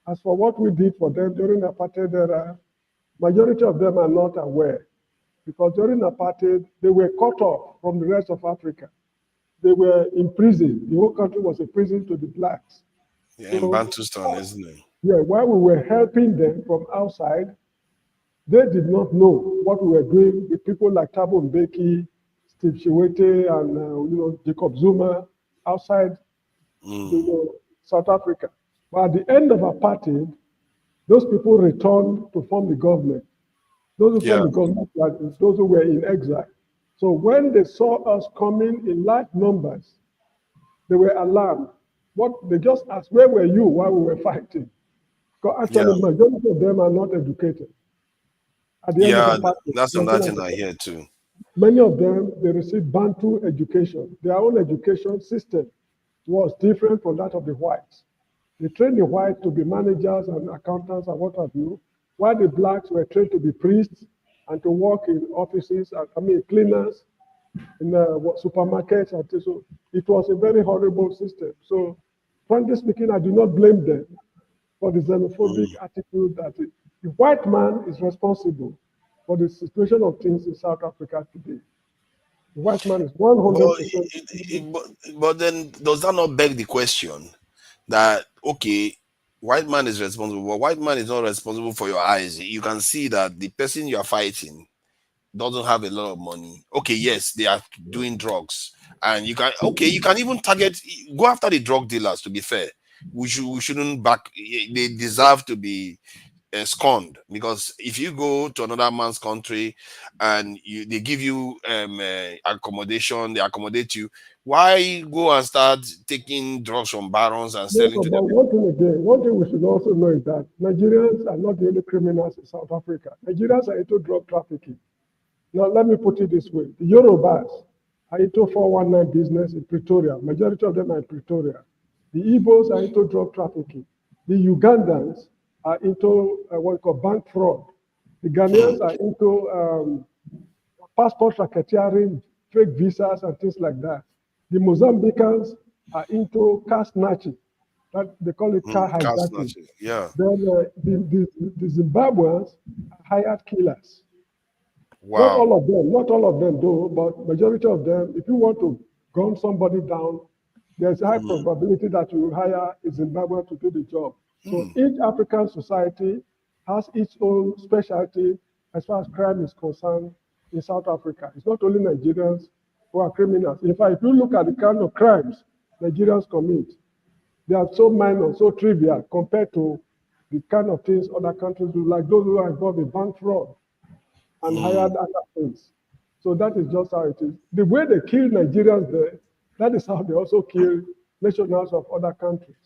as for what we did for them during the apartheid era, majority of them are not aware. Because during apartheid, they were cut off from the rest of Africa. They were in prison. The whole country was a prison to the blacks. Yeah, in Bantustan, isn't it? Yeah, while we were helping them from outside, they did not know what we were doing with people like Thabo Mbeki, Steve Chiwete, and Jacob Zuma outside South Africa. But at the end of apartheid, those people returned to form the government. Those who formed the government were those who were in exile. So when they saw us coming in large numbers, they were alarmed. They just asked, where were you while we were fighting? Because actually, majority of them are not educated. At the end of the party, that's another thing I hear too. Many of them, they receive Bantu education, their own education system. was different from that of the whites. They trained the whites to be managers and accountants and what have you, while the blacks were trained to be priests and to work in offices, cleaners, in supermarkets. And so it was a very horrible system. So, frankly speaking, I do not blame them for the xenophobic attitude that the white man is responsible for the situation of things in South Africa today. The white man is 100%. But then, does that not beg the question that, okay, white man is responsible, but white man is not responsible for your eyes? You can see that the person you are fighting doesn't have a lot of money. Okay, yes, they are doing drugs, and you can even go after the drug dealers. To be fair, we shouldn't back. They deserve to be scorned, because if you go to another man's country and they give you accommodation, they accommodate you, why go and start taking drugs from barons and selling to them? One thing we should also know is that Nigerians are not the only criminals in South Africa. Nigerians are into drug trafficking. Now, let me put it this way. The Yorubas are into 419 business in Pretoria. Majority of them are in Pretoria. The Igbos are into drug trafficking. The Ugandans are into what we call bank fraud. The Ghanaians are into passport racketeering, fake visas, and things like that. The Mozambicans are into car snatching. That they call it car hijacking. Yeah. Then the Zimbabweans are hired killers. Wow. Not all of them though, but majority of them, if you want to gun somebody down, there's a high probability that you will hire a Zimbabwean to do the job. So each African society has its own specialty as far as crime is concerned in South Africa. It's not only Nigerians who are criminals. In fact, if you look at the kind of crimes Nigerians commit, they are so minor, so trivial compared to the kind of things other countries do, like those who are involved in bank fraud and hired other things. So that is just how it is. The way they kill Nigerians there, that is how they also kill nationals of other countries.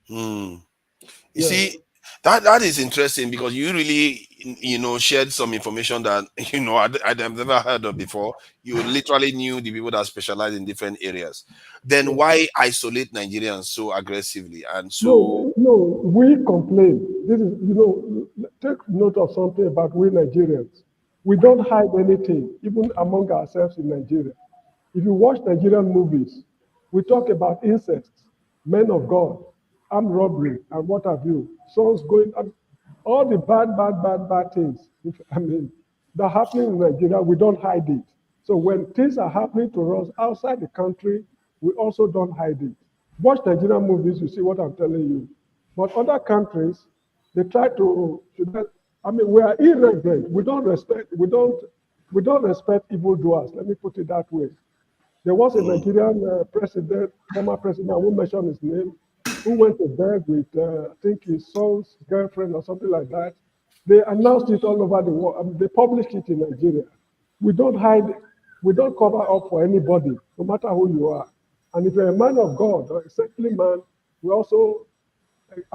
You see, that is interesting, because you really, shared some information that, I've never heard of before. You literally knew the people that specialize in different areas. Then why isolate Nigerians so aggressively and so? No, we complain. This is, take note of something about we Nigerians. We don't hide anything, even among ourselves in Nigeria. If you watch Nigerian movies, we talk about incest, men of God, armed robbery, and what have you. Sons going, all the bad things. That are happening in Nigeria, we don't hide it. So when things are happening to us outside the country, we also don't hide it. Watch Nigerian movies, you see what I'm telling you. But other countries, they try to, we are irreverent. We don't respect evildoers. Let me put it that way. There was a Nigerian president, former president, I won't mention his name, who went to bed with, I think his son's girlfriend or something like that. They announced it all over the world. They published it in Nigeria. We don't hide, we don't cover up for anybody, no matter who you are. And if you're a man of God or a saintly man, we also,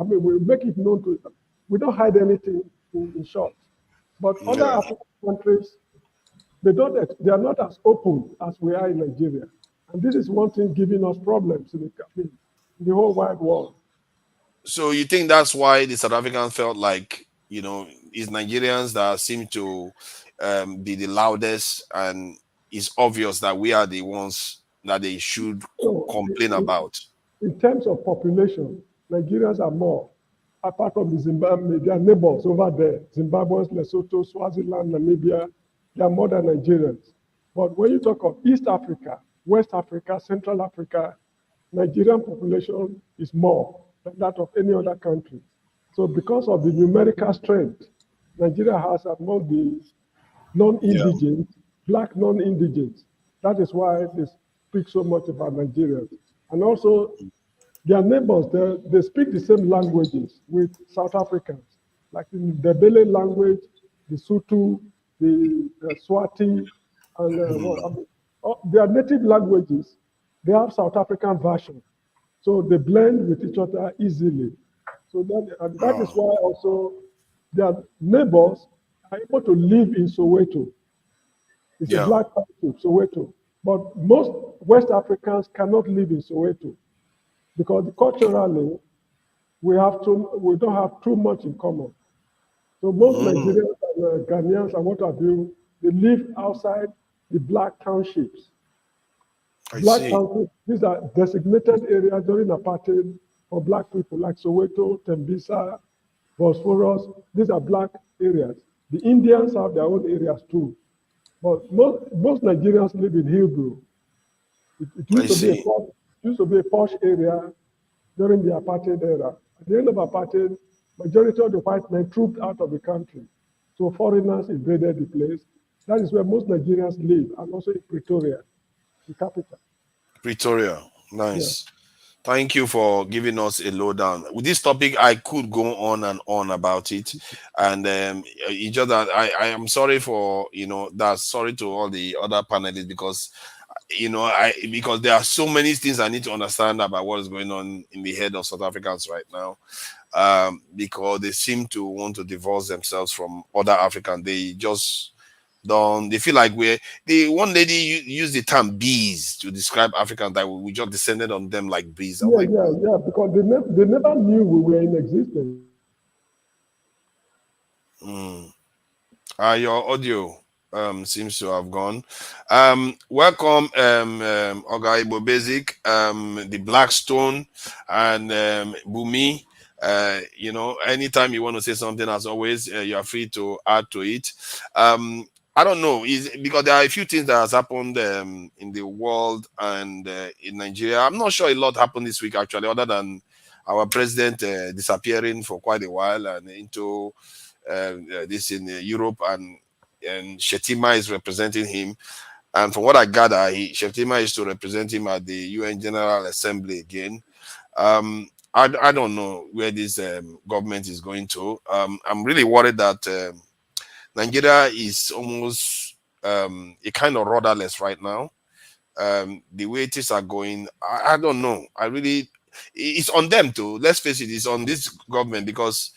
we make it known to, we don't hide anything in short. But other African countries, they are not as open as we are in Nigeria. And this is one thing giving us problems in the whole wide world. So you think that's why the South Africans felt like, it's Nigerians that seem to be the loudest, and it's obvious that we are the ones that they should complain about? In terms of population, Nigerians are more. Apart from the Zimbabwe, their neighbors over there, Zimbabweans, Lesotho, Swaziland, Namibia, they are more than Nigerians. But when you talk of East Africa, West Africa, Central Africa, Nigerian population is more than that of any other country. So because of the numerical strength Nigeria has among the non-indigent, black non-indigents, that is why they speak so much about Nigerians. And also, their neighbors, they speak the same languages with South Africans, like the Ndebele language, the Sutu, the Swati, and their native languages, they have South African version. So they blend with each other easily. So that is why also their neighbors are able to live in Soweto. It's a black country, Soweto. But most West Africans cannot live in Soweto. because culturally we don't have too much in common. So most Nigerians and Ghanaians and what have you, they live outside the black townships. Black townships, these are designated areas during apartheid for black people, like Soweto, Tembisa, Bosphorus. These are black areas. The Indians have their own areas too. But most Nigerians live in Hillbrook. It used to be a posh area during the apartheid era. At the end of apartheid, majority of the white men trooped out of the country. So foreigners invaded the place. That is where most Nigerians live, and also in Pretoria, the capital. Pretoria, nice. Yeah. Thank you for giving us a lowdown. With this topic, I could go on and on about it, and it's just that I am sorry for sorry to all the other panelists because because there are so many things I need to understand about what is going on in the head of South Africans right now, because they seem to want to divorce themselves from other Africans. They just they feel like one lady used the term bees to describe Africans, that we just descended on them like bees. Yeah, because they never knew we were in existence. Your audio seems to have gone. Welcome, Oga Ibo Basic, the Blackstone, and Bumi. Anytime you want to say something, as always, you are free to add to it. I don't know, because there are a few things that has happened in the world and in Nigeria. I'm not sure a lot happened this week, actually, other than our president disappearing for quite a while and into this in Europe, and Shetima is representing him. And from what I gather, Shetima is to represent him at the UN General Assembly again. I don't know where this government is going to. I'm really worried that Nigeria is almost a kind of rudderless right now. The way things are going, I don't know. It's on them too. Let's face it, it's on this government, because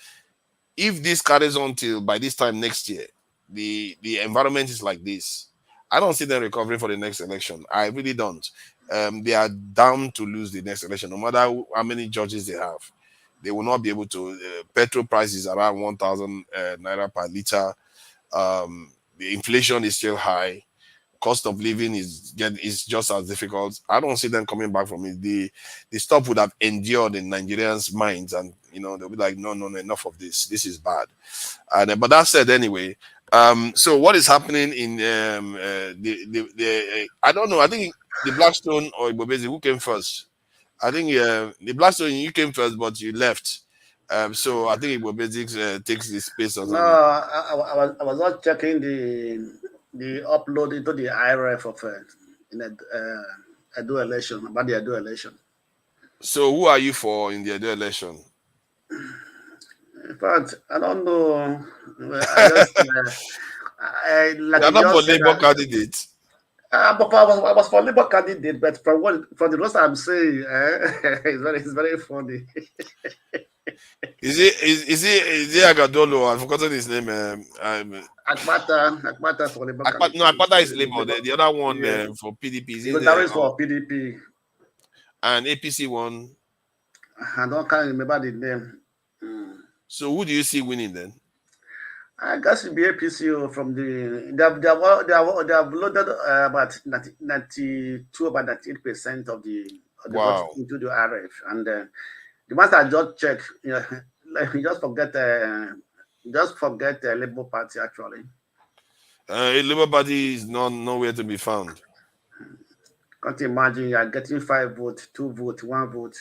if this carries on till by this time next year, the environment is like this, I don't see them recovering for the next election. I really don't. They are down to lose the next election, no matter how many judges they have. They will not be able to. Petrol price is around 1,000 naira per liter. The inflation is still high. Cost of living is just as difficult. I don't see them coming back from it. The stuff would have endured in Nigerians' minds, and they'll be like, no, enough of this. This is bad. And but that said, anyway. So what is happening in I don't know. I think the Blackstone or Ibobezi, who came first? I think the Blackstone, you came first, but you left. So I think Ibobezi takes the space or something. No, I was not checking the upload into the IRF of Edo Election, about the Edo Election. So who are you for in the Edo Election? In fact, I don't know. I just, like you're not for Labour candidate. But I was for Labour candidate, but from the rest I'm saying, it's very funny. Is it Agadolo? I've forgotten his name. Akpata for Labour. No, Akpata is Labour. The other one for PDP. That is for PDP. And APC one. I can't remember the name. So who do you see winning then? I guess it'll be APC from they have loaded about 92, about 98% of the votes into the RF, and the ones I just check, like just forget Labour Party actually. Labour Party is nowhere to be found. Can't imagine you are getting 5 votes, 2 votes, 1 vote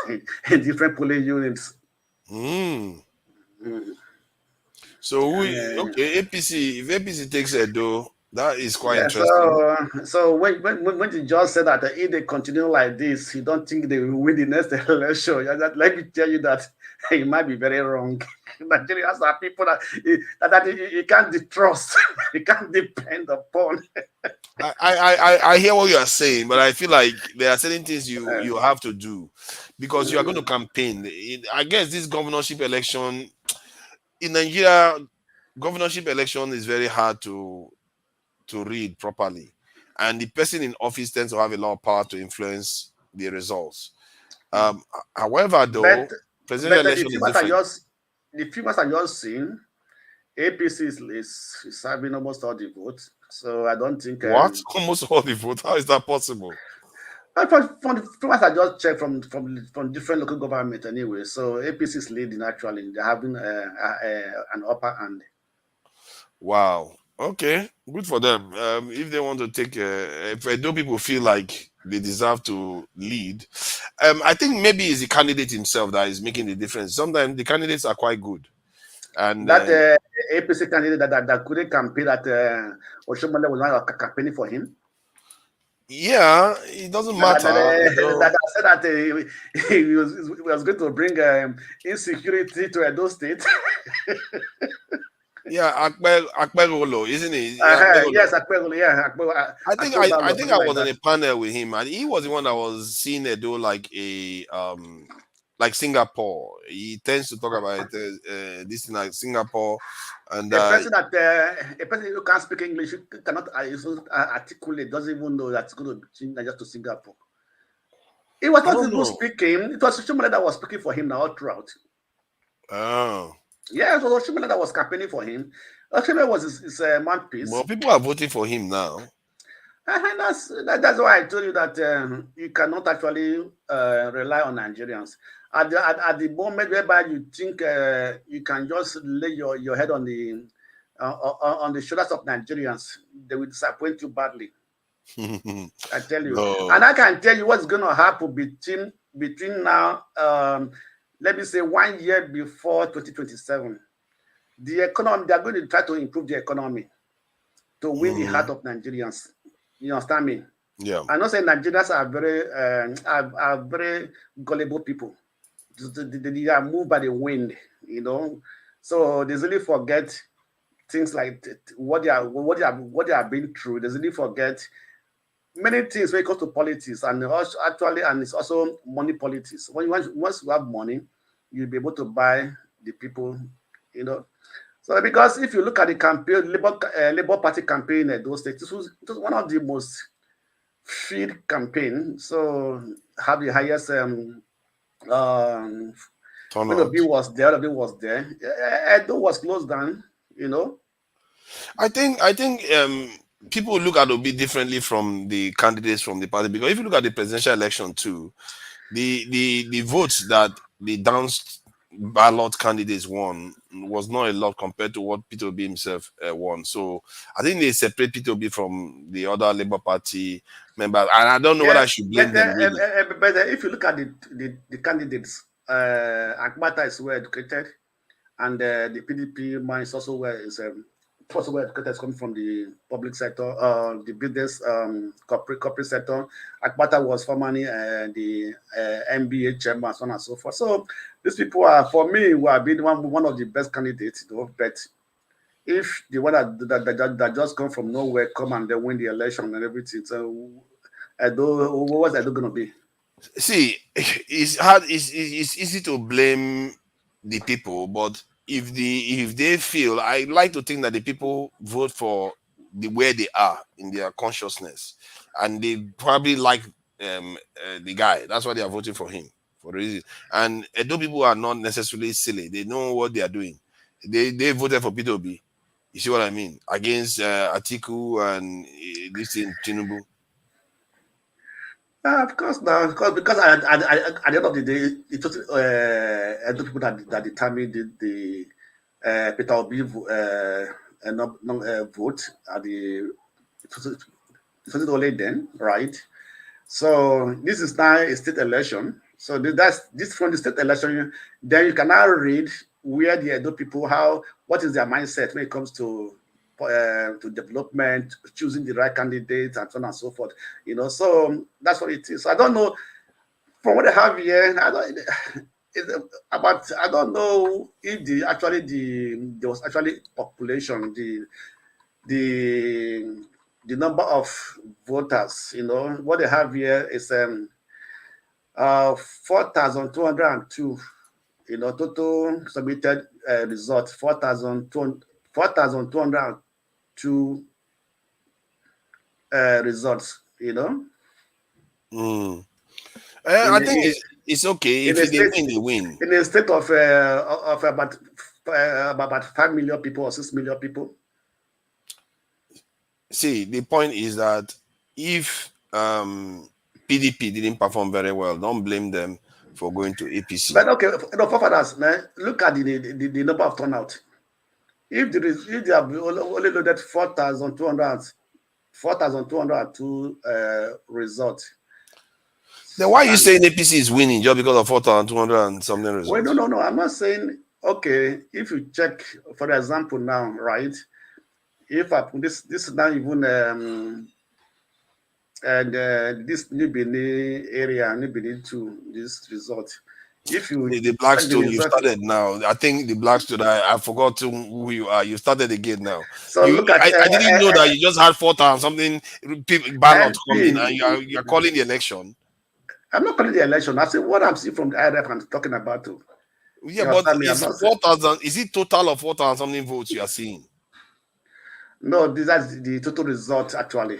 in different polling units. So APC, if APC takes Edo, that is quite interesting. So when you just said that if they continue like this, you don't think they will win the next election. Let me tell you that you might be very wrong. Nigerians are people that you can't trust, you can't depend upon. I hear what you are saying, but I feel like there are certain things you have to do because you are going to campaign. I guess this governorship election in Nigeria, governorship election is very hard to read properly, and the person in office tends to have a lot of power to influence the results. However, though, presidential election is different. The figures I just seen, APC is having almost all the votes. So I don't think what almost all the votes. How is that possible? From the figures I just checked from different local government anyway. So APC is leading actually. They're having an upper hand. Wow. Okay, good for them. If they want to take, if Edo people feel like they deserve to lead, I think maybe it's the candidate himself that is making the difference. Sometimes the candidates are quite good, and that APC candidate that couldn't campaign, that Oshomole was not campaigning for him. Yeah, it doesn't matter. That said that he was going to bring insecurity to Edo State. Yeah, Akberolo, isn't he? Yes, Akberolo. Yeah, Akberolo. I think I was on a panel with him, and he was the one that was seeing Edo like a like Singapore. He tends to talk about this thing like Singapore, and a person who can't speak English, cannot articulate, doesn't even know that's going to change just to Singapore. It was not even speaking. It was Oshomole that was speaking for him now all throughout. Oh. Yeah, it was Oshomole that was campaigning for him. Oshomole was his mouthpiece. Well, people are voting for him now. That's why I told you that you cannot actually rely on Nigerians. At the moment whereby you think you can just lay your head on the shoulders of Nigerians, they will disappoint you badly. I tell you. No. And I can tell you what's going to happen between now, let me say 1 year before 2027. The economy, they are going to try to improve the economy to win the heart of Nigerians. You understand me? Yeah. I know say Nigerians are very gullible people. They are moved by the wind, you know. So they easily forget things like what they are being through. They easily forget many things when it comes to politics, and also and it's also money politics. Once you have money, you'll be able to buy the people, you know. So because if you look at the campaign, Labour Party campaign at those states, it was one of the most feed campaign. So have the highest when Obi was there, Obi was there. Edo was closed down, you know. I think people look at Obi differently from the candidates from the party, because if you look at the presidential election too, the votes that the downs ballot candidates won was not a lot compared to what Peter Obi himself won. So I think they separate Peter Obi from the other Labour Party members, and I don't know whether I should blame them. Really. But if you look at the candidates, Akbata is well educated, and the PDP man is also well educated, coming from the public sector, the business corporate sector. Akbata was formerly the MBA chairman, so on and so forth. So these people are, for me, who have been one of the best candidates. But if the one that just come from nowhere come and they win the election and everything, so what's Edo going to be? See, it's hard. It's easy to blame the people, but if they feel, I like to think that the people vote for where they are in their consciousness, and they probably like the guy. That's why they are voting for him for a reason. And Edo people are not necessarily silly. They know what they are doing. They voted for Peter Obi. You see what I mean? Against Atiku and this in Tinubu. Of course, now, because at the end of the day, it was Edo people that determined the Peter Obi vote at the. It was only then, right? So this is now a state election. So this from the state election. Then you can now read where the Edo people, what is their mindset when it comes to development, choosing the right candidates, and so on and so forth. You know, so that's what it is. So I don't know from what I have here. I don't know if there was actually population, the number of voters. You know, what they have here is 4,202. You know, total submitted results 4,202 results. You know. I think It's okay. In If a they state, win, they win. in a state of about 5 million people or 6 million people. See, the point is that if PDP didn't perform very well, don't blame them for going to APC. But okay, forefathers, look at the number of turnout. If they have only loaded 4,202 results. Then why are you saying APC is winning just because of 4,200 and something results? Well, no. I'm not saying, okay, if you check, for example, now, right? If I put this is not even and this New Benin area, New Benin 2, this result. If you the Blackstone, you started now. I think the Blackstone, I forgot who you are. You started again now. So look at I didn't know that you just had 4,000 something ballots coming, and you're calling the election. I'm not calling the election. I say what I'm seeing from the IRF I'm talking about too. Yeah, but it's 4,000. Is it total of 4,000 something votes you are seeing? No, that's the total result actually.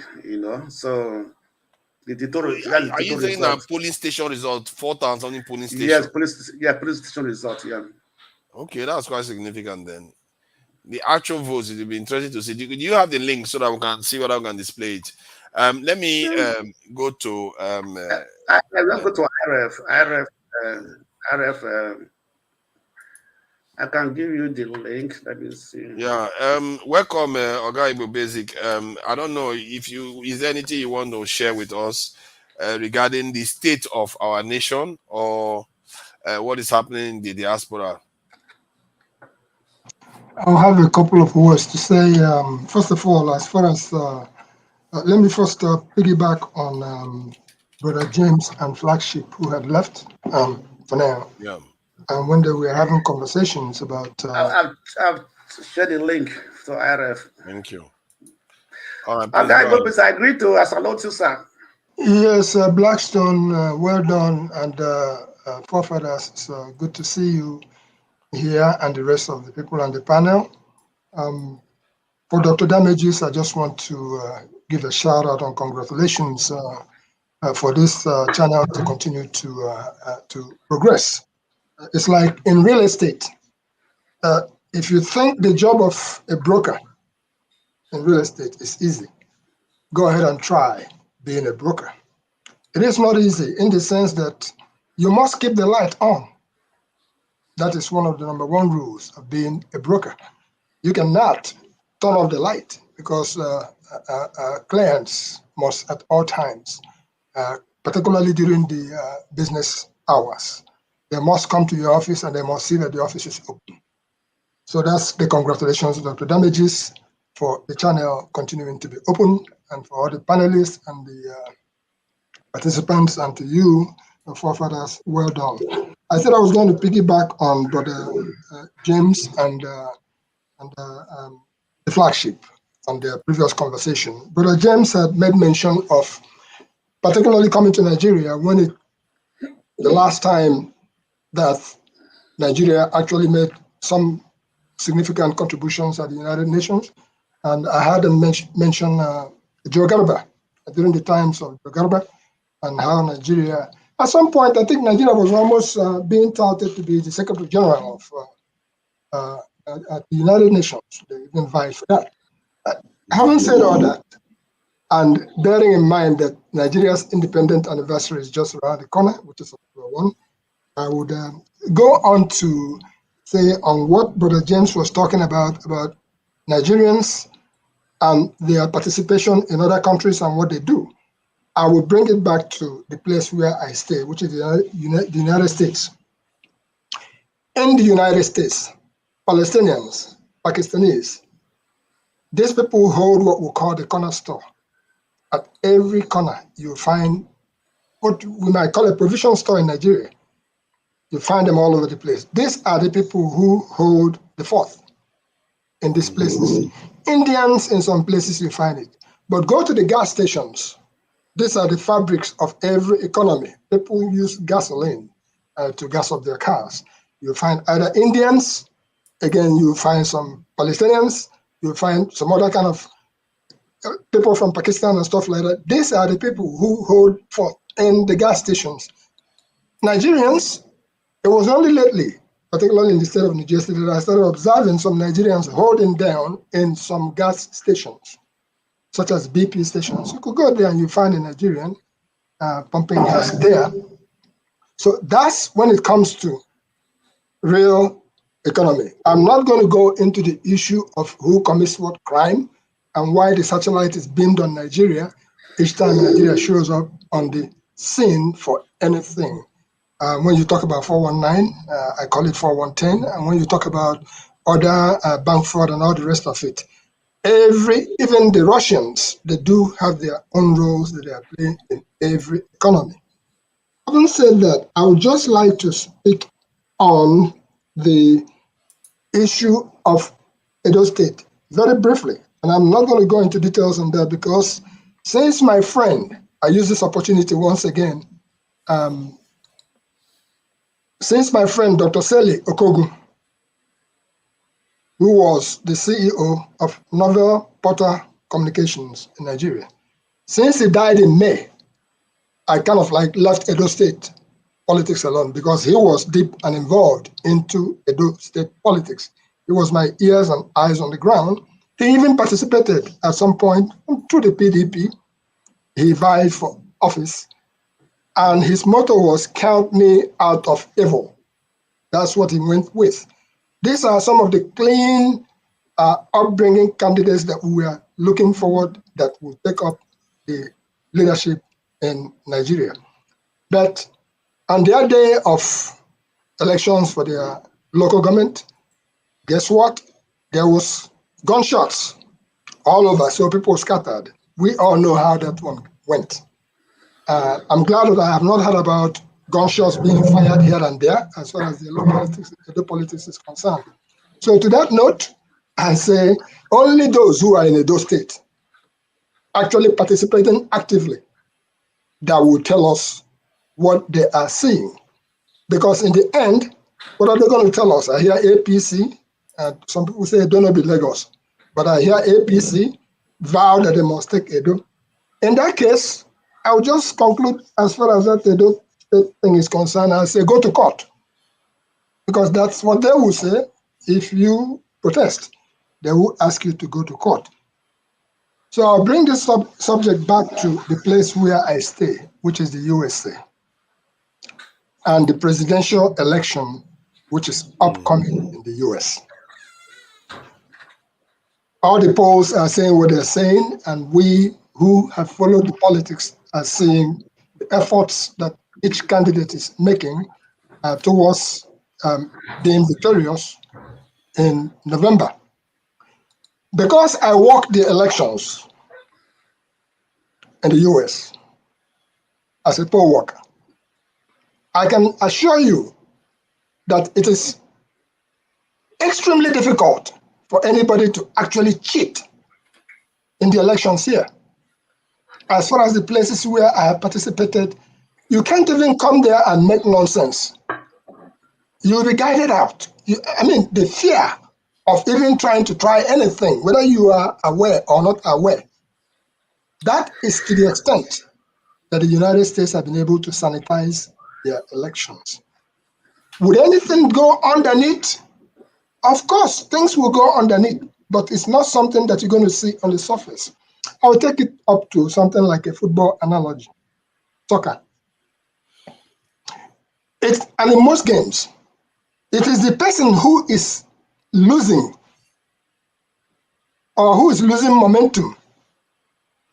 So the total. Are you saying that polling station result 4,000 something polling station? Yes, police station result. Yeah. Okay, that's quite significant then. The actual votes, it will be interesting to see. Do you have the link so that we can see what I can display it? Let me go to. Let's go to IRF. I can give you the link. Let me see. Yeah. Welcome, Oga Igbo Basic. I don't know if is there anything you want to share with us regarding the state of our nation or what is happening in the diaspora? I'll have a couple of words to say. First of all, as far as let me first piggyback on Brother James and Flagship, who had left for now. Yeah. And when they were having conversations about. I've shared the link to IRF. Thank you. All right. I agree to. I salute you, sir. Yes, Blackstone, well done, and forefathers. It's good to see you here and the rest of the people on the panel. For Dr. Damages, I just want to give a shout out and congratulations for this channel to continue to progress. It's like in real estate. If you think the job of a broker in real estate is easy, go ahead and try being a broker. It is not easy in the sense that you must keep the light on. That is one of the number one rules of being a broker. You cannot turn off the light because clients must at all times, particularly during the business hours, they must come to your office and they must see that the office is open. So that's the congratulations to Dr. Damages for the channel continuing to be open, and for all the panelists and the participants, and to you, the forefathers, well done. I said I was going to piggyback on Brother James and the Flagship on their previous conversation. Brother James had made mention of particularly coming to Nigeria when the last time that Nigeria actually made some significant contributions at the United Nations. And I had him mention Joe Garba during the times of Joe Garba, and how Nigeria, at some point, I think Nigeria was almost being touted to be the Secretary General of at the United Nations. They even vying for that. Having said all that, and bearing in mind that Nigeria's independent anniversary is just around the corner, which is October 1, I would go on to say on what Brother James was talking about Nigerians and their participation in other countries and what they do. I will bring it back to the place where I stay, which is the United States. In the United States, Palestinians, Pakistanis, these people hold what we call the corner store. At every corner, you find what we might call a provision store in Nigeria. You find them all over the place. These are the people who hold the fort in these places. Indians, in some places, you find it. But go to the gas stations. These are the fabrics of every economy. People use gasoline to gas up their cars. You find either Indians, again, you find some Palestinians, you find some other kind of people from Pakistan and stuff like that. These are the people who hold forth in the gas stations. Nigerians, it was only lately, particularly in the state of New Jersey, that I started observing some Nigerians holding down in some gas stations, such as BP stations. You could go there and you find a Nigerian pumping gas there. So that's when it comes to real economy. I'm not going to go into the issue of who commits what crime and why the satellite is beamed on Nigeria each time Nigeria shows up on the scene for anything. When you talk about 419, I call it 4110. And when you talk about other bank fraud and all the rest of it, even the Russians, they do have their own roles that they are playing in every economy. Having said that, I would just like to speak on the issue of Edo State very briefly. And I'm not going to go into details on that because since my friend, I use this opportunity once again, since my friend Dr. Seli Okogu, who was the CEO of Novel Porter Communications in Nigeria, since he died in May, I kind of like left Edo State politics alone because he was deep and involved into Edo State politics. He was my ears and eyes on the ground. He even participated at some point through the PDP. He vied for office. And his motto was, "Count me out of evil." That's what he went with. These are some of the clean upbringing candidates that we are looking forward that will take up the leadership in Nigeria. But on their day of elections for their local government, guess what? There was gunshots all over, so people scattered. We all know how that one went. I'm glad that I have not heard about gunshots being fired here and there as far as the local politics is concerned. So to that note, I say only those who are in Edo State actually participating actively that will tell us what they are seeing. Because in the end, what are they going to tell us? I hear APC, and some people say it don't be Lagos, but I hear APC vow that they must take Edo. In that case, I'll just conclude as far as that Edo State thing is concerned. I'll say go to court. Because that's what they will say if you protest. They will ask you to go to court. So I'll bring this subject back to the place where I stay, which is the USA, and the presidential election, which is upcoming in the US. All the polls are saying what they're saying, and we who have followed the politics are seeing the efforts that each candidate is making towards being victorious in November. Because I work the elections in the US as a poll worker, I can assure you that it is extremely difficult for anybody to actually cheat in the elections here. As far as the places where I have participated, you can't even come there and make nonsense. You'll be guided out. The fear of even trying to try anything, whether you are aware or not aware, that is to the extent that the United States have been able to sanitize their elections. Would anything go underneath? Of course, things will go underneath, but it's not something that you're going to see on the surface. I'll take it up to something like a football analogy, soccer. And in most games, it is the person who is losing or who is losing momentum.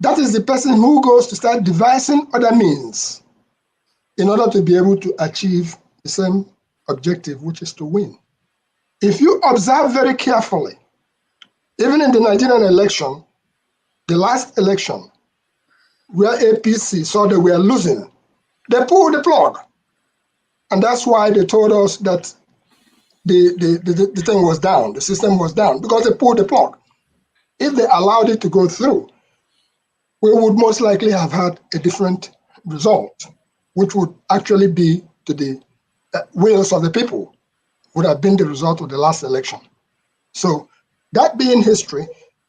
That is the person who goes to start devising other means in order to be able to achieve the same objective, which is to win. If you observe very carefully, even in the Nigerian election, the last election, where APC saw that we are losing, they pulled the plug. And that's why they told us that the thing was down, the system was down, because they pulled the plug. If they allowed it to go through, we would most likely have had a different result, which would actually be to the wills of the people, would have been the result of the last election. So that being history,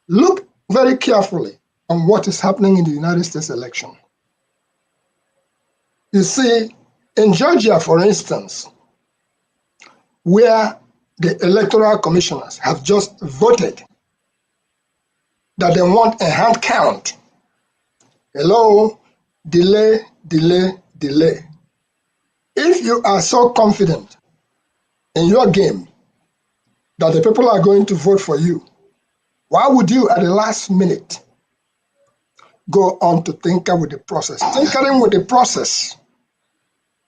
look very carefully on what is happening in the United States election. You see In Georgia, for instance, where the electoral commissioners have just voted that they want a hand count. Hello, delay, delay, delay. If you are so confident in your game that the people are going to vote for you, why would you at the last minute go on to tinker with the process? Tinkering with the process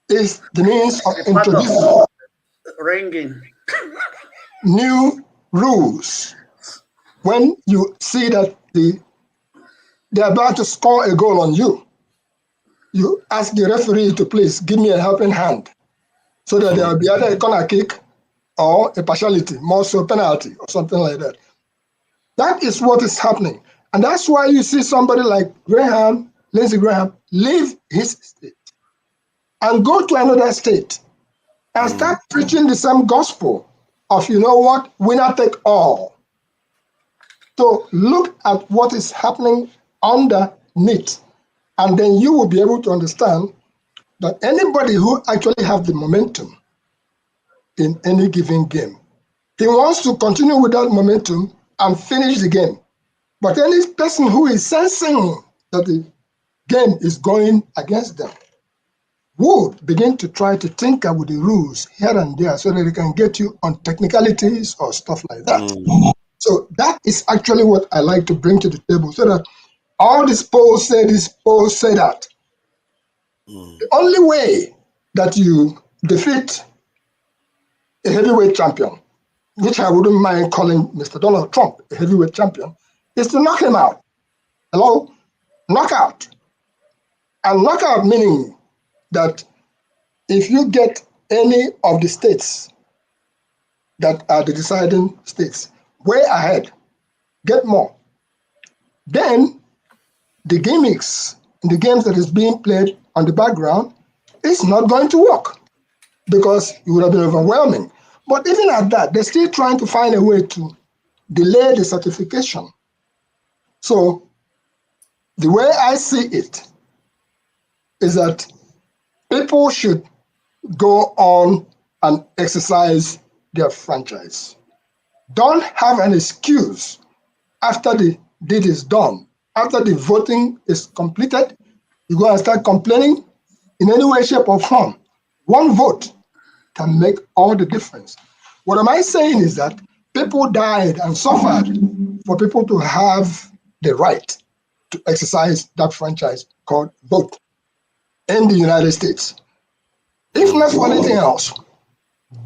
is the means of introducing ringing new rules. When you see that they're about to score a goal on you, you ask the referee to please give me a helping hand so that there will be either a corner kick or a partiality, more so penalty or something like that. That is what is happening. And that's why you see somebody like Lindsey Graham, leave his state and go to another state and start preaching the same gospel of, you know what, winner take all. So look at what is happening underneath, and then you will be able to understand that anybody who actually has the momentum in any given game, he wants to continue with that momentum and finish the game. But any person who is sensing that the game is going against them would begin to try to tinker with the rules here and there so that they can get you on technicalities or stuff like that. So that is actually what I like to bring to the table, so that all these polls say this, polls say that. The only way that you defeat a heavyweight champion, which I wouldn't mind calling Mr. Donald Trump a heavyweight champion, is to knock him out. Hello? Knockout. And knockout meaning that if you get any of the states that are the deciding states way ahead, get more, then the gimmicks in the games that is being played on the background is not going to work because it would have been overwhelming. But even at that, they're still trying to find a way to delay the certification. So the way I see it is that people should go on and exercise their franchise. Don't have an excuse after the deed is done. After the voting is completed, you go and start complaining in any way, shape, or form. One vote can make all the difference. What am I saying is that people died and suffered for people to have the right to exercise that franchise called vote in the United States. If not for anything else,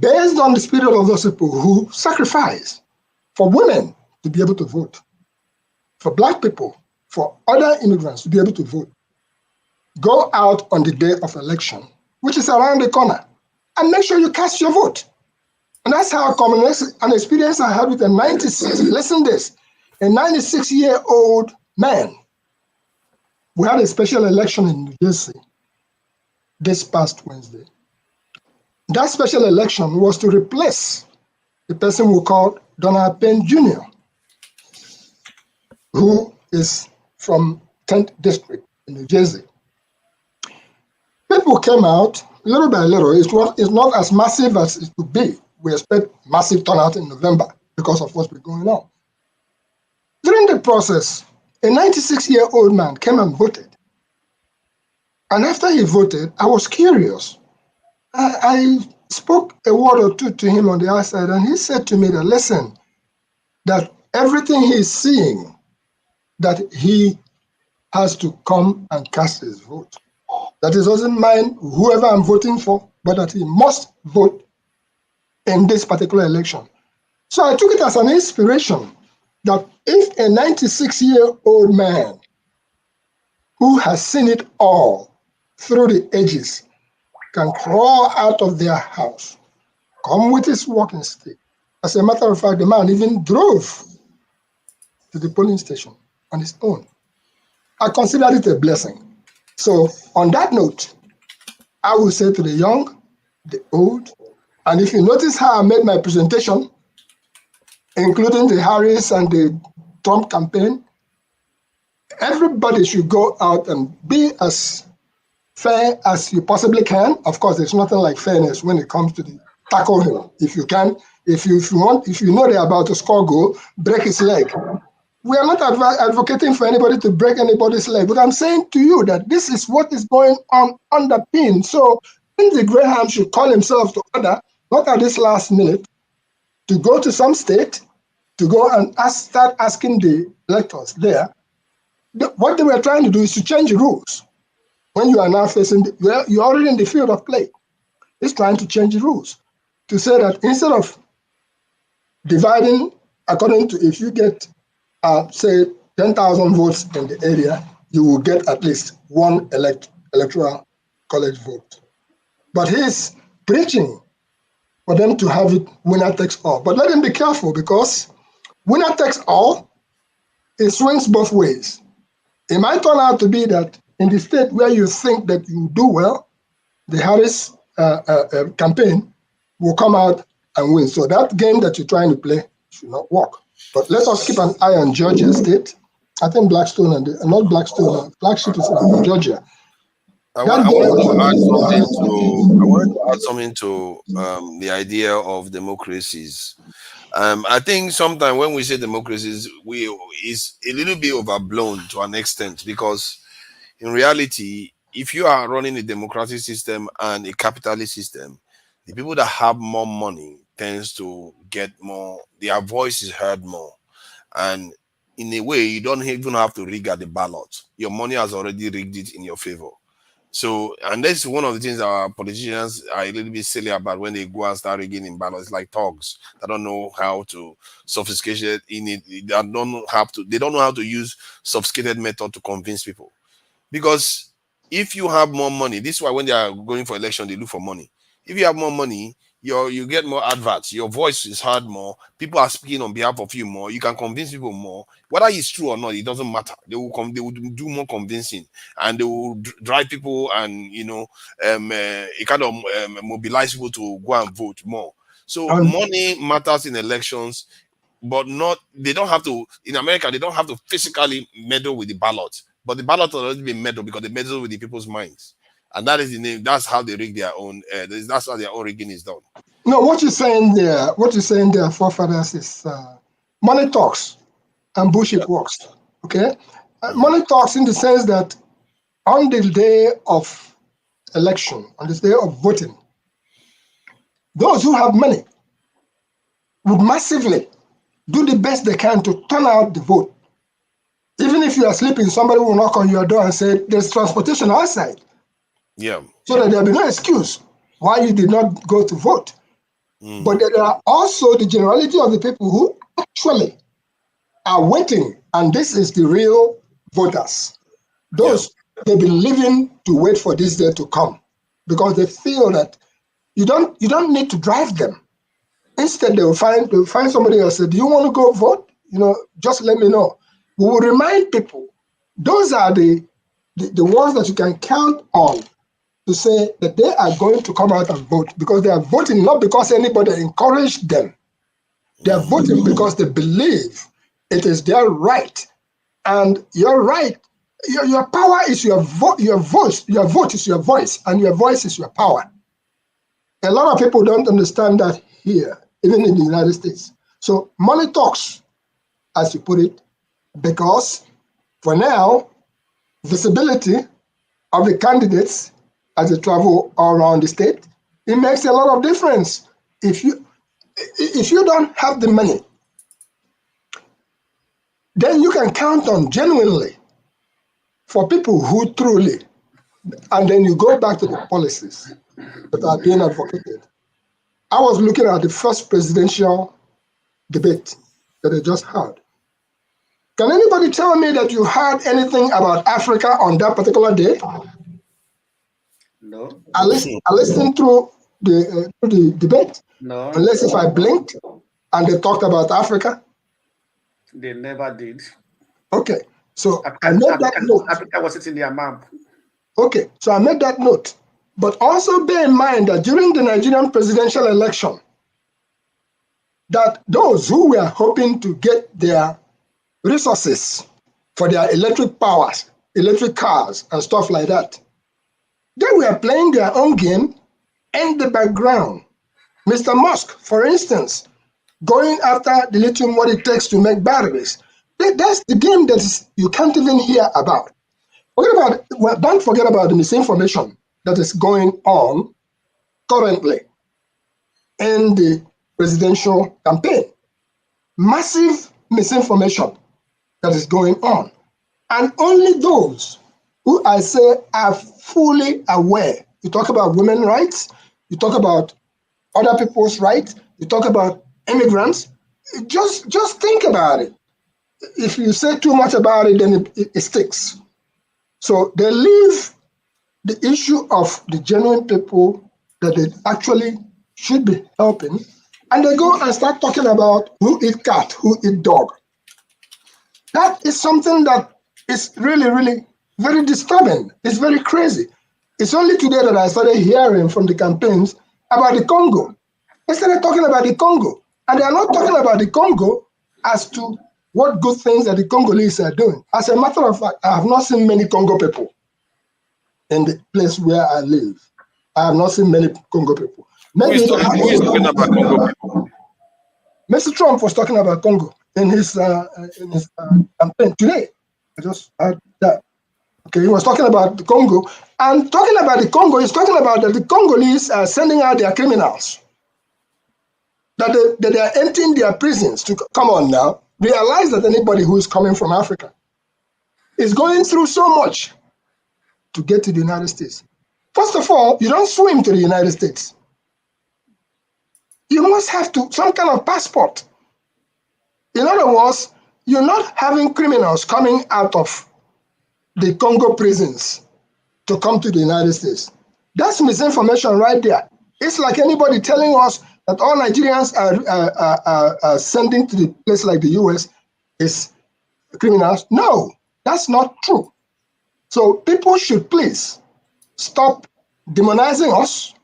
based on the spirit of those people who sacrifice for women to be able to vote, for Black people, for other immigrants to be able to vote, go out on the day of election, which is around the corner, and make sure you cast your vote. And that's how common an experience I had with a 96-year-old man. We had a special election in New Jersey this past Wednesday. That special election was to replace the person we called Donald Penn Jr., who is from 10th District in New Jersey. People came out little by little. It's not as massive as it could be. We expect massive turnout in November because of what's been going on. During the process, a 96-year-old man came and voted. And after he voted, I was curious. I spoke a word or two to him on the outside, and he said to me that, listen, that everything he's seeing, that he has to come and cast his vote. That he doesn't mind whoever I'm voting for, but that he must vote in this particular election. So I took it as an inspiration that if a 96-year-old man who has seen it all through the ages can crawl out of their house, come with his walking stick. As a matter of fact, the man even drove to the polling station on his own. I consider it a blessing. So on that note, I will say to the young, the old, and if you notice how I made my presentation, including the Harris and the Trump campaign, everybody should go out and be as fair as you possibly can. Of course, there's nothing like fairness when it comes to the tackle him. If you can, if you know they're about to score goal, break his leg. We are not advocating for anybody to break anybody's leg, but I'm saying to you that this is what is going on underpinned. So Lindsey Graham should call himself to order, not at this last minute, to go to some state, to go and start asking the electors there. What they were trying to do is to change the rules. When you are now facing, you're already in the field of play. It's trying to change the rules to say that instead of dividing according to, if you get, say, 10,000 votes in the area, you will get at least one electoral college vote. But he's preaching for them to have it winner takes all. But let him be careful, because winner takes all, it swings both ways. It might turn out to be that in the state where you think that you do well, the Harris campaign will come out and win. So that game that you're trying to play should not work. But let us keep an eye on Georgia State. I think Blackstone and not Blackstone, Flagship is in Georgia. I wanted to add something to the idea of democracies. I think sometimes when we say democracies, it's a little bit overblown to an extent, because in reality, if you are running a democratic system and a capitalist system, the people that have more money tends to get more, their voice is heard more. And in a way, you don't even have to rig at the ballot. Your money has already rigged it in your favor. So, and that's one of the things our politicians are a little bit silly about when they go and start rigging in ballots, like thugs. They don't know how to sophisticate in it. They don't know how to use sophisticated method to convince people. Because if you have more money, this is why when they are going for election, they look for money. If you have more money, you get more adverts, your voice is heard more, people are speaking on behalf of you more, you can convince people more. Whether it's true or not, it doesn't matter. They will do more convincing, and they will drive people, and it kind of mobilize people to go and vote more. So money matters in elections, but they don't have to. In America, they don't have to physically meddle with the ballot, but the ballot will already be meddled because they meddle with the people's minds. And that is the name. That's how they rig their own. That's how their own rigging is done. No, what you're saying there, forefathers, is money talks and bullshit works. Okay, money talks in the sense that on the day of election, on this day of voting, those who have money would massively do the best they can to turn out the vote. Even if you are sleeping, somebody will knock on your door and say, "There's transportation outside." Yeah. So that there'll be no excuse why you did not go to vote. But there are also the generality of the people who actually are waiting, and this is the real voters. Those they've been living to wait for this day to come, because they feel that you don't need to drive them. Instead, they'll find somebody else. Say, "Do you want to go vote? Just let me know." We will remind people. Those are the ones that you can count on to say that they are going to come out and vote, because they are voting not because anybody encouraged them. They are voting because they believe it is their right. And your right, your power is your vote. Your vote is your voice, and your voice is your power. A lot of people don't understand that here, even in the United States. So money talks, as you put it, because for now, visibility of the candidates as they travel all around the state, it makes a lot of difference. If you don't have the money, then you can count on genuinely for people who truly, and then you go back to the policies that are being advocated. I was looking at the first presidential debate that I just had. Can anybody tell me that you heard anything about Africa on that particular day? No. I listened through the debate. No. Unless if I blinked and they talked about Africa. They never did. Okay, so I made that note. Africa was sitting in their map. Okay, so I made that note. But also bear in mind that during the Nigerian presidential election, that those who were hoping to get their resources for their electric powers, electric cars, and stuff like that, They were playing their own game in the background. Mr. Musk, for instance, going after the lithium, what it takes to make batteries. That's the game that you can't even hear about. Don't forget about the misinformation that is going on currently in the presidential campaign. Massive misinformation that is going on. And only those who I say are fully aware. You talk about women's rights, you talk about other people's rights, you talk about immigrants. Just think about it. If you say too much about it, then it sticks. So they leave the issue of the genuine people that they actually should be helping, and they go and start talking about who eat cat, who eat dog. That is something that is really, really very disturbing. It's very crazy. It's only today that I started hearing from the campaigns about the Congo. They started talking about the Congo, and they are not talking about the Congo as to what good things that the Congolese are doing. As a matter of fact, I have not seen many Congo people in the place where I live. I have not seen many Congo people. Maybe who is talking about Congo people? Mr. Trump was talking about Congo in his campaign today. I just heard that. Okay, he was talking about the Congo, and talking about the Congo, he's talking about that the Congolese are sending out their criminals, that they are emptying their prisons. To come on now, realize that anybody who is coming from Africa is going through so much to get to the United States. First of all, you don't swim to the United States. You must have some kind of passport. In other words, you're not having criminals coming out of the Congo prisons to come to the United States. That's misinformation right there. It's like anybody telling us that all Nigerians are sending to the place like the US is criminals. No, that's not true. So people should please stop demonizing us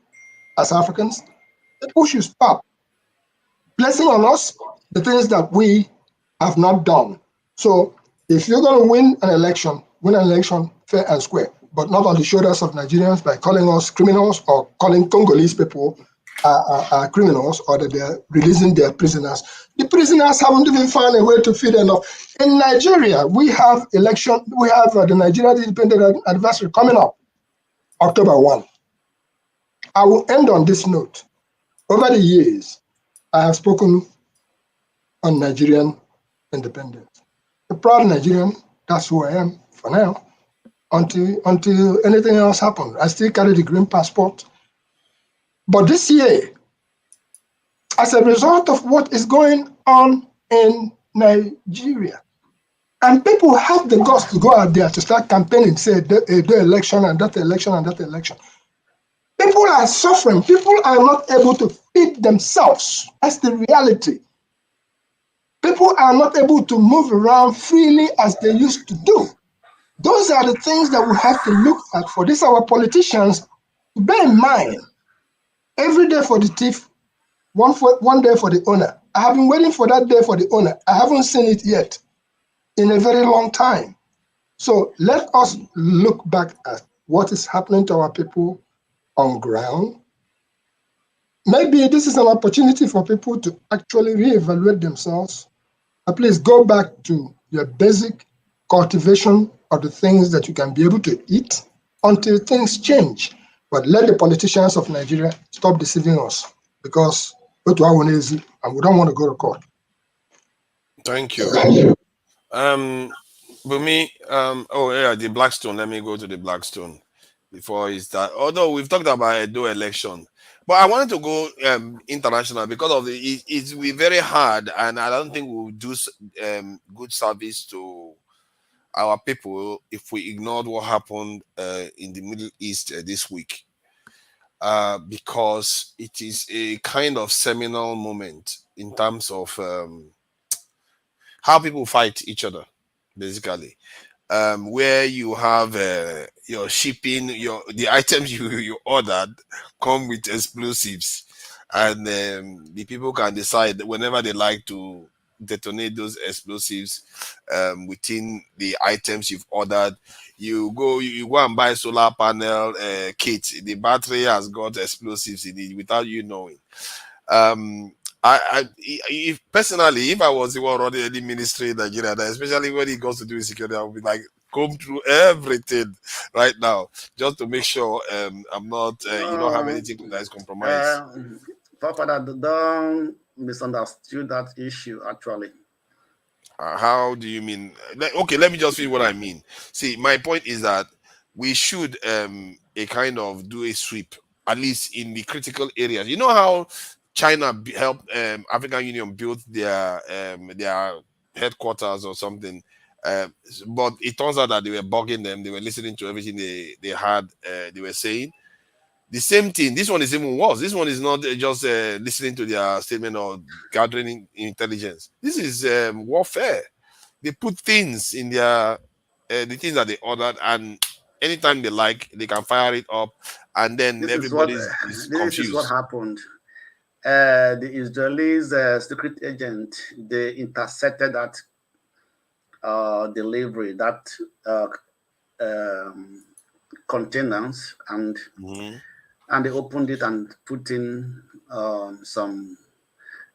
as Africans. People should stop placing on us the things that we have not done. So if you're going to win an election fair and square, but not on the shoulders of Nigerians by calling us criminals or calling Congolese people criminals, or that they're releasing their prisoners. The prisoners haven't even found a way to feed enough. In Nigeria, we have the Nigerian Independent Anniversary coming up, October 1. I will end on this note. Over the years, I have spoken on Nigerian independence. A proud Nigerian, that's who I am for now, until anything else happens. I still carry the green passport. But this year, as a result of what is going on in Nigeria, and people have the guts to go out there to start campaigning, say the election and that election and that election. People are suffering. People are not able to feed themselves. That's the reality. People are not able to move around freely as they used to do. Those are the things that we have to look at for this, our politicians, to bear in mind. Every day for the thief, one day for the owner. I have been waiting for that day for the owner. I haven't seen it yet in a very long time. So let us look back at what is happening to our people on ground. Maybe this is an opportunity for people to actually reevaluate themselves. Please go back to your basic cultivation of the things that you can be able to eat until things change. But let the politicians of Nigeria stop deceiving us, because we don't want to go to court. Thank you. Bumi, the Blackstone. Let me go to the Blackstone before it's that. Although we've talked about Edo election, but I wanted to go international because of it's very hard, and I don't think we'll do good service to our people if we ignored what happened in the Middle East this week, because it is a kind of seminal moment in terms of how people fight each other, basically. Where you have your shipping, the items you ordered come with explosives, and the people can decide whenever they like to detonate those explosives within the items you've ordered. You go and buy solar panel kit. The battery has got explosives in it without you knowing. If personally, if I was the one running any ministry in Nigeria, especially when it goes to do with security, I would be like, comb through everything right now just to make sure I'm not, you don't have anything that is compromised. Papa, don't misunderstood that issue actually. How do you mean? Okay, let me just feel what I mean. See, my point is that we should a kind of do a sweep, at least in the critical areas. You know how China helped African Union build their headquarters or something, but it turns out that they were bugging them. They were listening to everything they had. They were saying the same thing. This one is even worse. This one is not just listening to their statement or gathering intelligence. This is warfare. They put things in their the things that they ordered, and anytime they like, they can fire it up, and then everybody is confused. This is what happened. The Israelis secret agent, they intercepted that delivery, that containers, and they opened it and put in some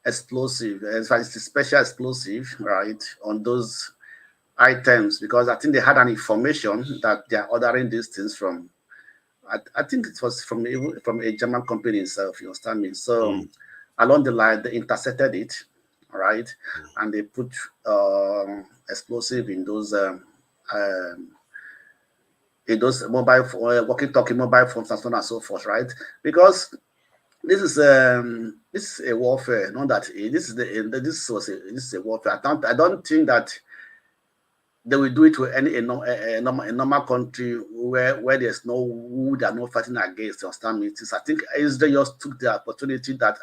explosive, it's a special explosive, right, on those items, because I think they had an information that they are ordering these things from. I think it was from a German company itself, you understand me? So along the line, they intercepted it, right, and they put explosive in those mobile walkie-talkie mobile phones and so on and so forth, right? Because this is a warfare, not that this is a warfare. I don't think that they will do it to a normal country where there's no who they are not fighting against. You understand me? I think Israel just took the opportunity that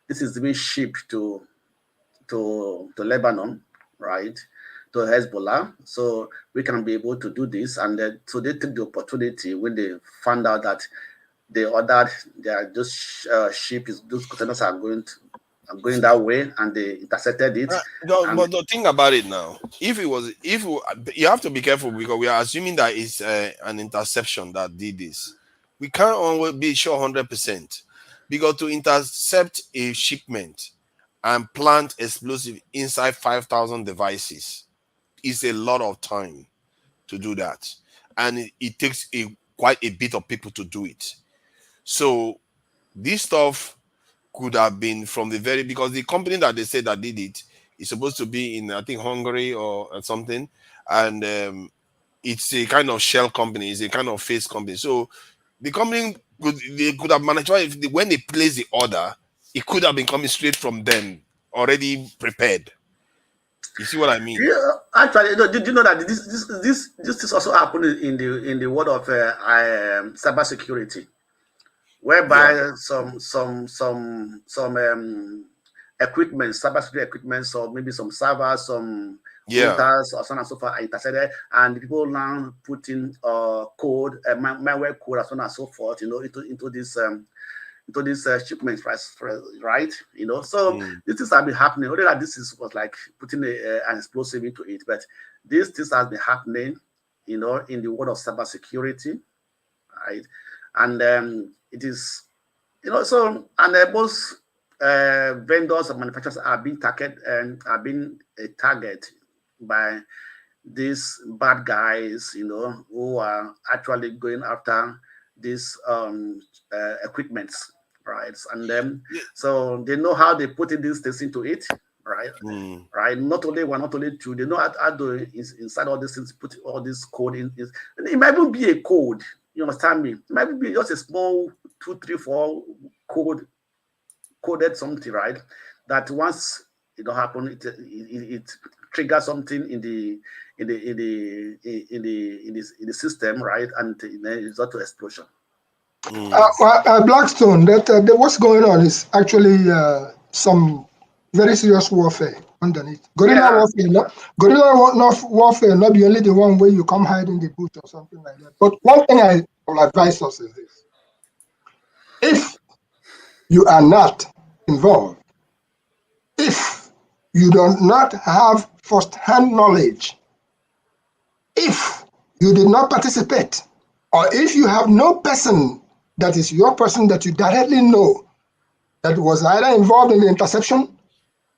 this is being shipped to Lebanon, right, to Hezbollah, so we can be able to do this. And so they took the opportunity when they found out that they ordered those ships, those containers are going that way, and they intercepted it. But the thing about it now, you have to be careful, because we are assuming that it's an interception that did this. We can't always be sure 100%, because to intercept a shipment and plant explosive inside 5,000 devices is a lot of time to do that, and it takes quite a bit of people to do it. So this stuff could have been from the because the company that they said that did it is supposed to be in, I think, Hungary or something, and it's a kind of shell company, it's a kind of face company. So the company could have managed, when they place the order, it could have been coming straight from them, already prepared. You see what I mean? Yeah, actually, did you know that this also happened in the world of cybersecurity, whereby some equipment, cybersecurity equipment, or maybe some servers, some routers, or so on and so forth, are intercepted, and people now put in code, malware code, and so on and so forth, into this shipment, right? So these things have been happening. Only that was like putting an explosive into it, but these things have been happening, in the world of cybersecurity, right? And it is, so, and most vendors and manufacturers are being targeted by these bad guys, who are actually going after these equipments, right? And then so they know how they put in these things into it, right? Right. Not only one, not only two. They know how to inside all these things, put all this code in. And it might even be a code. You understand me? It might be just a small 2, 3, 4 coded something, right? That once it don't happen, it triggers something in the system, right? And it result to explosion. Blackstone, what's going on is actually some very serious warfare underneath. Guerrilla warfare, not be only the one where you come hide in the bush or something like that. But one thing I will advise us is this: if you are not involved, if you do not have first-hand knowledge. If you did not participate, or if you have no person that is your person that you directly know that was either involved in the interception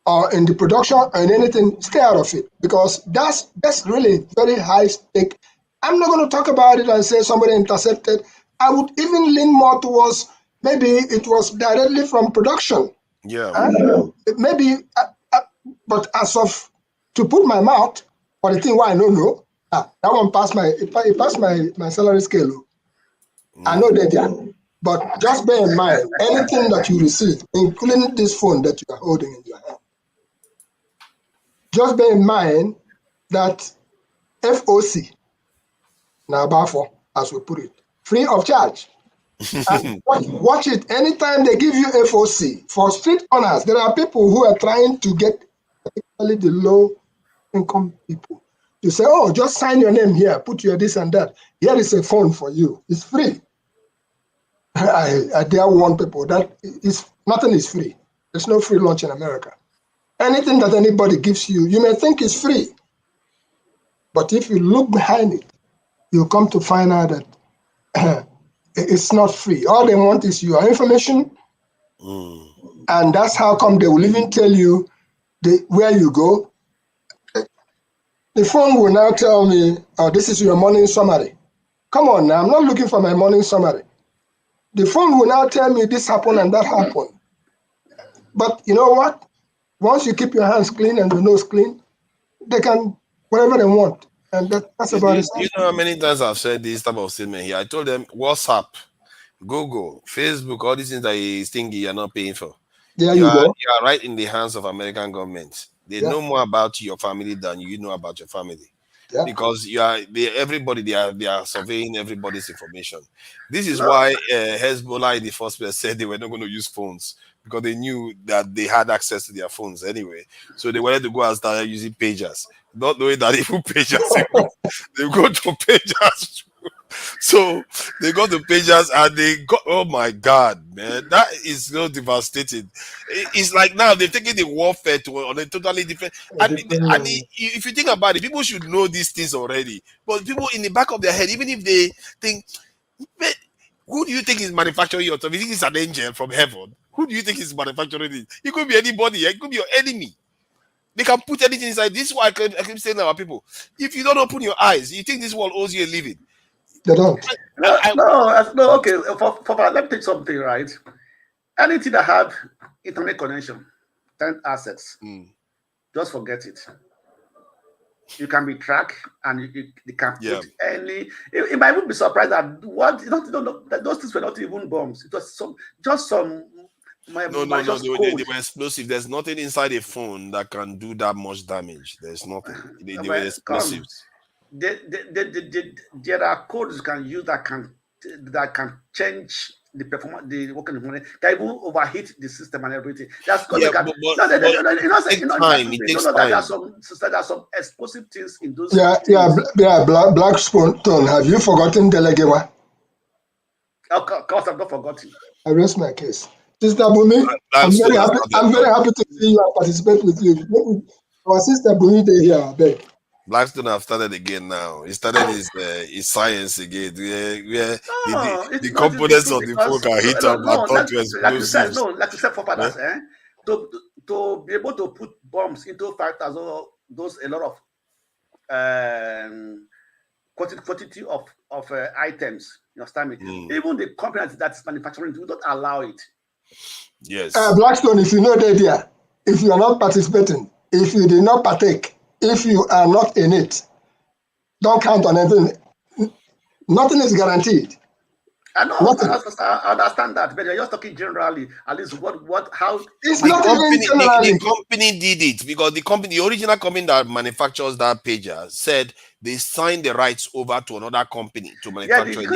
or in the production or in anything, stay out of it, because that's really very high stake. I'm not going to talk about it and say somebody intercepted. I would even lean more towards maybe it was directly from production. Yeah. Maybe, but as of to put my mouth for the thing why I don't know, that one passed it passed my salary scale. I know that, yeah. But just bear in mind, anything that you receive, including this phone that you are holding in your hand, just bear in mind that FOC, now for as we put it, free of charge. And watch it anytime they give you FOC for street owners. There are people who are trying to get, particularly the low income people. You say, oh, just sign your name here, put your this and that. Here is a phone for you. It's free. I dare warn people that nothing is free. There's no free lunch in America. Anything that anybody gives you, you may think is free. But if you look behind it, you'll come to find out that it's not free. All they want is your information. And that's how come they will even tell you where you go. The phone will now tell me, oh, this is your morning summary. Come on now, I'm not looking for my morning summary. The phone will now tell me this happened and that happened. But you know what? Once you keep your hands clean and your nose clean, they can whatever they want. And that's about it. You know how many times I've said this type of statement here? I told them WhatsApp, Google, Facebook, all these things that you think you're not paying for. There you you go. are right in the hands of American government. They know more about your family than you know about your family. Yeah. Because they are surveying everybody's information. This is why Hezbollah in the first place said they were not going to use phones, because they knew that they had access to their phones anyway. So they wanted to go and start using pagers, not knowing that even pagers they go to pagers. So they got the pagers and they got, oh my God, man, that is so devastating. It's like now they're taking the warfare on a totally different. And if you think about it, people should know these things already. But people in the back of their head, even if they think, who do you think is manufacturing your stuff? You think it's an angel from heaven? Who do you think is manufacturing it? It could be anybody. It could be your enemy. They can put anything inside. This is why I keep saying to our people: if you don't open your eyes, you think this world owes you a living. They don't. No. Okay. Let me take something right. Anything that have internet connection, internet access, just forget it. You can be tracked, and you can put any. It might even be surprised that that those things were not even bombs. It was some. No, they were explosive. There's nothing inside a phone that can do that much damage. There's nothing. They were explosives. There are codes you can use that can change the performance, the working component, can even overheat the system and everything. That's because there are some explosive things in those. Blackstone. Have you forgotten Delegewa? Of course, I've not forgotten. I rest my case. Sister Bumi, I'm very happy to see you and participate with you. Our sister Bumi, they here, I beg. Blackstone have started again now. He started his science again. The components of the phone can hit up and turn to explosives. Like you said, for fathers, to be able to put bombs into factors, those a lot of quantity of items. You understand me? Even the company that's manufacturing do not allow it. Yes. Blackstone, if you know that idea, if you are not participating, if you did not partake, if you are not in it, don't count on anything. Nothing is guaranteed. I know. I understand that, but you're just talking generally. At least how the company did it, because the original company that manufactures that pager said they signed the rights over to another company to manufacture it.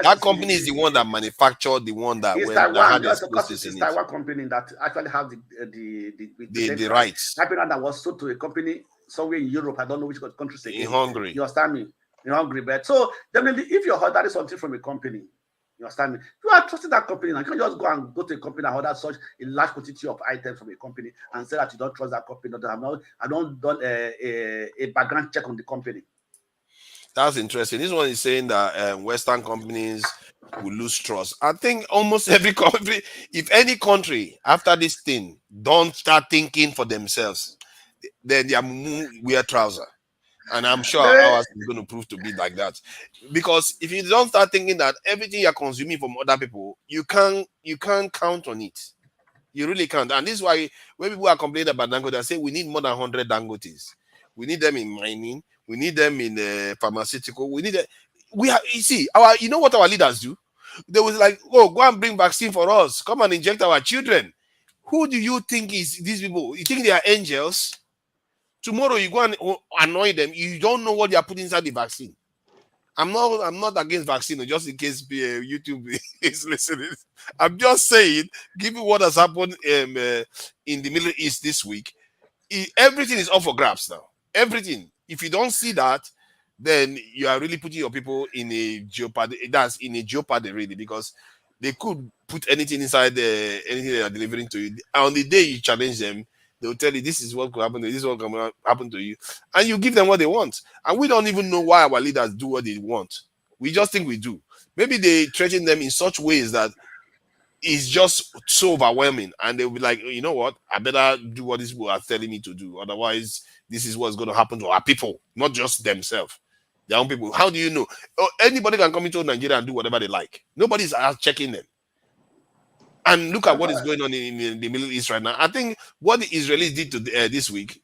That company is the one that manufactured the one that had the explosives in it. It's Taiwan company that actually have the rights. That was sold to a company somewhere in Europe. I don't know which country. In Hungary. You understand me? In Hungary, but so definitely, if you're ordering something from a company, You understand me? You are trusting that company now. You can't just go to a company and order such a large quantity of items from a company and say that you don't trust that company. I don't done a background check on the company. That's interesting. This one is saying that Western companies will lose trust. I think almost every country, if any country after this thing don't start thinking for themselves, then they are wear trouser. And I'm sure ours is going to prove to be like that. Because if you don't start thinking that everything you're consuming from other people, you can't count on it. You really can't. And this is why when people are complaining about Dangote, they say we need more than 100 Dangotes. We need them in mining. We need them in pharmaceutical. We need them. You see, you know what our leaders do? They was like, oh, go and bring vaccine for us. Come and inject our children. Who do you think is these people? You think they are angels? Tomorrow you go and annoy them. You don't know what they are putting inside the vaccine. I'm not against vaccine, just in case YouTube is listening. I'm just saying, given what has happened in the Middle East this week, everything is up for grabs now. Everything. If you don't see that, then you are really putting your people in a jeopardy. That's in a jeopardy, really, because they could put anything inside anything they are delivering to you. On the day you challenge them, they'll tell you this is what could happen to you, this is what can happen to you. And you give them what they want. And we don't even know why our leaders do what they want. We just think we do. Maybe they threaten them in such ways that it's just so overwhelming. And they'll be like, you know what? I better do what these people are telling me to do. Otherwise, this is what's going to happen to our people, not just themselves. Their own people. How do you know? Anybody can come into Nigeria and do whatever they like. Nobody's checking them. And look at what is going on in the Middle East right now. I think what the Israelis did to this week,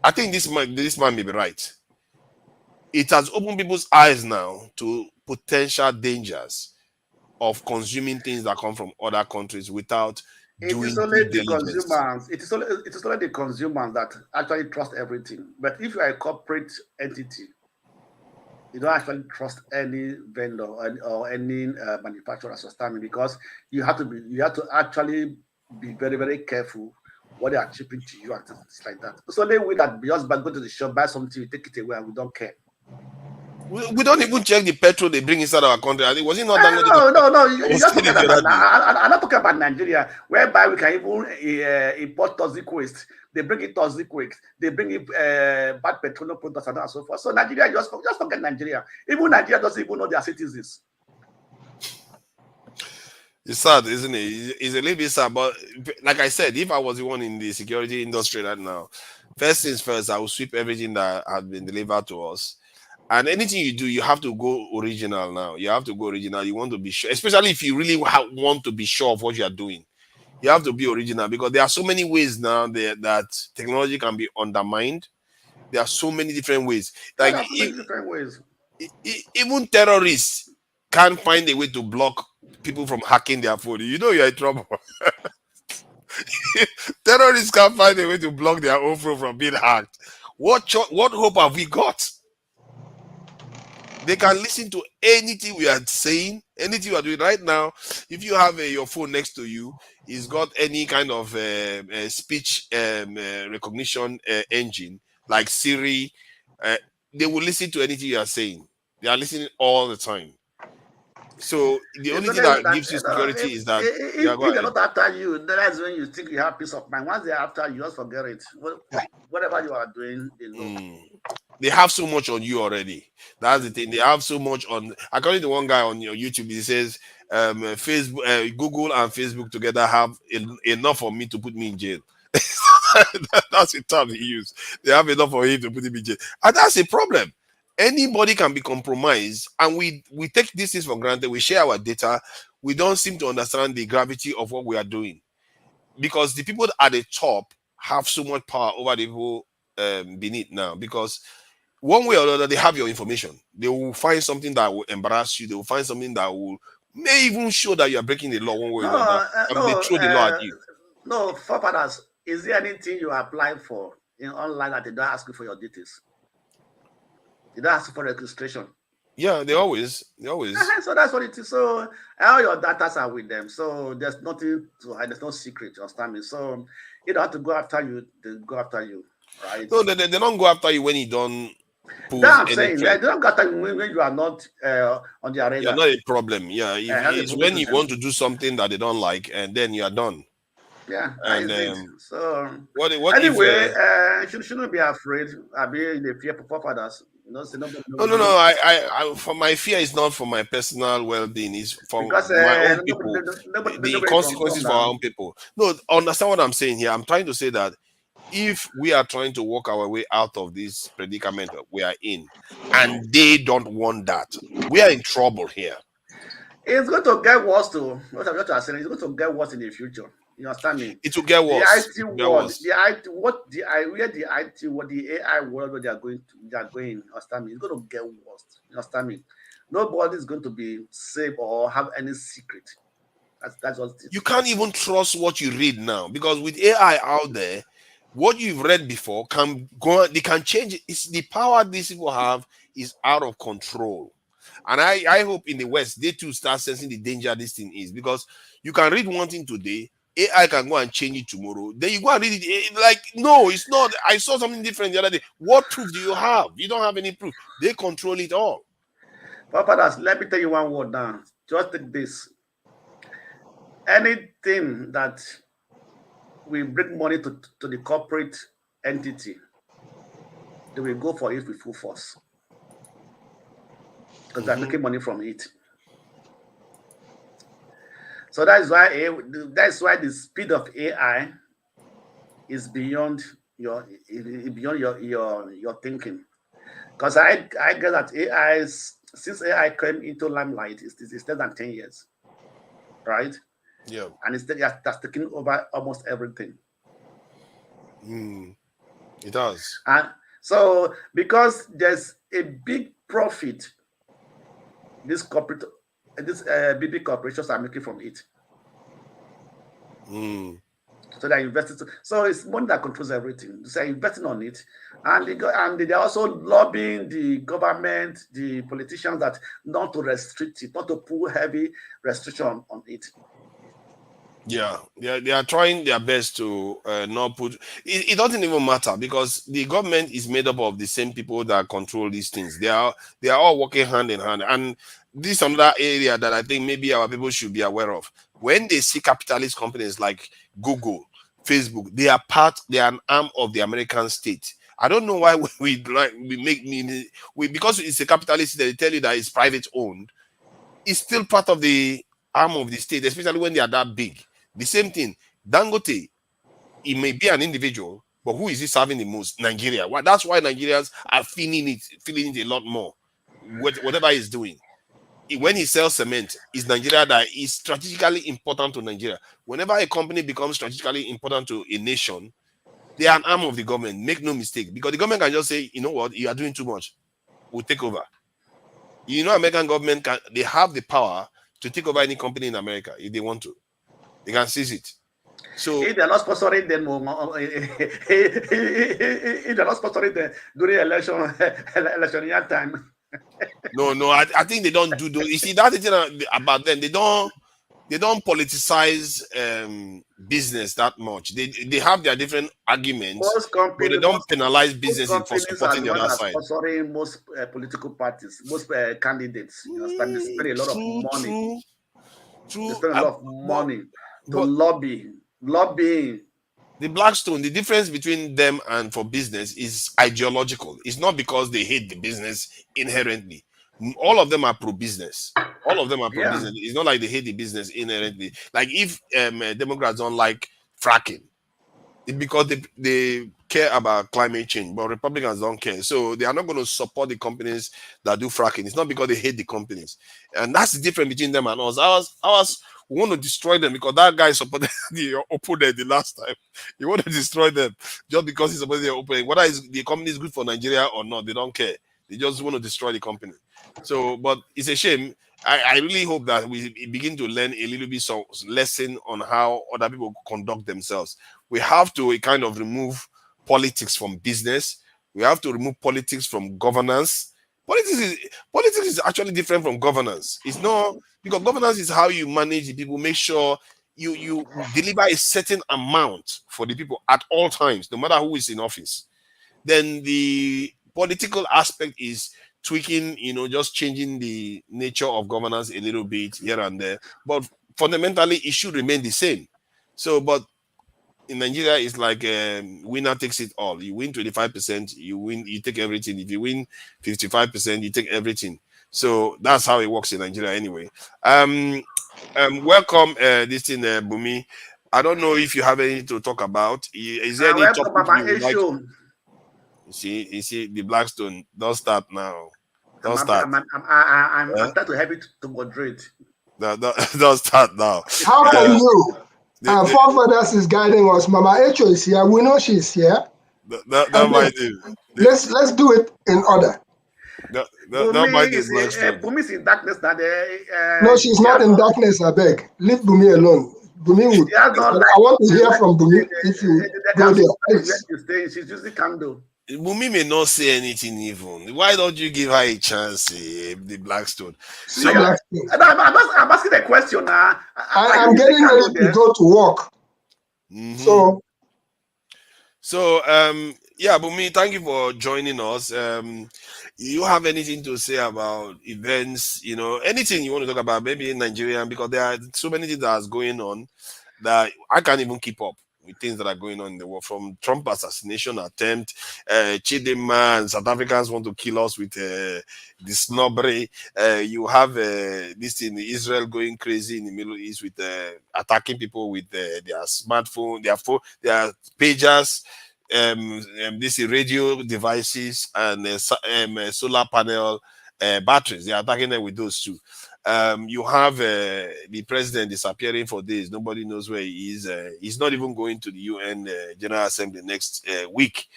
I think this man may be right. It has opened people's eyes now to potential dangers of consuming things that come from other countries without doing due diligence. It is only the consumers that actually trust everything. But if you are a corporate entity, you don't actually trust any vendor or any manufacturer system, because you have to actually be very, very careful what they are shipping to you and things like that. So they will that just by go to the shop, buy something, we take it away, and we don't care. We don't even check the petrol they bring inside our country. I think was it not that? No. You just talking about I'm not talking about Nigeria, whereby we can even import toxic waste. They bring in toxic waste. They bring in bad petroleum products and so forth. So Nigeria, just forget Nigeria. Even Nigeria doesn't even know their citizens. It's sad, isn't it? It's a little bit sad. But like I said, if I was the one in the security industry right now, first things first, I will sweep everything that has been delivered to us. And anything you do, you have to go original now. You have to go original. You want to be sure, especially if you really want to be sure of what you are doing. You have to be original, because there are so many ways now that technology can be undermined. There are so many different ways. Like even terrorists can't find a way to block people from hacking their phone. You know you're in trouble. Terrorists can't find a way to block their own phone from being hacked. What hope have we got? They can listen to anything we are saying, anything we are doing right now. If you have your phone next to you, it's got any kind of speech recognition engine like Siri. They will listen to anything you are saying. They are listening all the time. So the only thing that gives you security is that if they're not after you, that's when you think you have peace of mind. Once they're after you, just forget it. Whatever you are doing, they know. They have so much on you already. That's the thing. They have so much on. According to one guy on your YouTube, he says Facebook, Google and Facebook together have enough for me to put me in jail. That's the term he used. They have enough for him to put him in jail, and that's a problem. Anybody can be compromised, and we take these things for granted. We share our data. We don't seem to understand the gravity of what we are doing, because the people at the top have so much power over the people beneath now, because one way or another, they have your information. They will find something that will embarrass you. They will find something that may even show that you are breaking the law one way or another. They throw the law at you. No, forefathers, is there anything you apply for in online that they don't ask you for your details? They don't ask you for registration. Yeah, they always. So that's what it is. So all your data are with them. So there's nothing to hide. There's no secret. You understand me? So you don't have to go after you. They go after you, right? No, they don't go after you when you don't pose I'm any saying threat. they don't got time when you are not on their radar. You're not a problem. Yeah, That's a it's problem when to you them. want to do something that they don't like, and then you are done. Yeah, that And is it. So what if? anyway, shouldn't be afraid. I be in the fear of forefathers. You know, say nobody. No. I for my fear is not for my personal well-being. It's for Because my own people. The nobody confirm consequences for our now. own people. No, understand what I'm saying here. I'm trying to say that if we are trying to walk our way out of this predicament we are in, and they don't want that, we are in trouble here. It's going to get worse too. What I'm saying, it's going to get worse in the future. You understand me? It will get The worse. IT world, the IT, where the IT, what the AI world, where they are going, you understand me? It's going to get worse. You understand me? Nobody is going to be safe or have any secret. That's what it is. You can't even trust what you read now, because with AI out there, what you've read before can go. They can change it. It's the power these people have is out of control. And I hope in the West they too start sensing the danger this thing is, because you can read one thing today, AI can go and change it tomorrow. Then you go and read it like, no, it's not. I saw something different the other day. What proof do you have? You don't have any proof. They control it all. Papa, let me tell you one word now. Just take this. Anything that we bring money to the corporate entity, they will go for it with full force. Because they're making money from it. So that's why the speed of AI is beyond your thinking. Because I guess that AI, since AI came into limelight, it's less than 10 years, right? Yeah. And that's taking over almost everything. It does. And so because there's a big profit these big corporations are making from it. So they're investing. So it's money that controls everything. So they're investing on it, and they're also lobbying the government, the politicians, that not to restrict it, not to put heavy restriction on it. Yeah, they are trying their best to not put. It doesn't even matter, because the government is made up of the same people that control these things. They are all working hand in hand, and this is another area that I think maybe our people should be aware of. When they see capitalist companies like Google, Facebook, they are an arm of the American state. I don't know why because it's a capitalist, they tell you that it's private owned. It's still part of the arm of the state, especially when they are that big. The same thing, Dangote, it may be an individual, but who is he serving the most? Nigeria. That's why Nigerians are feeling it a lot more. Whatever he's doing. When he sells cement, it's Nigeria that is strategically important to Nigeria. Whenever a company becomes strategically important to a nation, they are an arm of the government. Make no mistake. Because the government can just say, you know what, you are doing too much. We'll take over. You know, American government they have the power to take over any company in America if they want to. They can seize it. So if they're not sponsoring them, if they're not sponsoring them during election year time. No, I think they don't do those. You see, that's the thing about them. They don't politicize business that much. They have their different arguments, but they don't penalize businesses for supporting the other side. Sponsoring most political parties, most candidates. You understand? They spend a lot of money. True. They spend a lot of money to lobbying. The Blackstone, the difference between them and for business is ideological. It's not because they hate the business inherently. All of them are pro-business. All of them are pro-business. It's not like they hate the business inherently. Like if Democrats don't like fracking, it's because they care about climate change, but Republicans don't care. So they are not going to support the companies that do fracking. It's not because they hate the companies. And that's the difference between them and us. Ours we want to destroy them because that guy supported the opponent the last time. You want to destroy them just because he supported the opponent. Whether the company is good for Nigeria or not, they don't care. They just want to destroy the company. So, but it's a shame. I really hope that we begin to learn a little bit some lesson on how other people conduct themselves. We have to kind of remove politics from business. We have to remove politics from governance. Politics is actually different from governance. It's not, because governance is how you manage the people, make sure you deliver a certain amount for the people at all times, no matter who is in office. Then the political aspect is tweaking, just changing the nature of governance a little bit here and there. But fundamentally, it should remain the same. So, but in Nigeria, it's like winner takes it all. You win 25%, you take everything. If you win 55%, you take everything. So that's how it works in Nigeria anyway. Welcome, this thing, Bumi. I don't know if you have anything to talk about. Is there any Welcome, topic Mama you would like? Esho. You see, the Blackstone. Don't start now. Don't I'm start. trying to help it to moderate. Don't start now. How can you? Our forefathers is guiding us. Mama Echo is here. We know she's here. Don't mind him. Let's do it in order. Don't mind the Blackstone. Bumi is in darkness now. No, she's not in darkness, I beg. Leave Bumi alone. Bumi would. I want to hear from Bumi if you go there, please. She's using candle. Bumi may not say anything even. Why don't you give her a chance, the Blackstone? So I'm asking a question now. I'm getting ready to go to work. So yeah, Bumi, thank you for joining us. You have anything to say about events, anything you want to talk about, maybe in Nigeria, because there are so many things that's going on that I can't even keep up with things that are going on in the world, from Trump assassination attempt, Chidinma and South Africans want to kill us with the snobbery. You have this in Israel going crazy in the Middle East with attacking people with their smartphone, their pagers, this radio devices and solar panel batteries. They are attacking them with those two. You have the president disappearing for days. Nobody knows where he is. He's not even going to the UN General Assembly next week.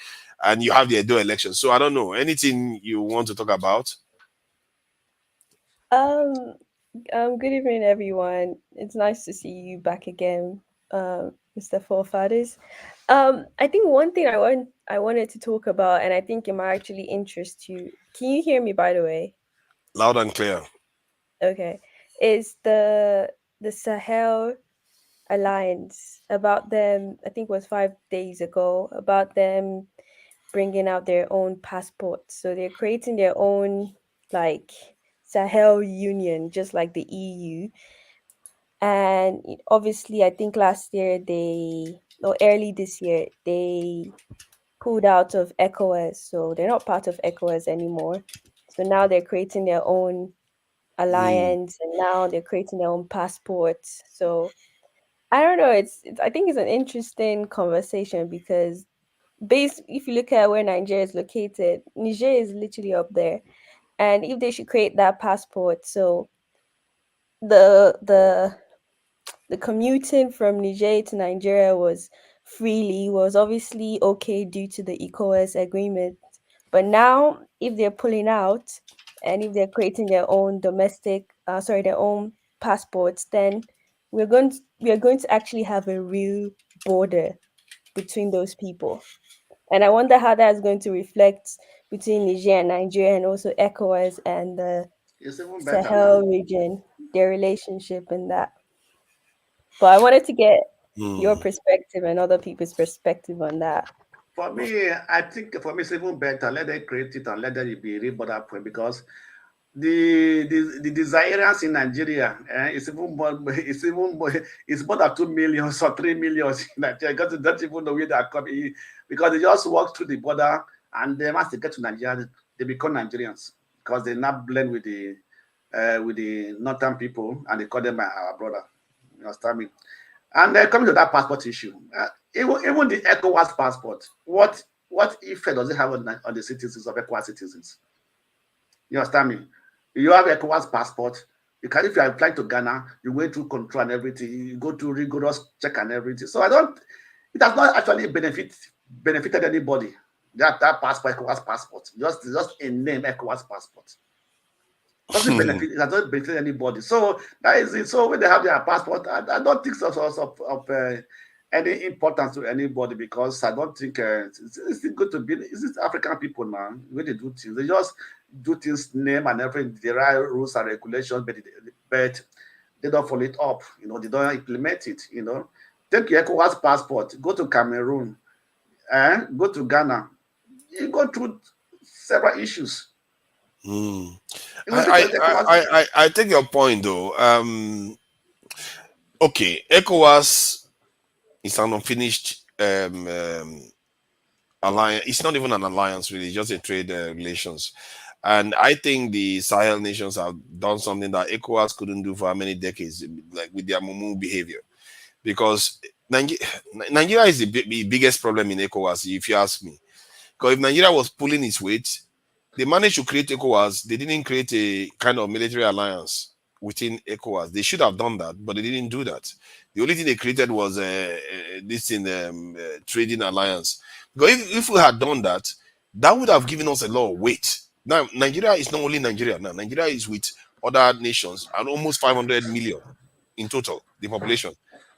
And you have the Edo Election. So I don't know. Anything you want to talk about? Good evening, everyone. It's nice to see you back again, Mr. Forefathers. I think one thing I wanted to talk about, and I think it might actually interest you. Can you hear me, by the way? Loud and clear. Okay. Is the Sahel Alliance, about them, I think it was 5 days ago, about them bringing out their own passports. So they're creating their own like Sahel Union, just like the EU. And obviously, I think last year early this year, they pulled out of ECOWAS. So they're not part of ECOWAS anymore. So now they're creating their own alliance, and now they're creating their own passports. So I don't know. I think it's an interesting conversation because if you look at where Nigeria is located, Niger is literally up there. And if they should create that passport, so the commuting from Niger to Nigeria was obviously okay due to the ECOWAS agreement. But now, if they're pulling out and if they're creating their own their own passports, then we are going to actually have a real border between those people. And I wonder how that's going to reflect between Niger and Nigeria, and also ECOWAS and the Sahel region, their relationship and that. But I wanted to get your perspective and other people's perspective on that. For me, I think it's even better. Let them create it and let them be real border point, because the desirants in Nigeria it's more than 2 million or 3 million in Nigeria. Because they don't even know where they are coming, because they just walk through the border, and then once they get to Nigeria, they become Nigerians, because they now blend with the northern people, and they call them our brother. You understand me? And coming to that passport issue, even the ECOWAS passport, what effect does it have on the citizens of ECOWAS citizens? You understand me? You have ECOWAS passport. If you are applying to Ghana, you go through control and everything. You go to rigorous check and everything. So it has not actually benefited anybody. That passport, ECOWAS passport, just a name, ECOWAS passport. It doesn't benefit. It has not benefited anybody. So that is it. So when they have their passport, I don't think of any importance to anybody, because I don't think it's good to be. It's African people, man. When they do things, they just do things, name and everything. There are rules and regulations, but they don't follow it up. They don't implement it. Take your ECOWAS passport, go to Cameroon, go to Ghana. You go through several issues. I take your point though. Okay, ECOWAS is an unfinished alliance. It's not even an alliance, really, it's just a trade relations. And I think the Sahel nations have done something that ECOWAS couldn't do for many decades, like with their mumu behavior. Because Nigeria is the biggest problem in ECOWAS, if you ask me. Because if Nigeria was pulling its weight, they managed to create ECOWAS. They didn't create a kind of military alliance within ECOWAS. They should have done that, but they didn't do that. The only thing they created was this in trading alliance. Because if we had done that, that would have given us a lot of weight. Now, Nigeria is not only Nigeria. Now, Nigeria is with other nations and almost 500 million in total, the population.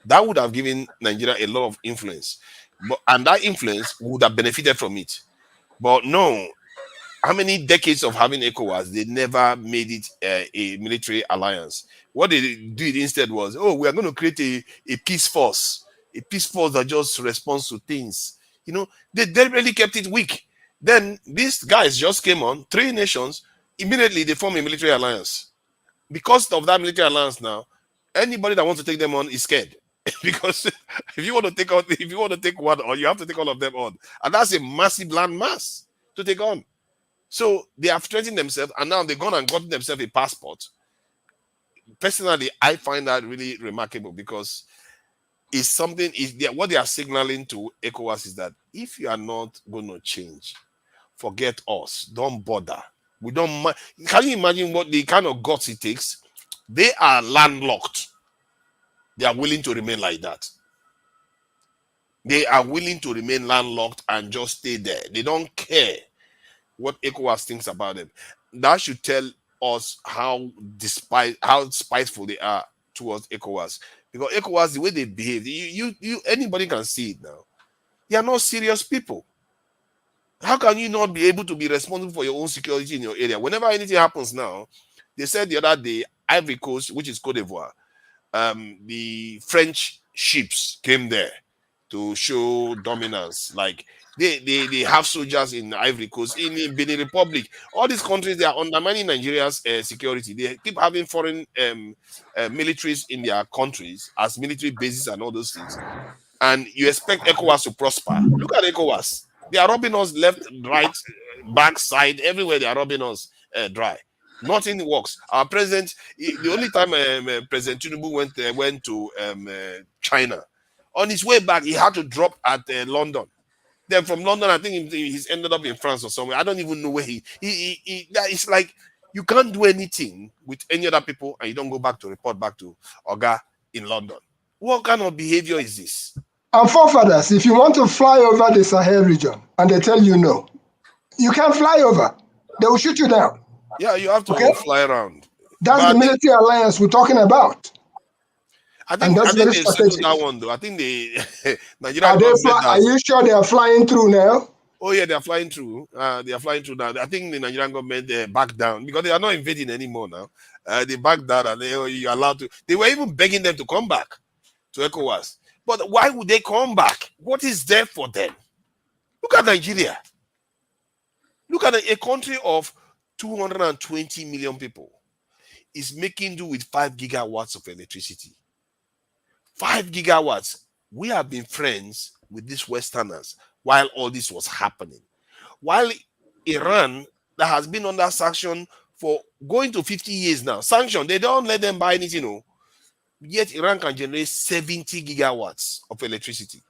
That would have given Nigeria a lot of influence. And that influence would have benefited from it. But no, how many decades of having ECOWAS, they never made it a military alliance. What they did instead was, oh, we are going to create a peace force that just responds to things. You know, they deliberately kept it weak. Then these guys just came on, 3 nations, immediately they form a military alliance. Because of that military alliance now, anybody that wants to take them on is scared. Because if you want to take one on, you have to take all of them on. And that's a massive land mass to take on. So they have strengthened themselves, and now they've gone and gotten themselves a passport. Personally, I find that really remarkable because it's something. What they are signaling to ECOWAS is that if you are not going to change, forget us. Don't bother. We don't. Can you imagine what the kind of guts it takes? They are landlocked. They are willing to remain like that. They are willing to remain landlocked and just stay there. They don't care what ECOWAS thinks about them. That should tell us how spiteful they are towards ECOWAS. Because ECOWAS, the way they behave, anybody can see it now. They are not serious people. How can you not be able to be responsible for your own security in your area? Whenever anything happens now, they said the other day, Ivory Coast, which is Cote d'Ivoire, the French ships came there to show dominance. Like they have soldiers in Ivory Coast, in Benin Republic. All these countries, they are undermining Nigeria's security. They keep having foreign militaries in their countries as military bases and all those things. And you expect ECOWAS to prosper. Look at ECOWAS. They are robbing us left, right, back, side, everywhere they are robbing us dry. Nothing works. Our president, the only time President Tinubu went to China, on his way back, he had to drop at London. Then from London, I think he's ended up in France or somewhere. I don't even know where it's like you can't do anything with any other people and you don't go back to report back to Oga in London. What kind of behavior is this? And forefathers, if you want to fly over the Sahel region and they tell you no, you can't fly over. They will shoot you down. Yeah, you have to fly around. That's the military alliance we're talking about. I think they settled that one though. I think Nigeria are you sure they are flying through now? Oh yeah, they are flying through. They are flying through now. I think the Nigerian government backed down because they are not invading anymore now. They backed down and you're allowed to. They were even begging them to come back to ECOWAS. But why would they come back? What is there for them? Look at Nigeria. Look at a country of 220 million people is making do with 5 gigawatts of electricity. 5 gigawatts. We have been friends with these Westerners while all this was happening. While Iran, that has been under sanction for going to 50 years now, sanction, they don't let them buy anything. Yet Iran can generate 70 gigawatts of electricity.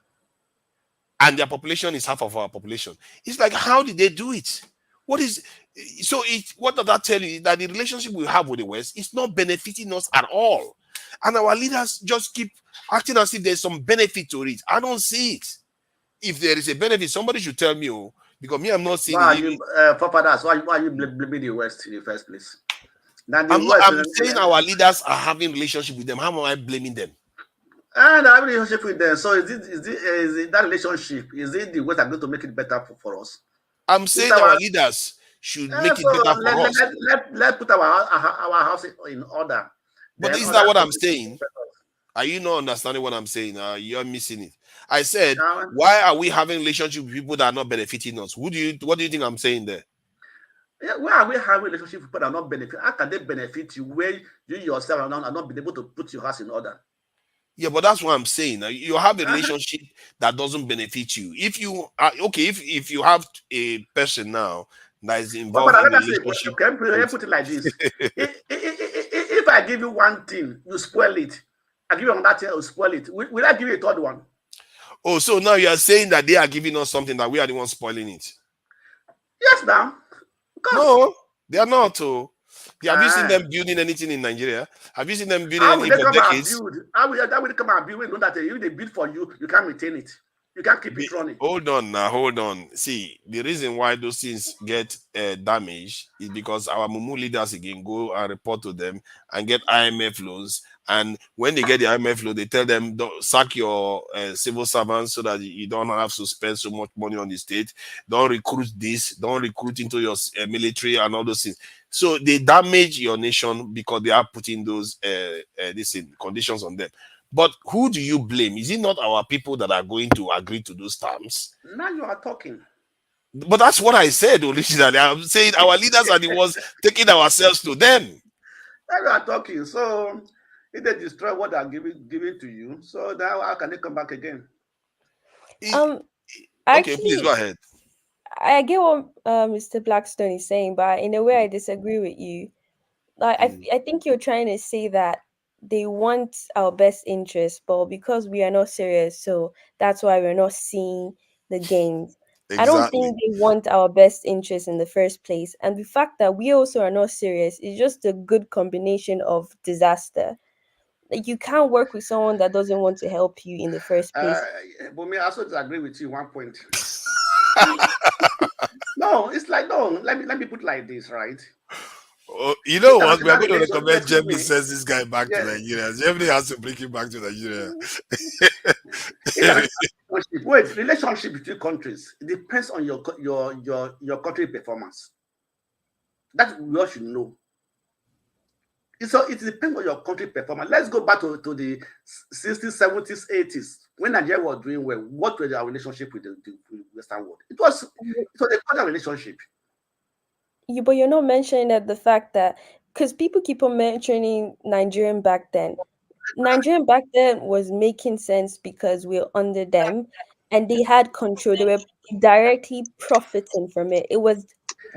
And their population is half of our population. It's like, how did they do it? What does that tell you? That the relationship we have with the West is not benefiting us at all. And our leaders just keep acting as if there's some benefit to it. I don't see it. If there is a benefit, somebody should tell me, because me, I'm not seeing it. Why are you blaming the West in the first place? I'm saying our leaders are having relationship with them. How am I blaming them? And I have a relationship with them. So is it that relationship? Is it the West are going to make it better for us? I'm saying our leaders should make it better for us. Let's put our house in order. But is that what I'm saying? Are you not understanding what I'm saying? You're missing it. I said, why are we having relationship with people that are not benefiting us? What do you think I'm saying there? Yeah, where are we having relationship with people that are not benefit? How can they benefit you where you yourself are not been able to put your house in order? Yeah, but that's what I'm saying. You have a relationship that doesn't benefit you. If you okay, if you have a person now that is But involved in let a me say, relationship can I with put it like this? If I give you one thing, you spoil it. I give you another thing, you spoil it. Will I give you a third one? Oh, so now you are saying that they are giving us something that we are the ones spoiling it? Yes, now. No, they are not. Oh, have you seen them building anything in Nigeria? Have you seen them building How will anything they for come and decades? build? How will they come and build when you know that if they build for you, you can't retain it. You can't keep it running. Hold on now, hold on. See, the reason why those things get damaged is because our Mumu leaders again go and report to them and get IMF loans. And when they get the IMF loan, they tell them, don't sack your civil servants so that you don't have to spend so much money on the state. Don't recruit this, don't recruit into your military and all those things. So they damage your nation because they are putting those conditions on them. But who do you blame? Is it not our people that are going to agree to those terms? Now you are talking. But that's what I said originally. I'm saying our leaders are the ones taking ourselves to them. Now you are talking. So if they destroy what they are giving to you, so now how can they come back again? Okay, please go ahead. I get what Mr. Blackstone is saying, but in a way, I disagree with you. Like, I think you're trying to say that they want our best interest, but because we are not serious, so that's why we're not seeing the gains. I don't Exactly. think they want our best interest in the first place. And the fact that we also are not serious is just a good combination of disaster. Like, you can't work with someone that doesn't want to help you in the first place. But me, I also disagree with you one point. No, it's like, no, let me put it like this, right? Oh, you know what? We are going to Relation, recommend excuse Jeremy me. sends this guy back to Yes. Nigeria. Jeremy has to bring him back to Nigeria. Relationship between countries, it depends on your country performance. That's what you know. So it depends on your country performance. Let's go back to the 60s, 70s, 80s when Nigeria was doing well. What was our relationship with the Western world? It was a cordial relationship. But you're not mentioning that the fact that, because people keep on mentioning Nigerian back then. Nigerian back then was making sense because we were under them and they had control. They were directly profiting from it. It was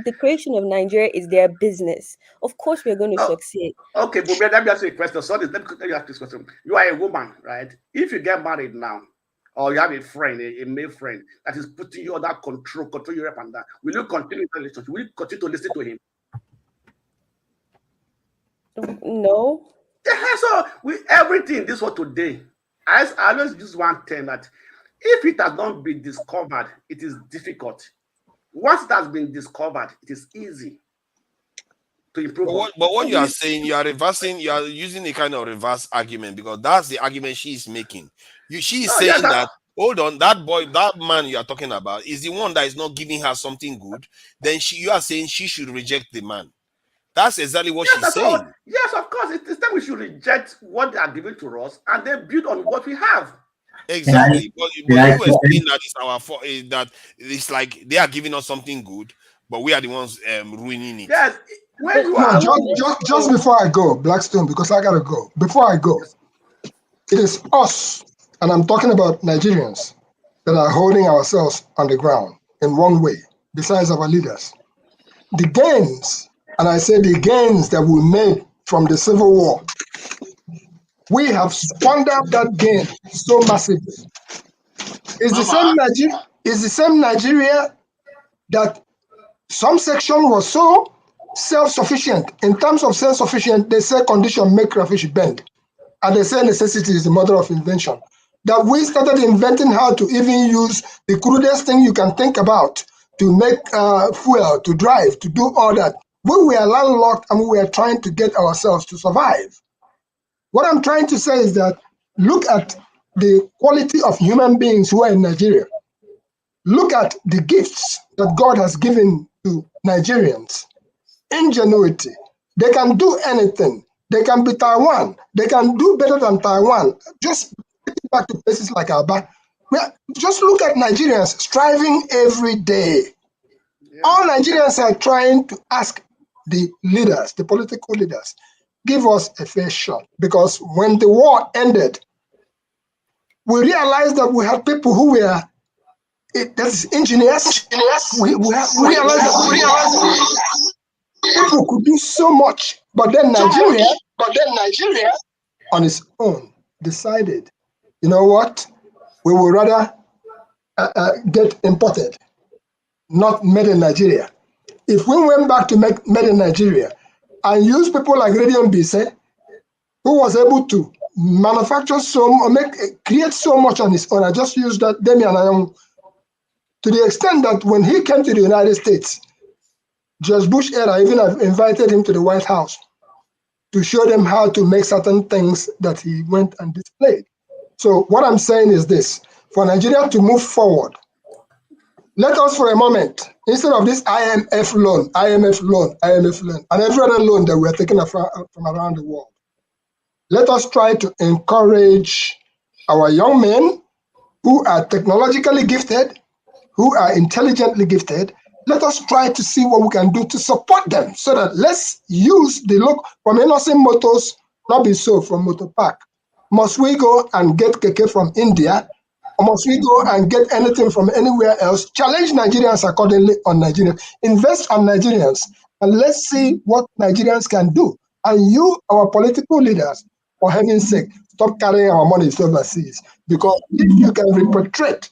the creation of Nigeria is their business. Of course, we're going to succeed. Okay, but let me ask you a question. Sorry, let me ask this question. You are a woman, right? If you get married now, or you have a friend, a male friend that is putting you under control you up and down, will you continue the relationship? Will you continue to listen to him? No. Yeah, so everything this was today. I always use one term that if it has not been discovered, it is difficult. Once it has been discovered, it is easy to improve. But what you are saying, you are reversing, you are using a kind of reverse argument because that's the argument she is making. She is saying that, hold on, that man you are talking about is the one that is not giving her something good. Then you are saying she should reject the man. That's exactly what she's saying. Yes, of course. It's time we should reject what they are giving to us and then build on what we have. Exactly. But you were saying that it's our fault, that it's like they are giving us something good, but we are the ones ruining it. Yes. Just before I go, Blackstone, because I gotta go. Before I go, it is us, and I'm talking about Nigerians, that are holding ourselves on the ground in one way, besides our leaders. The gains, and I say the gains that we made from the Civil War, we have squandered that gain so massively. It's the same Nigeria that some section was so self-sufficient. In terms of self-sufficient, they say condition make crayfish bend. And they say necessity is the mother of invention. That we started inventing how to even use the crudest thing you can think about to make fuel, to drive, to do all that. We were landlocked and we were trying to get ourselves to survive. What I'm trying to say is that look at the quality of human beings who are in Nigeria. Look at the gifts that God has given to Nigerians. Ingenuity. They can do anything. They can be Taiwan. They can do better than Taiwan. Just back to places like Aba. Just look at Nigerians striving every day. All Nigerians are trying to ask the leaders, the political leaders, give us a fair shot. Because when the war ended, we realized that we had people who were that's engineers. We realized that people could do so much, but then Nigeria on its own decided, you know what, we would rather get imported, not made in Nigeria. If we went back to make made in Nigeria and use people like Radium Bise, who was able to manufacture create so much on his own. I just used that Damian Ayong to the extent that when he came to the United States, George Bush era even invited him to the White House to show them how to make certain things that he went and displayed. So what I'm saying is this: for Nigeria to move forward, let us for a moment, instead of this IMF loan, and every other loan that we're taking from around the world, let us try to encourage our young men who are technologically gifted, who are intelligently gifted. Let us try to see what we can do to support them so that let's use the look from innocent motors, not be sold from Motor Park. Must we go and get keke from India? Or must we go and get anything from anywhere else? Challenge Nigerians accordingly on Nigerians. Invest on Nigerians. And let's see what Nigerians can do. And you, our political leaders, for heaven's sake, stop carrying our money overseas. Because if you can repatriate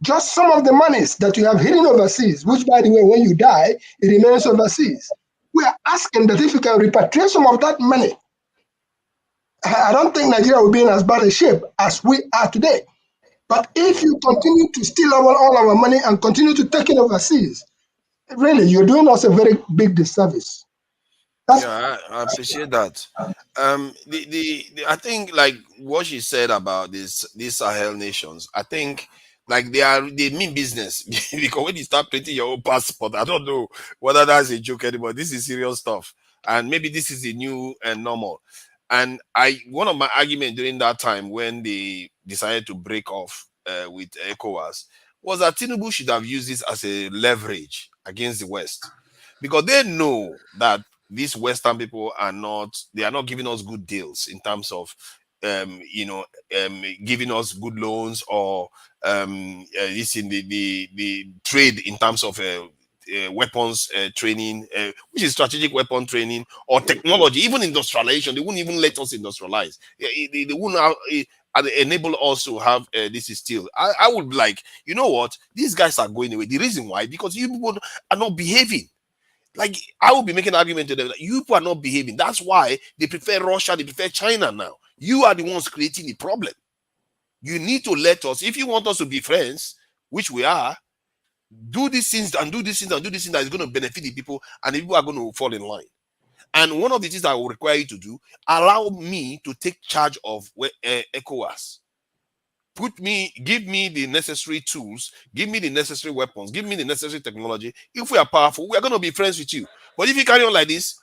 just some of the monies that you have hidden overseas, which, by the way, when you die, it remains overseas. We are asking that if you can repatriate some of that money, I don't think Nigeria will be in as bad a shape as we are today. But if you continue to steal all our money and continue to take it overseas, really, you're doing us a very big disservice. Yeah, I appreciate that. I think like what she said about these Sahel nations, I think like they mean business because when you start printing your own passport, I don't know whether that's a joke anymore. This is serious stuff, and maybe this is the new and normal. And one of my arguments during that time when they decided to break off with ECOWAS was that Tinubu should have used this as a leverage against the West, because they know that these Western people are not giving us good deals in terms of giving us good loans or this in the trade in terms of weapons training, which is strategic weapon training or technology, even industrialization. They wouldn't even let us industrialize. They wouldn't enable us to have this is still. I would be like, you know what? These guys are going away. The reason why, because you people are not behaving. Like, I will be making an argument to them that you people are not behaving. That's why they prefer Russia, they prefer China now. You are the ones creating the problem. You need to let us, if you want us to be friends, which we are, do these things and do these things and do these things that is going to benefit the people, and the people are going to fall in line. And one of the things I will require you to do, allow me to take charge of ECOWAS. Give me the necessary tools, give me the necessary weapons, give me the necessary technology. If we are powerful, we are going to be friends with you. But if you carry on like this,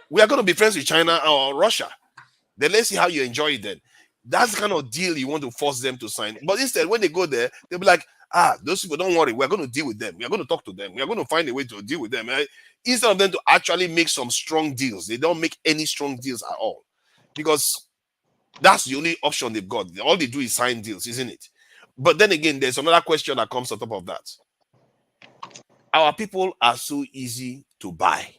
we are going to be friends with China or Russia. Then let's see how you enjoy it then. That's the kind of deal you want to force them to sign. But instead, when they go there, they'll be like, those people, don't worry, we're going to deal with them. We're going to talk to them. We're going to find a way to deal with them. Right? Instead of them to actually make some strong deals, they don't make any strong deals at all. Because that's the only option they've got. All they do is sign deals, isn't it? But then again, there's another question that comes on top of that. Our people are so easy to buy.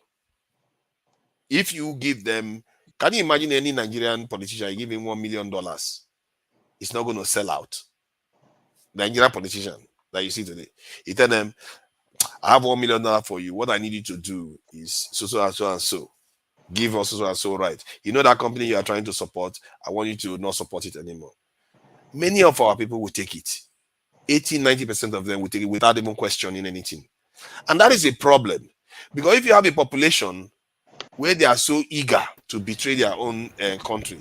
If you give them, can you imagine any Nigerian politician, you give him $1 million, it's not going to sell out. Nigerian politician that you see today, you tell them, I have $1 million for you. What I need you to do is so and so and so. Give us so and so, right? You know that company you are trying to support, I want you to not support it anymore. Many of our people will take it. 80-90% of them will take it without even questioning anything. And that is a problem. Because if you have a population where they are so eager to betray their own country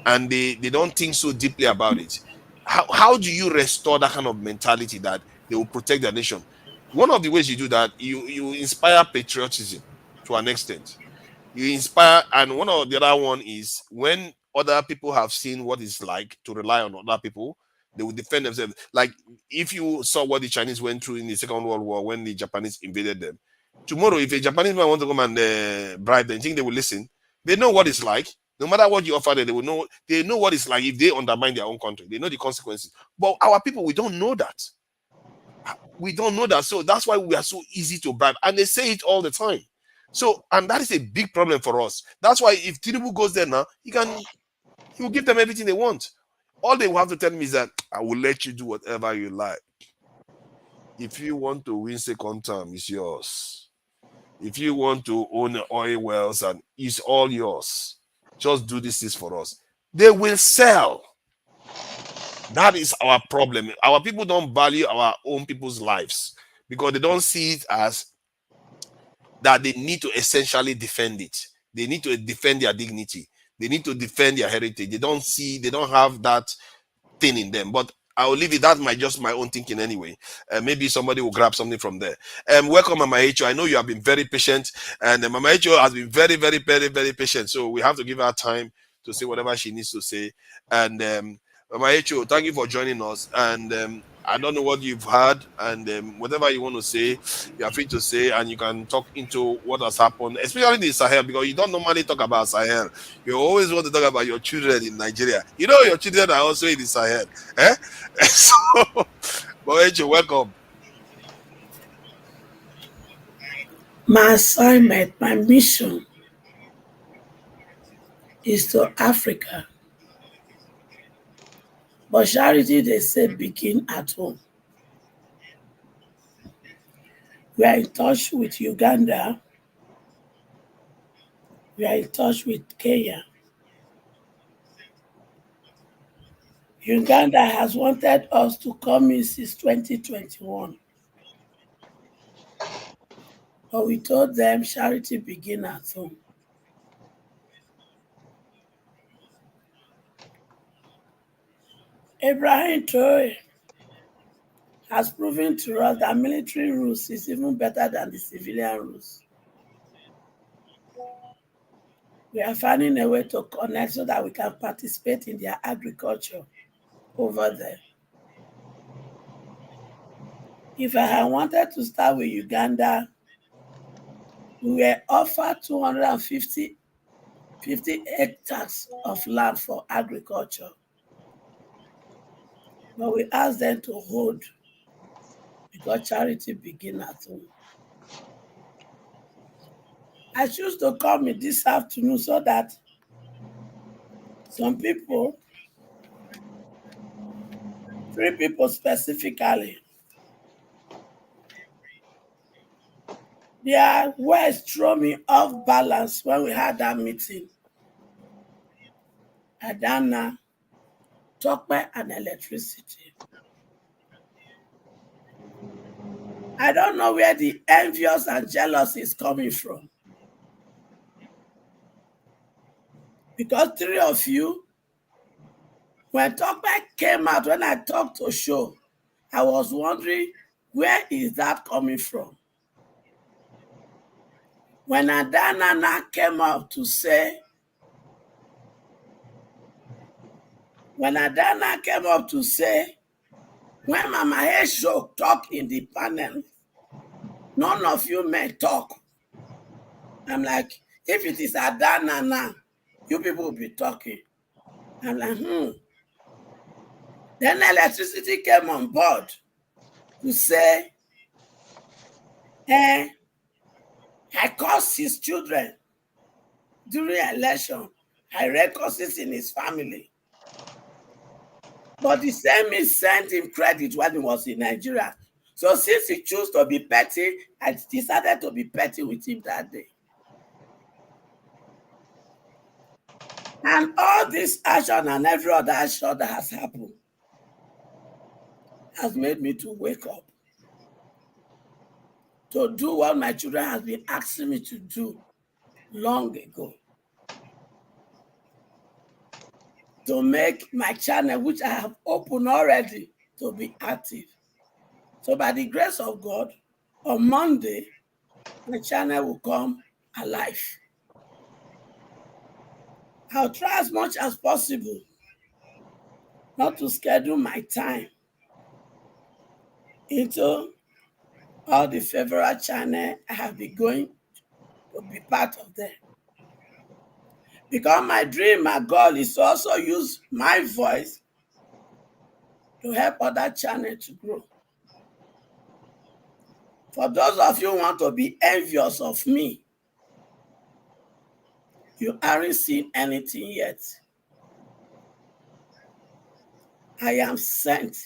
and they don't think so deeply about it, how do you restore that kind of mentality that they will protect their nation? One of the ways you do that, you inspire patriotism to an extent. You inspire, and one of the other one is when other people have seen what it's like to rely on other people, They will defend themselves. Like if you saw what the Chinese went through in the Second World War when the Japanese invaded them. Tomorrow, if a Japanese man wants to come and bribe them, think they will listen? They know what it's like. No matter what you offer them, they will know. They know what it's like if they undermine their own country. They know the consequences. But our people, we don't know that. We don't know that. So that's why we are so easy to bribe. And they say it all the time. So, and that is a big problem for us. That's why if Tinubu goes there now, he will give them everything they want. All they will have to tell me is that I will let you do whatever you like. If you want to win second term, it's yours. If you want to own oil wells, and it's all yours. Just do this for us. They will sell. That is our problem. Our people don't value our own people's lives because they don't see it as that they need to essentially defend it. They need to defend their dignity. They need to defend their heritage. They don't have that thing in them. But I will leave it. That's just my own thinking anyway. Maybe somebody will grab something from there. Welcome, Mama Echo. I know you have been very patient, and Mama Echo has been very, very, very, very patient. So we have to give her time to say whatever she needs to say. And Mama Echo, thank you for joining us. And I don't know what you've heard, and whatever you want to say, you are free to say, and you can talk into what has happened, especially in the Sahel, because you don't normally talk about Sahel. You always want to talk about your children in Nigeria. You know, your children are also in the Sahel. So, Mama welcome. My assignment, my mission is to Africa. But charity, they say, begin at home. We are in touch with Uganda. We are in touch with Kenya. Uganda has wanted us to come in since 2021. But we told them charity begin at home. Abraham Traore has proven to us that military rules is even better than the civilian rules. We are finding a way to connect so that we can participate in their agriculture over there. If I had wanted to start with Uganda, we were offered 250 hectares of land for agriculture. But we asked them to hold because charity begin at home. I choose to come in this afternoon so that some people, 3 people specifically, their words throw me off balance when we had that meeting. Adana, Tokwe, and electricity. I don't know where the envious and jealousy is coming from. Because 3 of you, when Tokwe came out, when I talked to Show, I was wondering, where is that coming from? When Adana came out to say, when Mama Esho talked in the panel, none of you may talk. I'm like, if it is Adana now, you people will be talking. I'm like, Then electricity came on board to say, I caused his children during election. I read causes in his family. But the same is sent him credit when he was in Nigeria. So since he chose to be petty, I decided to be petty with him that day. And all this action and every other action that has happened has made me to wake up to do what my children have been asking me to do long ago. To make my channel, which I have opened already, to be active. So by the grace of God, on Monday, my channel will come alive. I'll try as much as possible not to schedule my time into all the favorite channels I have been going to be part of them. Because my dream, my goal is to also use my voice to help other channels to grow. For those of you who want to be envious of me, you aren't seen anything yet. I am sent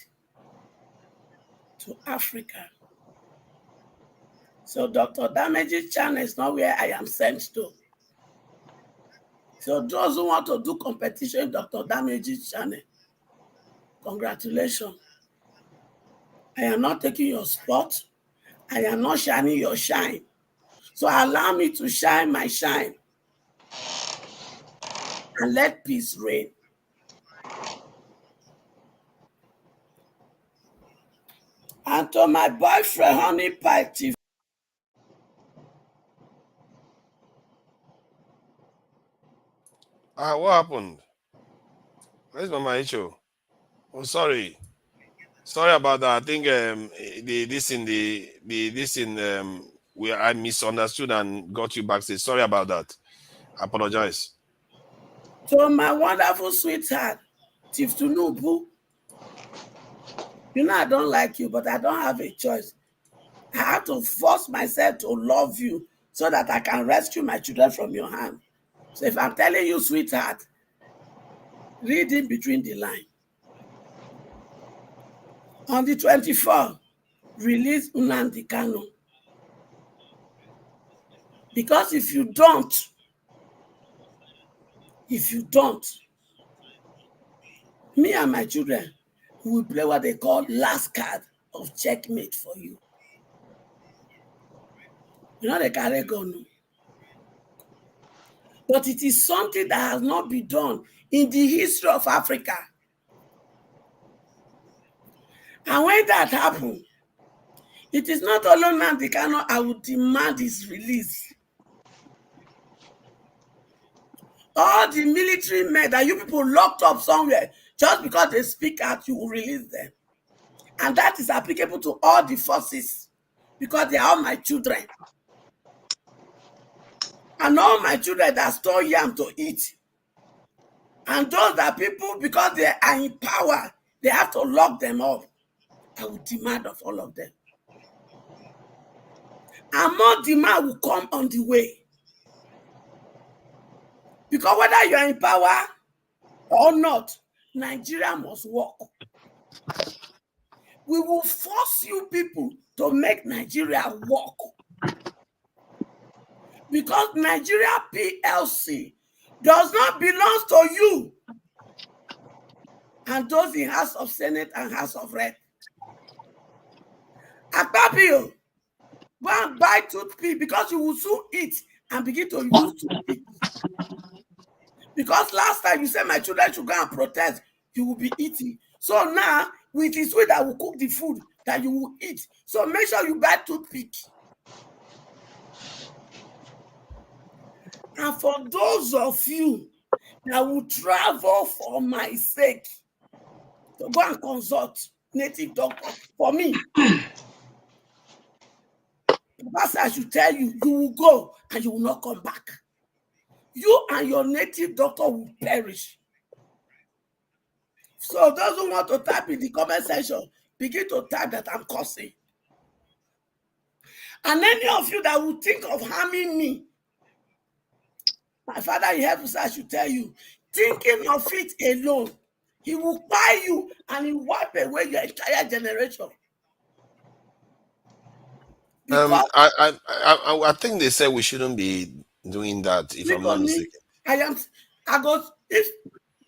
to Africa. So Dr. Damage's channel is not where I am sent to. So those who want to do competition in Dr. Damage's channel, congratulations. I am not taking your spot. I am not shining your shine. So allow me to shine my shine. And let peace reign. And to my boyfriend, Honey Pie TV. What happened? Where's Mama Icho? Oh, sorry. Sorry about that. I think I misunderstood and got you backstage. Sorry about that. I apologize. To my wonderful sweetheart, Chief Tunubu. You know I don't like you, but I don't have a choice. I have to force myself to love you so that I can rescue my children from your hand. So if I'm telling you, sweetheart, read in between the line. On the 24th, release Nnamdi Kanu. Because if you don't, me and my children will play what they call last card of checkmate for you. You know they carry gun. But it is something that has not been done in the history of Africa. And when that happens, it is not only Nnamdi Kanu I will demand his release. All the military men that you people locked up somewhere, just because they speak out, you will release them. And that is applicable to all the forces, because they are all my children. And all my children that store yam to eat. And those that people, because they are in power, they have to lock them up. I will demand of all of them. And more demand will come on the way. Because whether you are in power or not, Nigeria must work. We will force you people to make Nigeria work. Because Nigeria PLC does not belong to you and those in House of Senate and House of Rep. Akpabio, go and buy toothpick because you will soon eat and begin to use toothpick. Because last time you said my children should go and protest, you will be eating. So now, with this way that will cook the food that you will eat. So make sure you buy toothpick. And for those of you that will travel for my sake to go and consult native doctor, for me, Pastor, I should tell you, you will go and you will not come back. You and your native doctor will perish. So those who want to type in the comment section, begin to type that I'm cursing. And any of you that will think of harming me, my Father in heaven, I should tell you, thinking of it alone, he will buy you and he will wipe away your entire generation. I think they said we shouldn't be doing that, if I'm not mistaken.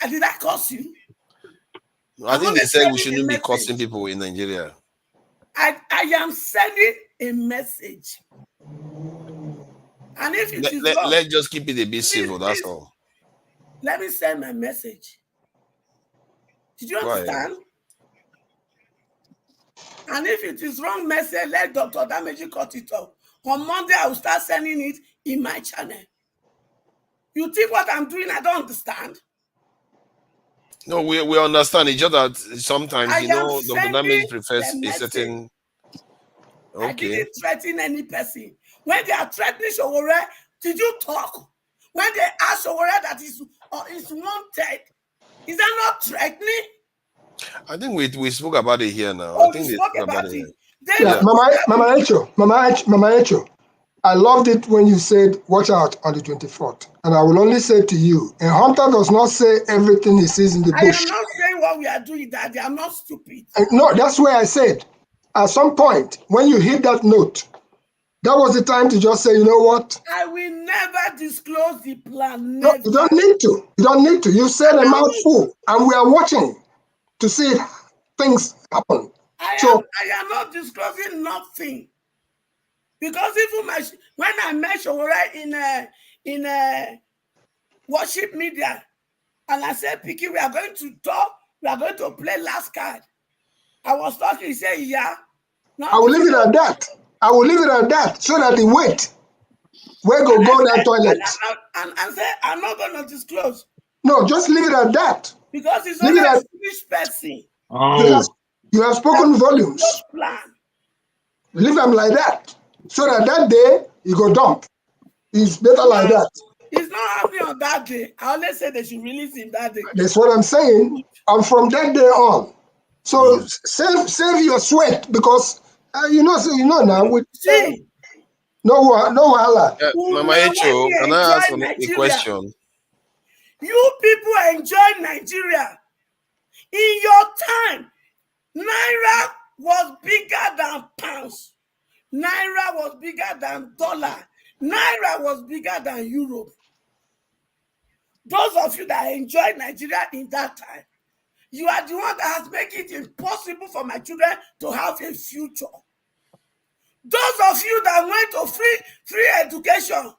Did I curse you? I think they said we shouldn't be cursing people in Nigeria. I am sending a message. And if it is wrong, let's just keep it a bit civil, that's all. Let me send my message. Did you understand? And if it is wrong message, let Dr. Damage cut it off. On Monday, I will start sending it in my channel. You think what I'm doing, I don't understand? No, we understand each other. Sometimes, I you am know, the sending dynamic prefers the a message. certain. I Okay. didn't threaten any person. When they are threatening Showore, did you talk? When they ask Showore that is wanted, is that not threatening? I think we spoke about it here now. Oh, I think you they spoke spoke about about it it. here. Then Yeah, Mama Echo, I loved it when you said, watch out on the 24th. And I will only say to you, a hunter does not say everything he sees in the I bush. am not saying what we are doing, Daddy. I'm not stupid. No, that's where I said, at some point, when you hit that note, that was the time to just say, you know what? I will never disclose the plan. No, Never. you don't need to. You don't need to. You said a mouthful, and we are watching to see things happen. I am not disclosing nothing. Because even when I met Showore in worship media, and I said, Piki, we are going to talk, we are going to play last card. I was talking, he said, yeah. I will leave it at that. I will leave it at that so that he wait. Where go that toilet? And say, I'm not going to disclose. No, just leave it at that. Because it's Leave only it a at, Swedish person. you have spoken volumes. Plan. Leave them like that. So that day, you go dump. It's better like that. It's not happening on that day. I always say they should release him that day. That's what I'm saying. And from that day on. So save your sweat because you know now with no wahala. Mama Echo, can I ask a question? You people enjoy Nigeria. In your time, Naira was bigger than pounds. Naira was bigger than dollar. Naira was bigger than Europe. Those of you that enjoyed Nigeria in that time, you are the one that has made it impossible for my children to have a future. Those of you that went to free education,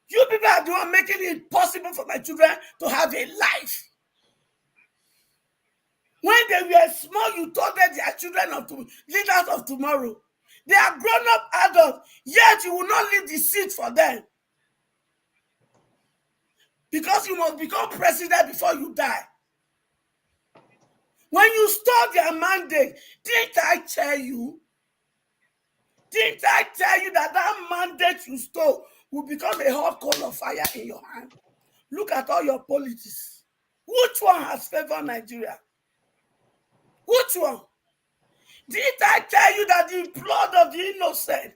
you people are the one making it impossible for my children to have a life. When they were small, you told them they are children of leaders of tomorrow. They are grown-up adults, yet you will not leave the seat for them. Because you must become president before you die. When you stole their mandate, didn't I tell you? Didn't I tell you that mandate you stole will become a hot coal of fire in your hand? Look at all your politics. Which one has favored Nigeria? Which one? Didn't I tell you that the blood of the innocent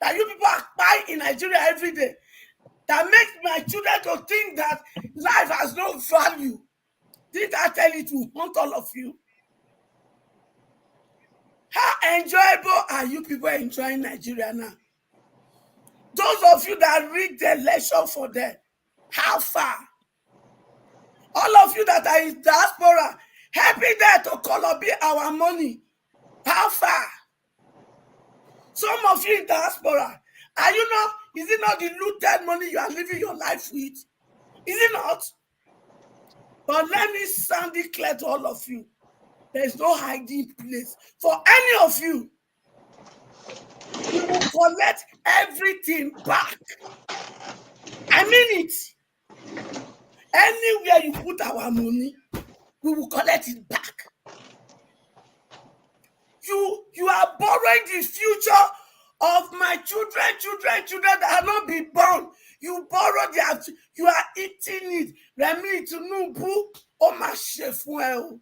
that you people are buying in Nigeria every day, that makes my children to think that life has no value? Didn't I tell you to hunt all of you? How enjoyable are you people enjoying Nigeria now? Those of you that rigged the election for them, how far? All of you that are in diaspora, helping them to colorbate our money, how far? Some of you in diaspora, are you not? Is it not the looted money you are living your life with? Is it not? But let me sound it clear to all of you. There is no hiding place for any of you. We will collect everything back. I mean it. Anywhere you put our money, we will collect it back. You are borrowing the future of my children that have not been born. You borrow you are eating it. Remi Tinubu, oh my chef, well.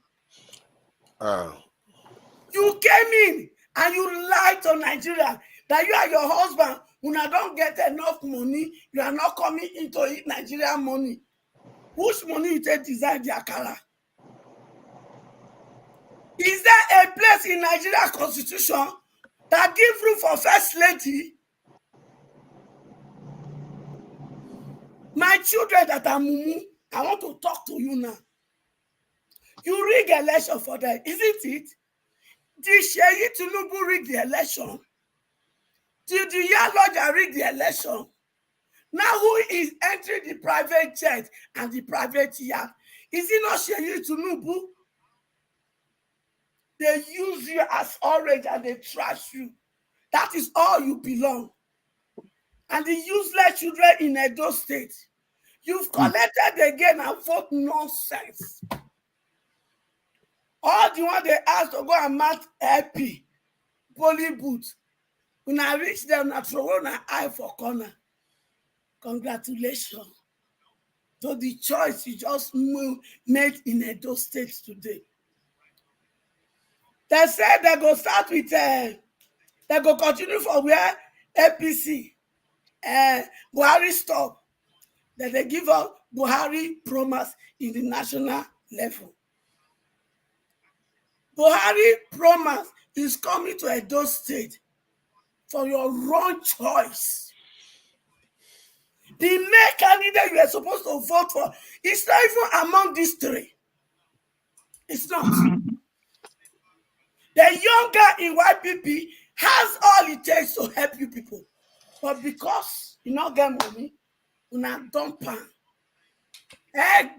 You came in and you lied to Nigeria that you and your husband, when I don't get enough money, you are not coming into it Nigerian money. Whose money you take design the akara? Is there a place in Nigeria constitution that gives room for first lady? My children that are mumu, I want to talk to you now. You rig election for them, isn't it? Did Sheyi Tinubu rig the election? Did the Yaloja rig the election? Now who is entering the private jet and the private yacht? Is it not Sheyi Tinubu? They use you as orange and they trash you. That is all you belong. And the useless children in Edo State, you've collected again and vote nonsense. All the one they asked to go and mark LP, polling booth. When I reach them, I throw on an eye for corner. Congratulations to the choice you just made in Edo State today. They said they go start with, they go continue for where APC, Buhari stop. That they give up Buhari promise in the national level. Buhari promise is coming to Edo State for your wrong choice. The main candidate you are supposed to vote for is not even among these three. It's not. The young guy in YPP has all it takes to help you people. But because you not get money, you not dump pan.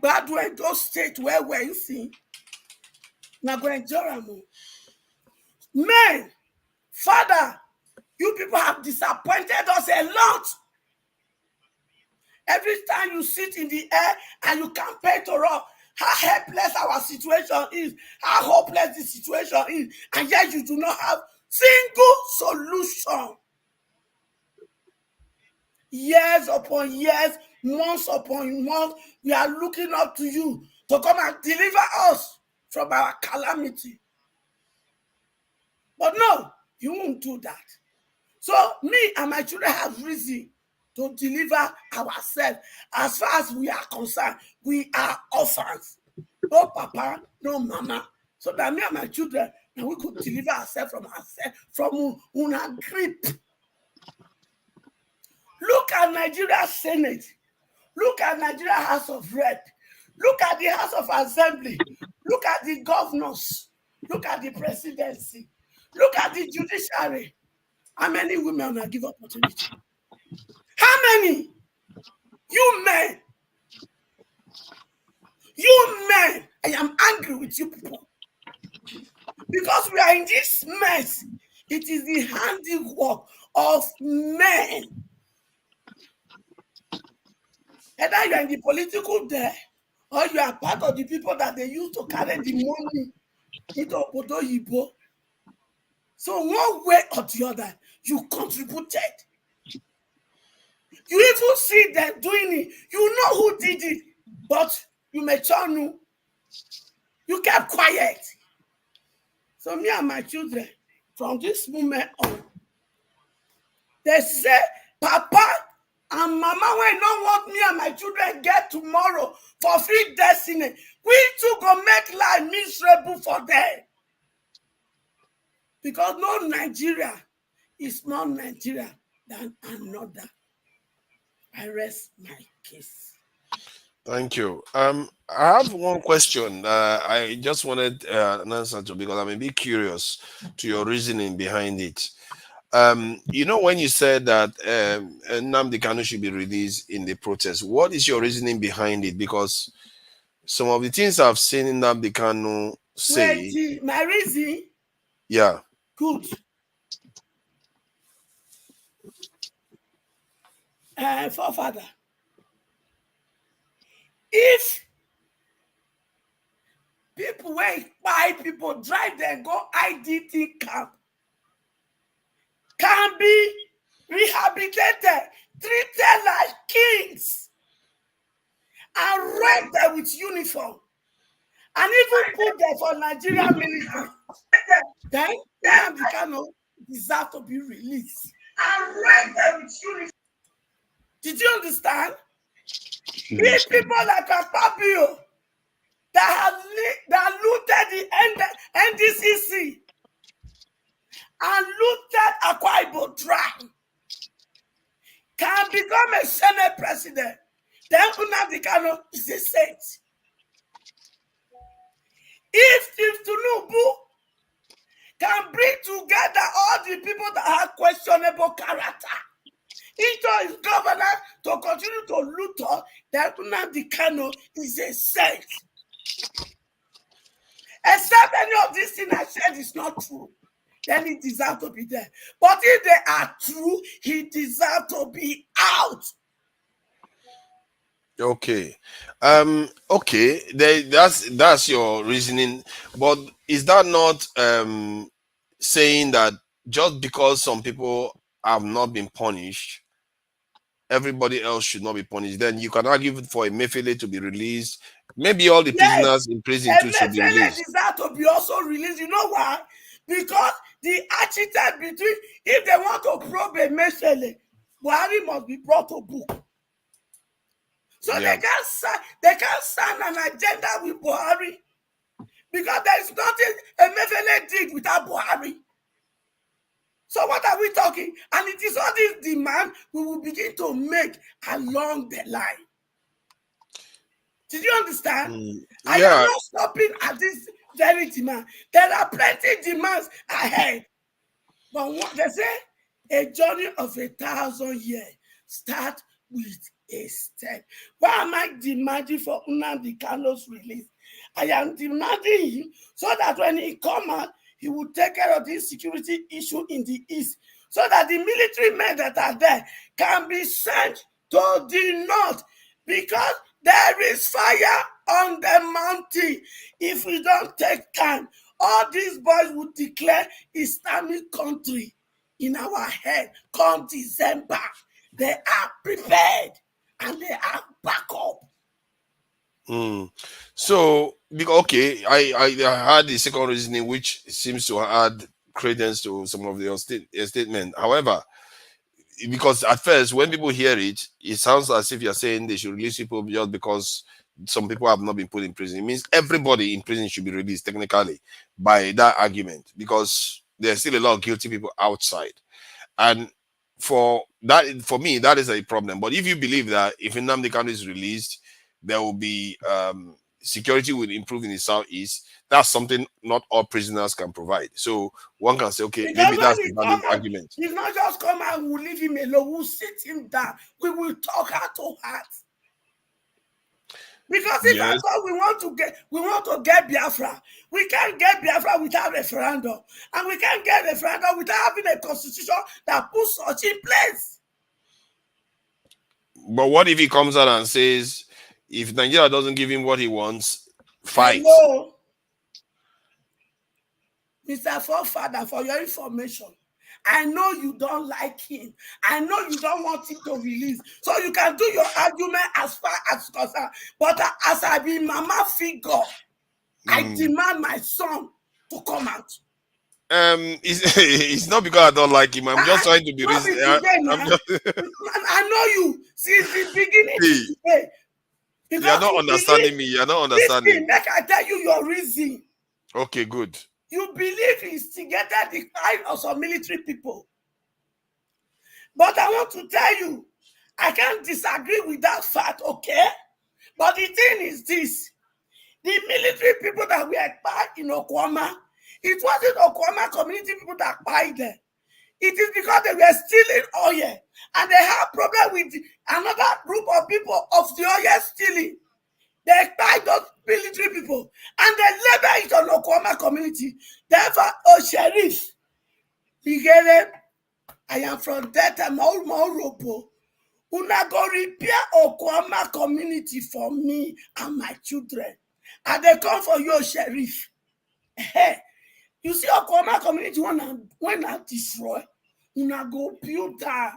Bad way those states where you see, now go enjoy them. Men, father, you people have disappointed us a lot. Every time you sit in the air and you campaign to us how helpless our situation is, how hopeless the situation is, and yet you do not have single solution. Years upon years, months upon months, we are looking up to you to come and deliver us from our calamity. But no, you won't do that. So me and my children have reason to deliver ourselves. As far as we are concerned, we are orphans. No papa, no mama. So that me and my children, and we could deliver ourselves from una grip. Look at Nigeria Senate. Look at Nigeria House of Rep. Look at the House of Assembly. Look at the governors. Look at the presidency. Look at the judiciary. How many women are given opportunity? How many? You men. You men. I am angry with you people. Because we are in this mess. It is the handiwork of men. Either you are in the political there, or you are part of the people that they use to carry the money into Obodo Yibo. So one way or the other, you contributed. You even see them doing it. You know who did it, but you may know. You kept quiet. So me and my children, from this moment on, they say, Papa and Mama, when you don't want me and my children get tomorrow for free destiny, we too go make life miserable for them. Because no Nigeria is more Nigeria than another. I rest my case. Thank you. I have one question. I just wanted an answer to, because I'm a bit curious to your reasoning behind it. You know, when you said that Nnamdi Kanu should be released in the protest, what is your reasoning behind it? Because some of the things I've seen Nnamdi Kanu say. Wait, my reason? Yeah. Good. Forefather, if people buy people, drive them, go IDT camp, can be rehabilitated, treated like kings, and rent them with uniform, and even put them for Nigerian military, then Nnamdi Kanu deserve to be released. And rent them with uniform. Did you understand? If people like Akpabio that looted the NDCC and looted Akwa Ibom dry can become a Senate president, then Nnamdi Kanu is a saint. If Tinubu can bring together all the people that have questionable character into his governor to continue to loot us, then Nnamdi Kanu is a saint. Except any of these things I said is not true, then he deserves to be there. But if they are true, he deserves to be out. Okay. Okay, that's your reasoning, but is that not saying that just because some people have not been punished, everybody else should not be punished? Then you can argue for Emefiele to be released. Maybe all the Yes, prisoners in prison too should be Emefiele released. deserve to be also released. You know why? Because the architect between, if they want to probe Emefiele, Buhari must be brought to book. So Yeah. they can't sign an agenda with Buhari because there is nothing Emefiele did without Buhari. So what are we talking? And it is all this demand we will begin to make along the line. Did you understand? I am Yeah. not stopping at this very demand. There are plenty demands ahead. But what they say, a journey of 1,000 years start with a step. Why am I demanding for Nnamdi Kanu's release? I am demanding him so that when he comes out, he will take care of this security issue in the East, so that the military men that are there can be sent to the north, because there is fire on the mountain. If we don't take time, all these boys would declare Islamic country in our head come December. They are prepared and they are back up. So, because okay, I had the second reasoning, which seems to add credence to some of your statement. However, because at first, when people hear it, it sounds as if you're saying they should release people just because some people have not been put in prison. It means everybody in prison should be released technically by that argument, because there's still a lot of guilty people outside. And for me, that is a problem. But if you believe that if Nnamdi Kanu is released, there will be security will improve in the southeast, that's something not all prisoners can provide. So one can say, okay, Because maybe when that's he the valid come out, argument. he's not just come out, we'll leave him alone, we'll sit him down, we will talk heart to heart. Because if Yes. I thought we want to get Biafra, we can't get Biafra without referendum, and we can't get referendum without having a constitution that puts such in place. But what if he comes out and says, if Nigeria doesn't give him what he wants, fight? Hello, Mr. Forefather, for your information, I know you don't like him. I know you don't want him to release. So you can do your argument as far as concerned. But as I be mama figure, I demand my son to come out. It's not because I don't like him. I'm just trying to be reasonable. I know you since the beginning to today. You're not understanding me. You're not understanding. Make I tell you your reason. Okay, good. You believe he instigated the crime of some military people. But I want to tell you, I can't disagree with that fact, okay? But the thing is this. The military people that were back in Okwama, it wasn't Okwama community people that buy them. It is because they were stealing oil. And they have problem with another group of people of the oil stealing. They buy those military people. And they label it on Okwama community. Therefore, sheriff, I am from Delta, Mauro. Una go repair Okwama community for me and my children. And they come for you, sheriff. Hey, you see Okwama community when I destroy, una go build that.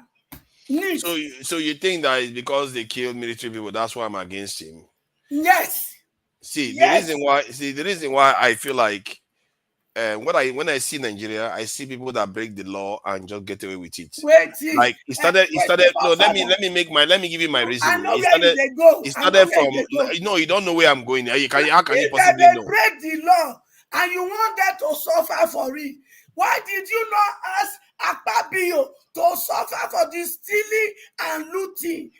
So you think that it's because they killed military people, that's why I'm against him? Yes. See, the reason why I feel like when I see Nigeria, I see people that break the law and just get away with it. Like it started. No, let me give you my reasoning. I know where they go. It started from. No, you don't know where I'm going. How can you possibly know? Break the law and you want them to suffer for it. Why did you not ask Akpabio to suffer for the stealing and looting?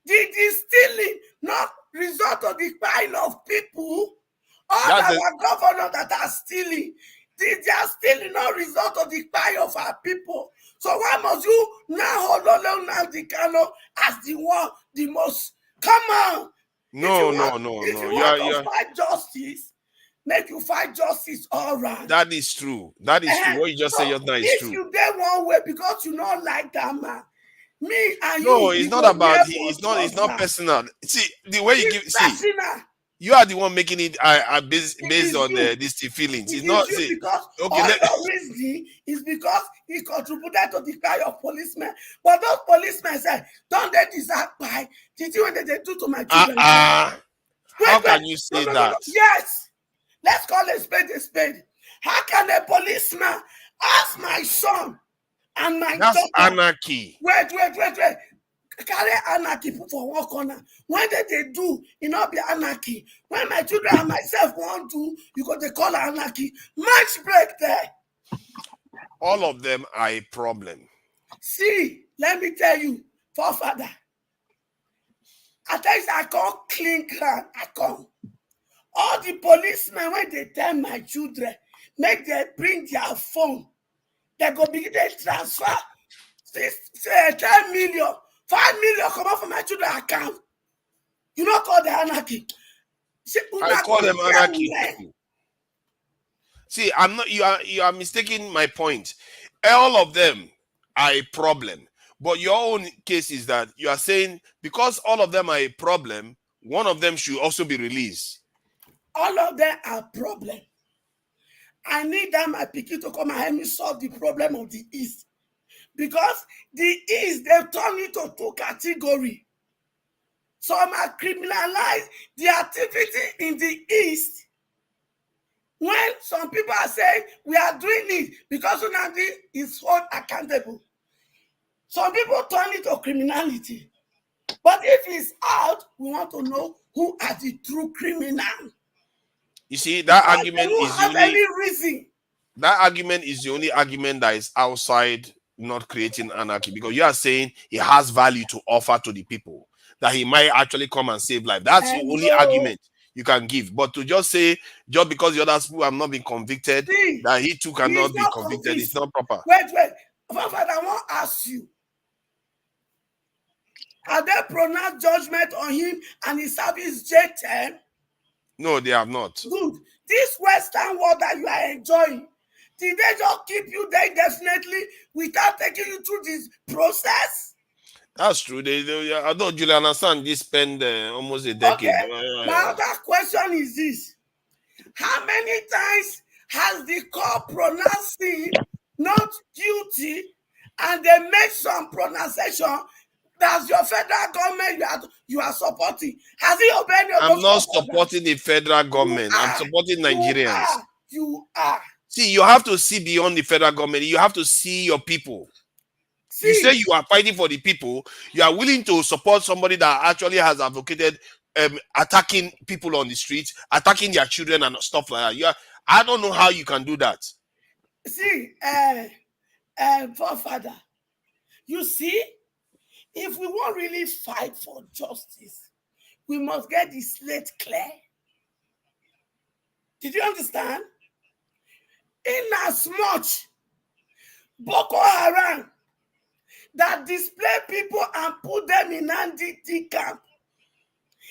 Did the stealing not result to the crime of people? All our governors that are stealing, did their stealing not result to the crime of our people? So why must you now hold Nnamdi Kanu as the one, the most? Come on. No. If you want to fight justice, make you fight justice all right. That is true. That is true. What you just said just now is true. If you did one way because you don't like that man, Me and No, you, it's we not go about there he. for It's not trouser. personal. See the way you give. It's See, personal. you are the one making it. Based It based is on you. these feelings. It It's is not. you See, because okay. all your reasoning is because he contributed to the cry of policemen. But those policemen said, don't they deserve pie? Did you what they do to my children? How can you say that? Yes. Let's call a spade a spade. How can a policeman ask my son and my That's daughter? anarchy. Wait. Carry anarchy put for one corner. When they do, it not be anarchy. When my children and myself want to, you got to call anarchy. Match break there. All of them are a problem. See, let me tell you, forefather. At times I can't clean ground. I can't. All the policemen, when they tell my children, make them bring their phone, they go begin to transfer 10 million, 5 million come out from my children account. You don't call the anarchy. I call them anarchy too. See, I'm not. You are mistaking my point. All of them are a problem. But your own case is that you are saying because all of them are a problem, one of them should also be released. All of them are problem. I need that my pikin to come and help me solve the problem of the East. Because the East, they turn it to two categories. Some are criminalized the activity in the East. When some people are saying we are doing it because Unandi is held accountable. Some people turn it to criminality. But if it's out, we want to know who are the true criminals. You see, that argument is the only any reason. That argument is the only argument that is outside not creating anarchy, because you are saying he has value to offer to the people, that he might actually come and save life. That's the only argument you can give. But to just say, just because the other people have not been convicted, that he too cannot be convicted, it's not proper. Wait. Father, I want to ask you. Have they pronounced judgment on him and his service jail term? No, they have not. Good. This Western world that you are enjoying, did they just keep you there indefinitely without taking you through this process? That's true. Although Julian Assange spent almost a decade. Okay. My other question is this. How many times has the court pronounced him not guilty and they make some pronunciation that your federal government you are supporting? Has he obeyed your I'm not supporting the federal government. I'm supporting Nigerians. You are. See, you have to see beyond the federal government. You have to see your people. You say you are fighting for the people. You are willing to support somebody that actually has advocated attacking people on the streets, attacking their children and stuff like that. I don't know how you can do that. See, forefather, you see, if we want really fight for justice, we must get the slate clear. Did you understand? In as much Boko Haram that display people and put them in NDT camp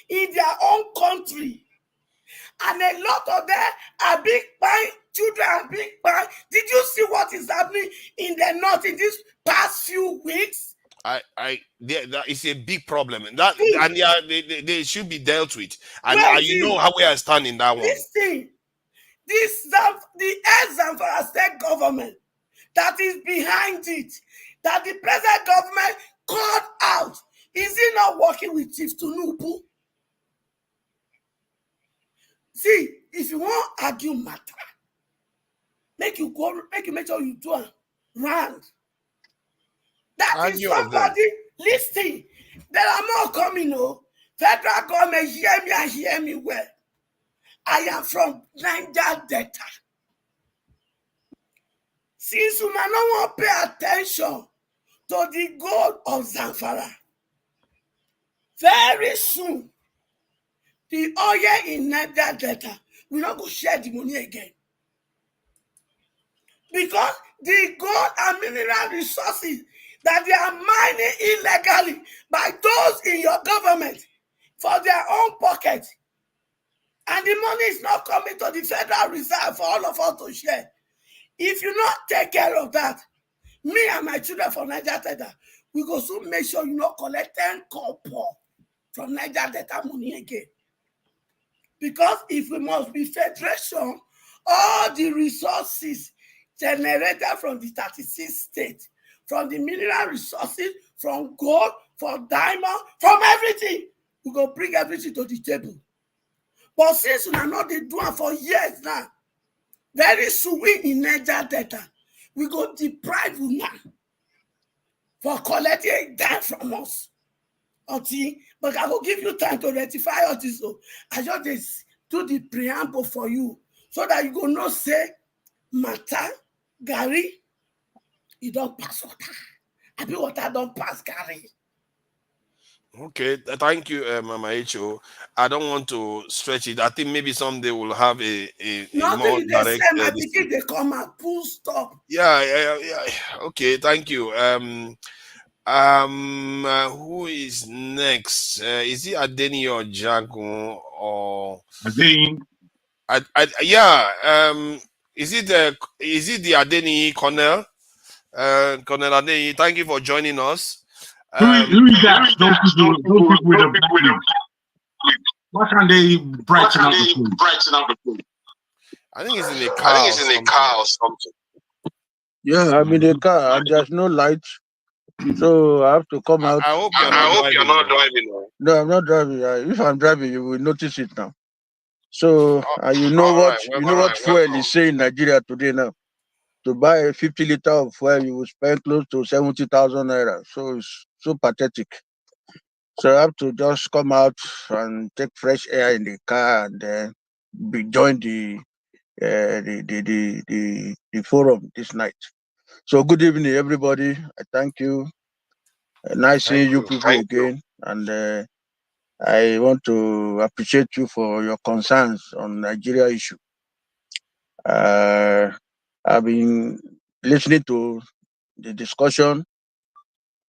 in their own country, and a lot of them are big bang, children are big bang. Did you see what is happening in the north in these past few weeks? That is a big problem, and they should be dealt with. And you know how we are standing that one. This thing, the ex-Zamfara state government that is behind it, that the present government called out, is he not working with Chief Tinubu? See, if you want to argue matter, make sure you do a round. That is somebody listening. There are more coming. Federal government, hear me and hear me well. I am from Niger Delta. Since you don't want to pay attention to the gold of Zamfara, very soon, the oil in Niger Delta will not go share the money again. Because the gold and mineral resources that they are mining illegally by those in your government for their own pocket, and the money is not coming to the Federal Reserve for all of us to share. If you not take care of that, me and my children from Niger Delta, we go soon make sure you not collect 10 copper from Niger Delta money again. Because if we must be federation, all the resources generated from the 36 states, from the mineral resources, from gold, from diamond, from everything, we go bring everything to the table. But since we are not doing it for years now, very soon we in Niger Delta, we go deprive you now for collecting that from us. Okay, but I will give you time to rectify all this. So I just do the preamble for you so that you go not say matter, Gary, you don't pass water. I be water don't pass Gary. Okay, thank you, Mama H.O. I don't want to stretch it. I think maybe someday we'll have a more Nothing they say, direct. my pikin they come and full stop. Yeah. Okay, thank you. Who is next? Is it Adeni or Jago or Adeni? Is it the Adeni Colonel? Colonel Adeni, thank you for joining us. Who is that? Those people with the black names. Why can't they brighten up the food? I think it's in a car. Or something. Yeah, I'm in the car and there's no light, so I have to come out. I hope you're not driving. No, I'm not driving. If I'm driving, you will notice it now. So you know what fuel is saying in Nigeria today now. To buy a 50 liter of fuel, you will spend close to 70,000 naira. So it's so pathetic. So I have to just come out and take fresh air in the car and then join the forum this night. So good evening, everybody. I thank you. Nice seeing you people again. And I want to appreciate you for your concerns on Nigeria issue. I've been listening to the discussion,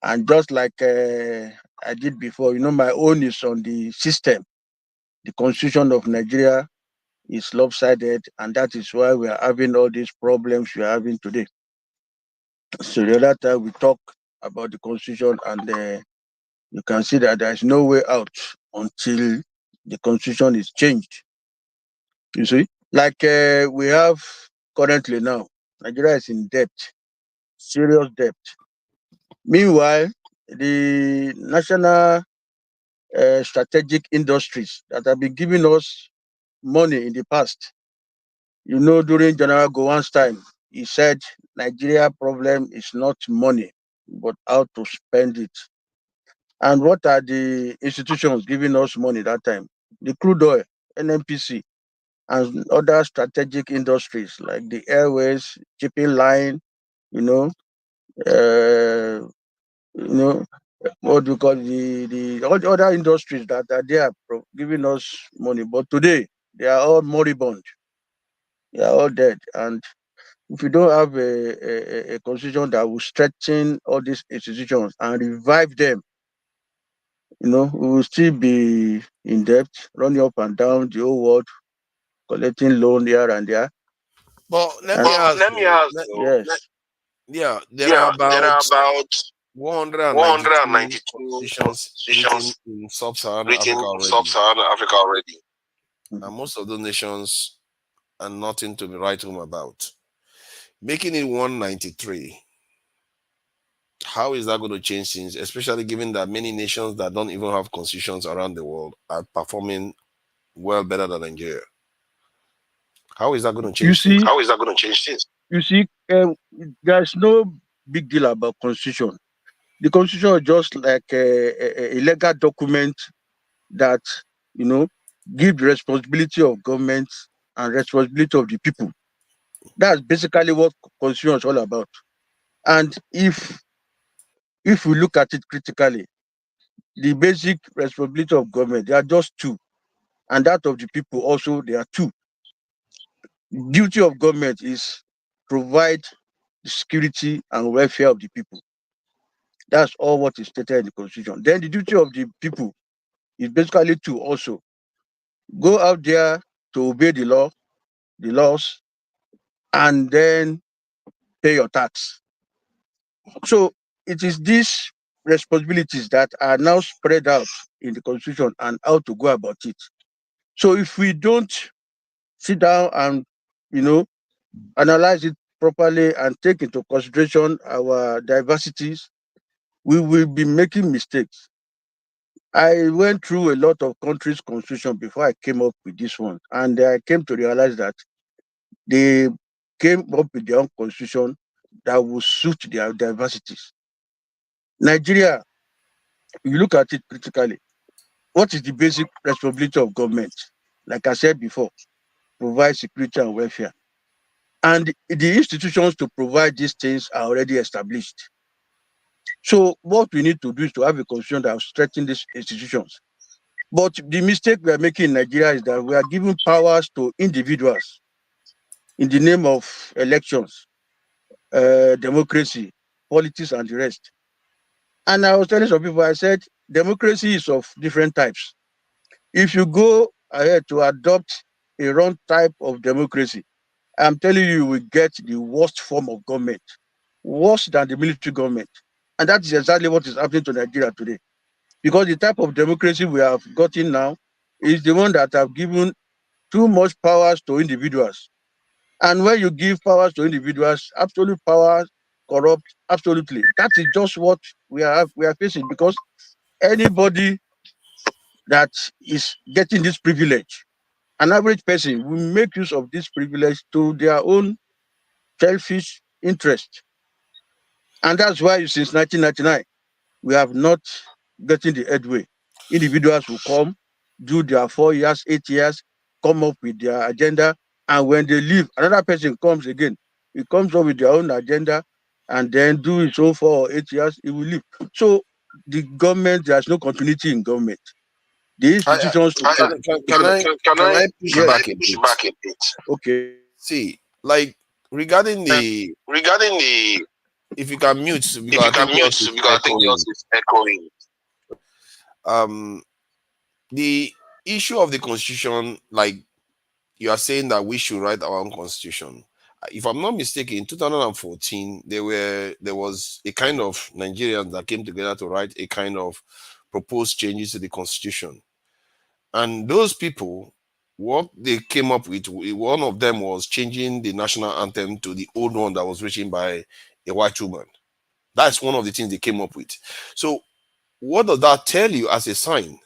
and just like I did before, my own is on the system. The constitution of Nigeria is lopsided, and that is why we are having all these problems we are having today. So the other time we talk about the constitution, and you can see that there is no way out until the constitution is changed. You see, like we have currently now, Nigeria is in debt, serious debt. Meanwhile, the national strategic industries that have been giving us money in the past, during General Gowon's time, he said Nigeria problem is not money, but how to spend it. And what are the institutions giving us money that time? The crude oil, NNPC, and other strategic industries like the airways, shipping line, uh, what we call all the other industries that are there giving us money. But today, they are all moribund. They are all dead. And if you don't have a constitution that will strengthen all these institutions and revive them, we will still be in debt, running up and down the whole world, collecting loan here and there. But let me ask you. Yes. Yeah, there are about 192 constitutions written in sub-Saharan Africa already. And most of those nations are nothing to write home about. Making it 193, how is that going to change things, especially given that many nations that don't even have constitutions around the world are performing well better than Nigeria? How is that going to change things? How is that going to change things? You see, there's no big deal about constitution. The constitution is just like a legal document that, give the responsibility of government and responsibility of the people. That's basically what constitution is all about. And if we look at it critically, the basic responsibility of government, there are just two. And that of the people also, there are two. Duty of government is provide the security and welfare of the people. That's all what is stated in the constitution. Then the duty of the people is basically to also go out there to obey the laws, and then pay your tax. So it is this responsibilities that are now spread out in the constitution and how to go about it. So if we don't sit down and, analyze it properly and take into consideration our diversities, we will be making mistakes. I went through a lot of countries' constitution before I came up with this one, and I came to realize that they came up with their own constitution that will suit their diversities. Nigeria, you look at it critically. What is the basic responsibility of government? Like I said before, provide security and welfare. And the institutions to provide these things are already established. So what we need to do is to have a constitution that will strengthen these institutions. But the mistake we are making in Nigeria is that we are giving powers to individuals in the name of elections, democracy, politics, and the rest. And I was telling some people, I said, democracy is of different types. If you go ahead to adopt a wrong type of democracy, I'm telling you, you will get the worst form of government, worse than the military government. And that is exactly what is happening to Nigeria today. Because the type of democracy we have gotten now is the one that have given too much powers to individuals. And when you give powers to individuals, absolute power corrupt absolutely. That is just what we are facing, because anybody that is getting this privilege, an average person will make use of this privilege to their own selfish interest. And that's why since 1999, we have not gotten the headway. Individuals will come, do their 4 years, 8 years, come up with their agenda, and when they leave, another person comes again. He comes up with their own agenda, and then do his own 4 or 8 years, he will leave. So the government, there's no continuity in government. The institutions Can I push yes. back a bit? Okay. See, like regarding the if you can mute because I think yours is echoing. The issue of the constitution, like you are saying that we should write our own constitution. If I'm not mistaken, in 2014, there was a kind of Nigerians that came together to write a kind of proposed changes to the constitution. And those people, what they came up with, one of them was changing the national anthem to the old one that was written by a white woman. That's one of the things they came up with. So what does that tell you as a sign?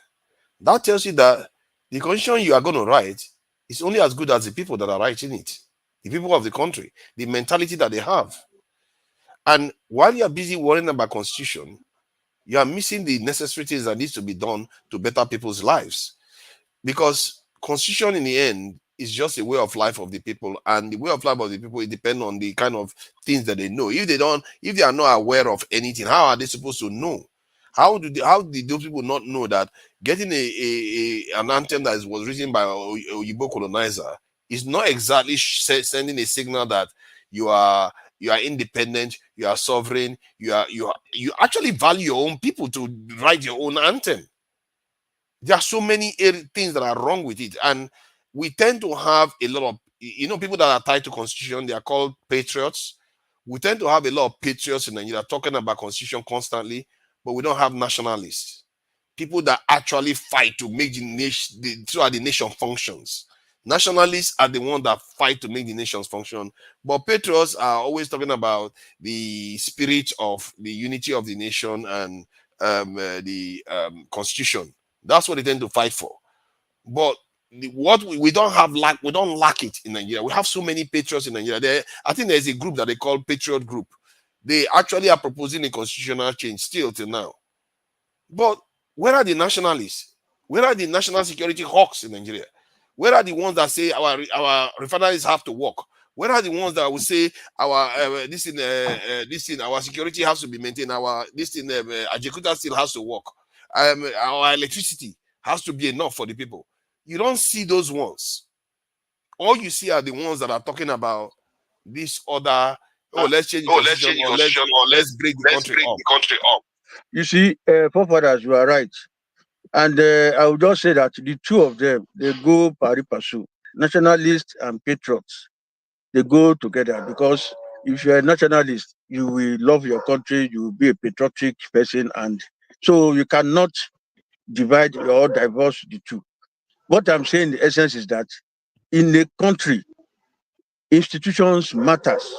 That tells you that the constitution you are going to write is only as good as the people that are writing it, the people of the country, the mentality that they have. And while you are busy worrying about constitution, you are missing the necessary things that needs to be done to better people's lives. Because constitution in the end is just a way of life of the people, and the way of life of the people, it depends on the kind of things that they know. If they are not aware of anything, how are they supposed to know? How did those people not know that getting an anthem that was written by Oyibo colonizer is not exactly sending a signal that you are independent, you are sovereign, you actually value your own people to write your own anthem? There are so many things that are wrong with it, and we tend to have a lot of people that are tied to constitution. They are called patriots. We tend to have a lot of patriots in Nigeria talking about constitution constantly, but we don't have nationalists, people that actually fight to make the nation so that the nation functions. Nationalists are the ones that fight to make the nations function, but patriots are always talking about the spirit of the unity of the nation and the constitution. That's what they tend to fight for. But what we don't have, we don't lack it in Nigeria. We have so many patriots in Nigeria. I think there's a group that they call Patriot Group. They actually are proposing a constitutional change still till now. But where are the nationalists? Where are the national security hawks in Nigeria? Where are the ones that say our refineries have to work? Where are the ones that will say our our security has to be maintained? Our Ajakuta still has to work. Our electricity has to be enough for the people. You don't see those ones. All you see are the ones that are talking about this other. Let's change the constitution, or let's break the country up. You see, forefathers, you are right. And I would just say that the two of them, they go pari passu. Nationalists and patriots, they go together, because if you're a nationalist, you will love your country, you will be a patriotic person, and so you cannot divide or divorce the two. What I'm saying, in essence, is that in a country, institutions matters.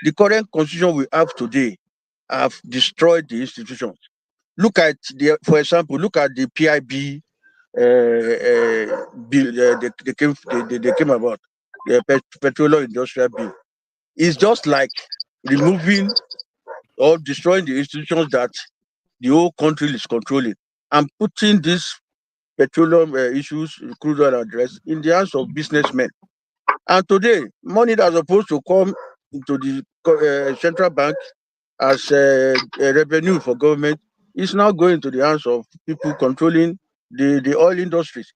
The current constitution we have today have destroyed the institutions. Look at for example, look at the PIB bill they came about, the petroleum industrial bill. It's just like removing or destroying the institutions that the whole country is controlling and putting these petroleum issues, crude oil address, in the hands of businessmen. And today, money that's supposed to come into the central bank as a revenue for government is now going to the hands of people controlling the oil industries.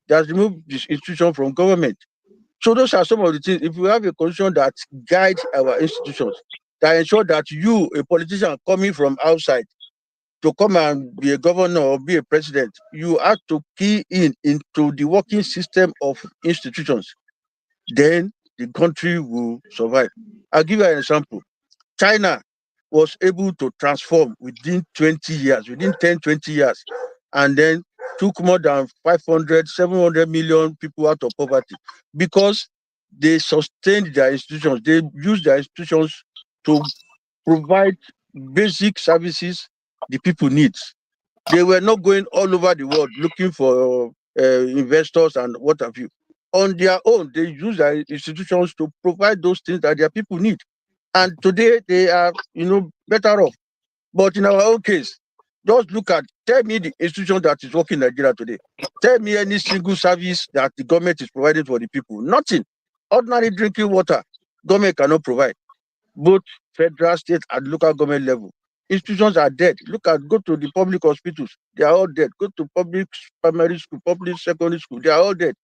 That's removed this institution from government. So those are some of the things. If we have a constitution that guides our institutions, that ensure that you, a politician coming from outside, to come and be a governor or be a president, you have to key in into the working system of institutions. Then the country will survive. I'll give you an example. China was able to transform within 20 years, within 10, 20 years, and then took more than 500, 700 million people out of poverty because they sustained their institutions. They used their institutions to provide basic services the people need. They were not going all over the world looking for investors and what have you. On their own, they use their institutions to provide those things that their people need. And today they are, better off. But in our own case, just tell me the institution that is working in Nigeria today. Tell me any single service that the government is providing for the people. Nothing. Ordinary drinking water, government cannot provide. Both federal, state, and local government level. Institutions are dead. Go to the public hospitals. They are all dead. Go to public primary school, public secondary school. They are all dead.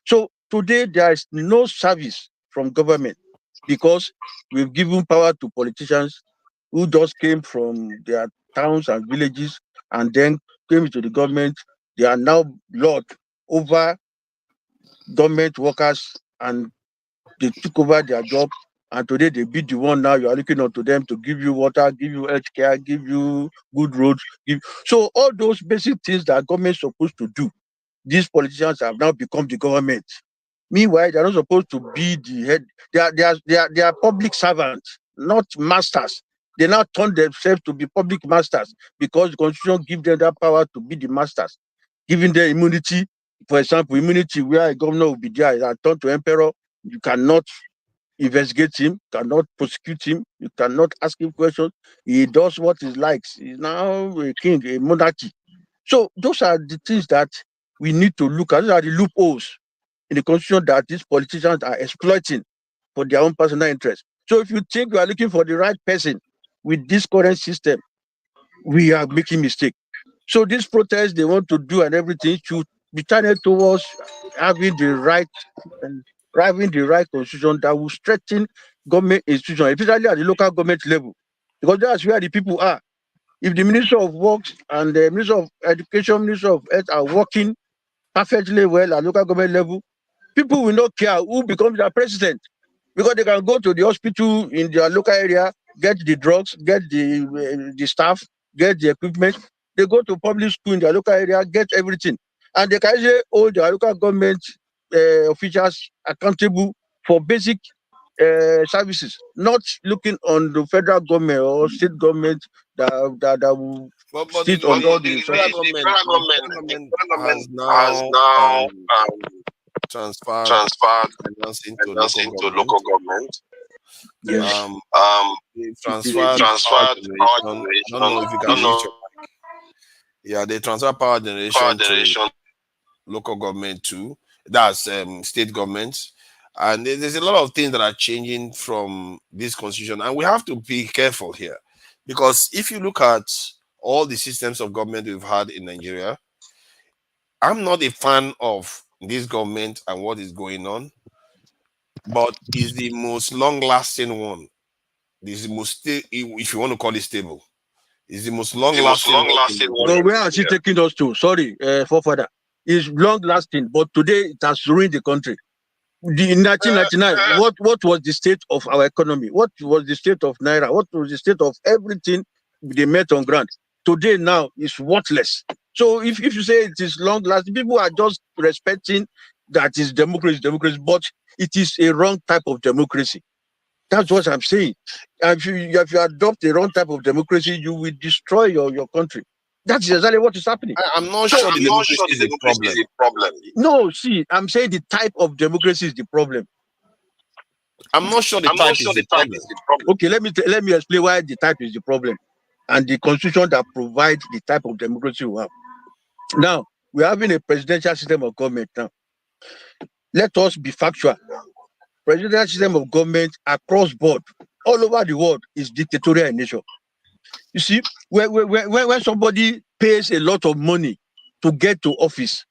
So today there is no service from government because we've given power to politicians who just came from their towns and villages and then came into the government. They are now lord over government workers and they took over their job. And today they be the one now you are looking onto them to give you water, give you health care, give you good roads. So all those basic things that government is supposed to do, these politicians have now become the government. Meanwhile, they're not supposed to be the head. They are public servants, not masters. They now turn themselves to be public masters because the constitution gives them that power to be the masters, giving them immunity. For example, immunity where a governor will be there and turn to emperor. You cannot investigate him, cannot prosecute him, you cannot ask him questions. He does what he likes. He's now a king, a monarchy. So those are the things that we need to look at. Those are the loopholes in the constitution that these politicians are exploiting for their own personal interest. So if you think you are looking for the right person with this current system, we are making mistake. So this protest they want to do and everything should be channeled towards having the right constitution that will strengthen government institutions, especially at the local government level, because that's where the people are. If the Minister of Works and the Minister of Education, Minister of Health are working perfectly well at local government level, people will not care who becomes their president because they can go to the hospital in their local area, get the drugs, get the staff, get the equipment. They go to public school in their local area, get everything. And they can actually hold their local government officials accountable for basic services, not looking on the federal government or state government that will But sit on all the federal resources. government has now transferred financing to local government. Yes. They transferred power generation. I don't know if you can reach. Yeah, they transfer power generation to local government too. That's state governments. And there's a lot of things that are changing from this constitution. And we have to be careful here. Because if you look at all the systems of government we've had in Nigeria, I'm not a fan of this government and what is going on, but it's the most long-lasting one. This is the most, if you want to call it stable, it's the most long-lasting one. But where are she taking us to? Sorry, forefather. It's long-lasting, but today it has ruined the country. In 1999, what was the state of our economy? What was the state of Naira? What was the state of everything they met on ground? Today now is worthless. So if you say it is long lasting, people are just respecting that is democracy, but it is a wrong type of democracy. That's what I'm saying. If you adopt the wrong type of democracy, you will destroy your country. That's exactly what is happening. I'm not sure the democracy is a problem. No, see, I'm saying the type of democracy is the problem. I'm not sure the type is the problem. Okay, let me explain why the type is the problem, and the constitution that provides the type of democracy we have. Now we're having a presidential system of government. Now, let us be factual. Presidential system of government across board, all over the world, is dictatorial in nature. You see, when somebody pays a lot of money to get to office,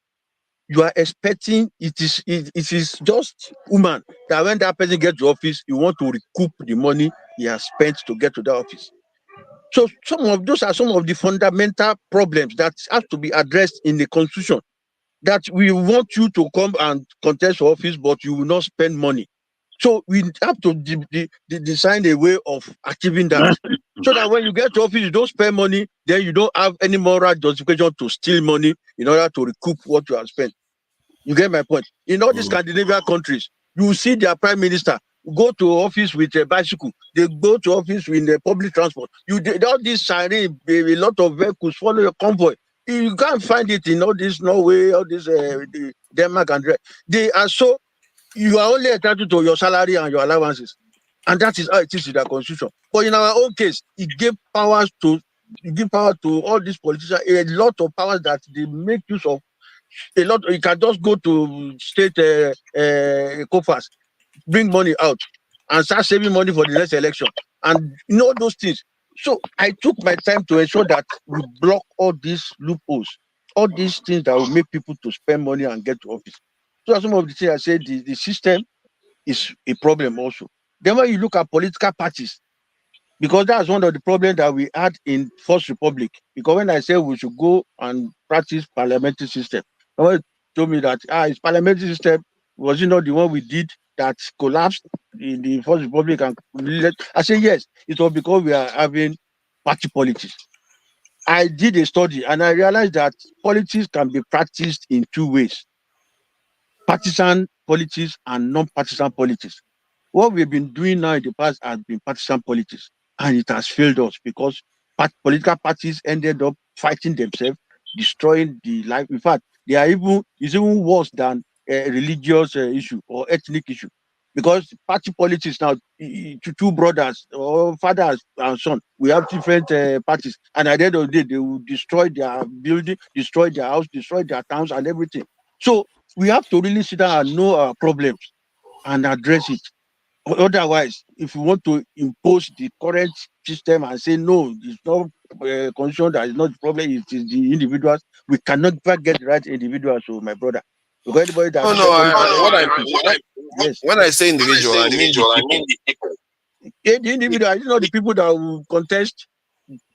you are expecting it is just human that when that person gets to office, you want to recoup the money he has spent to get to that office. So those are some of the fundamental problems that have to be addressed in the constitution. That we want you to come and contest for office, but you will not spend money. So we have to design a way of achieving that. So that when you get to office, you don't spend money, then you don't have any moral justification to steal money in order to recoup what you have spent. You get my point? In all these Scandinavian countries, you see their prime minister go to office with a bicycle. They go to office with a public transport. All this siren, a lot of vehicles follow a convoy. You can't find it in all this Norway, all this Denmark and they are so. You are only entitled to your salary and your allowances, and that is how it is in the constitution. But in our own case, it gave power to all these politicians, a lot of powers that they make use of. A lot. You can just go to state COFAS, bring money out, and start saving money for the next election, and those things. So I took my time to ensure that we block all these loopholes, all these things that will make people to spend money and get to office. So some of the things I said, the system is a problem also. Then when you look at political parties, because that's one of the problems that we had in First Republic. Because when I said we should go and practice parliamentary system, someone told me that it's parliamentary system, was it not the one we did that collapsed in the First Republic? And I said yes, it was because we are having party politics. I did a study and I realized that politics can be practiced in two ways: partisan politics and non-partisan politics. What we've been doing now in the past has been partisan politics, and it has failed us because political parties ended up fighting themselves, destroying the life. In fact, it's even worse than a religious issue or ethnic issue, because party politics now, two brothers or fathers and son, we have different parties, and at the end of the day, they will destroy their building, destroy their house, destroy their towns and everything. So we have to really sit down and know our problems and address it. Otherwise, if we want to impose the current system and say no, it's not constitution that is not the problem, it is the individuals, we cannot get the right individuals. So, my brother, because anybody that when I say individual, I mean the people. The individual, it's not the people that will contest,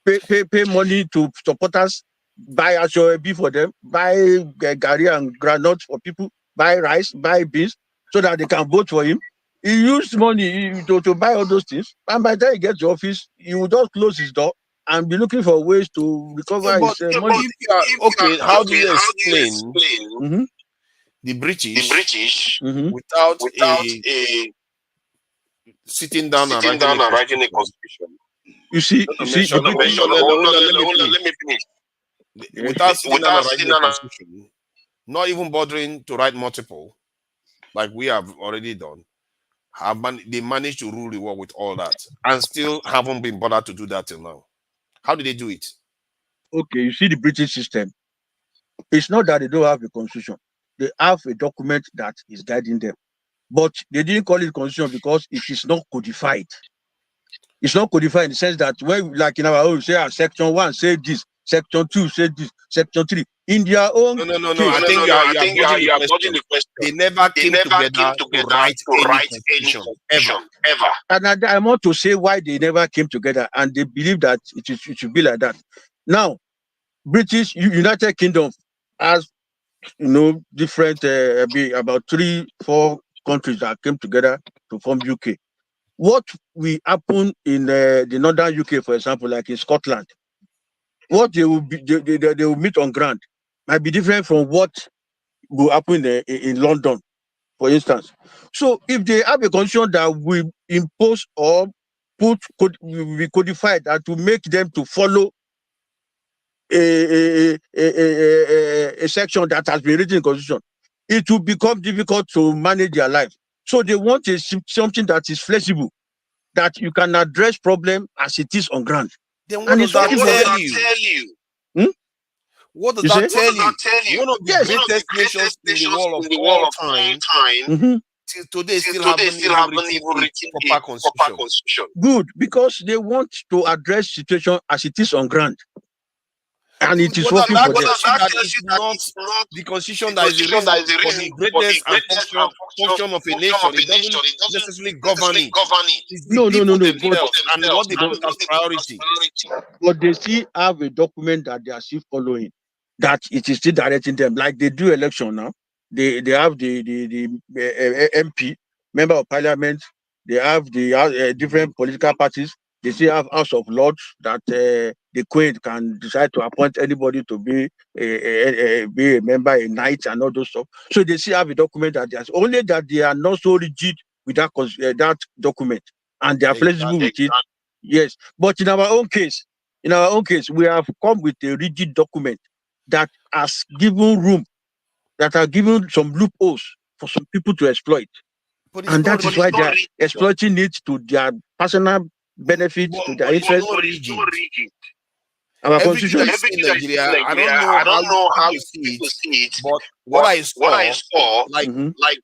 pay money to supporters, buy beef for them, buy gari and granuts for people, buy rice, buy beans, so that they can vote for him. He used money to buy all those things, and by the time he gets to office, he will just close his door and be looking for ways to recover his money. Okay, how do you explain the British without a sitting down and writing a constitution? You see, let me finish. Without sitting down and writing a constitution, not even bothering to write multiple, like we have already done, they managed to rule the world with all that, and still haven't been bothered to do that till now. How did they do it? Okay, you see the British system. It's not that they don't have a constitution. They have a document that is guiding them. But they didn't call it constitution because it is not codified. It's not codified in the sense that when, like in our own, say section 1 say this, section 2 say this, section 3. In their own No. I think you are dodging the question. They never came together to write any constitution ever. And I want to say why they never came together, and they believe that it should be like that. Now, British United Kingdom has different about 3-4 countries that came together to form UK. What will happen in the northern UK, for example, like in Scotland, what they will be, they will meet on ground might be different from what will happen in London, for instance. So if they have a constitution that will impose or we codified that to make them to follow a section that has been written in the constitution, it will become difficult to manage their life. So they want something that is flexible, that you can address problem as it is on ground. Then what does that tell you? What does that tell you? One of the greatest nations in the world of all time, till today still haven't even written a proper constitution. Good, because they want to address situation as it is on ground. And it is working for them. That is not the constitution that is the reason for the greatness and function of a nation. It doesn't necessarily govern it. It's the people themselves and what they put as priority. But they still have a document that they are still following, that it is still directing them. Like they do election now. They have the MP, member of parliament. They have the different political parties. They still have House of Lords that the Queen can decide to appoint anybody to be a member, a knight, and all those stuff. So they still have a document that there's only that they are not so rigid with that document, and they are flexible with it. Yes, but in our own case, we have come with a rigid document that has given room, that are given some loopholes for some people to exploit. And that is why they are exploiting it to their personal benefit, to their interest. Our constitution in Nigeria, I don't know how you see it, but what I saw, like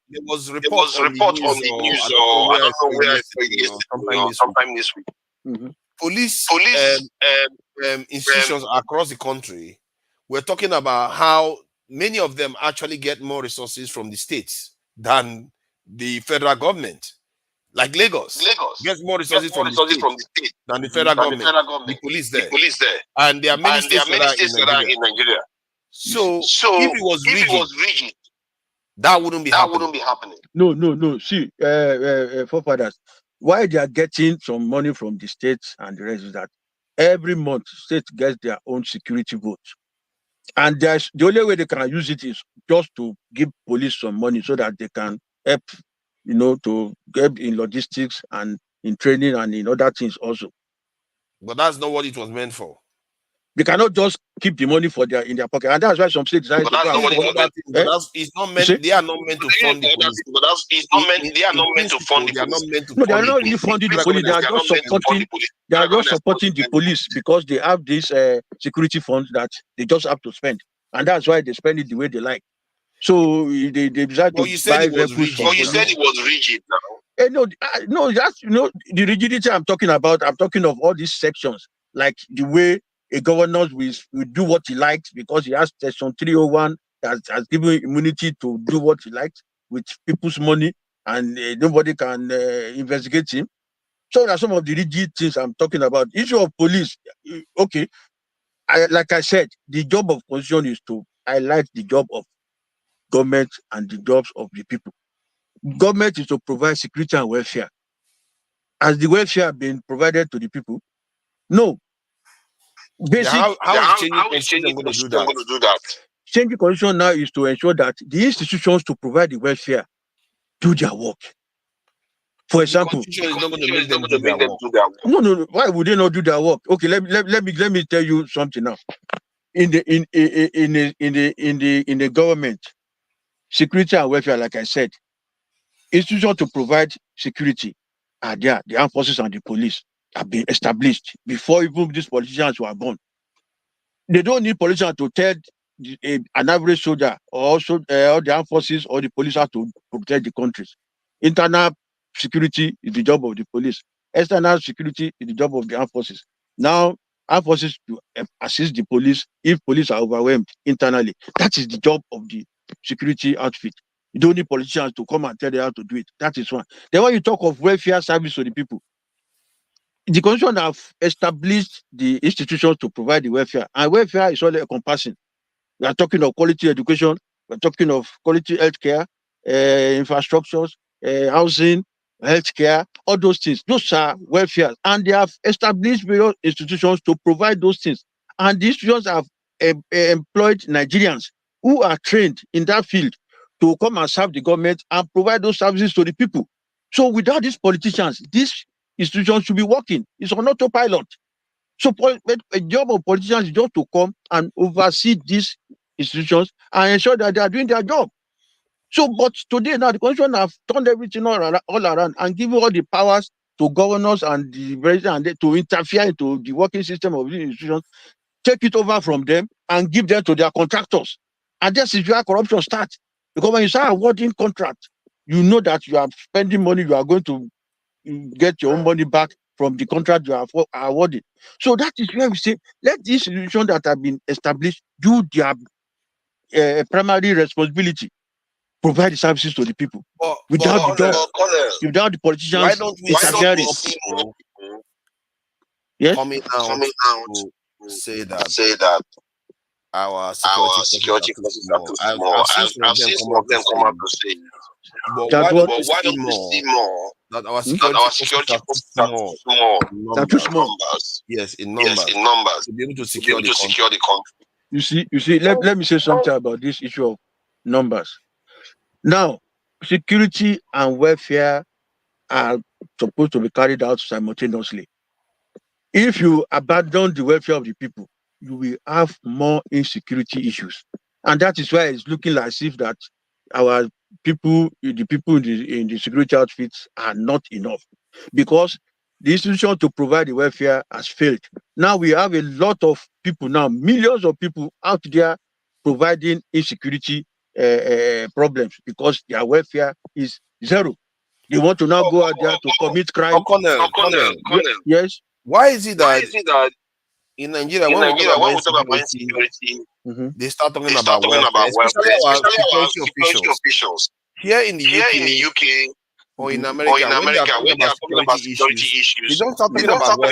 there was report on the news, or I don't know where it's sometime this week. Police institutions across the country, we're talking about how many of them actually get more resources from the states than the federal government. Like Lagos gets more resources from the state than the federal government. The police there. And there are many states that are in Nigeria. So if it was rigid, that wouldn't be happening. No. See, forefathers, why they are getting some money from the states and the rest is that every month states get their own security votes. And the only way they can use it is just to give police some money so that they can help, to get in logistics and in training and in other things also. But that's not what it was meant for. They cannot just keep the money in their pocket, and that's why some states decide to go. It's not meant. They are not meant to fund the police. They are not meant to fund the police. No, they are not really funding the police. They are just supporting. They are just supporting the police because they have this security funds that they just have to spend, and that's why they spend it the way they like. So they decide to buy vehicles. You said it was rigid now. No, that's the rigidity I'm talking about. I'm talking of all these sections, like the way a governor will do what he likes because he has Section 301 that has given immunity to do what he likes with people's money, and nobody can investigate him. So that's some of the rigid things I'm talking about. Issue of police, okay. Like I said, the job of constitution is to highlight the job of government and the jobs of the people. Government is to provide security and welfare. Has the welfare been provided to the people? No. Basic. How is changing constitution going to do that? Changing constitution now is to ensure that the institutions to provide the welfare do their work. For example, the constitution is not going to make them do their work. No. Why would they not do their work? Okay, let me tell you something now. In the government, security and welfare, like I said, institutions to provide security are there. The armed forces and the police have been established before even these politicians were born. They don't need politicians to tell an average soldier or the armed forces or the police how to protect the countries. Internal security is the job of the police. External security is the job of the armed forces. Now, armed forces to assist the police if police are overwhelmed internally. That is the job of the security outfit. You don't need politicians to come and tell them how to do it. That is one. Then when you talk of welfare service to the people, the constitution have established the institutions to provide the welfare, and welfare is only encompassing. We are talking of quality education, we are talking of quality healthcare, infrastructures, housing, healthcare, all those things. Those are welfare, and they have established various institutions to provide those things. And these institutions have employed Nigerians who are trained in that field to come and serve the government and provide those services to the people. So without these politicians, these institutions should be working. It's on autopilot. So a job of politicians is just to come and oversee these institutions and ensure that they are doing their job. So, but today now the constitution have turned everything all around and given all the powers to governors and the president and to interfere into the working system of these institutions, take it over from them and give them to their contractors. And this is where corruption starts. Because when you start awarding contract, you know that you are spending money, you are going to get your own money back from the contract you are awarded. So that is where we say, let these institutions that have been established do their primary responsibility, provide the services to the people. Without the politicians, why don't we interfering. see more people Yes? coming out to say that our security forces are too small? I've seen some of them come out to say, but why don't we see more that our security forces are too small? They're too small. Yes, in numbers. To be able to secure the country. You see, let me say something about this issue of numbers. Now, security and welfare are supposed to be carried out simultaneously. If you abandon the welfare of the people, you will have more insecurity issues. And that is why it's looking like as if that our people, the people in the security outfits are not enough. Because the institution to provide the welfare has failed. Now we have a lot of people now, millions of people out there providing insecurity problems because their welfare is zero. They want to now go out there to commit crime. Colonel. Yes. Why is it that in Nigeria, when we talk about insecurity, they start talking about welfare, especially our security officials. Here in the UK or in America, when they are talking about security issues, they don't start talking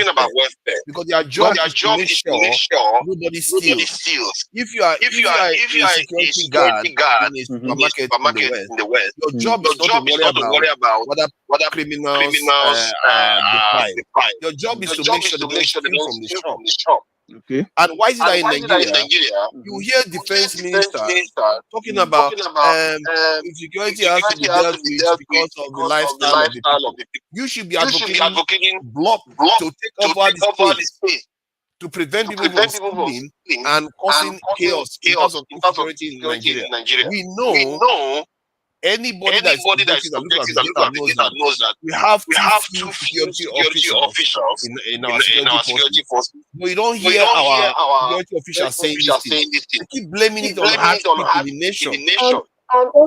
about welfare because their job is to make sure nobody steals. If you are a security guard in a supermarket in the West, your job is not to worry about whether criminals are deprived. Your job is to make sure they don't steal from the shop. Okay. And why is it that in Nigeria, you hear defense minister talking about insecurity has to be dealt with because of the lifestyle of the people. You should be advocating block to take over the space to prevent people from stealing and causing chaos in terms of insecurity in Nigeria. We know anybody that is subjective that looks at the data knows that we have too few security officials in our security forces. But you don't hear our security officials saying this thing. They keep blaming it on hardship in the nation.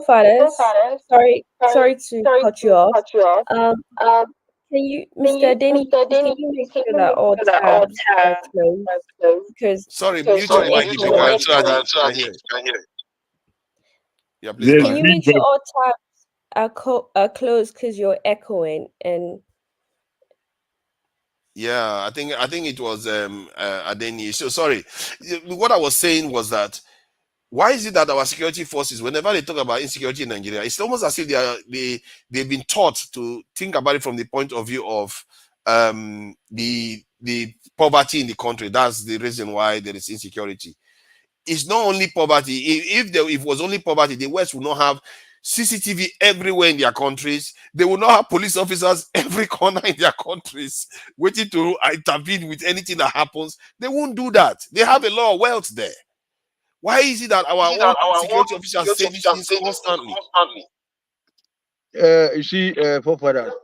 Fathers, sorry to cut you off. Can you, Mr. Denny, can you make sure that all tabs are closed? Because sorry, mute your mic if you can. So I hear it. Yeah, please. Can you make sure all tabs are closed because you're echoing and. Yeah, I think it was Adeni. So sorry. What I was saying was that why is it that our security forces, whenever they talk about insecurity in Nigeria, it's almost as if they've been taught to think about it from the point of view of the poverty in the country. That's the reason why there is insecurity. It's not only poverty. If it was only poverty, the West would not have CCTV everywhere in their countries. They will not have police officers every corner in their countries waiting to intervene with anything that happens. They won't do that. They have a lot of wealth there. Why is it that our own security officials say these things constantly? You see, forefather,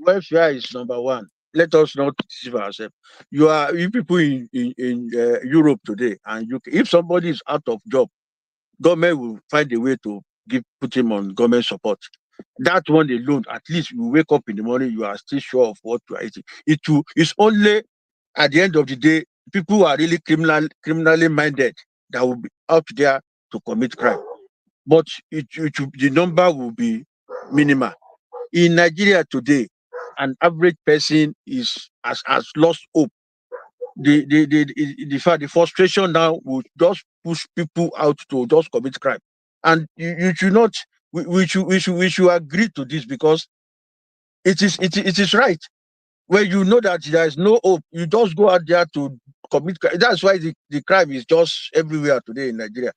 welfare is number one. Let us not deceive ourselves. You people in Europe today and UK, if somebody is out of job, government will find a way to put him on government support. That one alone, at least you wake up in the morning, you are still sure of what you are eating. It's only at the end of the day, people who are really criminally minded that will be out there to commit crime. But the number will be minimal. In Nigeria today, an average person has lost hope. The frustration now will just push people out to just commit crime. And you should not. We should agree to this because it is right. When you know that there is no hope, you just go out there to commit crime. That's why the crime is just everywhere today in Nigeria,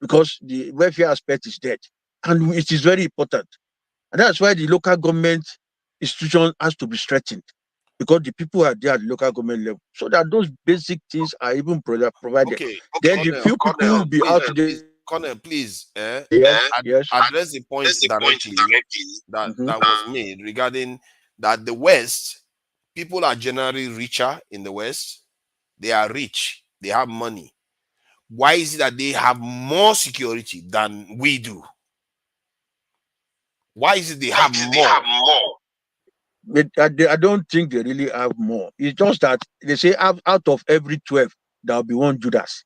because the welfare aspect is dead. And it is very important. And that's why the local government institution has to be strengthened, because the people are there at the local government level, so that those basic things are even provided. Okay, Then the few people will be out there. Colonel, please, Yes. address the point directly that was made regarding that the West, people are generally richer in the West. They are rich. They have money. Why is it that they have more security than we do? Why is it they have more? But I don't think they really have more. It's just that they say out of every 12, there'll be one Judas.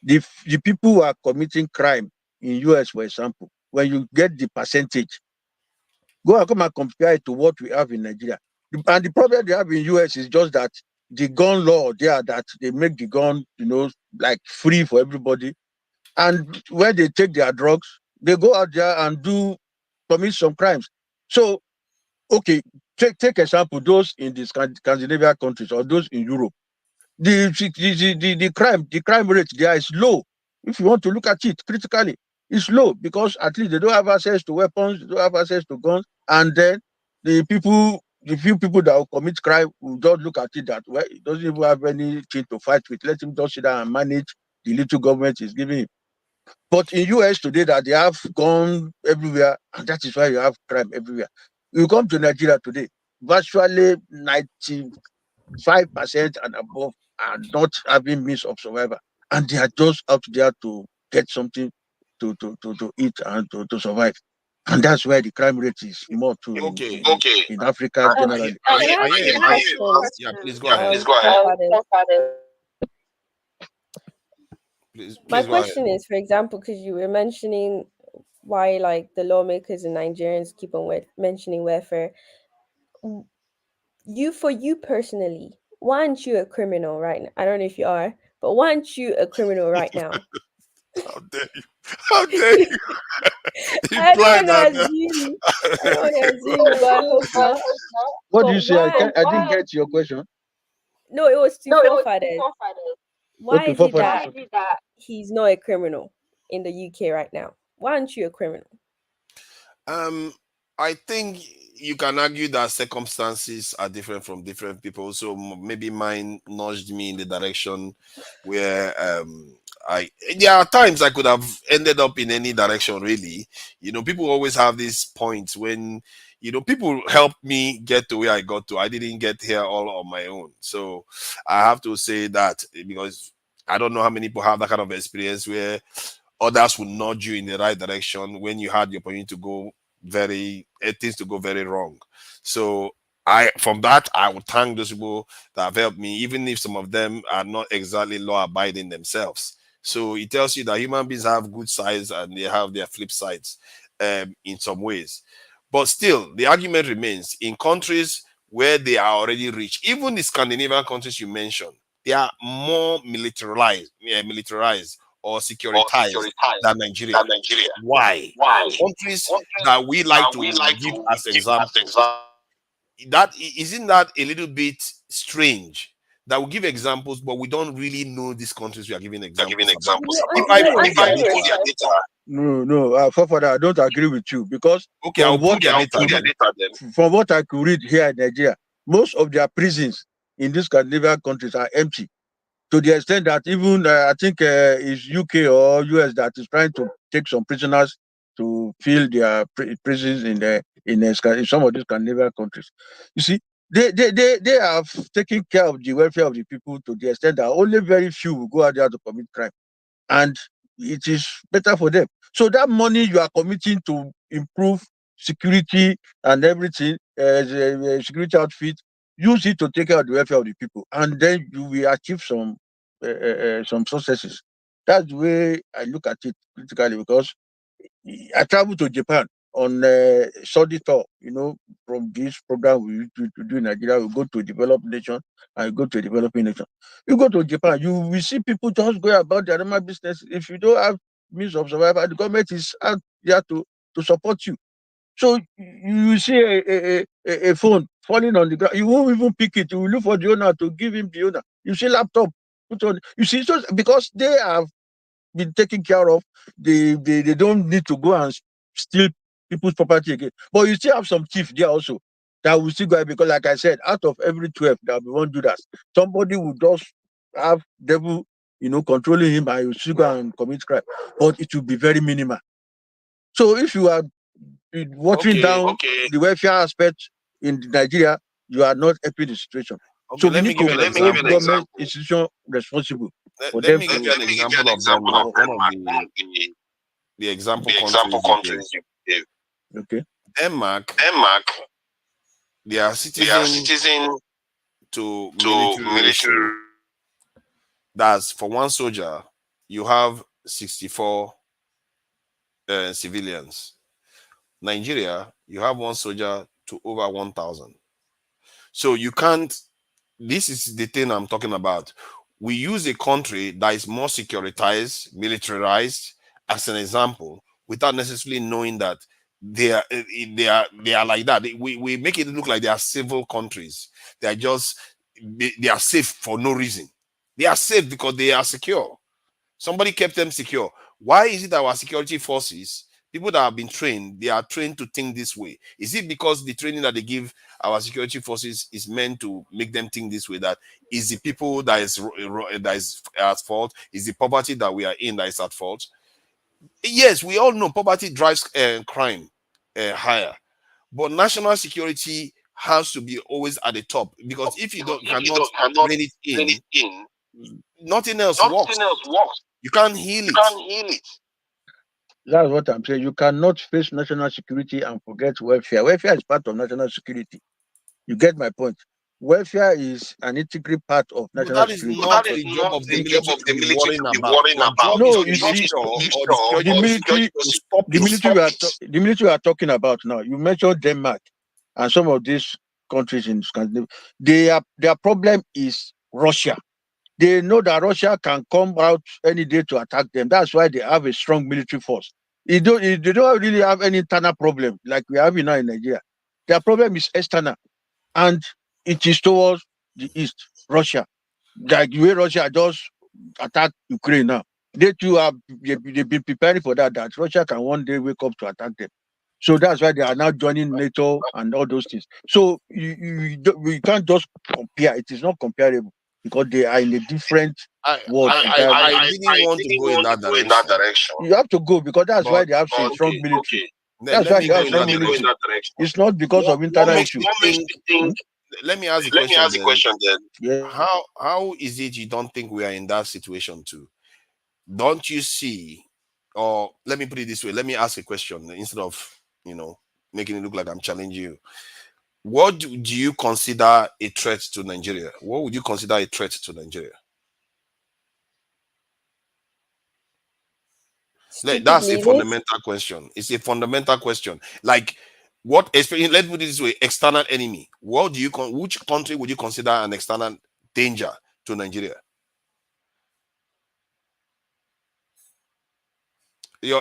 The people who are committing crime in US, for example, when you get the percentage, go and come and compare it to what we have in Nigeria. And the problem they have in US is just that the gun law there, that they make the gun, like free for everybody. And when they take their drugs, they go out there and commit some crimes. So, okay, take example, those in the Scandinavian countries or those in Europe. The crime rate there is low. If you want to look at it critically, it's low, because at least they don't have access to weapons, they don't have access to guns, and then the few people that will commit crime will just look at it that, well, it doesn't even have anything to fight with. Let him just sit down and manage the little government is giving him. But in US today, that they have gone everywhere, and that is why you have crime everywhere. You come to Nigeria today, virtually 95% and above are not having means of survival, and they are just out there to get something to eat and to survive. And that's where the crime rate is more in Africa generally. Yeah, please go ahead. My question is, for example, because you were mentioning why, like, the lawmakers and Nigerians keep on mentioning welfare. For you personally, why aren't you a criminal right now? I don't know if you are, but why aren't you a criminal right now? How dare you? How dare you? I don't want to assume. I don't want to assume, but I hope not. What do you say? I didn't get your question. No, it was to forefathers. Why is it that he's not a criminal in the UK right now? Why aren't you a criminal? I think you can argue that circumstances are different from different people. So maybe mine nudged me in the direction where there are times I could have ended up in any direction, really. People always have these points when, people helped me get to where I got to. I didn't get here all on my own. So I have to say that, because I don't know how many people have that kind of experience where others will nudge you in the right direction when you had the opportunity to go things to go very wrong. So from that, I would thank those people that have helped me, even if some of them are not exactly law abiding themselves. So it tells you that human beings have good sides and they have their flip sides in some ways. But still, the argument remains, in countries where they are already rich, even the Scandinavian countries you mentioned, they are more militarized or securitized than Nigeria. Why? Countries that we like to give as examples. Isn't that a little bit strange? That we give examples, but we don't really know these countries we are giving examples about. If I pull their data, No, Father, I don't agree with you, because okay, I'll pull their data. From what I could read here in Nigeria, most of their prisons in these Scandinavian countries are empty, to the extent that even I think it's UK or US that is trying to take some prisoners to fill their prisons in some of these Scandinavian countries. You see, they have taken care of the welfare of the people to the extent that only very few will go out there to commit crime, and it is better for them. So that money you are committing to improve security and everything, as a security outfit, use it to take care of the welfare of the people, and then you will achieve some successes. That's the way I look at it critically, because I traveled to Japan on study tour. From this program we used to do in Nigeria, we go to a developed nation and go to a developing nation. You go to Japan, you will see people just go about their normal business. If you don't have means of survival, the government is out there to support you. So you see a phone falling on the ground, you won't even pick it. You will look for the owner to give him the owner. You see laptop put on. You see, so because they have been taken care of, they don't need to go and steal people's property again. But you still have some thief there also that will still go, because like I said, out of every 12 that we won't do that, somebody will just have devil, controlling him, and you still go and commit crime. But it will be very minimal. So if you are watering down the welfare aspect in Nigeria, you are not helping the situation. Okay, So we let me need give to you an hold example. government institution responsible for Let them me to. give you an example of Denmark, one of the example countries you gave. Okay. Denmark, their citizen to military ratio. That's for one soldier, you have 64 civilians. Nigeria, you have one soldier to over 1,000. So you can't, this is the thing I'm talking about. We use a country that is more securitized, militarized, as an example, without necessarily knowing that they are like that. We make it look like they are civil countries. They are just, they are safe for no reason. They are safe because they are secure. Somebody kept them secure. Why is it that our security forces, people that have been trained, they are trained to think this way? Is it because the training that they give our security forces is meant to make them think this way? That is the people that is at fault? Is the poverty that we are in that is at fault? Yes, we all know poverty drives crime higher, but national security has to be always at the top, because if you cannot rein it in, nothing else works. You can't heal it. That's what I'm saying. You cannot face national security and forget welfare. Welfare is part of national security. You get my point. Welfare is an integral part of No, national that is security. not the job of the military to be worrying about. Your job No, is to you make see, sure, or the security the to stop the military we are talking about now. You mentioned Denmark and some of these countries in Scandinavia. Their problem is Russia. They know that Russia can come out any day to attack them. That's why they have a strong military force. They don't really have any internal problem like we have now in Nigeria. Their problem is external, and it is towards the east, Russia. Like the way Russia just attack Ukraine now. They too they've been preparing for that Russia can one day wake up to attack them. So that's why they are now joining NATO and all those things. So we can't just compare. It is not comparable because they are in a different world. I didn't want to go in that direction. You have to go because that's why they have a strong Okay. military. Let That's why me they go have in that strong military. direction. It's not because of What internal makes issue. you think? Let me ask the question then. Yeah. How is it you don't think we are in that situation too? Don't you see? Or let me put it this way. Let me ask a question instead of making it look like I'm challenging you. What do you consider a threat to Nigeria? What would you consider a threat to Nigeria? That's a fundamental question. It's a fundamental question. Like, what? Let's put it this way: external enemy. What do you? Which country would you consider an external danger to Nigeria?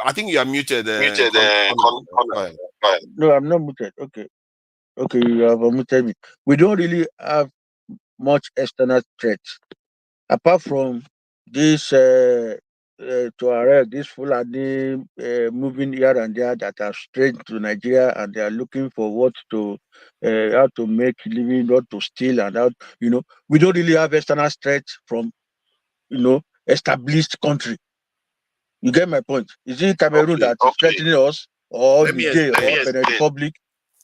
I think you are muted. No, I'm not muted. Okay, you have muted me. We don't really have much external threat apart from this Tuareg, this Fulani moving here and there that are straight to Nigeria, and they are looking for what to how to make living, what to steal, and how we don't really have external threat from established country. You get my point? Is it Cameroon that is threatening us, or Niger, or Benin Republic?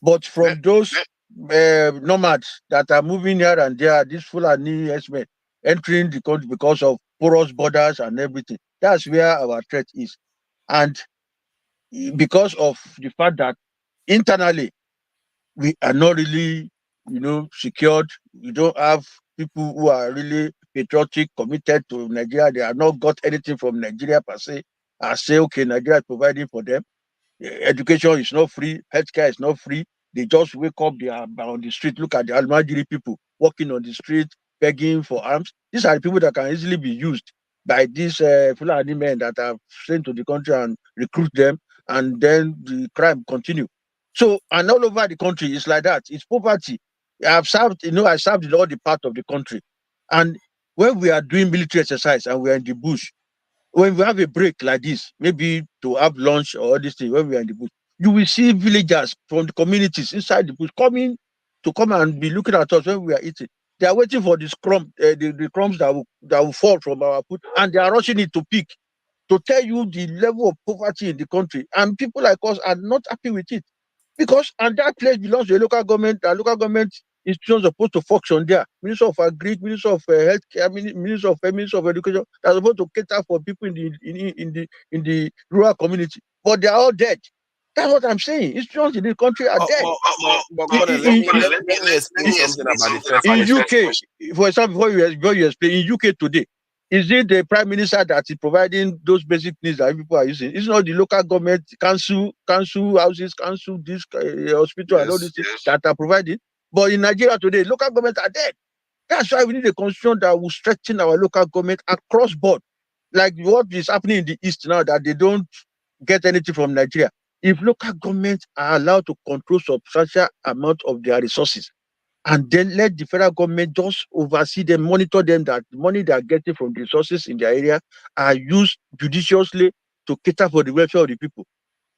But from those nomads that are moving here and there, these Fulani herdsmen entering the country because of porous borders and everything, that's where our threat is. And because of the fact that internally we are not really, secured, we don't have people who are really patriotic, committed to Nigeria. They have not got anything from Nigeria per se. I say, okay, Nigeria is providing for them. Education is not free. Healthcare is not free. They just wake up, they are on the street. Look at the Almajiri people walking on the street, begging for arms. These are the people that can easily be used by these Fulani men that are sent to the country and recruit them, and then the crime continue. So, and all over the country, it's like that. It's poverty. I've served, I served in all the part of the country. And when we are doing military exercise and we are in the bush, when we have a break like this, maybe to have lunch or all these things, when we are in the bush, you will see villagers from the communities inside the bush coming to come and be looking at us when we are eating. They are waiting for this the crumbs that will fall from our food, and they are rushing it to pick, to tell you the level of poverty in the country. And people like us are not happy with it. Because, and that place belongs to a local government, and local government institutions are supposed to function there. Minister of Agri, Minister of Healthcare, Minister of Education, they're supposed to cater for people in the rural community. But they are all dead. That's what I'm saying. Institutions in the country are dead. But Colonel, let me explain something about the first in question. UK, for example, before you explain, in UK today, is it the prime minister that is providing those basic needs that people are using? It's not the local government, council houses, council this hospital and all these things that are providing. But in Nigeria today, local government are dead. That's why we need a constitution that will strengthen our local government across board. Like what is happening in the East now, that they don't get anything from Nigeria. If local governments are allowed to control substantial amount of their resources, and then let the federal government just oversee them, monitor them, that the money they are getting from the resources in their area are used judiciously to cater for the welfare of the people,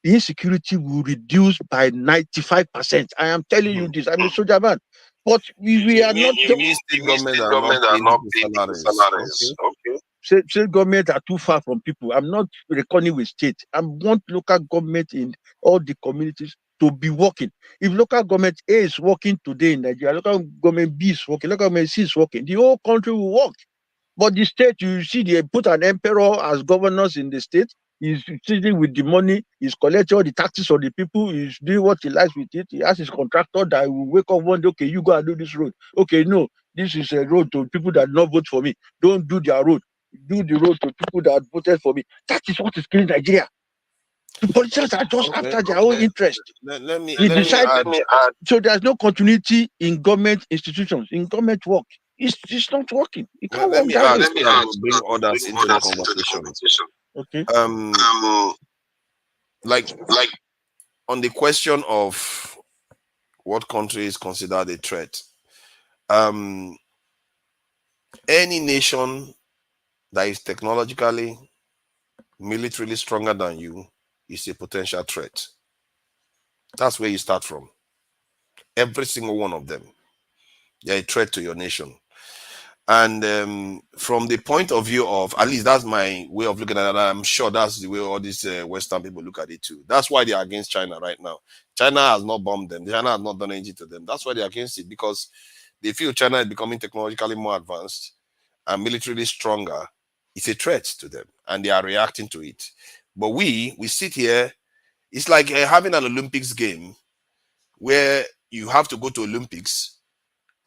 the insecurity will reduce by 95%. I am telling you this. I'm a soldier man. But we are not. You mean state government are not paying people salaries? Okay. State government are too far from people. I'm not reckoning with state. I want local government in all the communities to be working. If local government A is working today in Nigeria, local government B is working, local government C is working, the whole country will work. But the state, you see, they put an emperor as governors in the state. He's sitting with the money, he's collecting all the taxes of the people, he's doing what he likes with it. He has his contractor that will wake up one day, okay, you go and do this road. Okay, no, this is a road to people that not vote for me. Don't do their road. Do the road to people that voted for me. That is what is killing Nigeria. The politicians are just after their own interest. Let me add. So there's no continuity in government institutions, in government work. It's not working. It can't let work me that add way. so that we'll bring others into the conversation. Okay. Like on the question of what country is considered a threat, any nation that is technologically, militarily stronger than you is a potential threat. That's where you start from. Every single one of them, they're a threat to your nation. And from the point of view of, at least that's my way of looking at it, I'm sure that's the way all these Western people look at it too. That's why they're against China right now. China has not bombed them. China has not done anything to them. That's why they're against it, because they feel China is becoming technologically more advanced and militarily stronger. It's a threat to them, and they are reacting to it. But we sit here, it's like having an Olympics game where you have to go to Olympics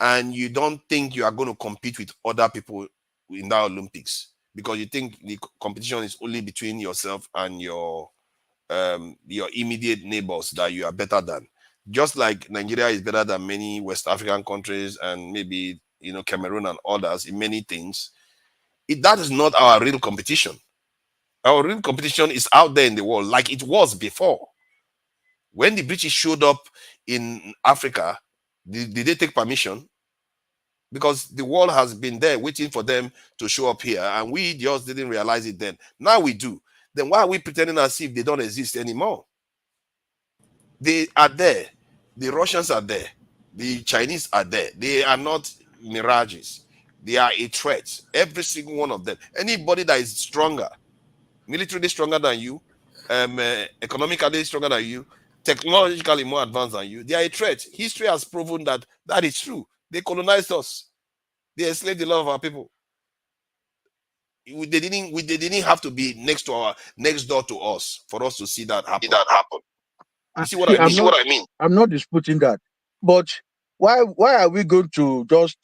and you don't think you are going to compete with other people in that Olympics, because you think the competition is only between yourself and your immediate neighbors that you are better than. Just like Nigeria is better than many West African countries and maybe Cameroon and others in many things, that is not our real competition. Our real competition is out there in the world, like it was before. When the British showed up in Africa, did they take permission? Because the world has been there waiting for them to show up here, and we just didn't realize it then. Now we do. Then why are we pretending as if they don't exist anymore? They are there. The Russians are there. The Chinese are there. They are not mirages. They are a threat. Every single one of them. Anybody that is stronger, militarily stronger than you, economically stronger than you, technologically more advanced than you, they are a threat. History has proven that is true. They colonized us. They enslaved a lot of our people. They didn't have to be next door to us for us to see that happen. You see what I mean? I'm not disputing that. But why are we going to just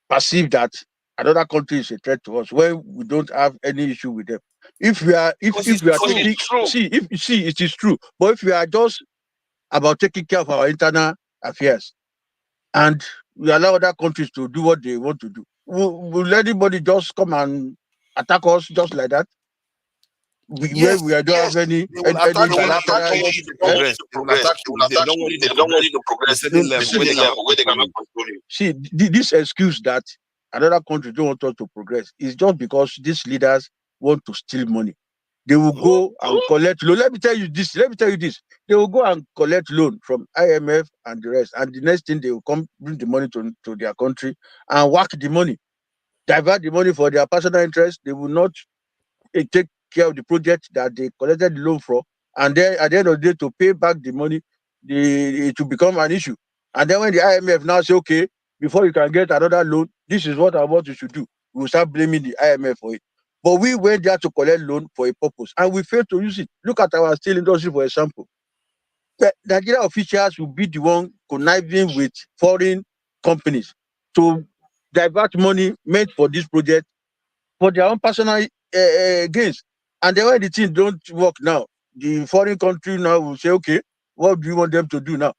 perceive that another country is a threat to us when we don't have any issue with them? If we are taking, it is true. But if we are just about taking care of our internal affairs and we allow other countries to do what they want to do, will anybody just come and attack us just like that? where we don't have any bilateral. They don't want you to progress to a certain level where they cannot control you. See, this excuse that another country don't want us to progress is just because these leaders want to steal money. They will go and collect loan. Let me tell you this. They will go and collect loan from IMF and the rest. And the next thing, they will come bring the money to their country and whack the money, divert the money for their personal interest. They will not take care of the project that they collected the loan for. And then at the end of the day, to pay back the money, it will become an issue. And then when the IMF now say, okay, before you can get another loan, this is what I want you should do, we will start blaming the IMF for it. But we went there to collect loan for a purpose, and we failed to use it. Look at our steel industry, for example. The Nigerian officials will be the one conniving with foreign companies to divert money meant for this project for their own personal gains. And then when the thing don't work now, the foreign country now will say, okay, what do you want them to do now?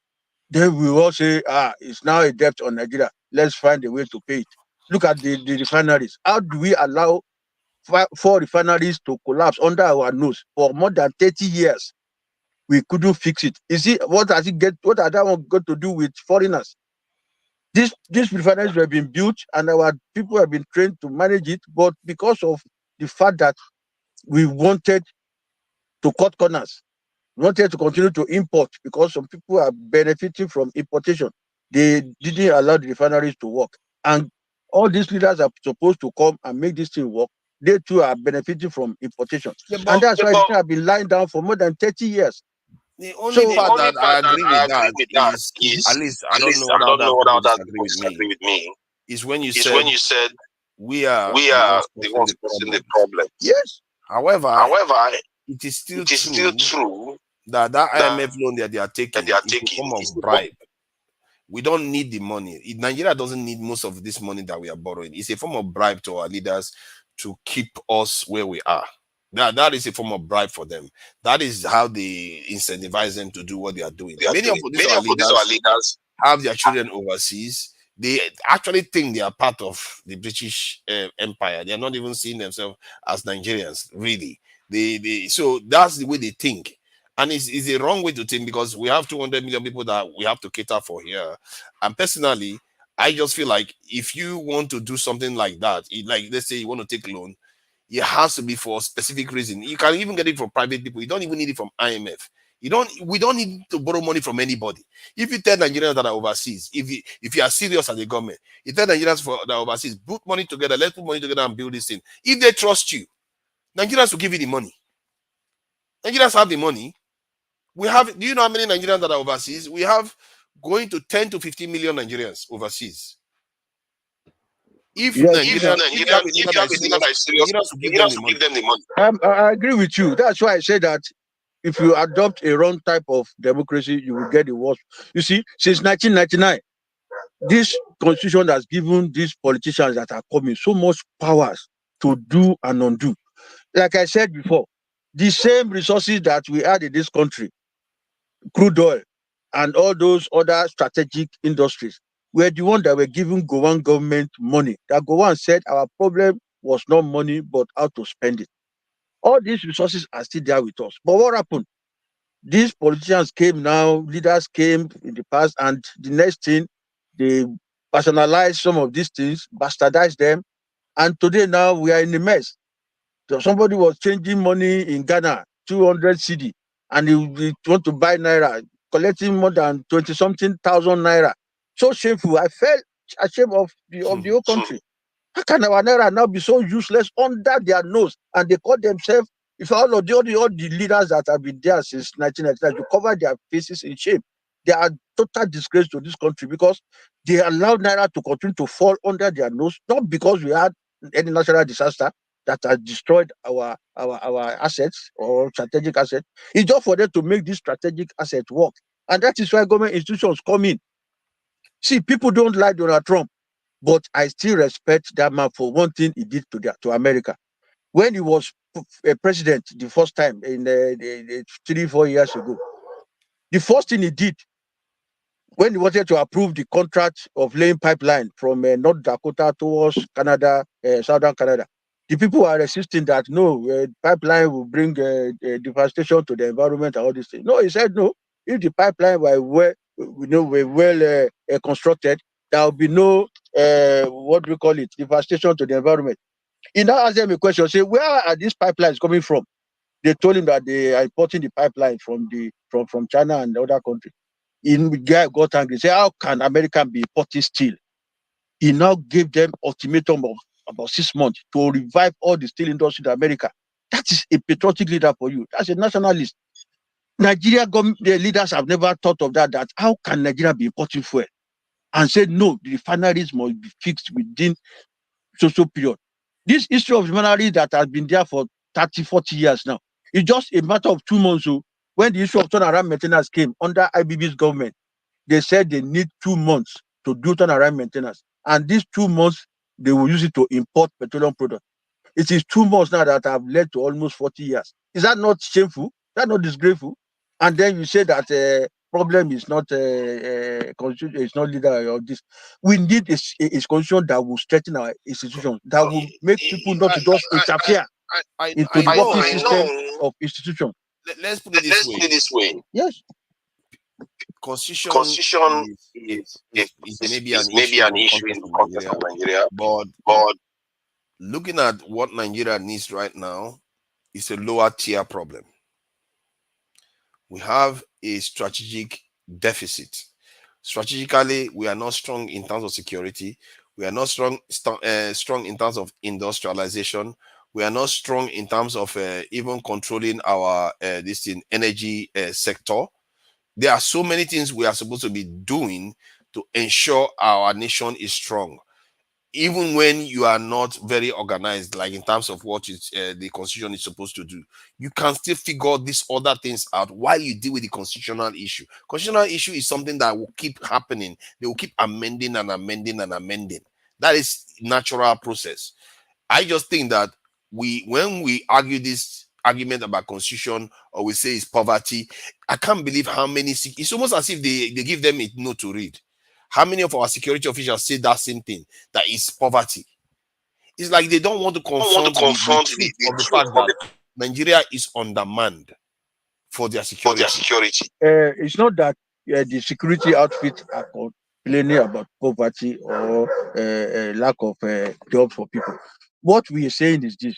Then we will all say, it's now a debt on Nigeria. Let's find a way to pay it. Look at the refineries. How do we allow 4 refineries to collapse under our nose for more than 30 years? We couldn't fix it. You see, what are that one got to do with foreigners? These refineries have been built and our people have been trained to manage it, but because of the fact that we wanted to cut corners, wanted to continue to import because some people are benefiting from importation, they didn't allow the refineries to work. And all these leaders are supposed to come and make this thing work. They too are benefiting from importation. And that's why they have been lying down for more than 30 years. The only part that I agree with that is, at least I don't know what other people disagree with me, is when you said we are the ones causing the problem. Yes. However, it is still true that IMF loan that they are taking is a form of bribe. We don't need the money. Nigeria doesn't need most of this money that we are borrowing. It's a form of bribe to our leaders to keep us where we are. That is a form of bribe for them. That is how they incentivize them to do what they are doing. Many of these leaders have their children overseas. They actually think they are part of the British Empire. They are not even seeing themselves as Nigerians, really. So that's the way they think. And it's a wrong way to think, because we have 200 million people that we have to cater for here. And personally, I just feel like if you want to do something like that, like let's say you want to take a loan, it has to be for a specific reason. You can even get it from private people. You don't even need it from IMF. We don't need to borrow money from anybody. If you tell Nigerians that are overseas, if you are serious as a government, you tell Nigerians that are overseas, put money together, let's put money together and build this thing. If they trust you, Nigerians will give you the money. Nigerians have the money. Do you know how many Nigerians that are overseas? We have going to 10 to 15 million Nigerians overseas. If Nigerians are serious, Nigerians will give them the money. I agree with you. That's why I say that if you adopt a wrong type of democracy, you will get the worst. You see, since 1999, this constitution has given these politicians that are coming so much powers to do and undo. Like I said before, the same resources that we had in this country, crude oil and all those other strategic industries, were the ones that were giving Gowan government money. That Gowan said our problem was not money, but how to spend it. All these resources are still there with us. But what happened? These politicians came now, leaders came in the past, and the next thing, they personalized some of these things, bastardized them, and today now we are in a mess. So somebody was changing money in Ghana, 200 CD, and he want to buy Naira, collecting more than 20-something thousand Naira. So shameful. I felt ashamed of the whole country. How can our Naira now be so useless under their nose? And they call themselves, if all the leaders that have been there since 1999, to cover their faces in shame. They are total disgrace to this country because they allowed Naira to continue to fall under their nose, not because we had any natural disaster that has destroyed our assets or strategic assets. It's just for them to make this strategic asset work. And that is why government institutions come in. See, people don't like Donald Trump, but I still respect that man for one thing he did to America. When he was a president the first time in 3-4 years ago, the first thing he did when he wanted to approve the contract of laying pipeline from North Dakota towards Canada, southern Canada, The people are resisting that. No, pipeline will bring devastation to the environment and all these things. No, he said no. If the pipeline were well constructed, there will be no what do we call it, devastation to the environment. He now asked them a question. Say, where are these pipelines coming from? They told him that they are importing the pipeline from China and the other countries. The guy got angry. Say, how can America be importing steel? He now gave them ultimatum of about 6 months to revive all the steel industry in America. That is a patriotic leader for you. That's a nationalist. Nigeria government, the leaders have never thought of that. That how can Nigeria be importing fuel? And said no, the refineries must be fixed within social period. This issue of refineries that has been there for 30, 40 years now. It's just a matter of 2 months. So when the issue of turnaround maintenance came under IBB's government, they said they need 2 months to do turnaround maintenance. And these 2 months, they will use it to import petroleum products. It is 2 months now that have led to almost 40 years. Is that not shameful? Is that not disgraceful? And then you say that problem is not constitution, it's not leader or this. We need a constitution that will strengthen our institutions, that will make people not to just interfere into the working system of institutions. Let's put it this way. Yes. Constitution is maybe an issue in the context of Nigeria, but looking at what Nigeria needs right now is a lower tier problem. We have a strategic deficit. Strategically, we are not strong in terms of security. We are not strong in terms of industrialization. We are not strong in terms of even controlling our energy sector. There are so many things we are supposed to be doing to ensure our nation is strong. Even when you are not very organized, like in terms of what the constitution is supposed to do, you can still figure these other things out while you deal with the constitutional issue. Constitutional issue is something that will keep happening. They will keep amending and amending and amending. That is natural process. I just think that when we argue this argument about constitution, or we say it's poverty, I can't believe how many, it's almost as if they give them a note to read. How many of our security officials say that same thing, that is poverty? It's like they don't want to confront the truth of the fact that Nigeria is undermanned for their security. It's not that the security outfits are complaining about poverty or lack of jobs for people. What we are saying is this: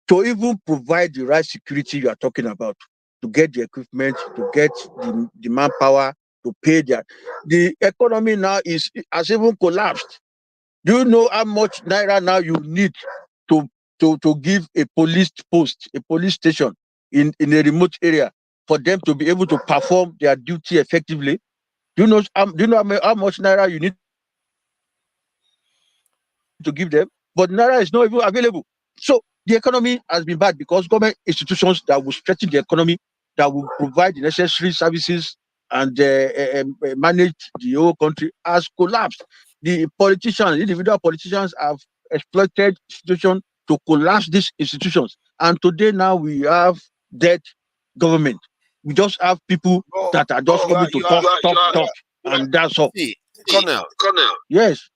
to even provide the right security you are talking about, to get the equipment, to get the manpower, to pay the economy now has even collapsed. Do you know how much naira now you need to give a police post, a police station in a remote area for them to be able to perform their duty effectively? Do you know how much naira you need to give them? But naira is not even available. So the economy has been bad because government institutions that will strengthen the economy, that will provide the necessary services and manage the whole country, has collapsed. The politicians, individual politicians, have exploited institutions to collapse these institutions. And today now we have dead government. We just have people that are just coming to talk, and that's all. See, Colonel. Yes.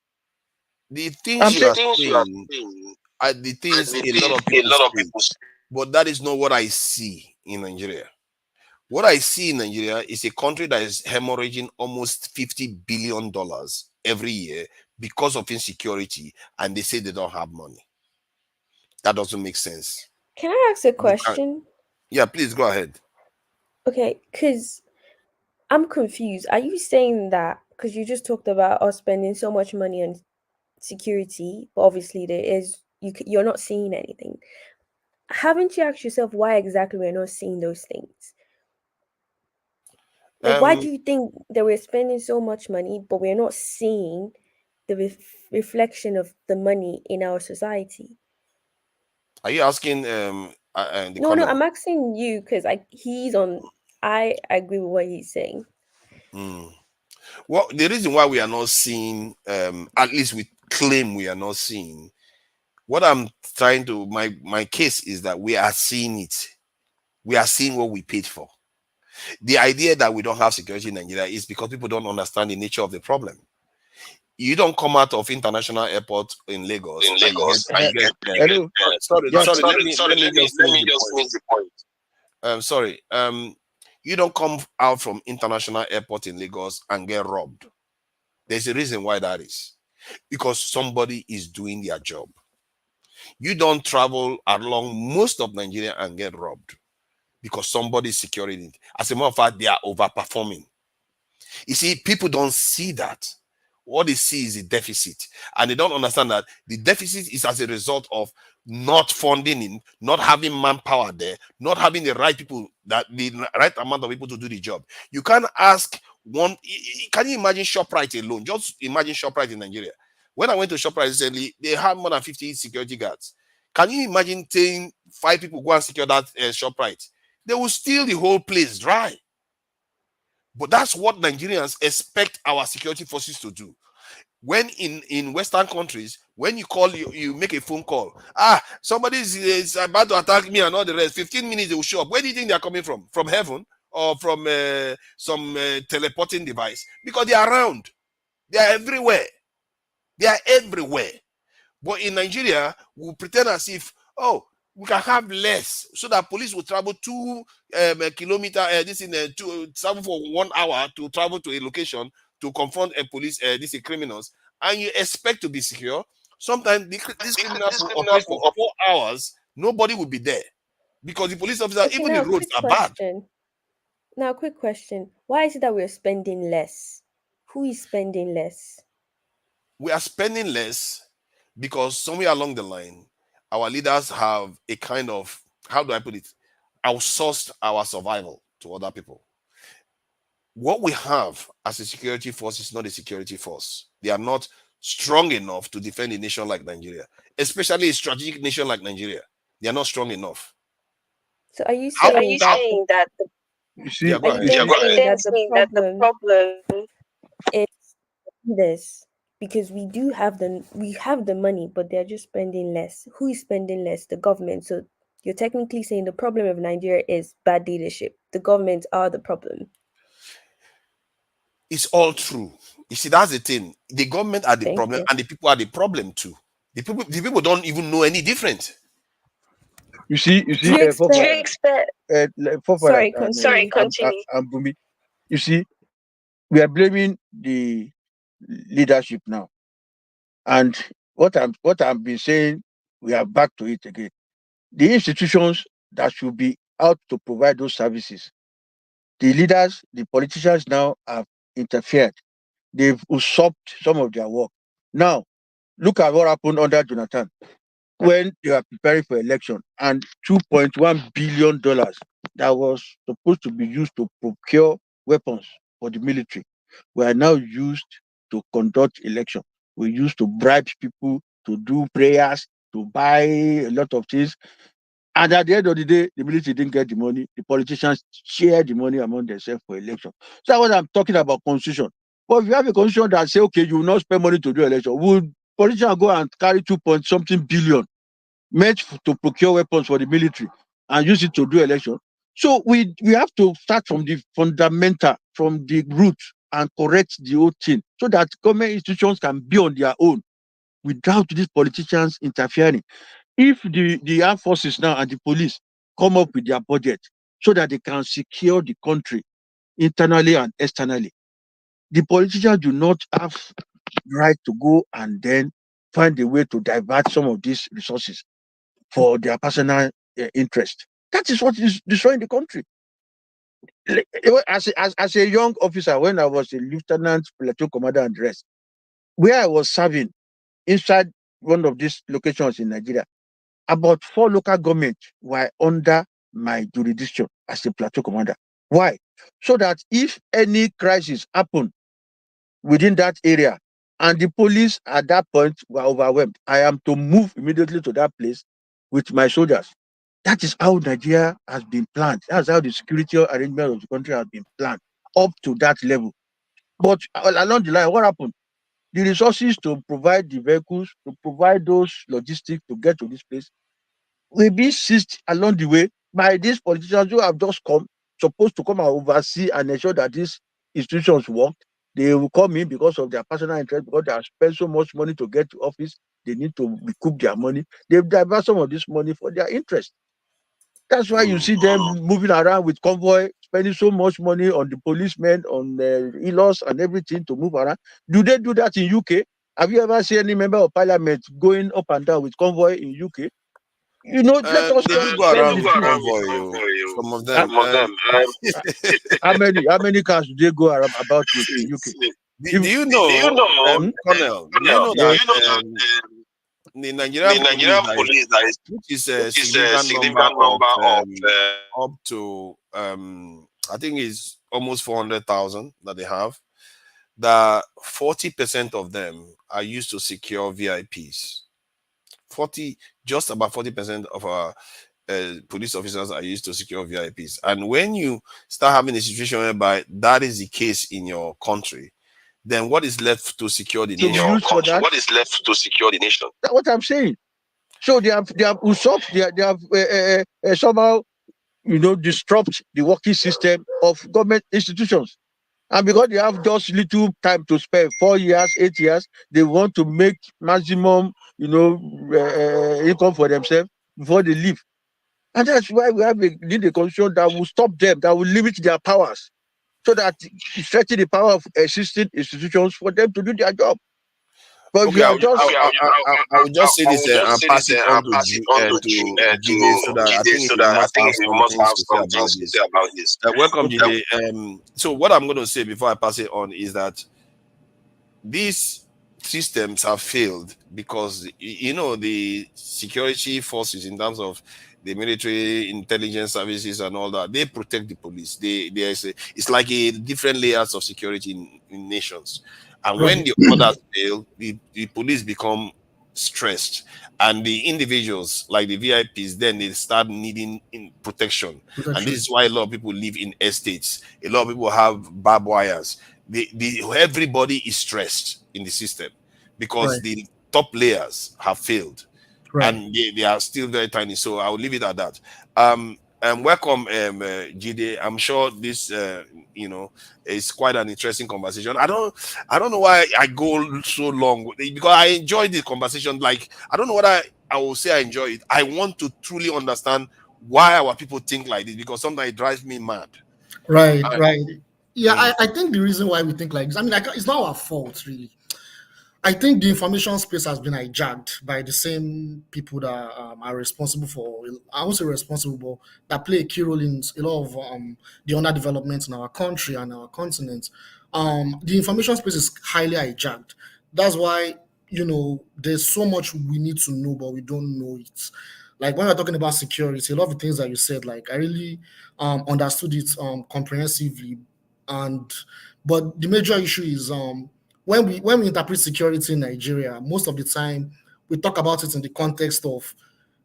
The things you are saying are the things a lot of people say, but that is not what I see in Nigeria. What I see in Nigeria is a country that is hemorrhaging almost $50 billion every year because of insecurity, and they say they don't have money. That doesn't make sense. Can I ask a question? Yeah, please go ahead. Okay, because I'm confused. Are you saying that because you just talked about us spending so much money on security, but obviously you're not seeing anything? Haven't you asked yourself why exactly we're not seeing those things? Like, why do you think that we're spending so much money, but we're not seeing the reflection of the money in our society? Are you asking No, I'm asking you because I agree with what he's saying. Well, the reason why we are not seeing, at least we claim we are not seeing, what I'm trying to, my case is that we are seeing it. We are seeing what we paid for. The idea that we don't have security in Nigeria is because people don't understand the nature of the problem. You don't come out of international airport in Lagos and get Hello. sorry, Just let me just finish the point. Sorry. You don't come out from international airport in Lagos and get robbed. There's a reason why that is. Because somebody is doing their job. You don't travel along most of Nigeria and get robbed because somebody is securing it. As a matter of fact, they are overperforming. You see, people don't see that. What they see is a deficit, and they don't understand that the deficit is as a result of not funding in, not having manpower there, not having the right people, that the right amount of people to do the job. You can't ask one. Can you imagine ShopRite alone? Just imagine ShopRite in Nigeria. When I went to ShopRite recently, they had more than 50 security guards. Can you imagine saying 5 people go and secure that ShopRite? They will steal the whole place dry. But that's what Nigerians expect our security forces to do. When in Western countries, when you call, you make a phone call. Somebody is about to attack me and all the rest. 15 minutes, they will show up. Where do you think they are coming from? From heaven or from some teleporting device? Because they are around. They are everywhere. They are everywhere. But in Nigeria, we pretend as if, we can have less, so that police will travel 2 kilometers, travel for 1 hour to travel to a location to confront a police, criminals, and you expect to be secure. Sometimes these criminals will operate for 4 hours, nobody will be there because the police officer, Okay, even now the roads are bad. Now, quick question. Why is it that we're spending less? Who is spending less? We are spending less because somewhere along the line, our leaders have a kind of, how do I put it, outsourced our survival to other people. What we have as a security force is not a security force. They are not strong enough to defend a nation like Nigeria, especially a strategic nation like Nigeria. They are not strong enough. So are you saying that you see, are you saying that the problem is this? Because we have the money, but they're just spending less. Who is spending less? The government. So you're technically saying the problem of Nigeria is bad leadership. The government are the problem. It's all true. You see, that's the thing. The government are the problem, and the people are the problem too. The people don't even know any different. You see, Sorry, continue. Bumi. You see, we are blaming the leadership now, and what I'm been saying, we are back to it again. The institutions that should be out to provide those services, the leaders, the politicians now have interfered. They've usurped some of their work. Now, look at what happened under Jonathan when they were preparing for election, and $2.1 billion that was supposed to be used to procure weapons for the military were now used to conduct election. We used to bribe people to do prayers, to buy a lot of things. And at the end of the day, the military didn't get the money. The politicians share the money among themselves for election. So that's what I'm talking about, constitution. But if you have a constitution that say, okay, you will not spend money to do election, would politicians go and carry 2-point-something billion meant to procure weapons for the military and use it to do election? So we have to start from the fundamental, from the root, and correct the whole thing so that government institutions can be on their own without these politicians interfering. If the armed forces now and the police come up with their budget so that they can secure the country internally and externally, the politicians do not have right to go and then find a way to divert some of these resources for their personal interest. That is what is destroying the country. As a young officer, when I was a lieutenant, platoon commander, and the rest, where I was serving inside one of these locations in Nigeria, about 4 local governments were under my jurisdiction as a platoon commander. Why? So that if any crisis happened within that area and the police at that point were overwhelmed, I am to move immediately to that place with my soldiers. That is how Nigeria has been planned. That's how the security arrangement of the country has been planned up to that level. But along the line, what happened? The resources to provide the vehicles, to provide those logistics to get to this place, will be seized along the way by these politicians who have just come, supposed to come and oversee and ensure that these institutions work. They will come in because of their personal interest, because they have spent so much money to get to office. They need to recoup their money. They divert some of this money for their interest. That's why you see them moving around with convoy, spending so much money on the policemen, on e-laws and everything to move around. Do they do that in UK? Have you ever seen any member of parliament going up and down with convoy in UK? You know, let us They just do go spend around the with truth. convoy. Some of them. How many cars do they go around about with in UK? Do you know, Colonel? Do you know that the Nigerian police, which is a significant number of up to I think it's almost 400,000 that they have. That 40% of them are used to secure VIPs. Just about 40% of our police officers are used to secure VIPs. And when you start having a situation whereby that is the case in your country, then what is left to secure the nation? What is left to secure the nation? That's what I'm saying. So they have usurped, they have somehow, disrupt the working system of government institutions. And because they have just little time to spare, 4 years, 8 years, they want to make maximum, income for themselves before they leave. And that's why we need a constitution that will stop them, that will limit their powers, so that it stretches the power of existing institutions for them to do their job. But Okay, I will just say this and pass it on to Jide, so that I think he must have some things to say about this. Welcome, Jide. So what I'm going to say before I pass it on is that these systems have failed because the security forces, in terms of the military intelligence services and all that, they protect the police. It's like a different layers of security in nations. And when the others fail, the police become stressed, and the individuals like the VIPs, then they start needing protection. And this is why a lot of people live in estates. A lot of people have barbed wires. Everybody is stressed in the system because the top layers have failed, and they are still very tiny. So I will leave it at that. And welcome, Jide. I'm sure this, is quite an interesting conversation. I don't know why I go so long because I enjoy the conversation. Like, I don't know what I will say. I enjoy it. I want to truly understand why our people think like this, because sometimes it drives me mad. Right. Yeah, I think the reason why we think like this, it's not our fault, really. I think the information space has been hijacked by the same people that are responsible for, I won't say responsible, but that play a key role in a lot of the underdevelopment in our country and our continent. The information space is highly hijacked. That's why, there's so much we need to know, but we don't know it. Like when we're talking about security, a lot of the things that you said, like I really understood it comprehensively. But the major issue is when we interpret security in Nigeria, most of the time we talk about it in the context of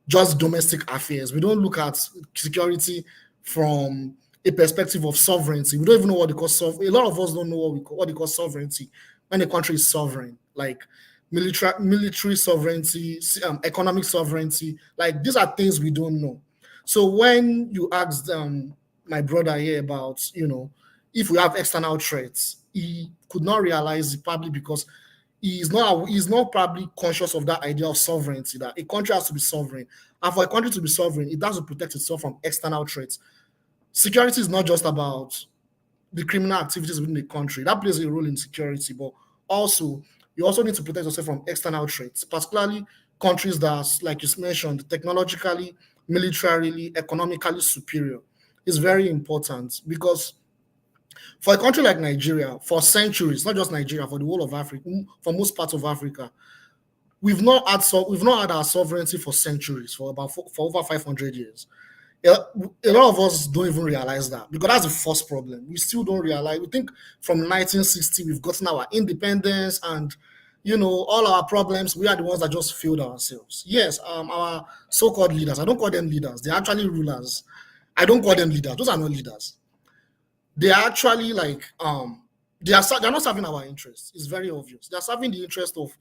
just domestic affairs. We don't look at security from a perspective of sovereignty. We don't even know what they call sovereignty. A lot of us don't know what they call sovereignty when a country is sovereign, like military sovereignty, economic sovereignty. Like these are things we don't know. So when you asked my brother here about, if we have external threats, he could not realize it, probably because he's not probably conscious of that idea of sovereignty, that a country has to be sovereign. And for a country to be sovereign, it has to protect itself from external threats. Security is not just about the criminal activities within the country. That plays a role in security, but also you also need to protect yourself from external threats, particularly countries that, like you mentioned, technologically, militarily, economically superior. Is very important because for a country like Nigeria, for centuries, not just Nigeria, for the whole of Africa, for most parts of Africa, we've not had our sovereignty for centuries, for over 500 years. A lot of us don't even realize that, because that's the first problem. We still don't realize. We think from 1960 we've gotten our independence and all our problems. We are the ones that just failed ourselves. Yes, our so-called leaders. I don't call them leaders. They're actually rulers. I don't call them leaders. Those are not leaders. They are actually like they're not serving our interests. It's very obvious. They're serving the interest of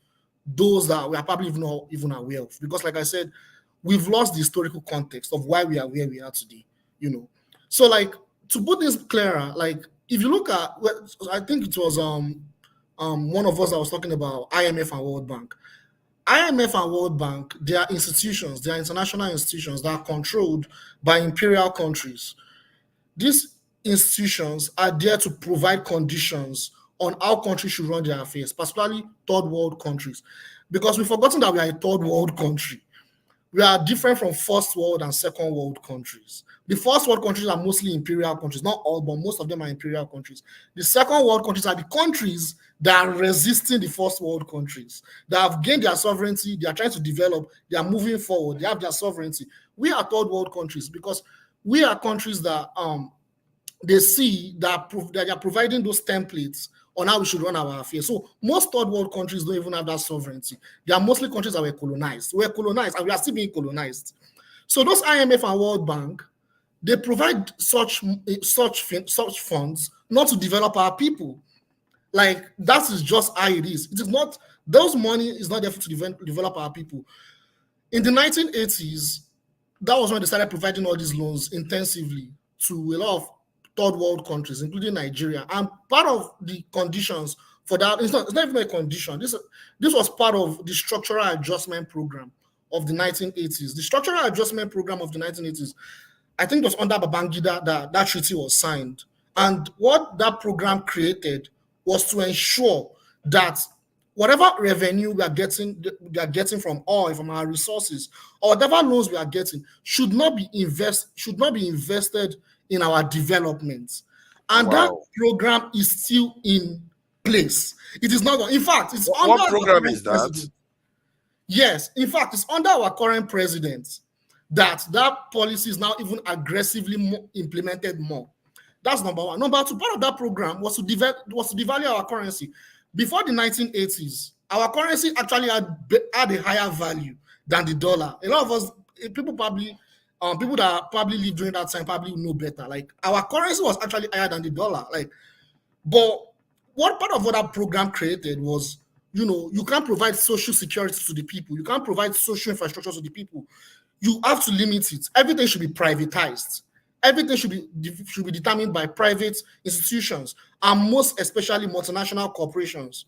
those that we are probably not even aware of. Because, like I said, we've lost the historical context of why we are where we are today. So, like, to put this clearer, like, if you look at, I think it was one of us that was talking about IMF and World Bank. IMF and World Bank, they are institutions, they are international institutions that are controlled by imperial countries. These institutions are there to provide conditions on how countries should run their affairs, particularly third world countries. Because we've forgotten that we are a third world country. We are different from first world and second world countries. The first world countries are mostly imperial countries, not all, but most of them are imperial countries. The second world countries are the countries that are resisting the first world countries, that have gained their sovereignty, they are trying to develop, they are moving forward, they have their sovereignty. We are third world countries because we are countries that they see that they are providing those templates on how we should run our affairs. So most third world countries don't even have that sovereignty. They are mostly countries that were colonized. We're colonized and we are still being colonized. So those IMF and World Bank, they provide such funds not to develop our people. Like, that is just how it is. It is not, those money is not there to develop our people. In the 1980s, that was when they started providing all these loans intensively to a lot of third world countries, including Nigeria. And part of the conditions for that, it's not even a condition. This was part of the structural adjustment program of the 1980s. The structural adjustment program of the 1980s, I think it was under Babangida that treaty was signed. And what that program created was to ensure that whatever revenue we are getting from oil, from our resources, or whatever loans we are getting, should not be invested in our development. And that program is still in place. It is not going. In fact, it's under what program is that? President. Yes, in fact, it's under our current president that policy is now even aggressively implemented more. That's number one. Number two, part of that program was to devalue our currency. Before the 1980s, our currency actually had a higher value than the dollar. A lot of us, people that probably lived during that time probably know better. Like, our currency was actually higher than the dollar. But what part of what that program created was, you can't provide social security to the people. You can't provide social infrastructure to the people. You have to limit it. Everything should be privatized. Everything should be determined by private institutions, and most especially multinational corporations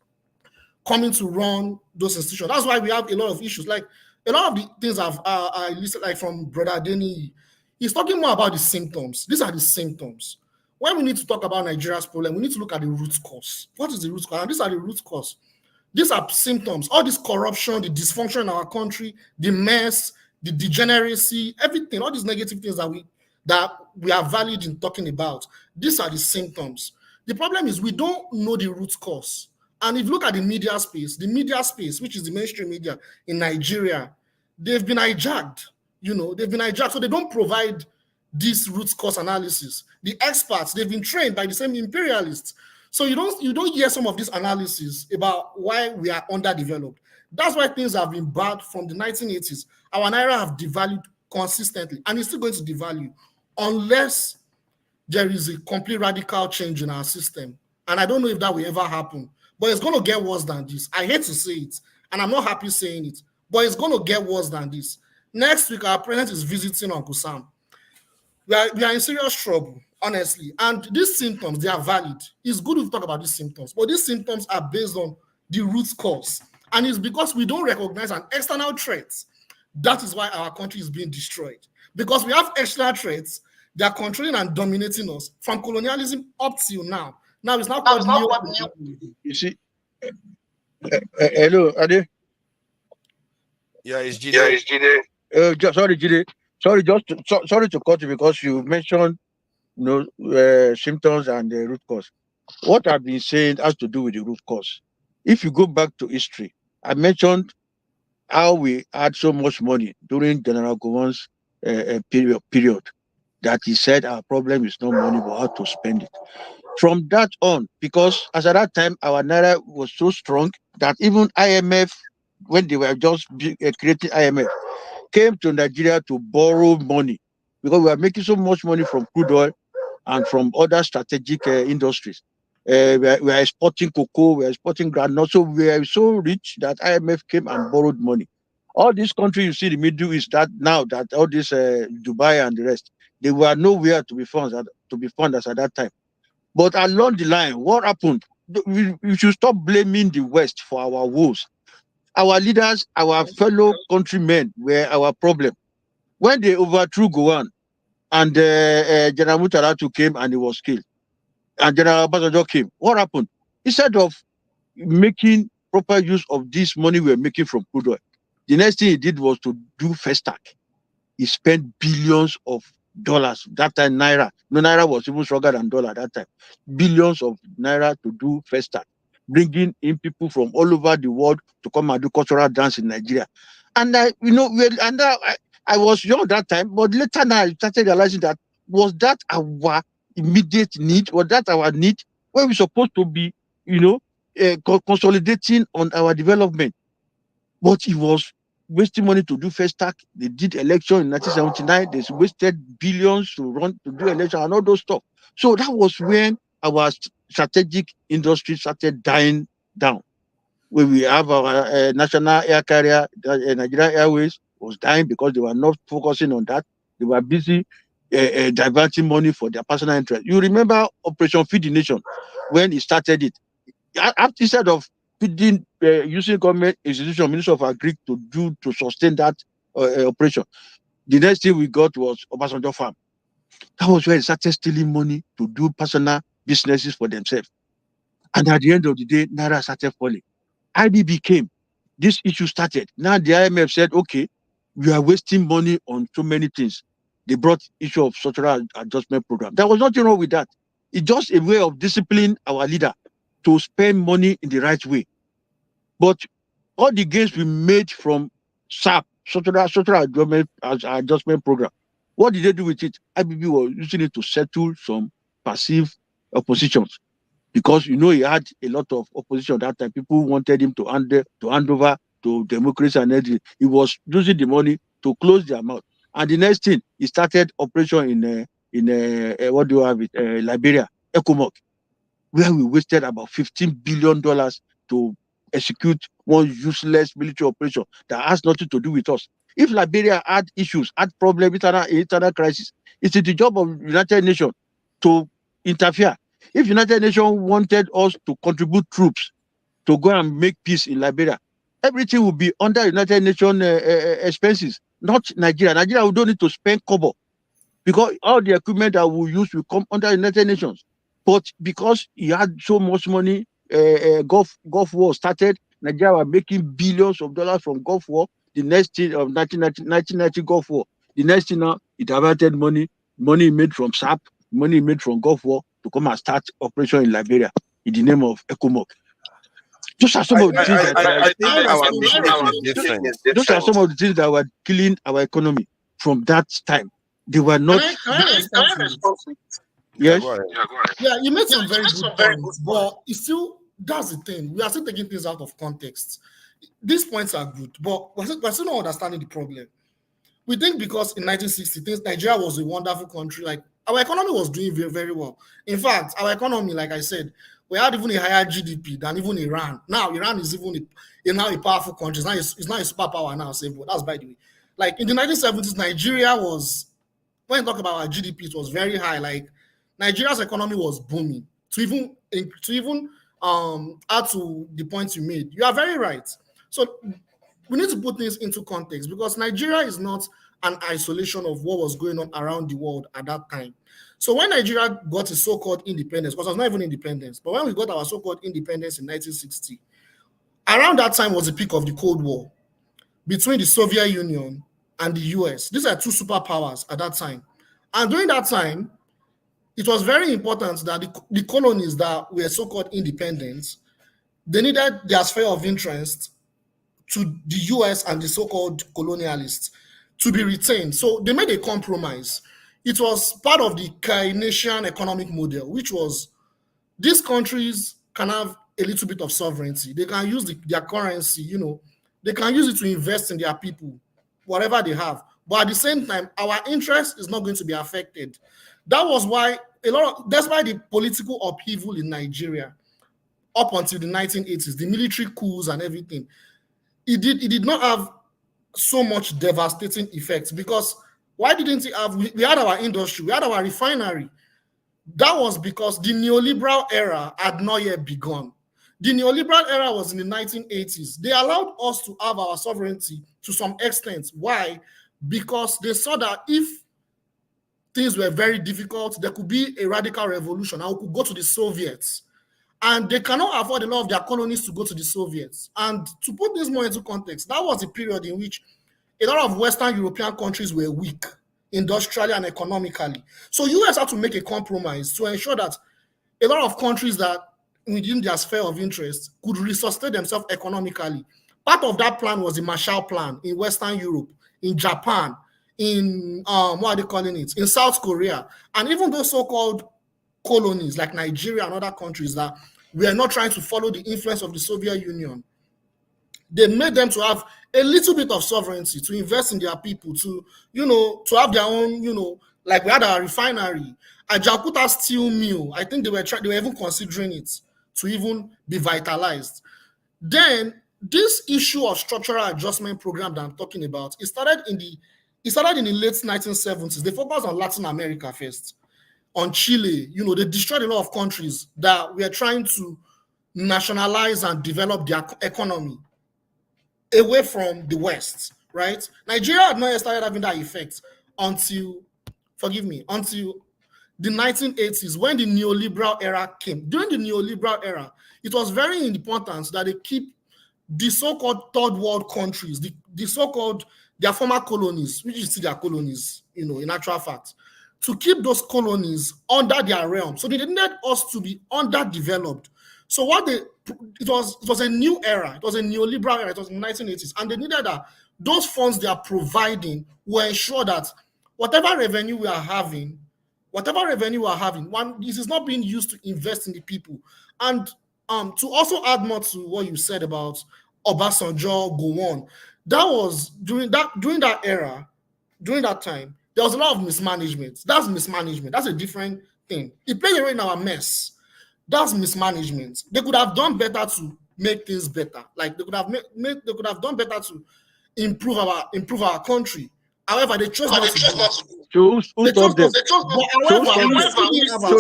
coming to run those institutions. That's why we have a lot of issues. Like, a lot of the things I listed, like from Brother Denny, he's talking more about the symptoms. These are the symptoms. When we need to talk about Nigeria's problem, we need to look at the root cause. What is the root cause? And these are the root cause. These are symptoms. All this corruption, the dysfunction in our country, the mess, the degeneracy, everything, all these negative things that we are valid in talking about. These are the symptoms. The problem is we don't know the root cause. And if you look at the media space, which is the mainstream media in Nigeria, they've been hijacked. So they don't provide this root cause analysis. The experts, they've been trained by the same imperialists. So you don't hear some of this analysis about why we are underdeveloped. That's why things have been bad from the 1980s. Our naira have devalued consistently, and it's still going to devalue unless there is a complete radical change in our system. And I don't know if that will ever happen, but it's going to get worse than this. I hate to say it, and I'm not happy saying it, but it's going to get worse than this. Next week, our president is visiting Uncle Sam. We are in serious trouble, honestly. And these symptoms, they are valid. It's good to talk about these symptoms, but these symptoms are based on the root cause. And it's because we don't recognize an external threat. That is why our country is being destroyed. Because we have external threats, they are controlling and dominating us from colonialism up till now. Now it's not called new. You see, hello, Ade. Yeah, it's Jide. Sorry, Jide. Sorry to cut you because you mentioned symptoms and the root cause. What I've been saying has to do with the root cause. If you go back to history, I mentioned how we had so much money during General Gowon's period that he said our problem is not money, but how to spend it. From that on, because as at that time, our naira was so strong that even IMF, when they were just creating IMF, came to Nigeria to borrow money because we are making so much money from crude oil and from other strategic industries. We are exporting cocoa, we are exporting groundnut. So we are so rich that IMF came and borrowed money. All these countries you see in the Middle East, that now that all this Dubai and the rest, they were nowhere to be found as at that time. But along the line, what happened? We should stop blaming the West for our woes. Our leaders, our fellow countrymen were our problem. When they overthrew Gowan and General Mutaratu came and he was killed, and General Obasanjo came, what happened? Instead of making proper use of this money we're making from crude oil, the next thing he did was to do Festac. He spent billions of dollars. That time, Naira. No, Naira was even stronger than dollar that time. Billions of Naira to do Festac, bringing in people from all over the world to come and do cultural dance in Nigeria. And I was young that time, but later now I started realizing that was that our immediate need? Was that our need? Where we supposed to be, consolidating on our development? But it was wasting money to do Festac. They did election in 1979. They wasted billions to do election and all those stuff. So that was when our strategic industry started dying down. When we have our national air carrier, Nigerian Airways was dying because they were not focusing on that. They were busy diverting money for their personal interest. You remember Operation Feed the Nation when he started it. Instead of feeding, using government institution, Minister of Agri to sustain that operation, the next thing we got was Obasanjo Farm. That was where they started stealing money to do personal businesses for themselves. And at the end of the day, Naira started falling. IDB came. This issue started. Now the IMF said, okay, we are wasting money on so many things. They brought issue of structural adjustment program. There was nothing wrong with that. It's just a way of disciplining our leader to spend money in the right way. But all the gains we made from SAP, structural adjustment program, what did they do with it? IBB was using it to settle some passive oppositions. Because he had a lot of opposition at that time. People wanted him to hand over to democracy and everything. He was using the money to close their mouth. And the next thing, he started operation in what do you have it? Liberia, ECOMOG, where we wasted about $15 billion to execute one useless military operation that has nothing to do with us. If Liberia had issues, had problems, internal crisis, it's the job of United Nations to interfere. If United Nations wanted us to contribute troops to go and make peace in Liberia, everything will be under United Nations expenses, not Nigeria. Nigeria don't need to spend kobo because all the equipment that we use will come under United Nations. But because he had so much money, Gulf War started. Nigeria were making billions of dollars from Gulf War. The next thing of 1990 Gulf War. The next thing now, it diverted money made from SAP, money made from Gulf War to come and start operation in Liberia in the name of ECOMOG. Those are some of the things those are some of the things that were killing our economy from that time. They were not. Yes. Yeah, you made some very good points, but it's still, that's the thing. We are still taking things out of context. These points are good, but we're still not understanding the problem. We think because in 1960, Nigeria was a wonderful country, like our economy was doing very, very well. In fact, our economy, like I said, we had even a higher GDP than even Iran. Now Iran is even now a powerful country. It's not a superpower now, but that's by the way. Like in the 1970s, Nigeria was, when you talk about our GDP, it was very high. Like Nigeria's economy was booming. To even add to the points you made, you are very right. So we need to put things into context because Nigeria is not an isolation of what was going on around the world at that time. So when Nigeria got its so-called independence, because it was not even independence, but when we got our so-called independence in 1960, around that time was the peak of the Cold War between the Soviet Union and the US. These are two superpowers at that time. And during that time, it was very important that the colonies that were so-called independent, they needed their sphere of interest to the US and the so-called colonialists to be retained. So they made a compromise. It was part of the Keynesian economic model, which was these countries can have a little bit of sovereignty. They can use their currency, they can use it to invest in their people, whatever they have. But at the same time, our interest is not going to be affected. That was why that's why the political upheaval in Nigeria up until the 1980s, the military coups and everything, it did not have so much devastating effects because why didn't it have? We had our industry, we had our refinery. That was because the neoliberal era had not yet begun. The neoliberal era was in the 1980s. They allowed us to have our sovereignty to some extent. Why? Because they saw that if things were very difficult, there could be a radical revolution and we could go to the Soviets. And they cannot afford a lot of their colonies to go to the Soviets. And to put this more into context, that was a period in which a lot of Western European countries were weak, industrially and economically. So US had to make a compromise to ensure that a lot of countries that within their sphere of interest could resuscitate themselves economically. Part of that plan was the Marshall Plan in Western Europe, in Japan, in what are they calling it? In South Korea, and even those so-called colonies like Nigeria and other countries that were not trying to follow the influence of the Soviet Union. They made them to have a little bit of sovereignty, to invest in their people, to, to have their own, like we had our refinery, a Jakarta steel mill. I think they were even considering it to even be vitalized. Then this issue of structural adjustment program that I'm talking about, it started in the late 1970s. They focused on Latin America first, on Chile. They destroyed a lot of countries that were trying to nationalize and develop their economy away from the West, right? Nigeria had not yet started having that effect until the 1980s, when the neoliberal era came. During the neoliberal era, it was very important that they keep the so-called third world countries, the so-called their former colonies, which is still their colonies, in actual fact, to keep those colonies under their realm. So they needed us to be underdeveloped. So it was a new era. It was a neoliberal era. It was in the 1980s. And they needed that those funds they are providing will ensure that whatever revenue we are having, this is not being used to invest in the people. And to also add more to what you said about Obasanjo, Gowon, that was during that era, during that time, there was a lot of mismanagement. That's mismanagement. That's a different thing. It plays a role in our mess. That's mismanagement. They could have done better to make things better. Like they could have done better to improve our country. However, they chose not to. So who stopped them? So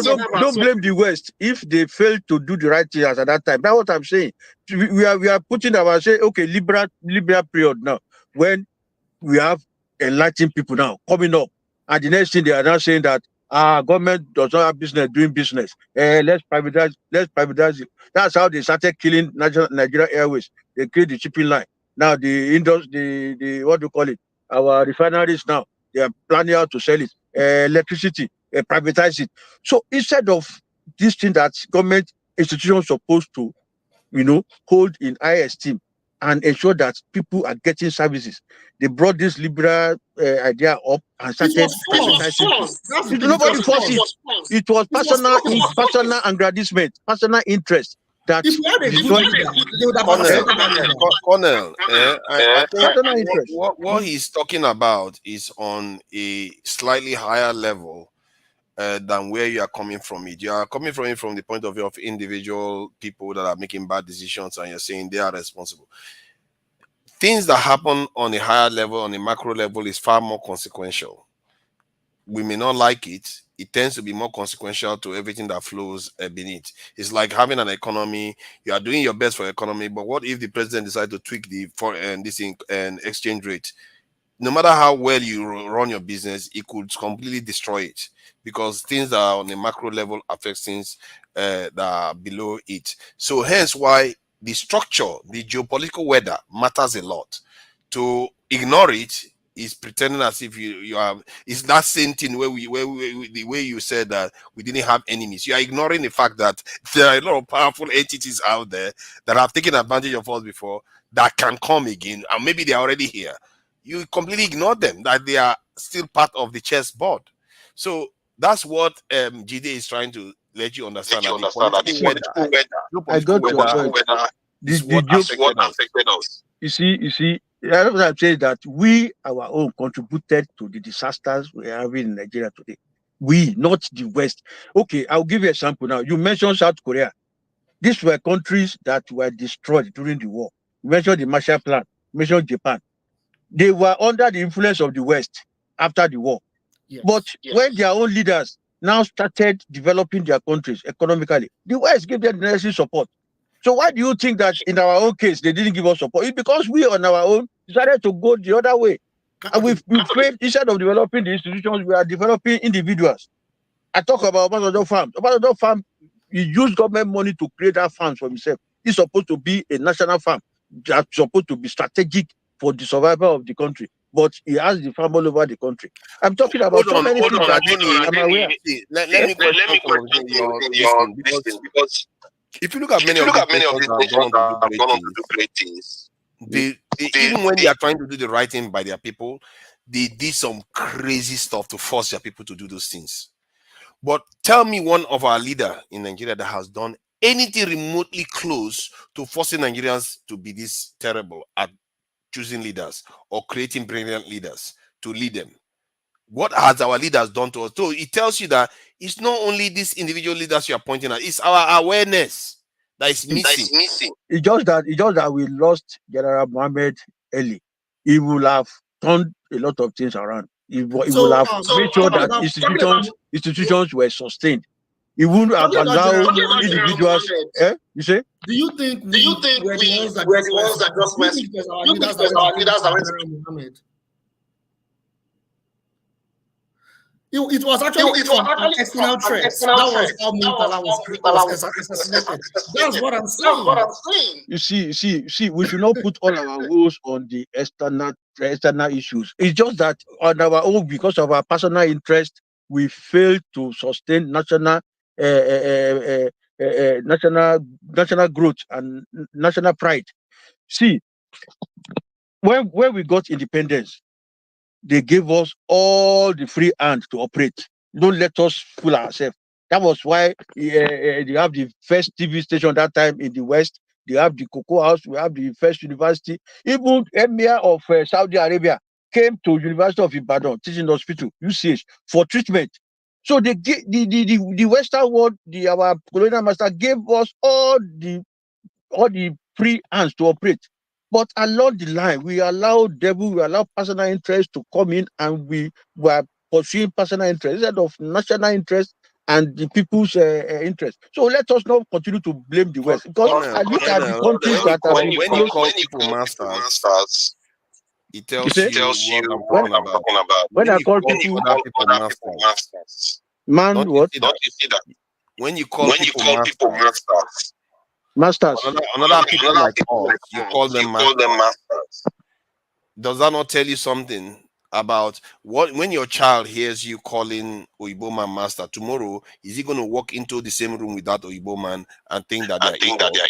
don't blame the West if they failed to do the right thing at that time. That's what I'm saying. We are putting our say, okay, liberal period now, when we have enlightened people now coming up, and the next thing they are now saying that government does not have business doing business. Let's privatize it. That's how they started killing Nigeria Airways. They killed the shipping line. Now the what do you call it? Our refineries now, they are planning how to sell it. Electricity, privatize it. So instead of this thing that government institutions supposed to, hold in high esteem and ensure that people are getting services, they brought this liberal idea up and started privatizing. Nobody forced it. It was personal aggrandizement, personal interest. That Colonel, I think what he's talking about is on a slightly higher level than where you are coming from it. You are coming from it from the point of view of individual people that are making bad decisions, and you're saying they are responsible. Things that happen on a higher level, on a macro level, is far more consequential. We may not like it. It tends to be more consequential to everything that flows beneath. It's like having an economy. You are doing your best for economy, but what if the president decides to tweak the foreign exchange rate? No matter how well you run your business, it could completely destroy it, because things that are on a macro level affect things that are below it. So hence why the structure, the geopolitical weather matters a lot. To ignore it is pretending as if you are. It's that same thing where the way you said that we didn't have enemies. You are ignoring the fact that there are a lot of powerful entities out there that have taken advantage of us before, that can come again, and maybe they are already here. You completely ignore them, that they are still part of the chessboard. So that's what GD is trying to let you understand. I got your point. What affected us. You see, I'm saying that we, our own, contributed to the disasters we are having in Nigeria today. We, not the West. Okay, I'll give you an example now. You mentioned South Korea. These were countries that were destroyed during the war. You mentioned the Marshall Plan. You mentioned Japan. They were under the influence of the West after the war. Yes. But when their own leaders now started developing their countries economically. The West gave them the necessary support. So why do you think that in our own case they didn't give us support? It's because we on our own decided to go the other way. And we failed. Instead of developing the institutions, we are developing individuals. I talk about Obasanjo Farm. Obasanjo Farm, he used government money to create that farm for himself. It's supposed to be a national farm that's supposed to be strategic for the survival of the country. But he has the farm all over the country. I'm talking about so many things that I'm aware. Let me question some of your listening, because if you look at many of these nations that have gone on to do great things, they even when they are trying to do the right thing by their people, they did some crazy stuff to force their people to do those things. But tell me one of our leader in Nigeria that has done anything remotely close to forcing Nigerians to be this terrible at choosing leaders or creating brilliant leaders to lead them. What has our leaders done to us? So it tells you that it's not only these individual leaders you are pointing at, it's our awareness that is missing. It's just that we lost General Mohammed Ali. He will have turned a lot of things around. He will have made sure that institutions were sustained. He wouldn't have allowed individuals. You say? Do you think we were the ones that just messed? You think our leaders that Mohammed? It was actually an external threat. That was how Murtala was assassinated. That's what I'm saying. You see, we should not put all our woes on the external issues. It's just that on our own, because of our personal interest, we failed to sustain national growth and national pride. See, when we got independence, they gave us all the free hand to operate. Don't let us fool ourselves. That was why they have the first TV station that time in the West. They have the Cocoa House. We have the first university. Even Emir of Saudi Arabia came to University of Ibadan Teaching Hospital, UCH, for treatment. So they the Western world, our colonial master gave us all the free hands to operate. But along the line, we allow personal interest to come in, and we were pursuing personal interest instead of national interest and the people's interest. So let us not continue to blame the West, because I look at the countries that have been when you call people masters, it tells you what I'm talking about. When I call people masters, man, what? Don't you see that? When you call people masters, another people like us, you call them masters. Does that not tell you something about when your child hears you calling Oyibo man master? Tomorrow, is he going to walk into the same room with that Oyibo man and think that they are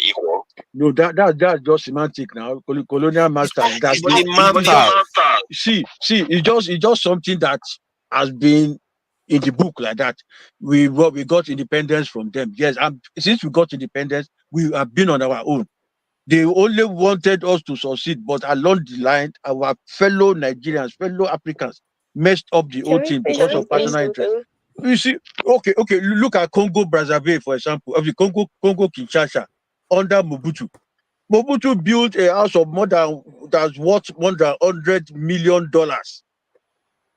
equal? No, that's just semantic now. Colonial masters. See, it's just something that has been in the book like that. We got independence from them. Yes, since we got independence, we have been on our own. They only wanted us to succeed, but along the line, our fellow Nigerians, fellow Africans messed up the whole thing because of personal interest. You see, okay, look at Congo Brazzaville, for example, of the Congo Kinshasa under Mobutu. Mobutu built a house of that's worth more than $100 million.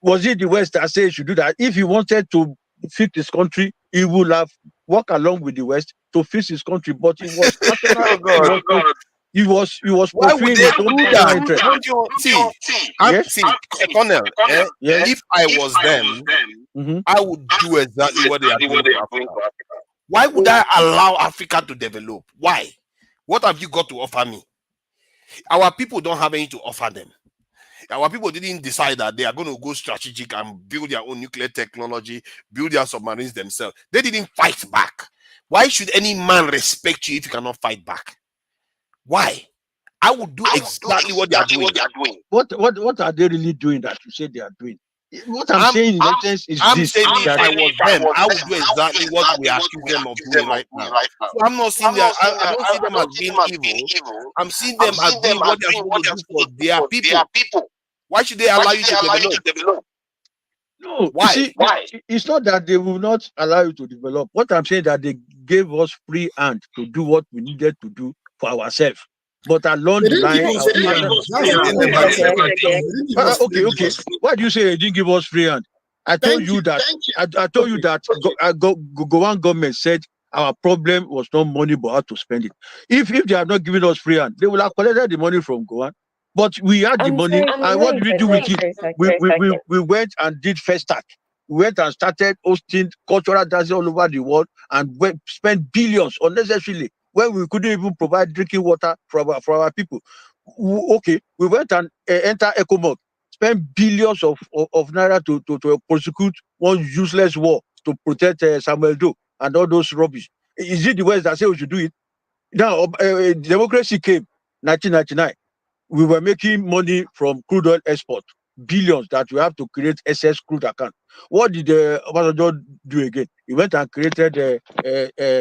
Was it the West that said he should do that? If he wanted to fix his country, he would have worked along with the West to fix his country. But it was personal. He was why would they do that? Don't you see, Colonel, if I was them, I would do exactly what they are doing to Africa. Why would I allow Africa to develop? Why? What have you got to offer me? Our people don't have anything to offer them. Our people didn't decide that they are going to go strategic and build their own nuclear technology, build their submarines themselves. They didn't fight back. Why should any man respect you if you cannot fight back? Why? I would do exactly what they are doing. What are they really doing that you say they are doing? What I'm saying in essence is this. Saying if I was them, I would do exactly what we accuse them of doing right now. So I'm not seeing that. I don't see them as being evil. I'm seeing them as doing what they're supposed to do for their people. Why should they allow you to develop? No, why? See, it's not that they will not allow you to develop. What I'm saying is that they gave us free hand to do what we needed to do for ourselves. But along the line, okay. Why do you say they didn't give us free hand? I told you that. I told you that Gowan government said our problem was not money but how to spend it. If they are not giving us free hand, they will have collected the money from Gowan. But we had the money, and what did we do with it? We went and did Festac. We went and started hosting cultural dances all over the world and spent billions unnecessarily when we couldn't even provide drinking water for our people. Okay, we went and enter ECOMOG, spent billions of naira to prosecute one useless war to protect Samuel Doe and all those rubbish. Is it the West that say we should do it? Now, democracy came 1999. We were making money from crude oil export, billions that we have to create excess crude account. What did Obasanjo do again? He went and created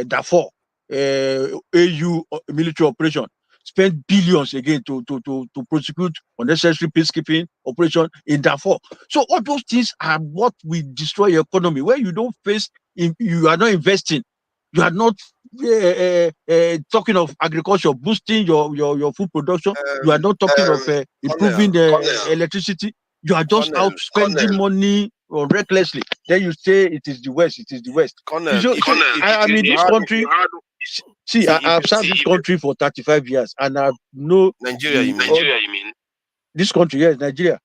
Darfur, AU military operation, spent billions again to prosecute unnecessary peacekeeping operation in Darfur. So all those things are what will destroy your economy. When you don't face, you are not investing, you are not talking of agriculture, boosting your food production. You are not talking of improving the electricity. You are just out spending money recklessly. Then you say it is the West. It is the West. I mean, this country. See, I've served this country for 35 years, and I know Nigeria. You mean this country? Yes, Nigeria.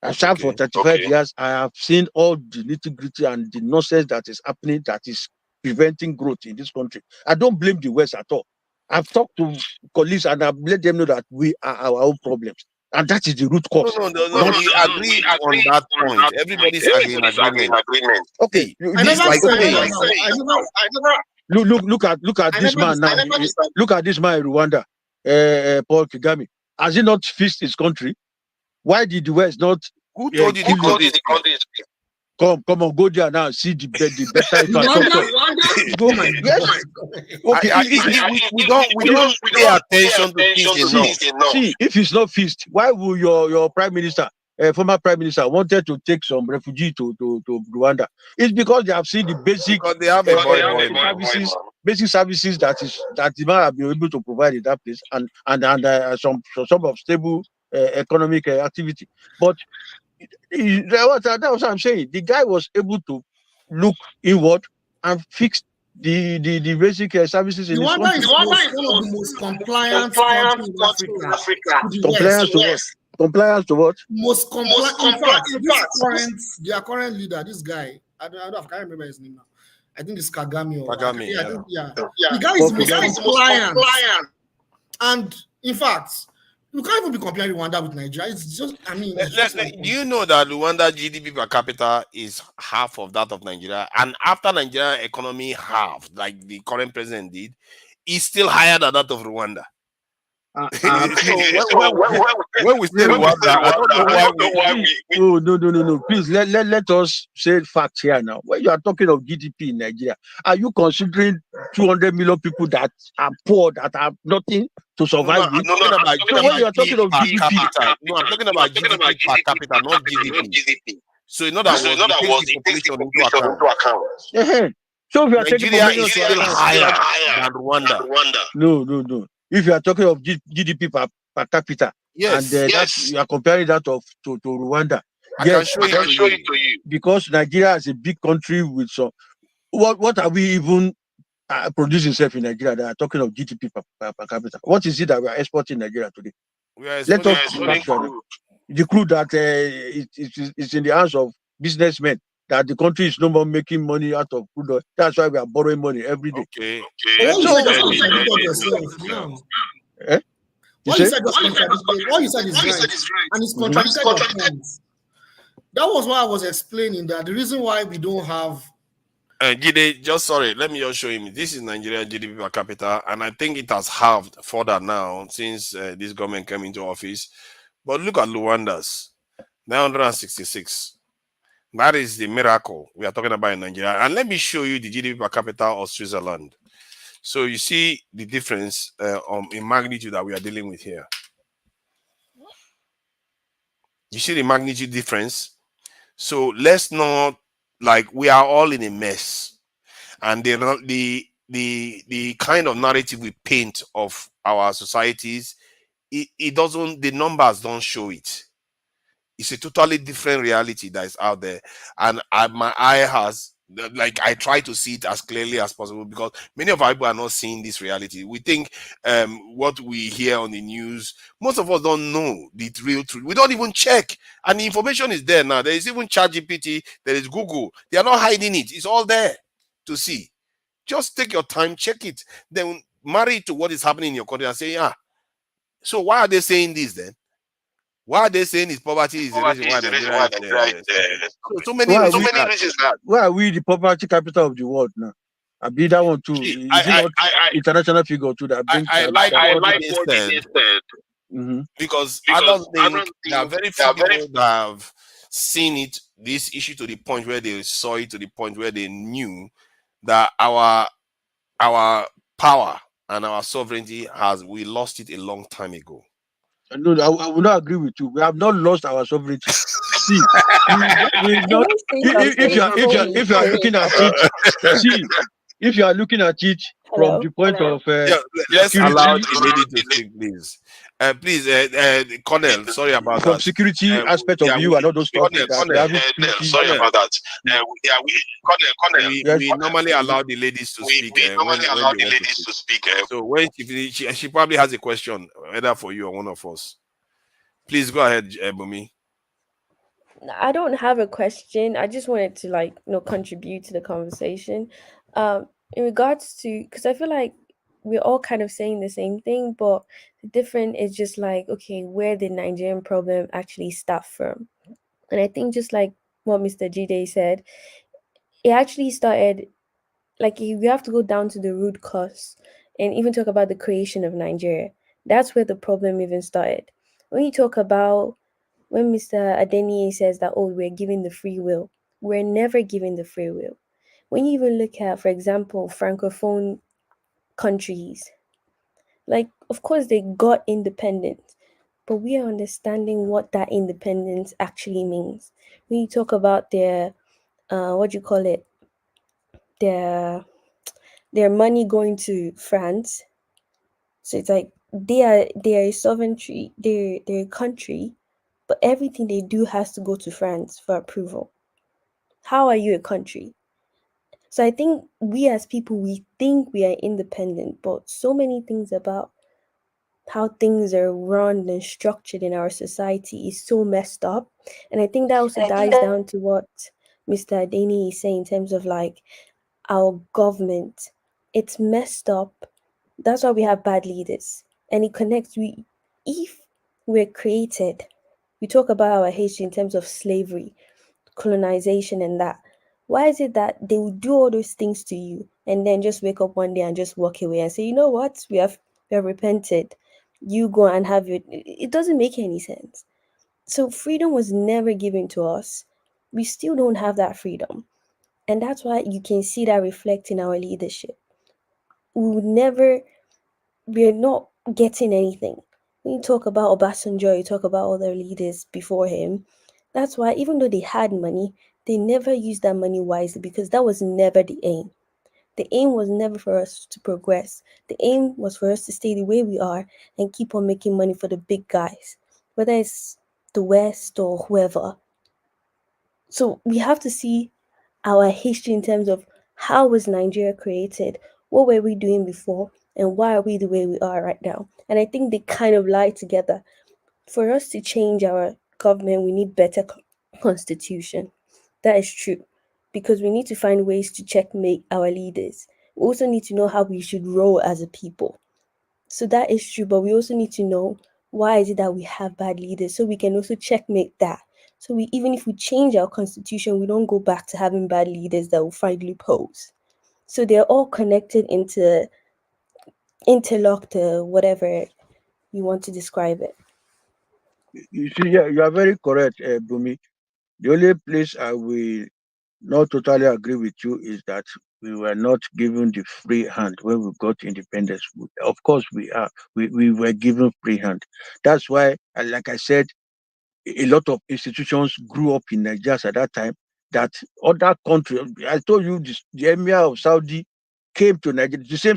I've served for 35 years. I have seen all the nitty-gritty and the nonsense that is happening that is preventing growth in this country. I don't blame the West at all. I've talked to colleagues and I've let them know that we are our own problems. And that is the root cause. No, we agree on that point. Everybody's in agreement. Okay. Look at this man now. Look at this man in Rwanda, Paul Kagame. Has he not fixed his country? Why did the West not? Who told you the country? Come on, go there now. See the better infrastructure. Yes. Okay. We don't pay attention to things enough. See, if it's not fixed, why will your prime minister, former prime minister, wanted to take some refugee to Rwanda? It's because they have seen the basic. Because they have basic services that the man have been able to provide in that place, and some of stable economic activity. But that was what I'm saying. The guy was able to look inward and fix the basic services in his country. Is one of the most compliant countries in Africa. Compliance to what? Most compliant. In fact, their current leader, this guy, I can't remember his name now. I think it's Kagame. The guy is most compliant. And in fact, you can't even be comparing Rwanda with Nigeria. It's just, I mean, do you know that Rwanda GDP per capita is half of that of Nigeria? And after Nigerian economy halved, like the current president did, it's still higher than that of Rwanda. When we say Rwanda, I don't know why we. No. Please let us say facts here now. When you are talking of GDP in Nigeria, are you considering 200 million people that are poor, that have nothing to survive with? I'm talking about GDP. No, I'm talking about GDP per capita, not GDP. So in other words, it takes the population into account. So if you are Nigeria is still higher than Rwanda. No. If you are talking of GDP per capita, yes, and you are comparing that to Rwanda, I can show it to you. Because Nigeria is a big country with some. What are we even producing in Nigeria that are talking of GDP per capita? What is it that we are exporting in Nigeria today? Let us the crude that it's in the hands of businessmen. That the country is no more making money out of crude oil. That's why we are borrowing money every day. Okay. What you said just contradicted yourself. What you said is right. And it's contradicted your points. That was why I was explaining that the reason why we don't have. Jide, let me just show him. This is Nigeria GDP per capita, and I think it has halved further now since this government came into office. But look at Rwanda's 966. That is the miracle we are talking about in Nigeria. And let me show you the GDP per capita of Switzerland. So you see the difference in magnitude that we are dealing with here. You see the magnitude difference? So let's not, we are all in a mess. And the kind of narrative we paint of our societies, it doesn't, the numbers don't show it. It's a totally different reality that is out there, and my eye has, like, I try to see it as clearly as possible, because many of our people are not seeing this reality. We think what we hear on the news, most of us don't know the real truth. We don't even check, and the information is there now. There is even ChatGPT, there is Google. They are not hiding it. It's all there to see. Just take your time, check it, then marry it to what is happening in your country and say, so why are they saying this then? Why are they saying is poverty is the reason why Nigeria is so many reasons. Why are we the poverty capital of the world now? I be that one too. Is it not international figure too that brings? I like what they said, because I don't think there are very few people that have seen it, this issue, to the point where they saw it, to the point where they knew that our power and our sovereignty we lost it a long time ago. No, I will not agree with you. We have not lost our sovereignty. See, we've not. If you are looking at it, see, if you are looking at it from the point of let's allow the lady to speak, please. Please, Colonel, sorry about from that. security aspect of view and all those stuff. Sorry about that. We normally allow the ladies to speak. When they want to speak. So when she probably has a question, whether for you or one of us. Please go ahead, Bumi. I don't have a question. I just wanted to contribute to the conversation. In regards to, because I feel like we're all kind of saying the same thing, but the difference is just like, okay, where did Nigerian problem actually start from? And I think just like what Mr. Jide said, it actually started, like, we have to go down to the root cause and even talk about the creation of Nigeria. That's where the problem even started. When you talk about, when Mr. Adeniyi says that, oh, we're giving the free will, we're never giving the free will. When you even look at, for example, Francophone countries, like, of course, they got independence, but we are understanding what that independence actually means. When you talk about their, what do you call it, their money going to France, so it's like they are a sovereignty, they're a country, but everything they do has to go to France for approval. How are you a country? So I think we as people, we think we are independent, but so many things about how things are run and structured in our society is so messed up. And I think that also dies down to what Mr. Adeni is saying in terms of like our government. It's messed up. That's why we have bad leaders. And it connects. If we're created, we talk about our history in terms of slavery, colonization, and that. Why is it that they will do all those things to you and then just wake up one day and just walk away and say, you know what, we have repented. You go and have it. It doesn't make any sense. So freedom was never given to us. We still don't have that freedom. And that's why you can see that reflect in our leadership. We're not getting anything. When you talk about Obasanjo, you talk about other leaders before him. That's why even though they had money, they never used that money wisely, because that was never the aim. The aim was never for us to progress. The aim was for us to stay the way we are and keep on making money for the big guys, whether it's the West or whoever. So we have to see our history in terms of how was Nigeria created, what were we doing before, and why are we the way we are right now. And I think they kind of lie together. For us to change our government, we need better constitution. That is true, because we need to find ways to checkmate our leaders. We also need to know how we should roll as a people. So that is true, but we also need to know why is it that we have bad leaders, so we can also checkmate that. So even if we change our constitution, we don't go back to having bad leaders that will find loopholes. So they're all connected interlocked, whatever you want to describe it. You see, yeah, you are very correct, Bumi. The only place I will not totally agree with you is that we were not given the free hand when we got independence. Of course, we were given free hand. That's why, like I said, a lot of institutions grew up in Nigeria at that time. That other countries, I told you, the Emir of Saudi came to Nigeria. The same